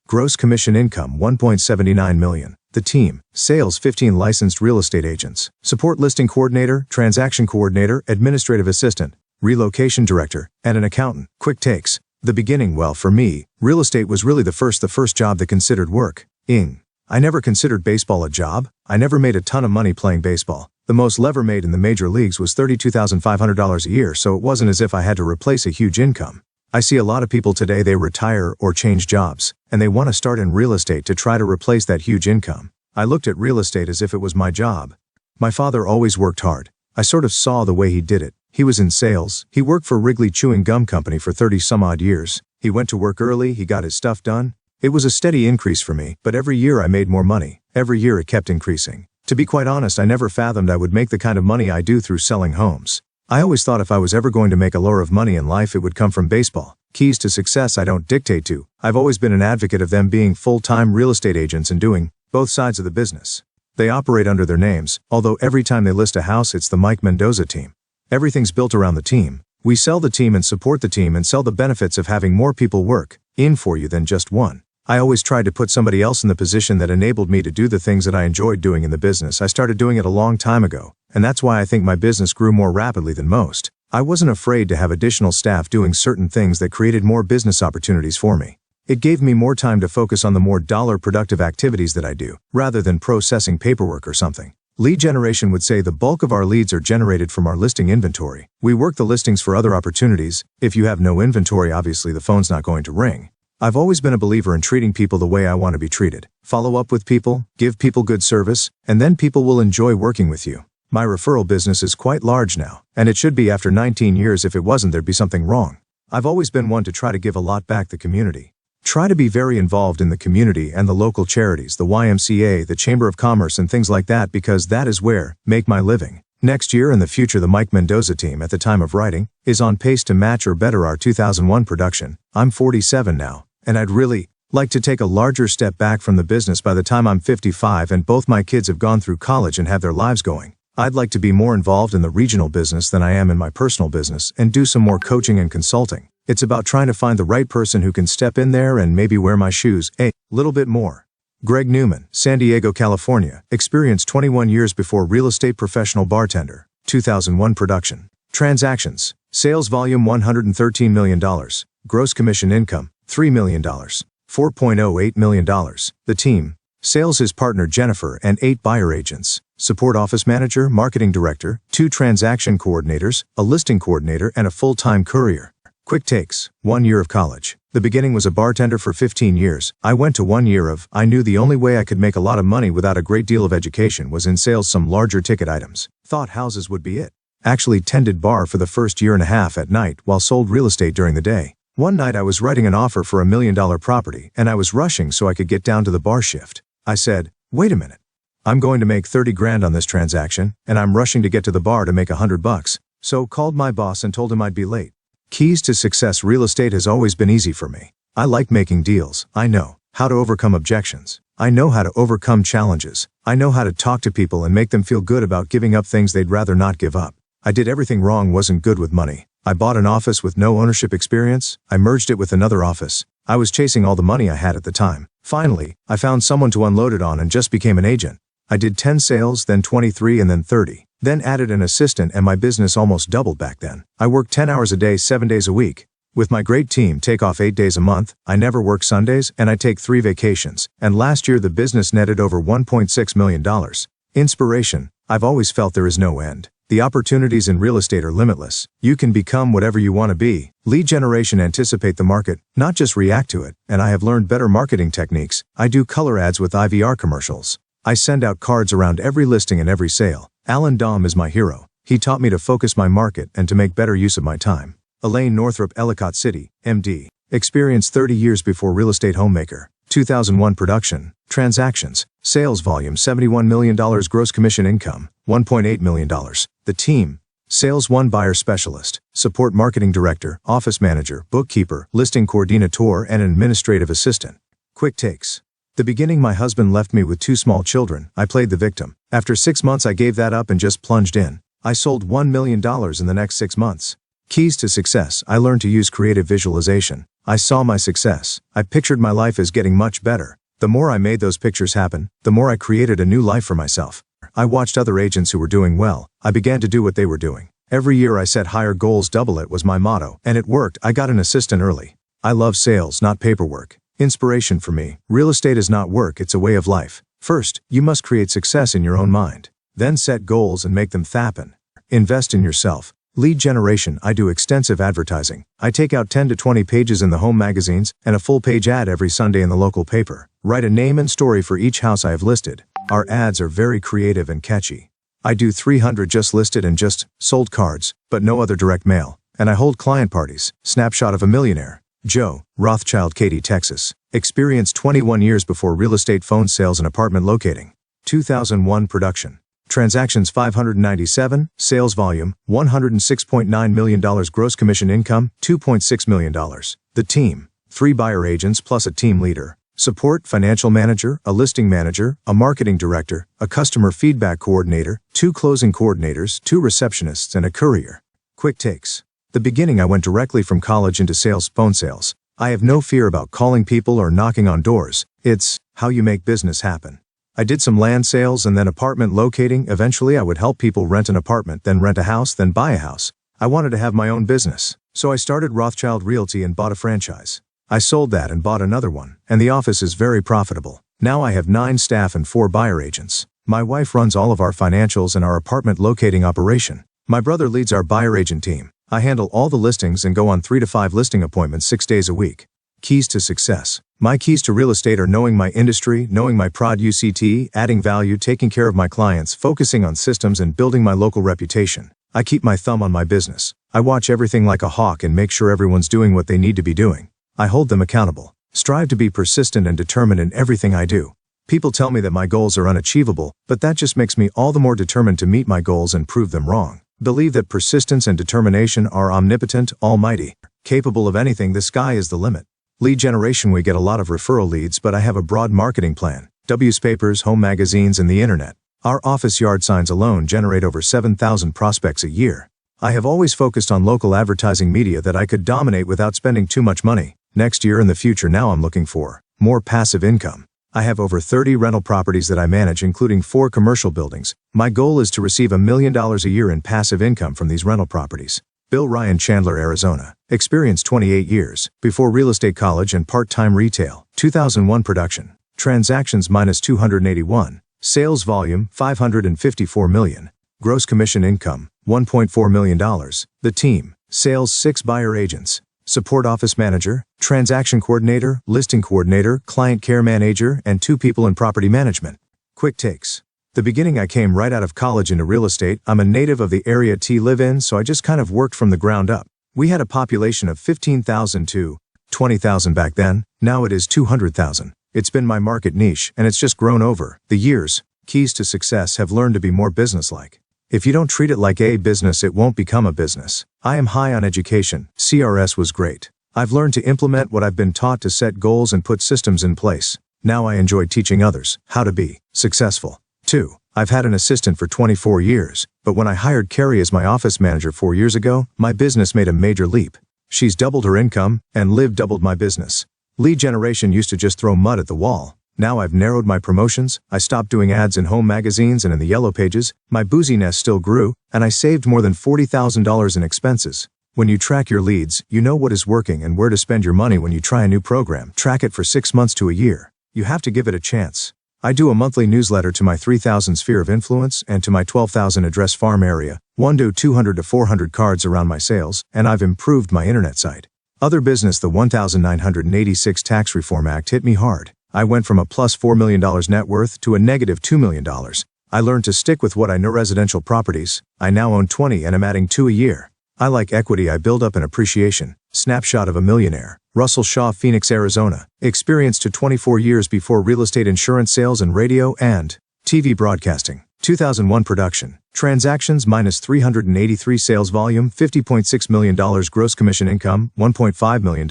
Speaker 1: Gross commission income $1.79 million. The team, sales 15 licensed real estate agents. Support listing coordinator, transaction coordinator, administrative assistant, relocation director, and an accountant. Quick takes. The beginning. Well, for me, real estate was really the first job that considered work. I never considered baseball a job. I never made a ton of money playing baseball. The most lever made in the major leagues was $32,500 a year, so it wasn't as if I had to replace a huge income. I see a lot of people today, they retire or change jobs. and they want to start in real estate to try to replace that huge income. I looked at real estate as if it was my job. My father always worked hard. I sort of saw the way he did it. He was in sales. He worked for Wrigley Chewing Gum Company for 30 some odd years. He went to work early, he got his stuff done. It was a steady increase for me, but every year I made more money. Every year it kept increasing. To be quite honest, I never fathomed I would make the kind of money I do through selling homes. I always thought if I was ever going to make a lot of money in life, it would come from baseball. Keys to success I don't dictate to. I've always been an advocate of them being full-time real estate agents and doing both sides of the business. They operate under their names, although every time they list a house it's the Mike Mendoza team. Everything's built around the team. We sell the team and support the team and sell the benefits of having more people work in for you than just one. I always tried to put somebody else in the position that enabled me to do the things that I enjoyed doing in the business. I started doing it a long time ago, and that's why I think my business grew more rapidly than most. I wasn't afraid to have additional staff doing certain things that created more business opportunities for me. It gave me more time to focus on the more dollar-productive activities that I do, rather than processing paperwork or something. Lead generation would say the bulk of our leads are generated from our listing inventory. We work the listings for other opportunities. If you have no inventory, obviously the phone's not going to ring. I've always been a believer in treating people the way I want to be treated. Follow up with people, give people good service, and then people will enjoy working with you. My referral business is quite large now, and it should be after 19 years. If it wasn't, there'd be something wrong. I've always been one to try to give a lot back the community. Try to be very involved in the community and the local charities, the YMCA, the Chamber of Commerce and things like that, because that is where make my living. Next year in the future, the Mike Mendoza team, at the time of writing, is on pace to match or better our 2001 production. I'm 47 now, and I'd really like to take a larger step back from the business by the time I'm 55 and both my kids have gone through college and have their lives going. I'd like to be more involved in the regional business than I am in my personal business and do some more coaching and consulting. It's about trying to find the right person who can step in there and maybe wear my shoes a little bit more. Greg Newman, San Diego, California. Experience 21 years before real estate professional bartender. 2001 production. Transactions. Sales volume $113 million. Gross commission income $3 million. $4.08 million. The team. Sales his partner Jennifer and 8 buyer agents. Support office manager, marketing director, 2 transaction coordinators, a listing coordinator and a full-time courier. Quick takes. 1 year of college. The beginning was a bartender for 15 years. I went to 1 year of, I knew the only way I could make a lot of money without a great deal of education was in sales some larger ticket items. Thought houses would be it. Actually tended bar for the first year and a half at night while sold real estate during the day. One night I was writing an offer for $1 million property and I was rushing so I could get down to the bar shift. I said, wait a minute. I'm going to make 30 grand on this transaction and I'm rushing to get to the bar to make $100. So called my boss and told him I'd be late. Keys to success. Real estate has always been easy for me. I like making deals. I know how to overcome objections. I know how to overcome challenges. I know how to talk to people and make them feel good about giving up things they'd rather not give up. I did everything wrong, wasn't good with money. I bought an office with no ownership experience. I merged it with another office. I was chasing all the money I had at the time. Finally, I found someone to unload it on and just became an agent. I did 10 sales, then 23 and then 30. Then added an assistant and my business almost doubled back then. I worked 10 hours a day, 7 days a week. With my great team, take off 8 days a month. I never work Sundays and I take 3 vacations. And last year the business netted over $1.6 million. Inspiration. I've always felt there is no end. The opportunities in real estate are limitless. You can become whatever you want to be. Lead generation. Anticipate the market, not just react to it. And I have learned better marketing techniques. I do color ads with IVR commercials. I send out cards around every listing and every sale. Alan Dom is my hero. He taught me to focus my market and to make better use of my time. Elaine Northrup, Ellicott City, MD. Experience 30 years before real estate homemaker. 2001 production. Transactions. Sales volume $71 million. Gross commission income $1.8 million. The team. Sales 1 buyer specialist. Support marketing director, office manager, bookkeeper, listing coordinator and an administrative assistant. Quick takes. The beginning, my husband left me with 2 small children. I played the victim. After 6 months I gave that up and just plunged in. I sold $1 million in the next 6 months. Keys to success. I learned to use creative visualization. I saw my success. I pictured my life as getting much better. The more I made those pictures happen, the more I created a new life for myself. I watched other agents who were doing well. I began to do what they were doing. Every year I set higher goals. Double it was my motto, and it worked. I got an assistant early. I love sales, not paperwork. Inspiration for me. Real estate is not work, it's a way of life. First, you must create success in your own mind. Then set goals and make them happen. Invest in yourself. Lead generation. I do extensive advertising. I take out 10 to 20 pages in the home magazines, and a full-page ad every Sunday in the local paper. Write a name and story for each house I have listed. Our ads are very creative and catchy. I do 300 just listed and just sold cards, but no other direct mail. And I hold client parties. Snapshot of a millionaire. Joe, Rothschild, Katy, Texas. Experience 21 years before real estate, phone sales, and apartment locating. 2001 production. Transactions 597, sales volume $106.9 million, gross commission income $2.6 million. The team, 3 buyer agents plus a team leader. Support, financial manager, a listing manager, a marketing director, a customer feedback coordinator, 2 closing coordinators, 2 receptionists, and a courier. Quick takes. The beginning, I went directly from college into sales, phone sales. I have no fear about calling people or knocking on doors. It's how you make business happen. I did some land sales and then apartment locating. Eventually I would help people rent an apartment, then rent a house, then buy a house. I wanted to have my own business. So I started Rothschild Realty and bought a franchise. I sold that and bought another one, and the office is very profitable. Now I have 9 staff and 4 buyer agents. My wife runs all of our financials and our apartment locating operation. My brother leads our buyer agent team. I handle all the listings and go on 3 to 5 listing appointments 6 days a week. Keys to success. My keys to real estate are knowing my industry, knowing my UCT, adding value, taking care of my clients, focusing on systems, and building my local reputation. I keep my thumb on my business. I watch everything like a hawk and make sure everyone's doing what they need to be doing. I hold them accountable. Strive to be persistent and determined in everything I do. People tell me that my goals are unachievable, but that just makes me all the more determined to meet my goals and prove them wrong. Believe that persistence and determination are omnipotent, almighty, capable of anything. The sky is the limit. Lead generation. We get a lot of referral leads, but I have a broad marketing plan. Papers, home magazines, and the internet. Our office yard signs alone generate over 7,000 prospects a year. I have always focused on local advertising media that I could dominate without spending too much money. Next year and the future, now I'm looking for more passive income. I have over 30 rental properties that I manage, including 4 commercial buildings. My goal is to receive $1 million a year in passive income from these rental properties. Bill Ryan, Chandler, Arizona. Experience 28 years. Before real estate, college, and part-time retail. 2001 production. Transactions -281. Sales volume $554 million. Gross commission income $1.4 million. The team, sales 6 buyer agents. Support, office manager, transaction coordinator, listing coordinator, client care manager, and 2 people in property management. Quick takes. The beginning, I came right out of college into real estate. I'm a native of the area to live in, so I just kind of worked from the ground up. We had a population of 15,000 to 20,000 back then. Now it is 200,000. It's been my market niche, and it's just grown over the years. Keys to success. Have learned to be more businesslike. If you don't treat it like a business, it won't become a business. I am high on education. CRS was great. I've learned to implement what I've been taught, to set goals and put systems in place. Now I enjoy teaching others how to be successful. 2. I've had an assistant for 24 years, but when I hired Carrie as my office manager 4 years ago, my business made a major leap. She's doubled her income, and Liv doubled my business. Lead generation used to just throw mud at the wall. Now I've narrowed my promotions. I stopped doing ads in home magazines and in the yellow pages. My booziness still grew, and I saved more than $40,000 in expenses. When you track your leads, you know what is working and where to spend your money. When you try a new program, track it for 6 months to a year. You have to give it a chance. I do a monthly newsletter to my 3,000 sphere of influence and to my 12,000 address farm area, 200 to 400 cards around my sales, and I've improved my internet site. Other business. The 1986 Tax Reform Act hit me hard. I went from a plus $4 million net worth to a negative $2 million. I learned to stick with what I know. Residential properties. I now own 20 and am adding 2 a year. I like equity. I build up an appreciation. Snapshot of a millionaire. Russell Shaw, Phoenix, Arizona. Experience to 24 years before real estate, insurance, sales, and radio and TV broadcasting. 2001 production. Transactions -383. Sales volume $50.6 million. Gross commission income $1.5 million.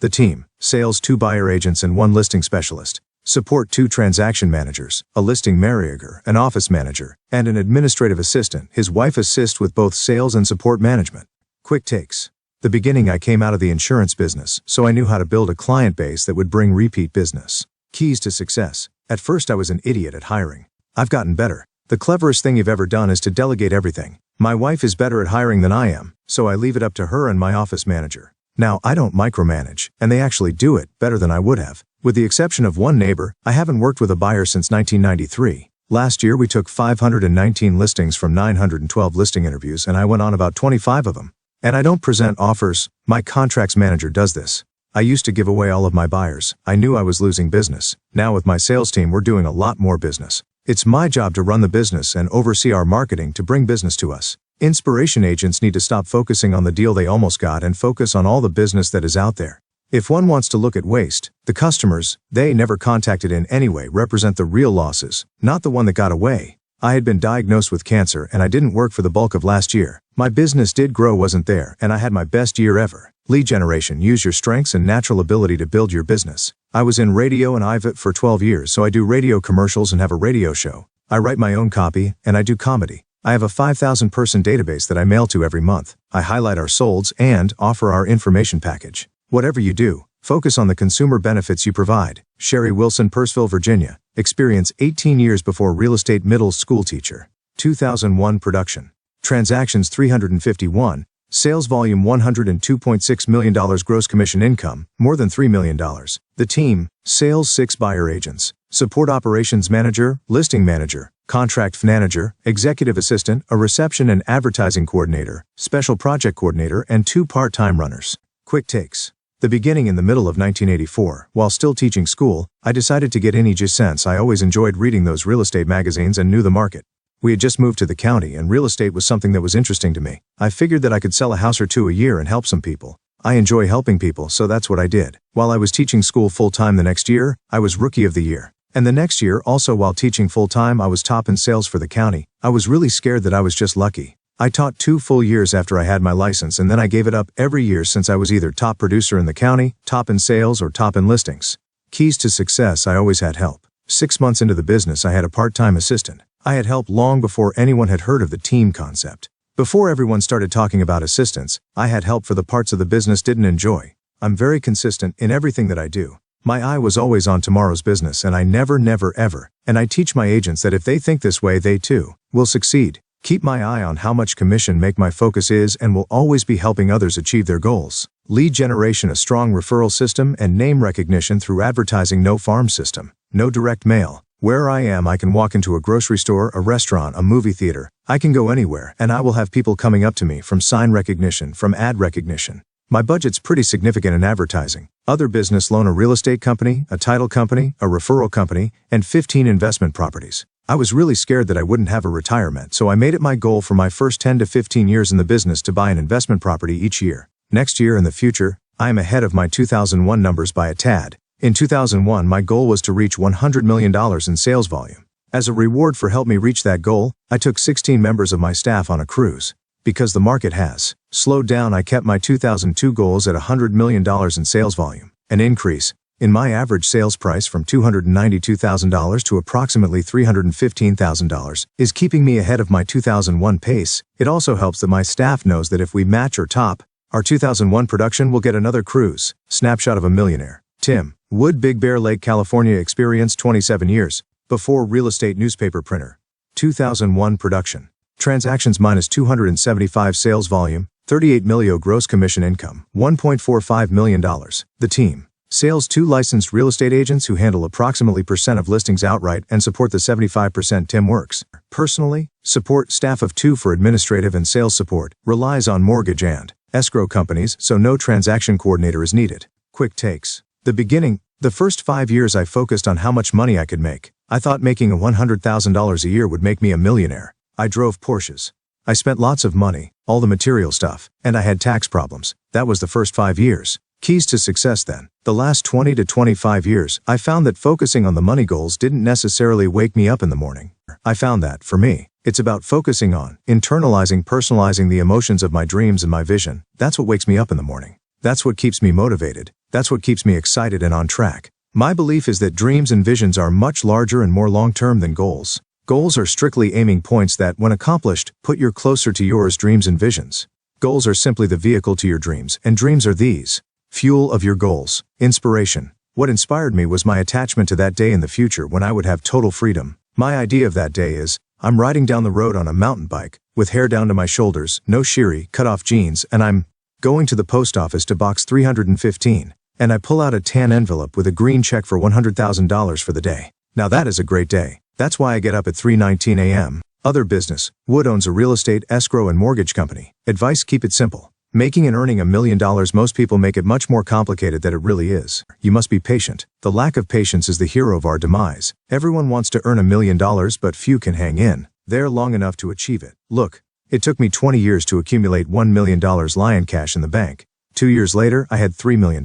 Speaker 1: The team, sales 2 buyer agents and 1 listing specialist. Support 2 transaction managers, a listing manager, an office manager, and an administrative assistant. His wife assists with both sales and support management. Quick takes. The beginning, I came out of the insurance business, so I knew how to build a client base that would bring repeat business. Keys to success. At first I was an idiot at hiring. I've gotten better. The cleverest thing you've ever done is to delegate everything. My wife is better at hiring than I am, so I leave it up to her and my office manager. Now, I don't micromanage, and they actually do it better than I would have. With the exception of one neighbor, I haven't worked with a buyer since 1993. Last year we took 519 listings from 912 listing interviews and I went on about 25 of them. And I don't present offers, my contracts manager does this. I used to give away all of my buyers. I knew I was losing business. Now with my sales team we're doing a lot more business. It's my job to run the business and oversee our marketing to bring business to us. Inspiration agents need to stop focusing on the deal they almost got and focus on all the business that is out there. If one wants to look at waste, the customers they never contacted in any way represent the real losses, not the one that got away. I had been diagnosed with cancer and I didn't work for the bulk of last year. My business did grow wasn't there and I had my best year ever. Lead generation. Use your strengths and natural ability to build your business. I was in radio and IVIT for 12 years, so I do radio commercials and have a radio show. I write my own copy and I do comedy. I have a 5,000 person database that I mail to every month. I highlight our solds and offer our information package. Whatever you do, focus on the consumer benefits you provide. Sherry Wilson, Purcellville, Virginia. Experience 18 years before real estate middle school teacher. 2001 production. Transactions 351. Sales volume $102.6 million. Gross commission income, more than $3 million. The team, sales 6 buyer agents. Support operations manager, listing manager, contract manager, executive assistant, a reception and advertising coordinator, special project coordinator, and 2 part-time runners. Quick takes. The beginning in the middle of 1984, while still teaching school, I decided to get in since I always enjoyed reading those real estate magazines and knew the market. We had just moved to the county and real estate was something that was interesting to me. I figured that I could sell a house or 2 a year and help some people. I enjoy helping people, so that's what I did. While I was teaching school full-time the next year, I was Rookie of the Year. And the next year also while teaching full-time I was top in sales for the county. I was really scared that I was just lucky. I taught 2 full years after I had my license and then I gave it up every year since I was either top producer in the county, top in sales, or top in listings. Keys to success. I always had help. 6 months into the business I had a part-time assistant. I had help long before anyone had heard of the team concept. Before everyone started talking about assistants, I had help for the parts of the business didn't enjoy. I'm very consistent in everything that I do. My eye was always on tomorrow's business and I never ever, and I teach my agents that if they think this way they too will succeed. Keep my eye on how much commission make my focus is and will always be helping others achieve their goals. Lead generation. A strong referral system and name recognition through advertising. No farm system. No direct mail. Where I am I can walk into a grocery store, a restaurant, a movie theater. I can go anywhere and I will have people coming up to me from sign recognition, from ad recognition. My budget's pretty significant in advertising. Other business loan. A real estate company, a title company, a referral company, and 15 investment properties. I was really scared that I wouldn't have a retirement, so I made it my goal for my first 10 to 15 years in the business to buy an investment property each year. Next year in the future, I am ahead of my 2001 numbers by a tad. In 2001 my goal was to reach $100 million in sales volume. As a reward for help me reach that goal, I took 16 members of my staff on a cruise. Because the market has slowed down I kept my 2002 goals at $100 million in sales volume. An increase in my average sales price from $292,000 to approximately $315,000 is keeping me ahead of my 2001 pace. It also helps that my staff knows that if we match or top our 2001 production we'll get another cruise. Snapshot of a millionaire. Tim Wood, Big Bear Lake, California. Experience 27 years. Before real estate newspaper printer. 2001 production. Transactions minus 275. Sales volume, 38 million. Gross commission income, $1.45 million. The team. Sales 2 licensed real estate agents who handle approximately % of listings outright and support the 75% Tim works. Personally, support staff of 2 for administrative and sales support, relies on mortgage and escrow companies, so no transaction coordinator is needed. Quick takes. The beginning, the first 5 years I focused on how much money I could make. I thought making $100,000 a year would make me a millionaire. I drove Porsches. I spent lots of money, all the material stuff, and I had tax problems. That was the first 5 years. Keys to success then. The last 20 to 25 years, I found that focusing on the money goals didn't necessarily wake me up in the morning. I found that, for me, it's about focusing on, internalizing, personalizing the emotions of my dreams and my vision. That's what wakes me up in the morning. That's what keeps me motivated. That's what keeps me excited and on track. My belief is that dreams and visions are much larger and more long-term than goals. Goals are strictly aiming points that, when accomplished, put you closer to yours dreams and visions. Goals are simply the vehicle to your dreams, and dreams are these. Fuel of your goals. Inspiration. What inspired me was my attachment to that day in the future when I would have total freedom. My idea of that day is, I'm riding down the road on a mountain bike, with hair down to my shoulders, no sherry, cut-off jeans, and I'm going to the post office to box 315, and I pull out a tan envelope with a green check for $100,000 for the day. Now that is a great day. That's why I get up at 3:19 a.m. Other business. Wood owns a real estate, escrow and mortgage company. Advice: keep it simple. Making and earning $1 million. Most people make it much more complicated than it really is. You must be patient. The lack of patience is the hero of our demise. Everyone wants to earn $1 million, but few can hang in there long enough to achieve it. Look, it took me 20 years to accumulate $1 million lion cash in the bank. 2 years later, I had $3 million.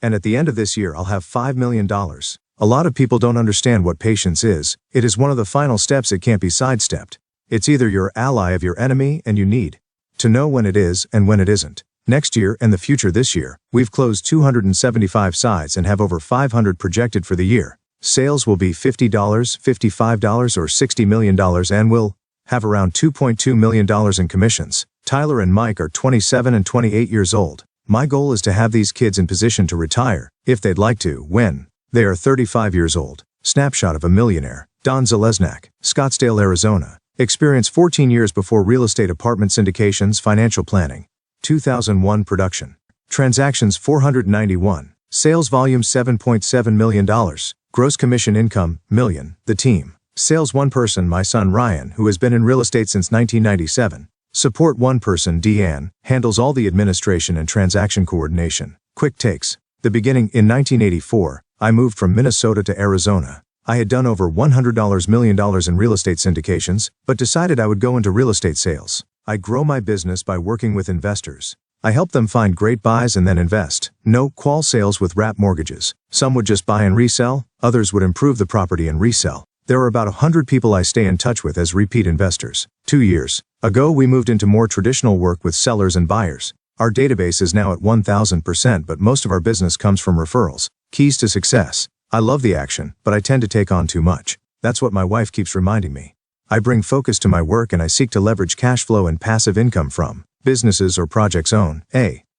Speaker 1: And at the end of this year, I'll have $5 million. A lot of people don't understand what patience is. It is one of the final steps. It can't be sidestepped. It's either your ally of your enemy, and you need to know when it is and when it isn't. Next year and the future. This year, we've closed 275 sides and have over 500 projected for the year. Sales will be $50, $55, or $60 million, and we'll have around $2.2 million in commissions. Tyler and Mike are 27 and 28 years old. My goal is to have these kids in position to retire, if they'd like to, when they are 35 years old. Snapshot of a millionaire. Don Zalesnak, Scottsdale, Arizona. Experience 14 years before real estate, apartment syndications, financial planning. 2001 production. Transactions 491. Sales volume $7.7 million. Gross commission income, million. The team. Sales 1 person, my son Ryan, who has been in real estate since 1997. Support 1 person, Deanne, handles all the administration and transaction coordination. Quick takes. The beginning. In 1984, I moved from Minnesota to Arizona. I had done over $100 million in real estate syndications, but decided I would go into real estate sales. I grow my business by working with investors. I help them find great buys and then invest. No qual sales with wrap mortgages. Some would just buy and resell, others would improve the property and resell. There are about 100 people I stay in touch with as repeat investors. 2 years ago, we moved into more traditional work with sellers and buyers. Our database is now at 1,000%, but most of our business comes from referrals. Keys to success. I love the action, but I tend to take on too much. That's what my wife keeps reminding me. I bring focus to my work and I seek to leverage cash flow and passive income from businesses or projects.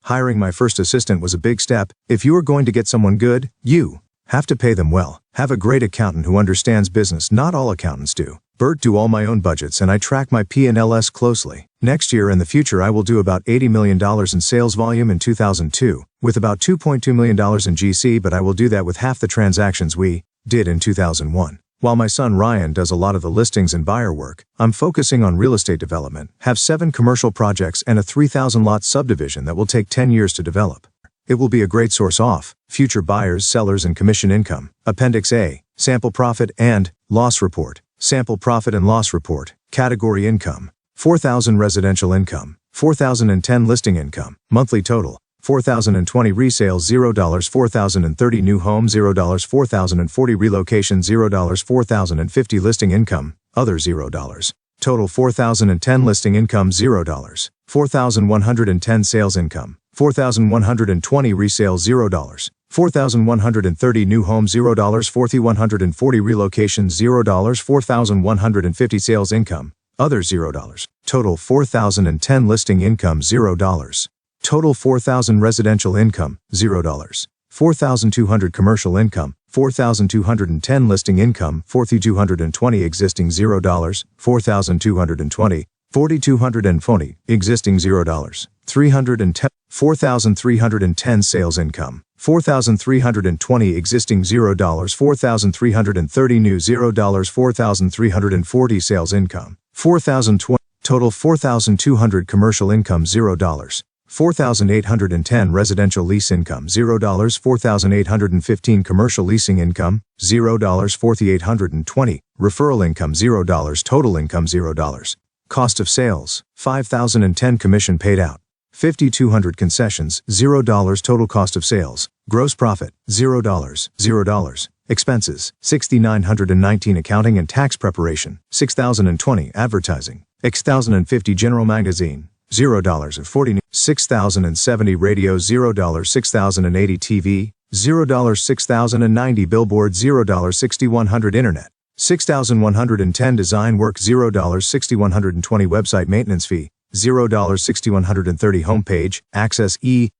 Speaker 1: Hiring my first assistant was a big step. If you are going to get someone good, you have to pay them well. Have a great accountant who understands business. Not all accountants do. Bert, do all my own budgets and I track my P&Ls closely. Next year and the future, I will do about $80 million in sales volume in 2002, with about $2.2 million in GC, but I will do that with half the transactions we did in 2001. While my son Ryan does a lot of the listings and buyer work, I'm focusing on real estate development, have 7 commercial projects and a 3,000 lot subdivision that will take 10 years to develop. It will be a great source of future buyers, sellers, and commission income. Appendix A, sample profit and loss report. Sample profit and loss report. Category income. 4,000 residential income. 4,010 listing income. Monthly total. 4,020 resales $0, 4,030 new homes $0, 4,040 relocation $0, 4,050 listing income, other $0. Total 4,010 listing income $0, 4,110 sales income, 4,120 resales $0, 4,130 new homes $0, 4,140 relocations $0, 4,150 sales income, other $0. Total 4,010 listing income $0. Total 4,000 residential income, $0. 4,200 commercial income, 4,210 listing income, 4,220 existing $0, 4,220, 4,240 existing $0, 310, 4,310 sales income, 4,320 existing $0, 4,330 new $0, 4,340 sales income, 4,020, total 4,200 commercial income $0. 4,810 residential lease income $0, 4,815 commercial leasing income $0, 4,820 referral income $0, total income $0. Cost of sales 5,010 commission paid out, 5,200 concessions $0, total cost of sales. Gross profit $0, $0. Expenses 6,919 accounting and tax preparation, 6,020 advertising, 6,050 general magazine $0 or 40, 6,070 radio $0, 6,080 TV $0, 6,090 billboard $0, 6,100 internet, 6,110 design work $0, 6,120 website maintenance fee $0, 6,130 homepage access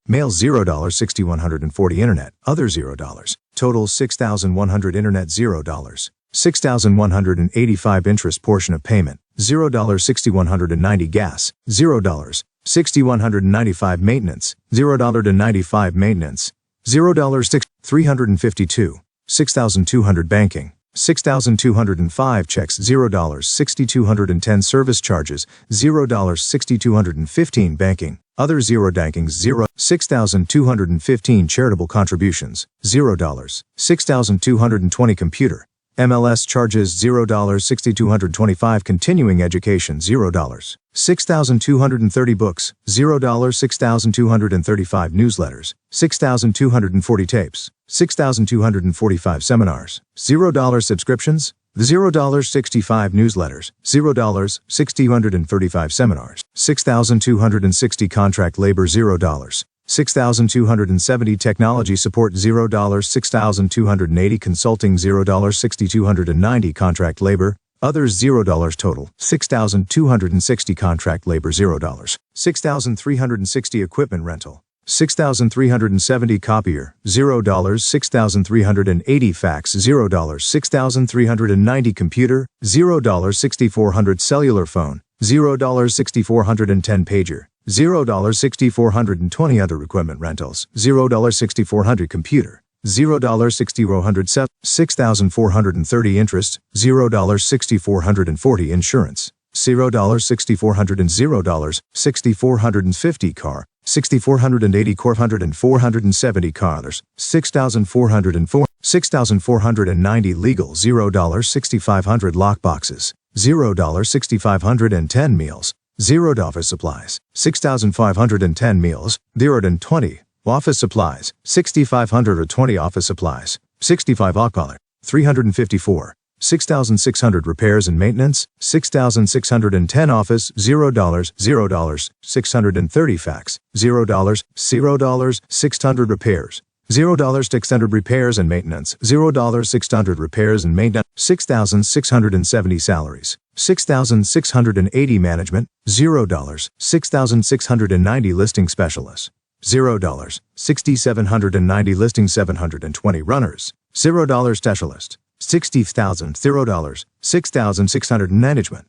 Speaker 1: mail $0, 6,140 internet other $0. Total 6,100 internet $0, 6,185 interest portion of payment $0, 6,190 gas $0, 6,195 maintenance $0 to 95 maintenance $0, 352, 6,200 banking $6,205 checks, $0, $6,210 service charges, $0, $6,215 banking, other $0 bankings, $0, $6,215 charitable contributions, $0, $6,220 computer, MLS charges, $0, $6,225 continuing education, $0, 6,230 books, $0, 6,235 newsletters, 6,240 tapes, 6,245 seminars, $0 subscriptions, $0, 65 newsletters, $0, 6,235 seminars, 6,260 contract labor, $0, 6,270 technology support, $0, 6,280 consulting, $0, 6,290 contract labor, others, $0 total, 6,260 contract labor, $0, 6,360 equipment rental, 6,370 copier, $0, 6,380 fax, $0, 6,390 computer, $0, 6,400 cellular phone, $0, 6,410 pager, $0, 6,420 other equipment rentals, $0, 6,400 computer, $0, 6,400 6,430 interest, $0, 6,440 insurance, $0, 6,400 and $0, 6,450 car, 6,480 400 and 470 cars, 6,404, 6,490 legal, $0, 6,500 lockboxes, $0, 6,510 meals, $0 office supplies, 6,510 meals, $0 office supplies, 6,520 office supplies, 65 collar, 354, 6,600 repairs and maintenance, 6,610 office, $0, $0, 630 fax, $0, $0, 600 repairs, $0, 600 repairs and maintenance, $0, 600 repairs and maintenance, 6,670 salaries, 6,680 management, $0, 6,690 listing specialists, $0, 6,790 listing 720 runners, $0 specialist, 60,000 $0, 6,600 management,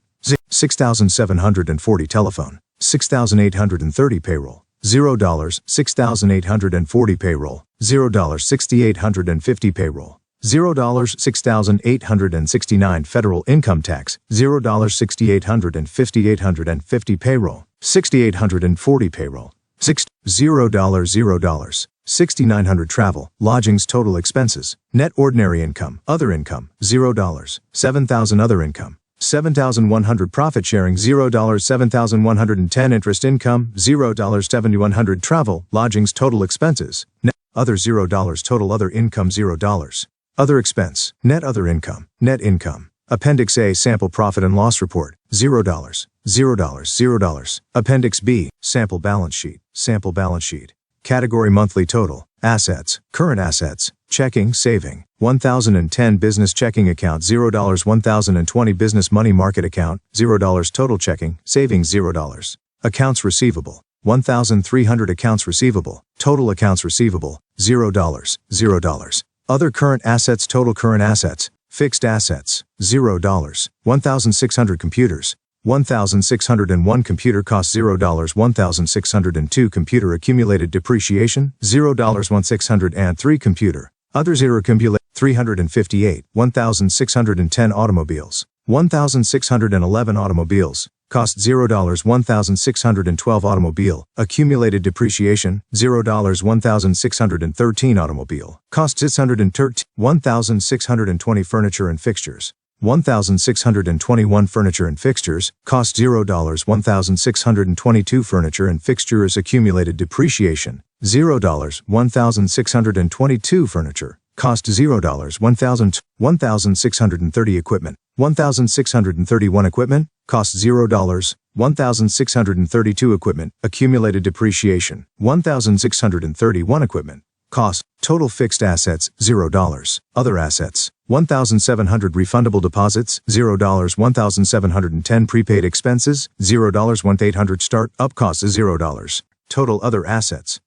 Speaker 1: 6,740 telephone, 6,830 payroll, $0, 6,840 payroll, $0, 6,850 payroll, $0, 6,869 federal income tax, $0, 6,850 850 payroll, 6,840 payroll, $0, $0, 6,900 travel, lodgings total expenses, net ordinary income, other income, $0, 7,000 other income, 7,100 profit sharing, $0, 7,110 interest income, $0, 7,100 travel, lodgings total expenses, net other, $0 total other income, $0, other expense, net other income, net income, Appendix A sample profit and loss report, $0, $0, $0, Appendix B sample balance sheet, category monthly total, assets, current assets, checking, saving, 1010 business checking account, $0, 1020 business money market account, $0 total checking, savings, $0, accounts receivable, 1300 accounts receivable, total accounts receivable, $0, $0, other current assets, total current assets, fixed assets, $0, 1600 computers, 1,601 computer cost, $0, 1,602 computer accumulated depreciation, $0, 1,603 computer, other $0 accumulated, 358, 1,610 automobiles, 1,611 automobiles, cost $0, 1,612 automobile, accumulated depreciation, $0, 1,613 automobile, cost 613, 1,620 furniture and fixtures, 1,621 furniture and fixtures, cost $0, 1,622 furniture and fixtures accumulated depreciation, $0, 1,622 furniture, cost $0, 1,630 equipment, 1,631 equipment, cost $0, 1,632 equipment, accumulated depreciation, 1,631 equipment, cost, total fixed assets, $0, other assets, 1,700 refundable deposits, $0, 1,710 prepaid expenses, $0, 1,800 start-up costs, $0, total other assets,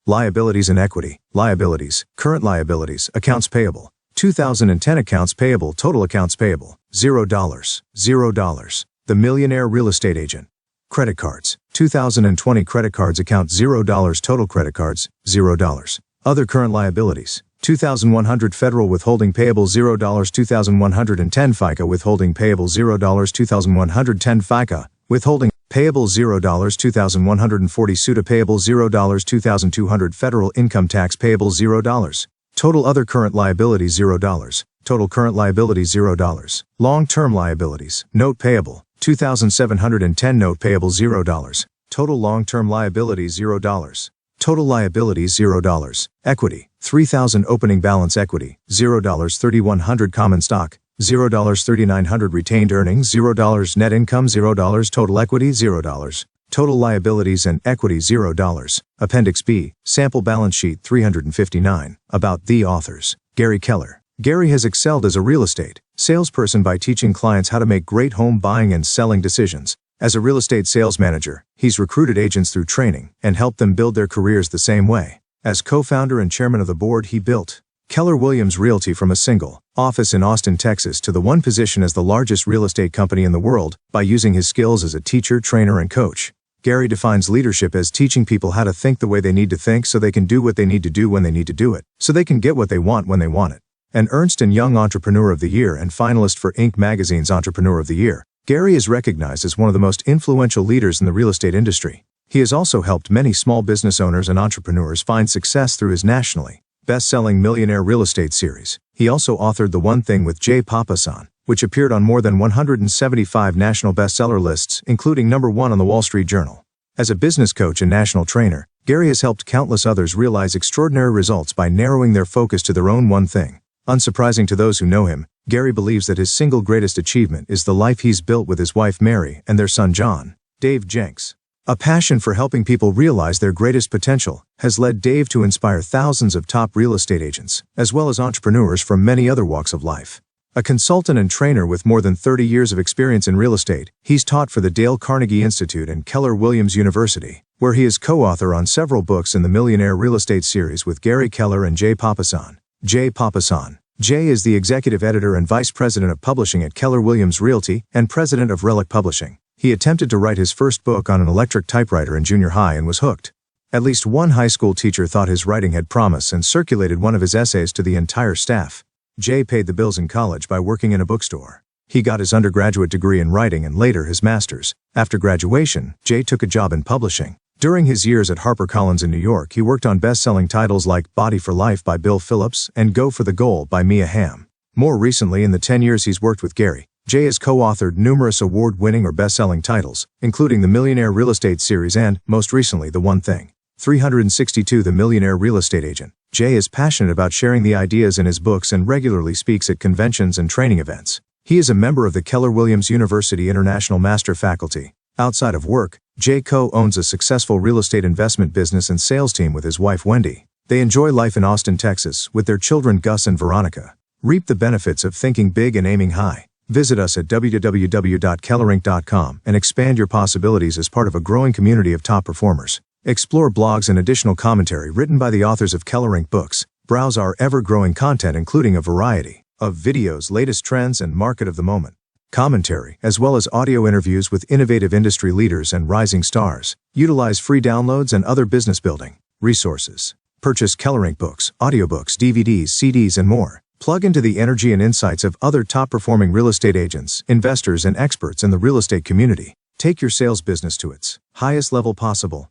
Speaker 1: liabilities and equity, liabilities, current liabilities, accounts payable, 2010 accounts payable, total accounts payable, $0, $0, the Millionaire real estate agent. Credit cards, 2020 credit cards account, $0, total credit cards, $0, other current liabilities, $2,100 federal withholding payable $0, $2,110 FICA withholding payable $0, $2,110 FICA withholding payable $0, 2,140 SUTA payable $0, 2,200 federal income tax payable $0. Total other current liabilities $0. Total current liabilities $0. Long-term liabilities, note payable, 2,710 note payable $0. Total long-term liabilities $0. Total liabilities $0. Equity, 3,000 opening balance equity, $0, 3,100 common stock, $0, 3,900 retained earnings, $0 net income, $0 total equity, $0 total liabilities and equity, $0. Appendix B, sample balance sheet 359. About the authors. Gary Keller. Gary has excelled as a real estate salesperson by teaching clients how to make great home buying and selling decisions. As a real estate sales manager, he's recruited agents through training and helped them build their careers the same way. As co-founder and chairman of the board, he built Keller Williams Realty from a single office in Austin, Texas to the one position as the largest real estate company in the world by using his skills as a teacher, trainer, and coach. Gary defines leadership as teaching people how to think the way they need to think so they can do what they need to do when they need to do it, so they can get what they want when they want it. An Ernst & Young Entrepreneur of the Year and finalist for Inc. magazine's Entrepreneur of the Year, Gary is recognized as one of the most influential leaders in the real estate industry. He has also helped many small business owners and entrepreneurs find success through his nationally best-selling Millionaire real estate series. He also authored The One Thing with Jay Papasan, which appeared on more than 175 national bestseller lists, including #1 on the Wall Street Journal. As a business coach and national trainer, Gary has helped countless others realize extraordinary results by narrowing their focus to their own one thing. Unsurprising to those who know him, Gary believes that his single greatest achievement is the life he's built with his wife Mary and their son John. Dave Jenks. A passion for helping people realize their greatest potential has led Dave to inspire thousands of top real estate agents, as well as entrepreneurs from many other walks of life. A consultant and trainer with more than 30 years of experience in real estate, he's taught for the Dale Carnegie Institute and Keller Williams University, where he is co-author on several books in the Millionaire real estate series with Gary Keller and Jay Papasan. Jay Papasan. Jay is the executive editor and vice president of publishing at Keller Williams Realty and president of Relic Publishing. He attempted to write his first book on an electric typewriter in junior high and was hooked. At least one high school teacher thought his writing had promise and circulated one of his essays to the entire staff. Jay paid the bills in college by working in a bookstore. He got his undergraduate degree in writing and later his master's. After graduation, Jay took a job in publishing. During his years at HarperCollins in New York, he worked on best-selling titles like Body for Life by Bill Phillips and Go for the Goal by Mia Hamm. More recently, in the 10 years he's worked with Gary, Jay has co-authored numerous award-winning or best-selling titles, including the Millionaire Real Estate Series and, most recently, The One Thing. 362 The Millionaire Real Estate Agent. Jay is passionate about sharing the ideas in his books and regularly speaks at conventions and training events. He is a member of the Keller Williams University International Master Faculty. Outside of work, Jay co-owns a successful real estate investment business and sales team with his wife Wendy. They enjoy life in Austin, Texas, with their children Gus and Veronica. Reap the benefits of thinking big and aiming high. Visit us at www.kellerinc.com and expand your possibilities as part of a growing community of top performers. Explore blogs and additional commentary written by the authors of Keller Inc. books. Browse our ever-growing content including a variety of videos, latest trends, and market of the moment. Commentary, as well as audio interviews with innovative industry leaders and rising stars. Utilize free downloads and other business building resources. Purchase Keller Inc. books, audiobooks, DVDs, CDs, and more. Plug into the energy and insights of other top-performing real estate agents, investors, and experts in the real estate community. Take your sales business to its highest level possible.